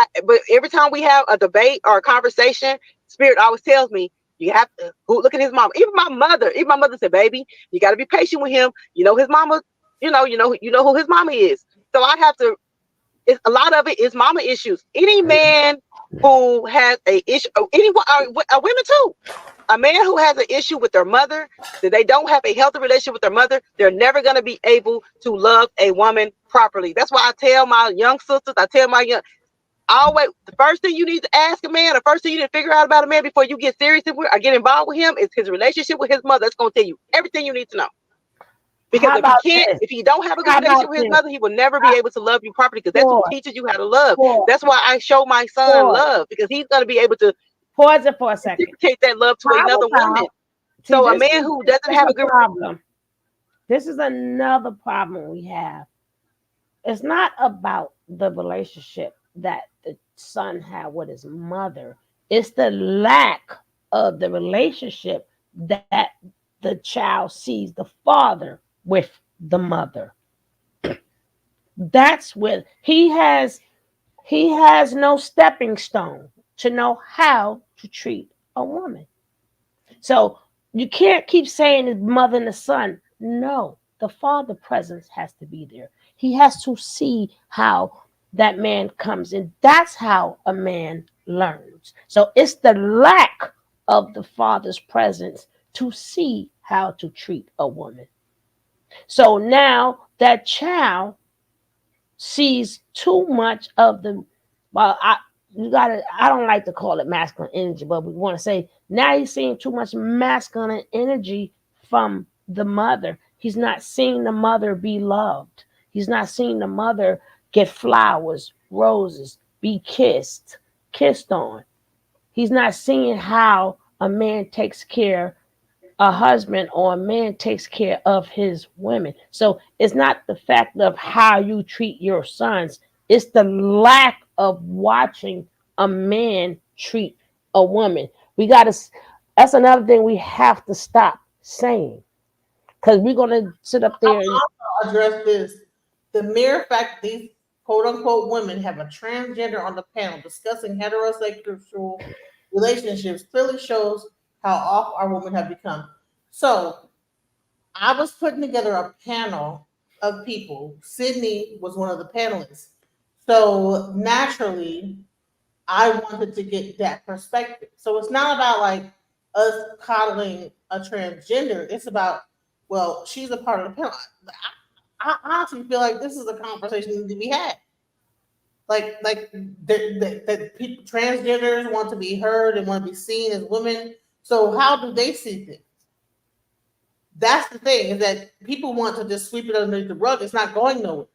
every time we have a debate or a conversation, Spirit always tells me, you have to look at his mama. Even my mother said, baby, you got to be patient with him. You know his mama. You know who his mama is. So I have to. A lot of it is mama issues. Any man who has a issue, anyone, women too. A man who has an issue with their mother, that they don't have a healthy relationship with their mother, they're never going to be able to love a woman properly. That's why I tell my young sisters, always, the first thing you need to ask a man, the first thing you need to figure out about a man before you get serious or get involved with him, is his relationship with his mother. That's going to tell you everything you need to know. Because if he don't have a good relationship with his mother, he will never be able to love you properly, because that's who teaches you how to love. That's why I show my son love, because he's going to be able to pause it for a second. Take that love to another woman. So a man who doesn't have a good problem. This is another problem we have. It's not about the relationship that the son had with his mother. It's the lack of the relationship that the child sees the father with the mother. That's where he has no stepping stone to know how to treat a woman. So you can't keep saying the mother and the son. No, the father presence has to be there. He has to see how that man comes in. That's how a man learns. So it's the lack of the father's presence to see how to treat a woman. So now that child sees too much of the, I don't like to call it masculine energy, but we want to say now he's seeing too much masculine energy from the mother. He's not seeing the mother be loved. He's not seeing the mother get flowers, roses, be kissed on. He's not seeing how a man takes care, a husband or a man takes care of his women. So it's not the fact of how you treat your sons. It's the lack of watching a man treat a woman. That's another thing we have to stop saying, because we're going to sit up there and address this. The mere fact these quote unquote women have a transgender on the panel discussing heterosexual relationships clearly shows how off our women have become. So I was putting together a panel of people. Sydney was one of the panelists. So naturally, I wanted to get that perspective. So it's not about like us coddling a transgender. It's about, well, she's a part of the panel. I honestly feel like this is a conversation to be had. that people, transgenders want to be heard and want to be seen as women. So how do they see things? That's the thing, is that people want to just sweep it underneath the rug. It's not going nowhere.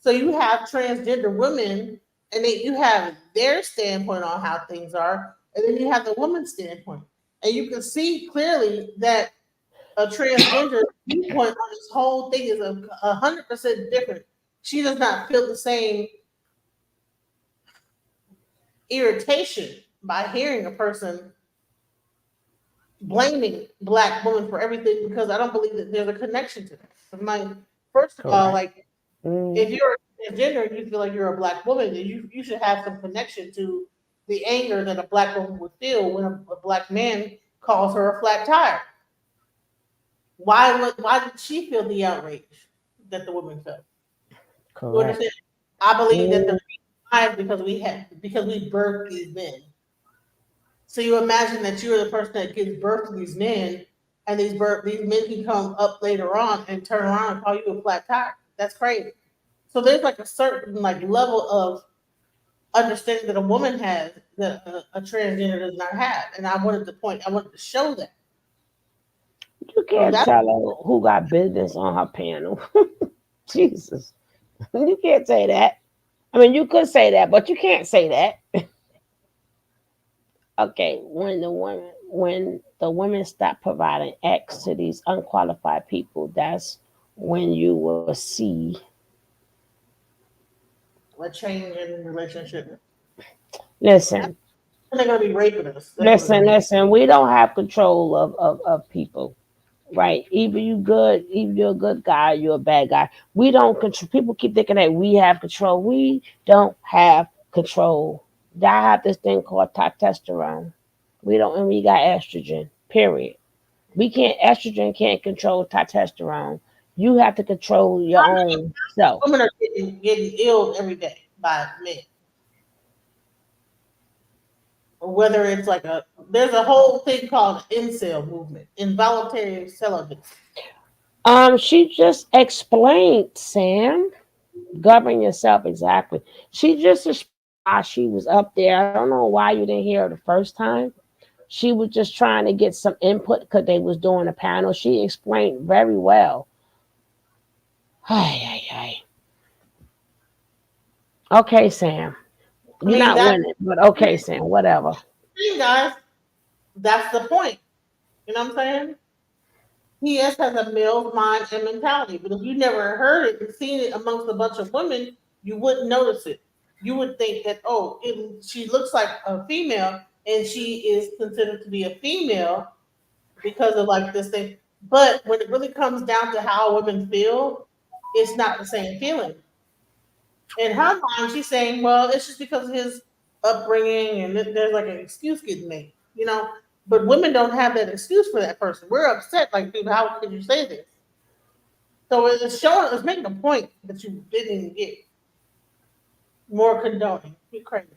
So you have transgender women, and you have their standpoint on how things are, and then you have the woman's standpoint. And you can see clearly that a transgender viewpoint on this whole thing is 100% different. She does not feel the same irritation by hearing a person blaming Black women for everything, because I don't believe that there's a connection to that. First of all, like, if you're a transgender and you feel like you're a Black woman, then you should have some connection to the anger that a Black woman would feel when a Black man calls her a flat tire. Why did she feel the outrage that the woman felt? Correct. I believe that the reason why is because we birthed these men. So you imagine that you're the person that gives birth to these men, and these men can come up later on and turn around and call you a flat tire. That's crazy. So there's like a certain like level of understanding that a woman has that a transgender does not have, and I wanted to show that. You can't tell her who got business on her panel. Jesus. You can't say that. I mean, you could say that, but you can't say that. Okay, when the women stop providing X to these unqualified people, that's when you will see a change in relationship. Listen. They're gonna be raping us. Listen. We don't have control of people. Right, either you're a good guy, you're a bad guy. We don't control. People keep thinking that we have control. We don't have control. I have this thing called testosterone. We don't, and we got estrogen. Period. Estrogen can't control testosterone. You have to control your own self. Women are getting ill every day by men. Whether it's like there's a whole thing called incel movement, involuntary celibate. She just explained, Sam. Govern yourself, exactly. She just explained she was up there. I don't know why you didn't hear her the first time. She was just trying to get some input because they was doing a panel. She explained very well. Okay, Sam. You're not winning, but okay, Sam, whatever. Hey guys, that's the point. You know what I'm saying? He has a male mind and mentality, but if you never heard it and seen it amongst a bunch of women, you wouldn't notice it. You would think that, she looks like a female and she is considered to be a female because of like this thing. But when it really comes down to how women feel, it's not the same feeling. In her mind, she's saying, well, it's just because of his upbringing and there's like an excuse getting made, you know? But women don't have that excuse for that person. We're upset, like, dude, how could you say this? So it's making a point that you didn't get more condoning. You're crazy.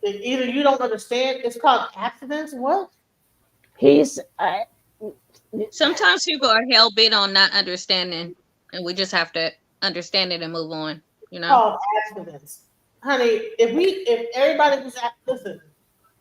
Either you don't understand, it's called abstinence. What? Sometimes people are hell bent on not understanding, and we just have to understand it and move on. You know. Called abstinence, honey. If everybody was listen,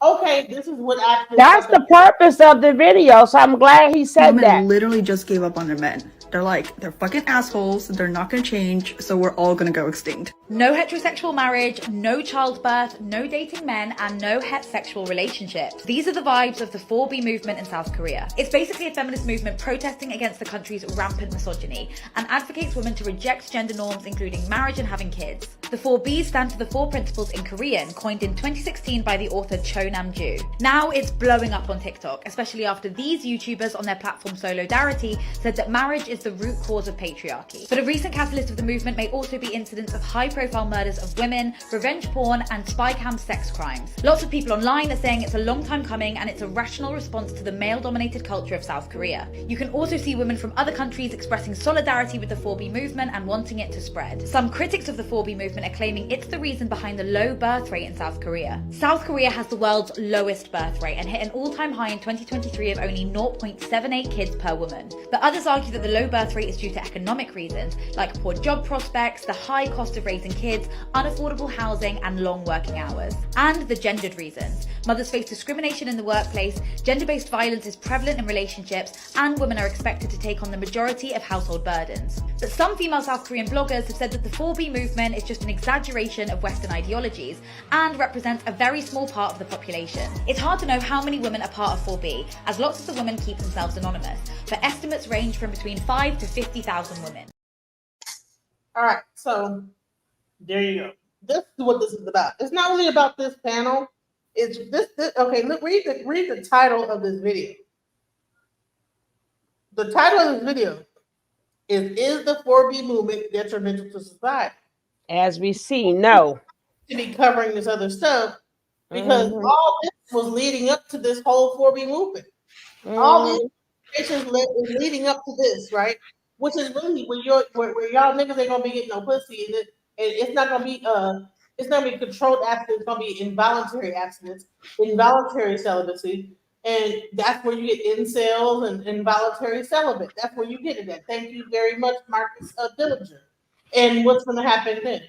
okay, this is what abstinence. That's the purpose of the video. So I'm glad he said Women that. Literally just gave up on their men. They're like, they're fucking assholes. They're not gonna change. So we're all gonna go extinct. No heterosexual marriage, no childbirth, no dating men, and no heterosexual relationships. These are the vibes of the 4B movement in South Korea. It's basically a feminist movement protesting against the country's rampant misogyny and advocates women to reject gender norms, including marriage and having kids. The 4Bs stand for the 4 principles in Korean, coined in 2016 by the author Cho Nam-ju. Now it's blowing up on TikTok, especially after these YouTubers on their platform Solidarity said that marriage is the root cause of patriarchy. But a recent catalyst of the movement may also be incidents of high-profile murders of women, revenge porn, and spy cam sex crimes. Lots of people online are saying it's a long time coming and it's a rational response to the male-dominated culture of South Korea. You can also see women from other countries expressing solidarity with the 4B movement and wanting it to spread. Some critics of the 4B movement are claiming it's the reason behind the low birth rate in South Korea. South Korea has the world's lowest birth rate and hit an all-time high in 2023 of only 0.78 kids per woman. But others argue that the low birth rate is due to economic reasons, like poor job prospects, the high cost of raising kids, unaffordable housing, and long working hours. And the gendered reasons. Mothers face discrimination in the workplace, gender-based violence is prevalent in relationships, and women are expected to take on the majority of household burdens. But some female South Korean bloggers have said that the 4B movement is just an exaggeration of Western ideologies and represents a very small part of the population. It's hard to know how many women are part of 4B, as lots of the women keep themselves anonymous, but estimates range from between 5 to 50,000 women. All right, so there you go. This is what this is about. It's not really about this panel. It's this okay, look, read the title of this video. The title of this video is the 4B movement detrimental to society? As we see, no. To be covering this other stuff because all this was leading up to this whole 4B movement. All these situations is leading up to this, right? Which is really where y'all niggas ain't gonna be getting no pussy, and it's not gonna be controlled abstinence. It's gonna be involuntary abstinence, involuntary celibacy, and that's where you get incels and involuntary celibate. That's where you get it at. Thank you very much, Marcus Dillinger. And what's gonna happen then?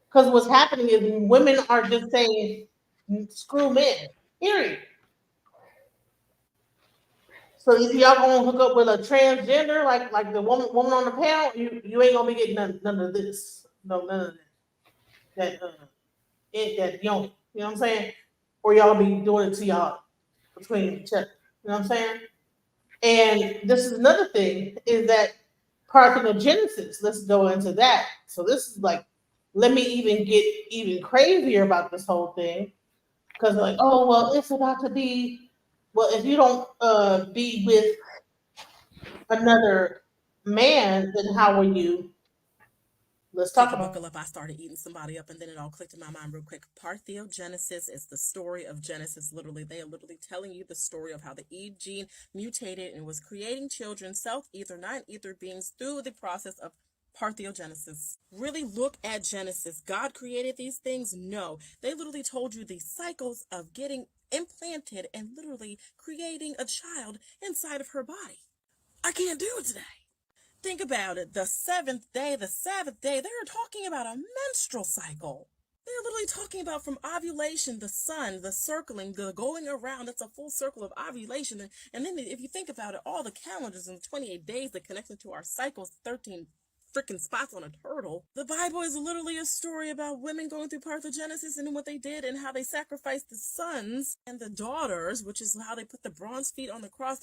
Because what's happening is women are just saying, "Screw men." Period. So if y'all gonna hook up with a transgender like the woman on the panel, you ain't gonna be getting none of this. No, none of that. That yoni. You know what I'm saying? Or y'all be doing it to y'all between each other. You know what I'm saying? And this is another thing is that parthenogenesis. Let's go into that. So this is like, let me even get even crazier about this whole thing. Because like, oh well, it's about to be. Well, if you don't be with another man, then how are you? Let's talk about. Buckle up. I started eating somebody up, and then it all clicked in my mind real quick. Parthenogenesis is the story of Genesis. Literally, they are literally telling you the story of how the Eve gene mutated and was creating children, self-ether, non-ether beings through the process of parthenogenesis. Really look at Genesis. God created these things? No. They literally told you the cycles of getting implanted and literally creating a child inside of her body. I can't do it today. Think about it. The seventh day, they're talking about a menstrual cycle. They're literally talking about from ovulation, the sun, the circling, the going around. It's a full circle of ovulation. And then if you think about it, all the calendars and the 28 days that connect to our cycles, 13 freaking spots on a turtle. The Bible is literally a story about women going through parthenogenesis and what they did and how they sacrificed the sons and the daughters, which is how they put the bronze feet on the cross.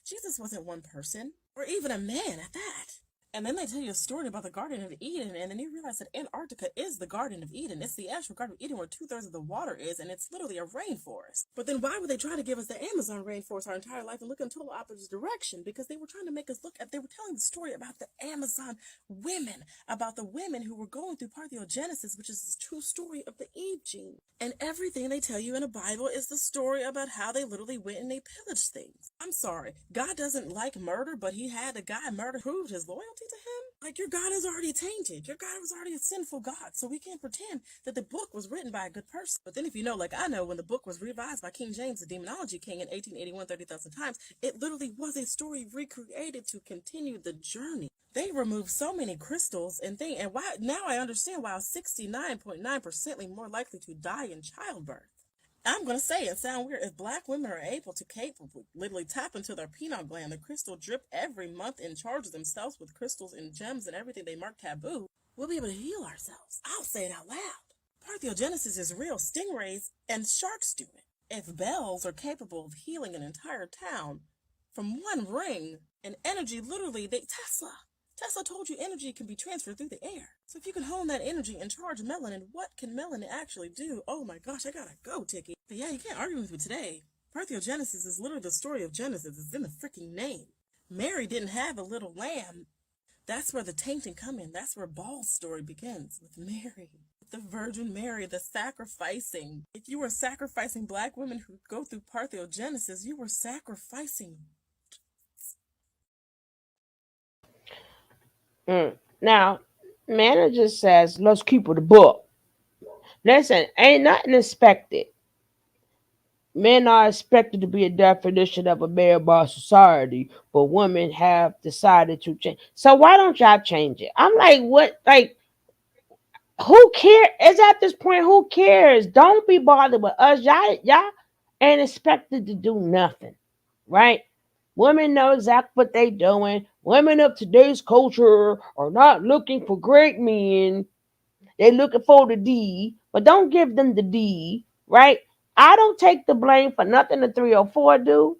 Jesus wasn't one person, or even a man at that. And then they tell you a story about the Garden of Eden, and then you realize that Antarctica is the Garden of Eden. It's the actual Garden of Eden where 2/3 of the water is, and it's literally a rainforest. But then why would they try to give us the Amazon rainforest our entire life and look in total opposite direction? Because they were trying to make us look at, they were telling the story about the Amazon women, about the women who were going through parthenogenesis, which is the true story of the Eve gene. And everything they tell you in the Bible is the story about how they literally went and they pillaged things. I'm sorry, God doesn't like murder, but he had a guy murder proved his loyalty to him? Like, your God is already tainted. Your God was already a sinful God. So we can't pretend that the book was written by a good person. But then if you know, like I know, when the book was revised by King James, the Demonology King, in 1881, 30,000 times, it literally was a story recreated to continue the journey. They removed so many crystals and things. And why now I understand why I was 69.9% more likely to die in childbirth. I'm going to say it sounds weird. If black women are able to literally tap into their pineal gland, the crystal drip every month and charge themselves with crystals and gems and everything they mark taboo, we'll be able to heal ourselves. I'll say it out loud. Parthenogenesis is real. Stingrays and sharks do it. If bells are capable of healing an entire town from one ring, and energy literally, Tesla told you energy can be transferred through the air. So if you can hone that energy and charge melanin, what can melanin actually do? Oh my gosh, I gotta go, Tiki. But yeah, you can't argue with me today. Parthenogenesis is literally the story of Genesis. It's in the freaking name. Mary didn't have a little lamb. That's where the tainting come in. That's where Ball's story begins, with Mary. The Virgin Mary, the sacrificing. If you were sacrificing black women who go through parthenogenesis, you were sacrificing. Now, manager says, let's keep it a book. Listen, ain't nothing expected. men are expected to be a definition of a man by society, but women have decided to change. So why don't y'all change it? I'm like, what? Like, who cares? It's at this point, who cares? Don't be bothered with us. Y'all ain't expected to do nothing, right? Women know exactly what they doing. Women of today's culture are not looking for great men. They're looking for the D, but don't give them the D, right? I don't take the blame for nothing the 304 do.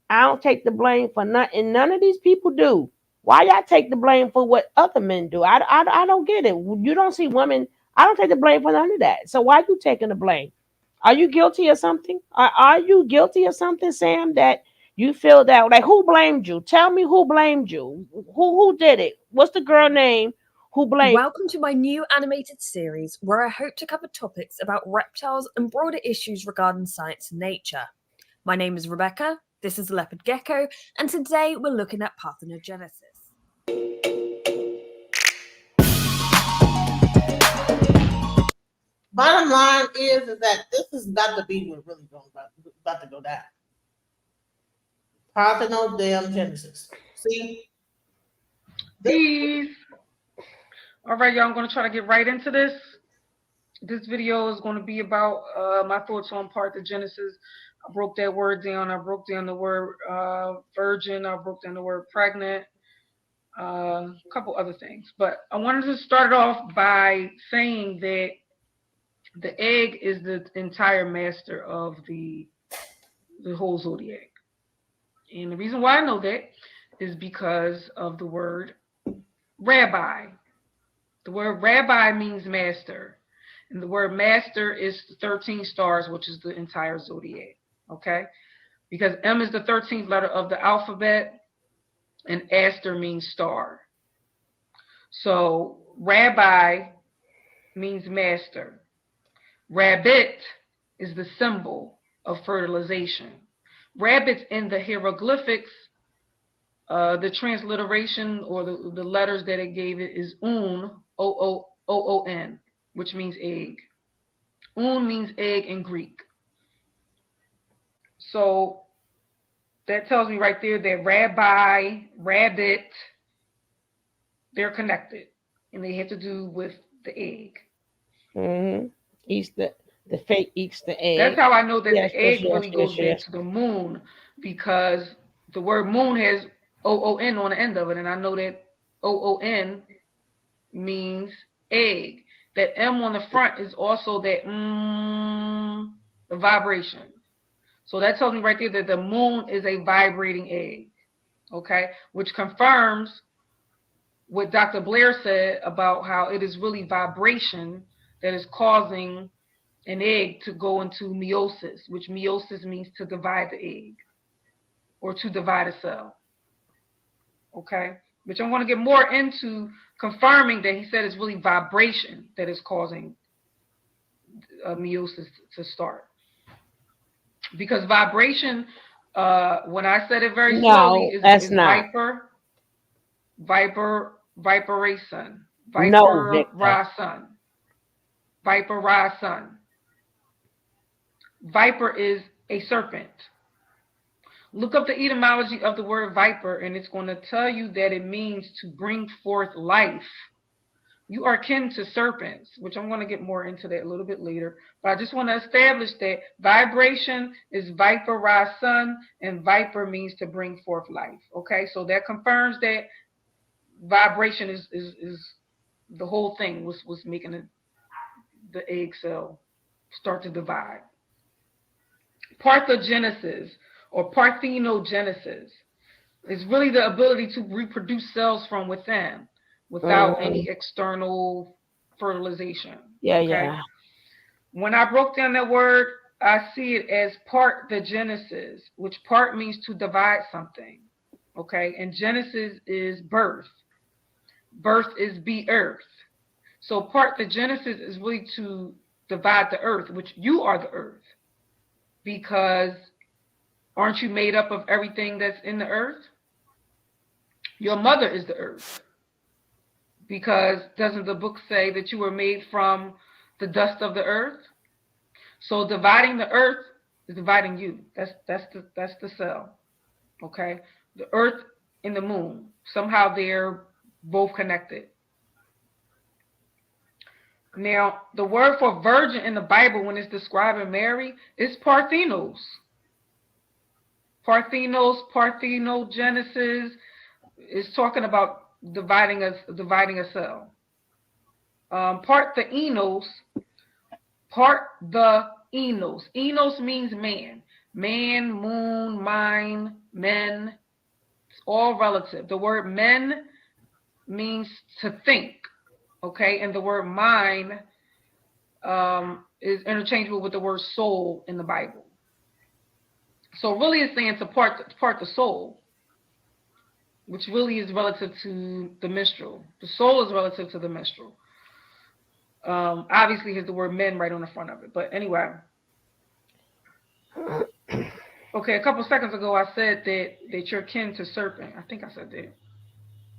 I don't take the blame for nothing. None of these people do. Why y'all take the blame for what other men do? I don't get it. You don't see women. I don't take the blame for none of that. So why you taking the blame? Are you guilty of something? Are you guilty of something, Sam, that you feel that, like, who blamed you? Tell me who blamed you. Who did it? What's the girl name who blamed? Welcome to my new animated series where I hope to cover topics about reptiles and broader issues regarding science and nature. My name is Rebecca, this is Leopard Gecko, and today we're looking at parthenogenesis. Bottom line is that this is about to be what really about to go down. Parthenogenesis. See? Peace. All right, y'all, I'm going to try to get right into this. This video is going to be about my thoughts on parthenogenesis. I broke that word down. I broke down the word virgin. I broke down the word pregnant. A couple other things. But I wanted to start off by saying that the egg is the entire master of the whole zodiac. And the reason why I know that is because of the word rabbi. The word rabbi means master. And the word master is the 13 stars, which is the entire zodiac. Okay? Because M is the 13th letter of the alphabet, and Aster means star. So rabbi means master. Rabbit is the symbol of fertilization. Rabbits in the hieroglyphics, the transliteration or the letters that it gave it is un, O-O-O-O-N, which means egg. Un means egg in Greek. So that tells me right there that rabbi, rabbit, they're connected. And they have to do with the egg. Mm-hmm. Eats the fake eats the egg. That's how I know that the egg really goes back to the moon, because the word moon has O-O-N on the end of it. And I know that O-O-N means egg. That M on the front is also that the vibration. So that tells me right there that the moon is a vibrating egg. Okay? Which confirms what Dr. Blair said about how it is really vibration that is causing an egg to go into meiosis, which meiosis means to divide the egg or to divide a cell. Okay? Which I'm going to get more into confirming that he said it's really vibration that is causing meiosis to start. Because vibration, when I said it very slowly, is viper, viperation, viper-ra-sun. Viper-ra-sun. Viper is a serpent. Look up the etymology of the word viper, and it's going to tell you that it means to bring forth life. You are kin to serpents, which I'm going to get more into that a little bit later. But I just want to establish that vibration is viper-ra-sun, and viper means to bring forth life. Okay, so that confirms that vibration is the whole thing was making the egg cell start to divide. Parthenogenesis or parthenogenesis is really the ability to reproduce cells from within without any external fertilization. Yeah. When I broke down that word, I see it as parthenogenesis, which part means to divide something. Okay, and genesis is birth. Birth is be earth. So parthenogenesis is really to divide the earth, which you are the earth. Because aren't you made up of everything that's in the earth? Your mother is the earth. Because doesn't the book say that you were made from the dust of the earth? So dividing the earth It's dividing you. That's the cell. Okay? The earth and the moon. Somehow they're both connected. Now, the word for virgin in the Bible when it's describing Mary is Parthenos. Parthenogenesis is talking about dividing a cell. Parthenos. Enos means man. Man, moon, mind, men. It's all relative. The word men means to think. Okay, and the word mind is interchangeable with the word soul in the Bible. So really it's saying to part the soul, which really is relative to the menstrual. The soul is relative to the menstrual. Obviously has the word men right on the front of it. But anyway. Okay, a couple seconds ago I said that you're kin to serpent. I think I said that.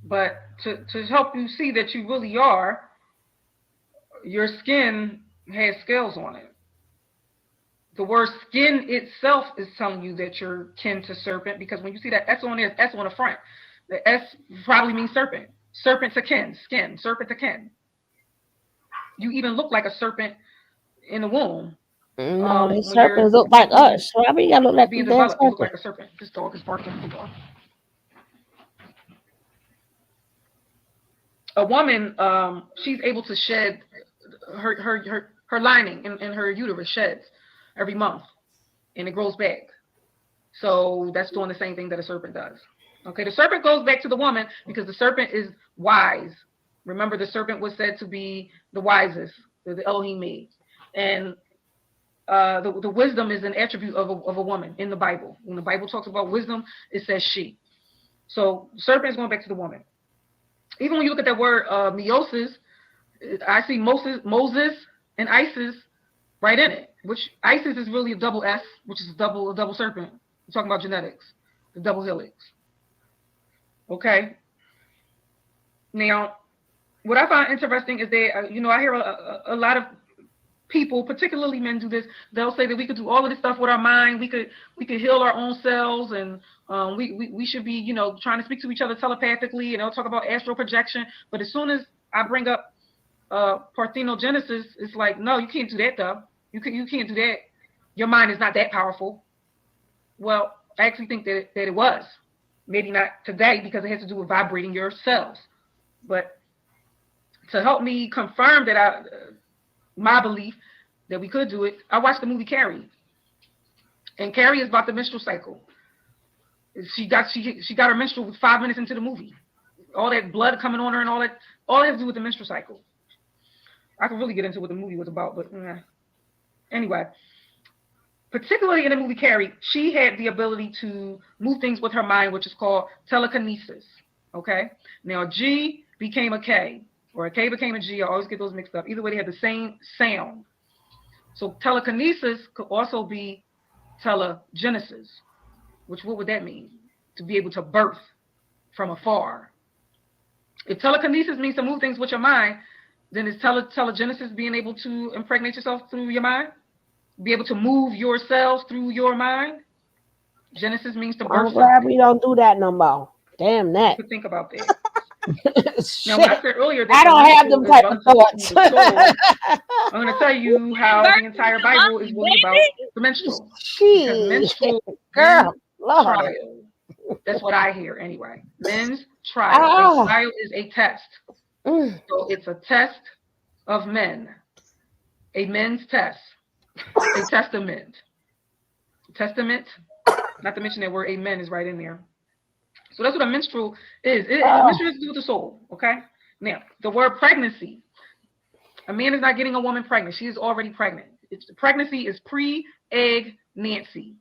But to help you see that you really are, your skin has scales on it. The word skin itself is telling you that you're kin to serpent, because when you see that S on there, it's S on the front. The S probably means serpent. Serpent to kin, skin, serpent to kin. You even look like a serpent in the womb. No, these serpents look like us. Why we gotta look like being the damn developed, you look serpent? like a serpent. This dog is barking at the dog. A woman, she's able to shed her lining in her uterus sheds every month, and it grows back. So that's doing the same thing that a serpent does. Okay, the serpent goes back to the woman because the serpent is wise. Remember, the serpent was said to be the wisest that the Elohim made, and the wisdom is an attribute of a woman in the Bible. When the Bible talks about wisdom, it says she. So the serpent is going back to the woman. Even when you look at that word meiosis, I see Moses and Isis right in it, which Isis is really a double S, which is a double serpent. We're talking about genetics, the double helix. Okay. Now, what I find interesting is that, I hear a lot of people, particularly men, do this. They'll say that we could do all of this stuff with our mind. We could heal our own selves, and we should be, trying to speak to each other telepathically, and they'll talk about astral projection. But as soon as I bring up parthenogenesis, it's like, no, you can't do that, though. You can't do that. Your mind is not that powerful. Well, I actually think that it was. Maybe not today, because it has to do with vibrating your cells. But to help me confirm that my belief that we could do it, I watched the movie Carrie. And Carrie is about the menstrual cycle. She got her menstrual 5 minutes into the movie. All that blood coming on her and all that has to do with the menstrual cycle. I could really get into what the movie was about, but anyway. Particularly in the movie Carrie, she had the ability to move things with her mind, which is called telekinesis. Okay? Now, a G became a K, or a K became a G. I always get those mixed up. Either way, they had the same sound. So telekinesis could also be telegenesis, which what would that mean? To be able to birth from afar. If telekinesis means to move things with your mind, then is telegenesis being able to impregnate yourself through your mind? Be able to move your cells through your mind? Genesis means to birth. I'm glad we don't do that no more. Damn that. You think about that. Now, when I said earlier that I don't have them type of thoughts. I'm going to tell you how the entire Bible is really about the menstrual. Because menstrual Girl, trial. That's what I hear anyway. Men's trial. A trial is a test. So it's a test of men. A men's test. A testament. Testament. Not to mention that word amen is right in there. So that's what a menstrual is. Menstrual has to do with the soul, okay? Now, the word pregnancy. A man is not getting a woman pregnant. She is already pregnant. Pregnancy is pre-egg Nancy,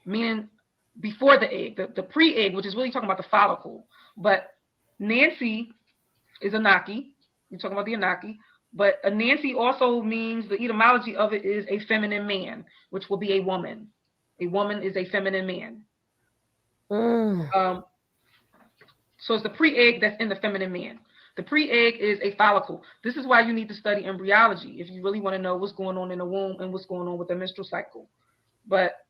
meaning before the egg. The pre-egg, which is really talking about the follicle. But Nancy is Anaki. You're talking about the Anaki. But a Nancy also means, the etymology of it is a feminine man, which will be a woman. A woman is a feminine man. So it's the pre-egg that's in the feminine man. The pre-egg is a follicle. This is why you need to study embryology if you really want to know what's going on in the womb and what's going on with the menstrual cycle. but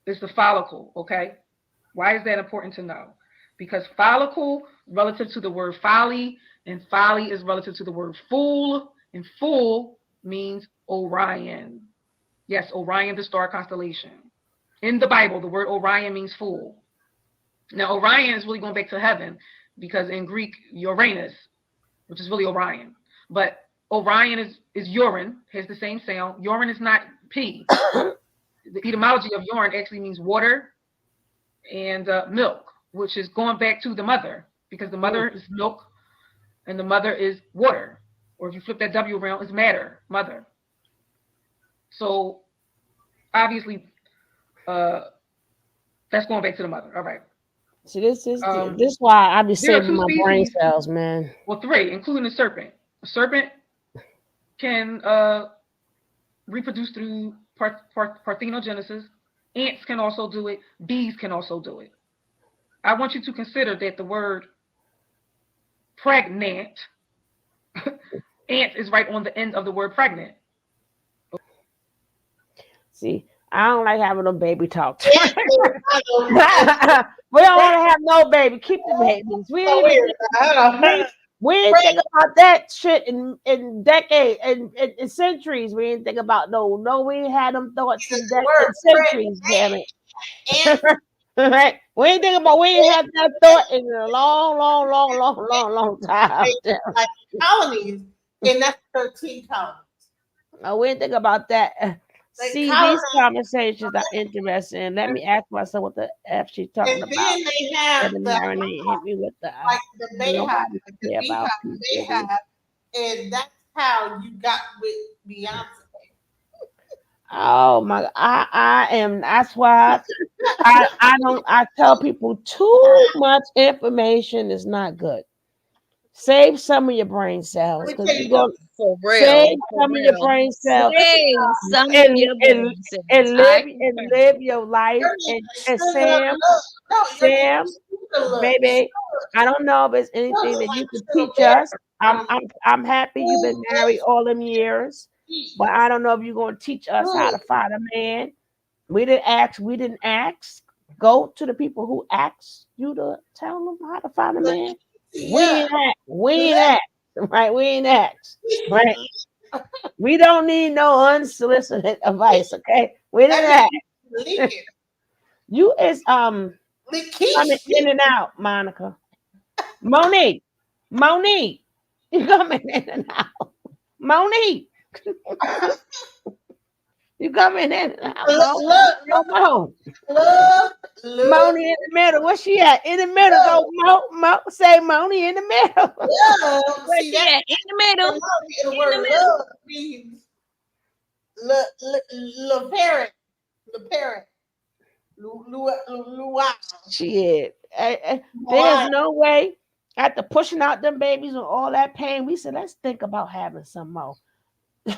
it's the follicle, okay? Why is that important to know? Because follicle relative to the word folly, and folly is relative to the word fool, and fool means Orion. Yes, Orion, the star constellation. In the Bible, the word Orion means fool. Now, Orion is really going back to heaven, because in Greek, Uranus, which is really Orion. But Orion is urine, has the same sound. Urine is not P. The etymology of urine actually means water and milk, which is going back to the mother, because the mother is milk and the mother is water. Or if you flip that W around, it's matter, mother. So obviously, that's going back to the mother. All right. See, this is why I be saving my brain cells, man. Well, 3, including the serpent. A serpent can reproduce through parthenogenesis. Ants can also do it. Bees can also do it. I want you to consider that the word pregnant, ant is right on the end of the word pregnant. See, I don't like having no baby talk. We don't want to have no baby. Keep the babies. We ain't think about that shit in decades and in centuries. We ain't think about no. We ain't had them thoughts in centuries. Damn it. Right? We ain't think about. We ain't had that thought in a long time. Like colonies, and that's 13 colonies. No, we ain't think about that. See, these conversations are interesting. Let me ask myself what the F she's talking about. And then they have the marinade hit me with the Bayhive, and that's how you got with Beyonce. Oh my! I am. That's why I tell people too much information is not good. Save some of your brain cells because you go save some of your brain cells and live your life. And Sam, baby, I don't know if there's anything that you could teach us. I'm happy you've been married all them years, but I don't know if you're going to teach us how to find a man. We didn't ask. Go to the people who asked you to tell them how to find a man. We ain't asked, right? We ain't asked, right? We don't need no unsolicited advice, okay? We didn't ask. You is coming in and out, Monica. Monique, you coming in and out, Monique. You coming in and out. Look. Moni in the middle. Where's she at? In the middle. Go, say Moni in the middle. Where's she at? In the middle. The word love means le parent. Shit. There's no way. After pushing out them babies and all that pain, we said, let's think about having some more. They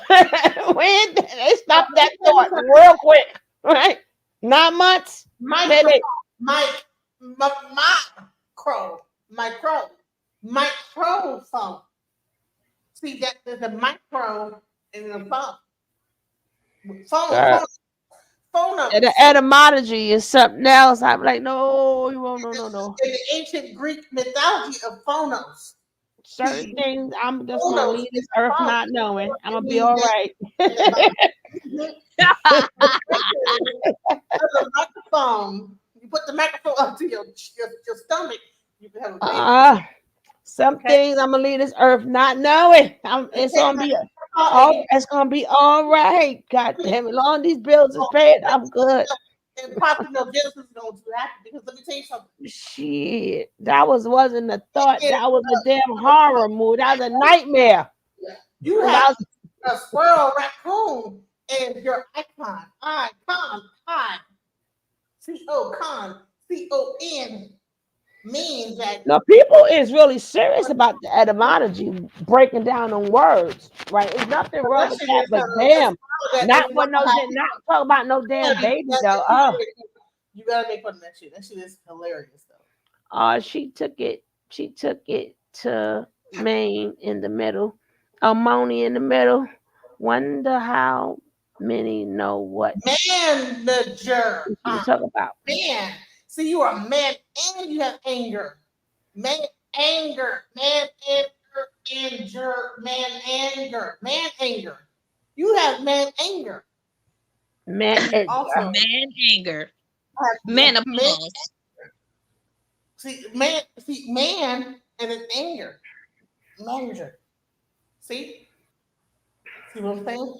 stopped that thought real quick, right? 9 months. Microphone. See that there's a micro in the phone. Phone. And the etymology is something else. I'm like, no, you won't. No. In the ancient Greek mythology of phonos. Certain things I'm just gonna leave this earth not knowing. I'm gonna be all right. Microphone. You put the microphone up to your stomach. You can have a baby. Some things I'm gonna leave this earth not knowing. It's gonna be all right. God damn it! Long these bills is paid, I'm good. And parthenogenesis is going to happen because let me tell you something. Shit, that wasn't a thought. That was a damn horror movie. That was a nightmare. You have a squirrel, raccoon, and your icon. C-O-N means that. Now, people is really serious about the etymology, breaking down on words, right? There's nothing wrong with that, but damn, not talk about no damn baby though. Oh, you gotta make fun of that shit. That shit is hilarious though. She took it to Maine in the middle, Moni in the middle. Wonder how many know what manager. you talk about. Man. See, you are a man and you have anger. Man anger. Man anger. You have man anger. Also, man anger. Menopause. See, man and an anger. Manager. See? See what I'm saying?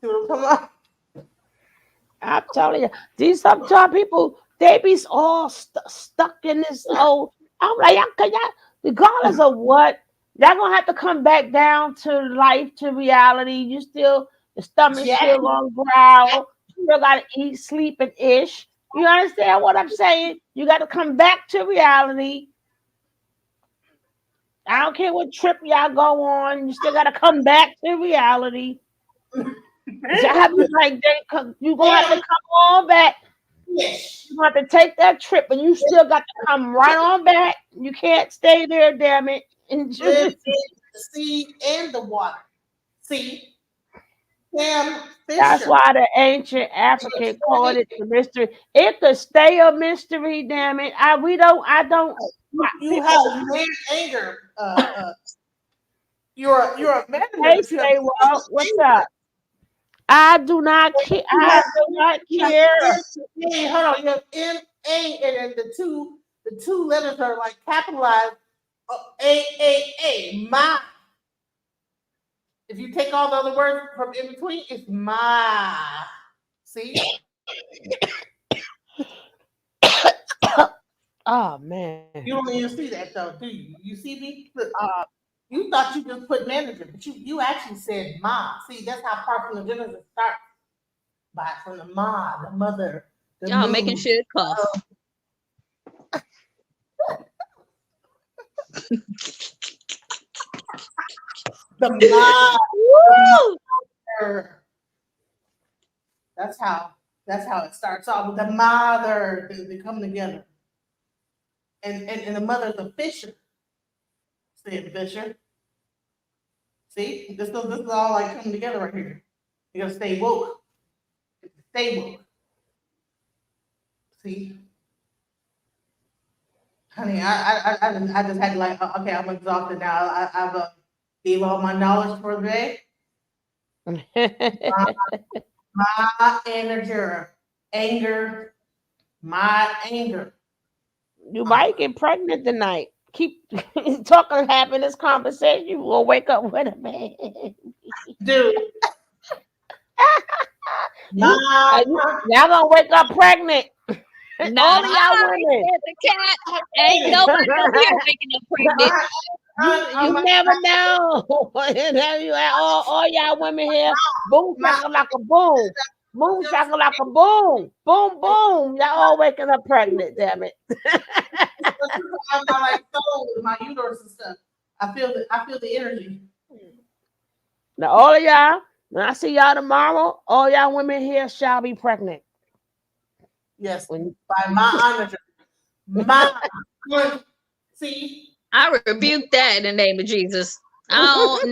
See what I'm talking about? I'm telling you, these sometimes people, they be all stuck in this old. I'm like, regardless of what, y'all gonna have to come back down to life, to reality. You still, the stomach still gonna growl. You still gotta eat, sleep, and ish. You understand what I'm saying? You got to come back to reality. I don't care what trip y'all go on. You still got to come back to reality. You're gonna have to come on back. You have to take that trip, and you still got to come right on back. You can't stay there, damn it. The sea and the water. See, Sam Fisher. That's why the ancient African called it the mystery. It could stay a mystery, damn it. I don't. You have man anger. You're a man. Hey, say well, what's up? I do not care. I do not care. Hey, hold on. You have N-A, and then the two letters are like capitalized. A. My. If you take all the other words from in between, it's my. See? Oh man. You don't even see that though, do you? You see me? You thought you just put manager, but you actually said ma. See, that's how parthenogenesis starts. From the ma, the mother. Y'all making shit cough. The ma. That's how it starts off with the mother. They come together. And the mother's a fisher. See, Fisher. See, this is all like coming together right here. You gotta stay woke. Stay woke. See, honey, I just had to like, okay, I'm exhausted now. I've gave all my knowledge for the day. my anger, my anger. You might get pregnant tonight. Keep talking, having this conversation. You will wake up with a man, dude. Y'all gonna wake up pregnant. All of y'all women. The cat ain't nobody here waking up pregnant. You never know. all y'all women here. Boom, shaka like a boom. Boom, shaka like a boom. Boom, boom. Y'all all waking up pregnant, damn it. I'm like soul with my uterus and stuff. I feel the energy. Now all of y'all, when I see y'all tomorrow, all y'all women here shall be pregnant. Yes, by my honor. See, I rebuke that in the name of Jesus. Nope. I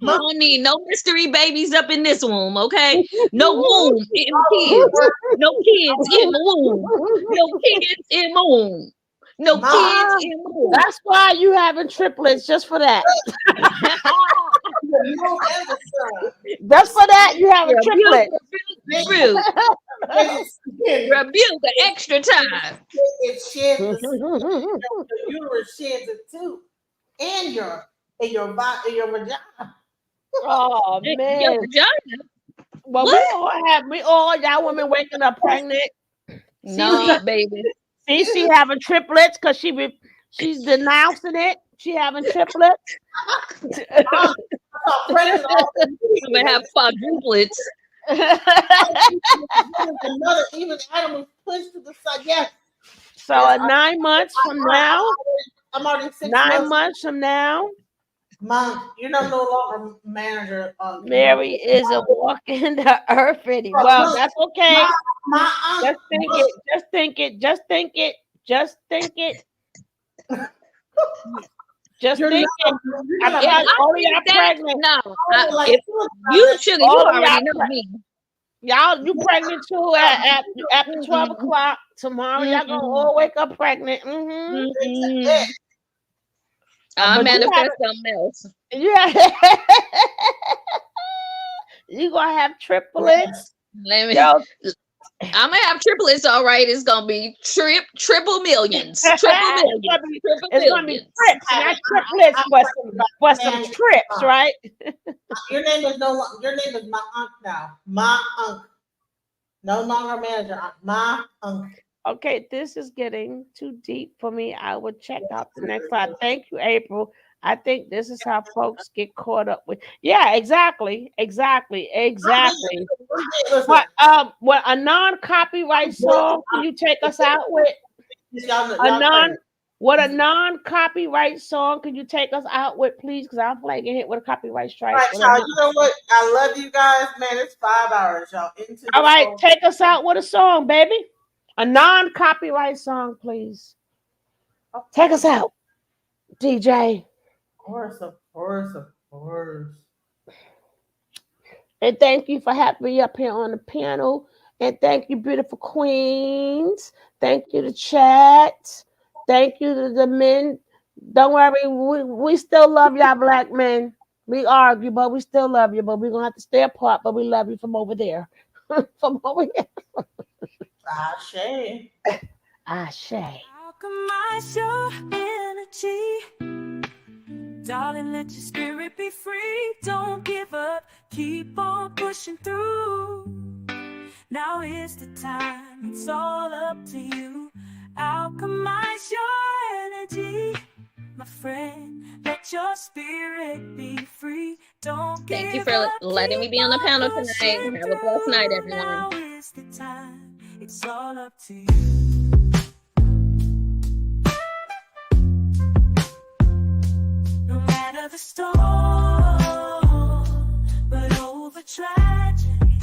don't need no mystery babies up in this womb, okay? No womb in kids. No kids in the womb. No kids in the womb. No kids in the womb. That's why you having triplets, just for that. Just for that, you have a triplet. Rebuke the extra time. It sheds the uterus sheds it too. And your vagina. Oh man. Your vagina. Well, we all y'all women waking up pregnant. No, baby. See, she having triplets because she's denouncing it. She having triplets. I'm gonna have quadruplets. Even Adam was pushed to the side. Yes. So 9 months from now, I'm already 6 9 months from now, Mom, you're no longer manager. Mary is a walk in the earth. Well, that's okay. Just think it. Just You're thinking. not- Yeah, all of I y'all think that, pregnant. no, Like, if you sugar, you all of y'all already know me. Y'all, you pregnant too at after 12 o'clock tomorrow. Y'all gonna all wake up pregnant. I But you manifest something else. Yeah. You gonna have triplets. Let me. Yo, I'm gonna have triplets. All right, it's gonna be triple millions, triple millions, triple it's gonna be millions. trips, not triplets, but some trips, right? Your name is your name is my aunt now. My aunt. No longer manager. My aunt. Okay, this is getting too deep for me. I will check out the next slide. Thank you, April. I think this is how folks get caught up with. Yeah, exactly. What a non-copyright song can you take us out with? A non-copyright song can you take us out with, please? Because I don't feel like getting hit with a copyright strike. All right, y'all. You know what? I love you guys, man. It's 5 hours, y'all. All right, take us out with a song, baby. A non-copyright song, please. Take us out, DJ. Of course. And thank you for having me up here on the panel. And thank you, beautiful queens. Thank you to chat. Thank you to the men. Don't worry, we still love y'all black men. We argue, but we still love you. But we're gonna have to stay apart, but we love you from over there. From over here. Ashe. How come I show energy? Darling, let your spirit be free. Don't give up. Keep on pushing through. Now is the time. It's all up to you. Alchemize your energy, my friend. Let your spirit be free. Don't give up. Thank you for letting me be on the panel tonight. Have a blessed night, everyone. Now is the time. It's all up to you. No matter the storm, but over tragedy.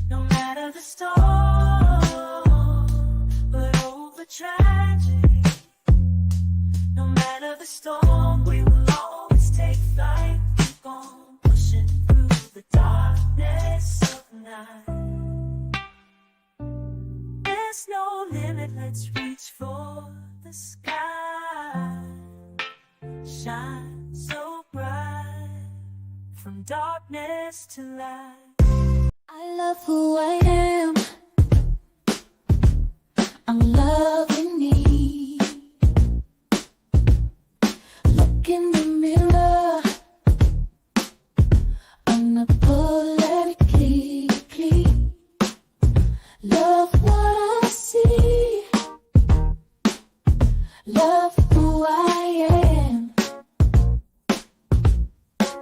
No matter the storm, but over tragedy. No matter the storm, we will always take flight. Keep on pushing through the darkness of night. There's no limit, let's reach for the sky. Shine so bright, from darkness to light. I love who I am. I'm loving me. Look in the mirror, unapologetically. Love what I see. Love who I am.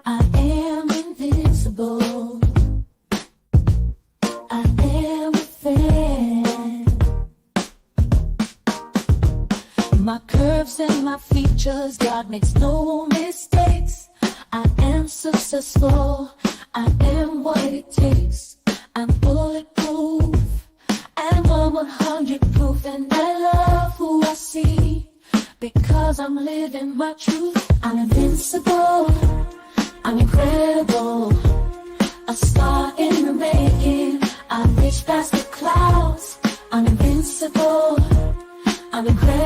I am invincible. I am a fan. My curves and my features, God makes no mistakes. I am successful. I am what it takes. I'm bulletproof. I'm 100 proof, and I love who I see because I'm living my truth. I'm invincible. I'm incredible. A star in the making. I reach past the clouds. I'm invincible. I'm incredible.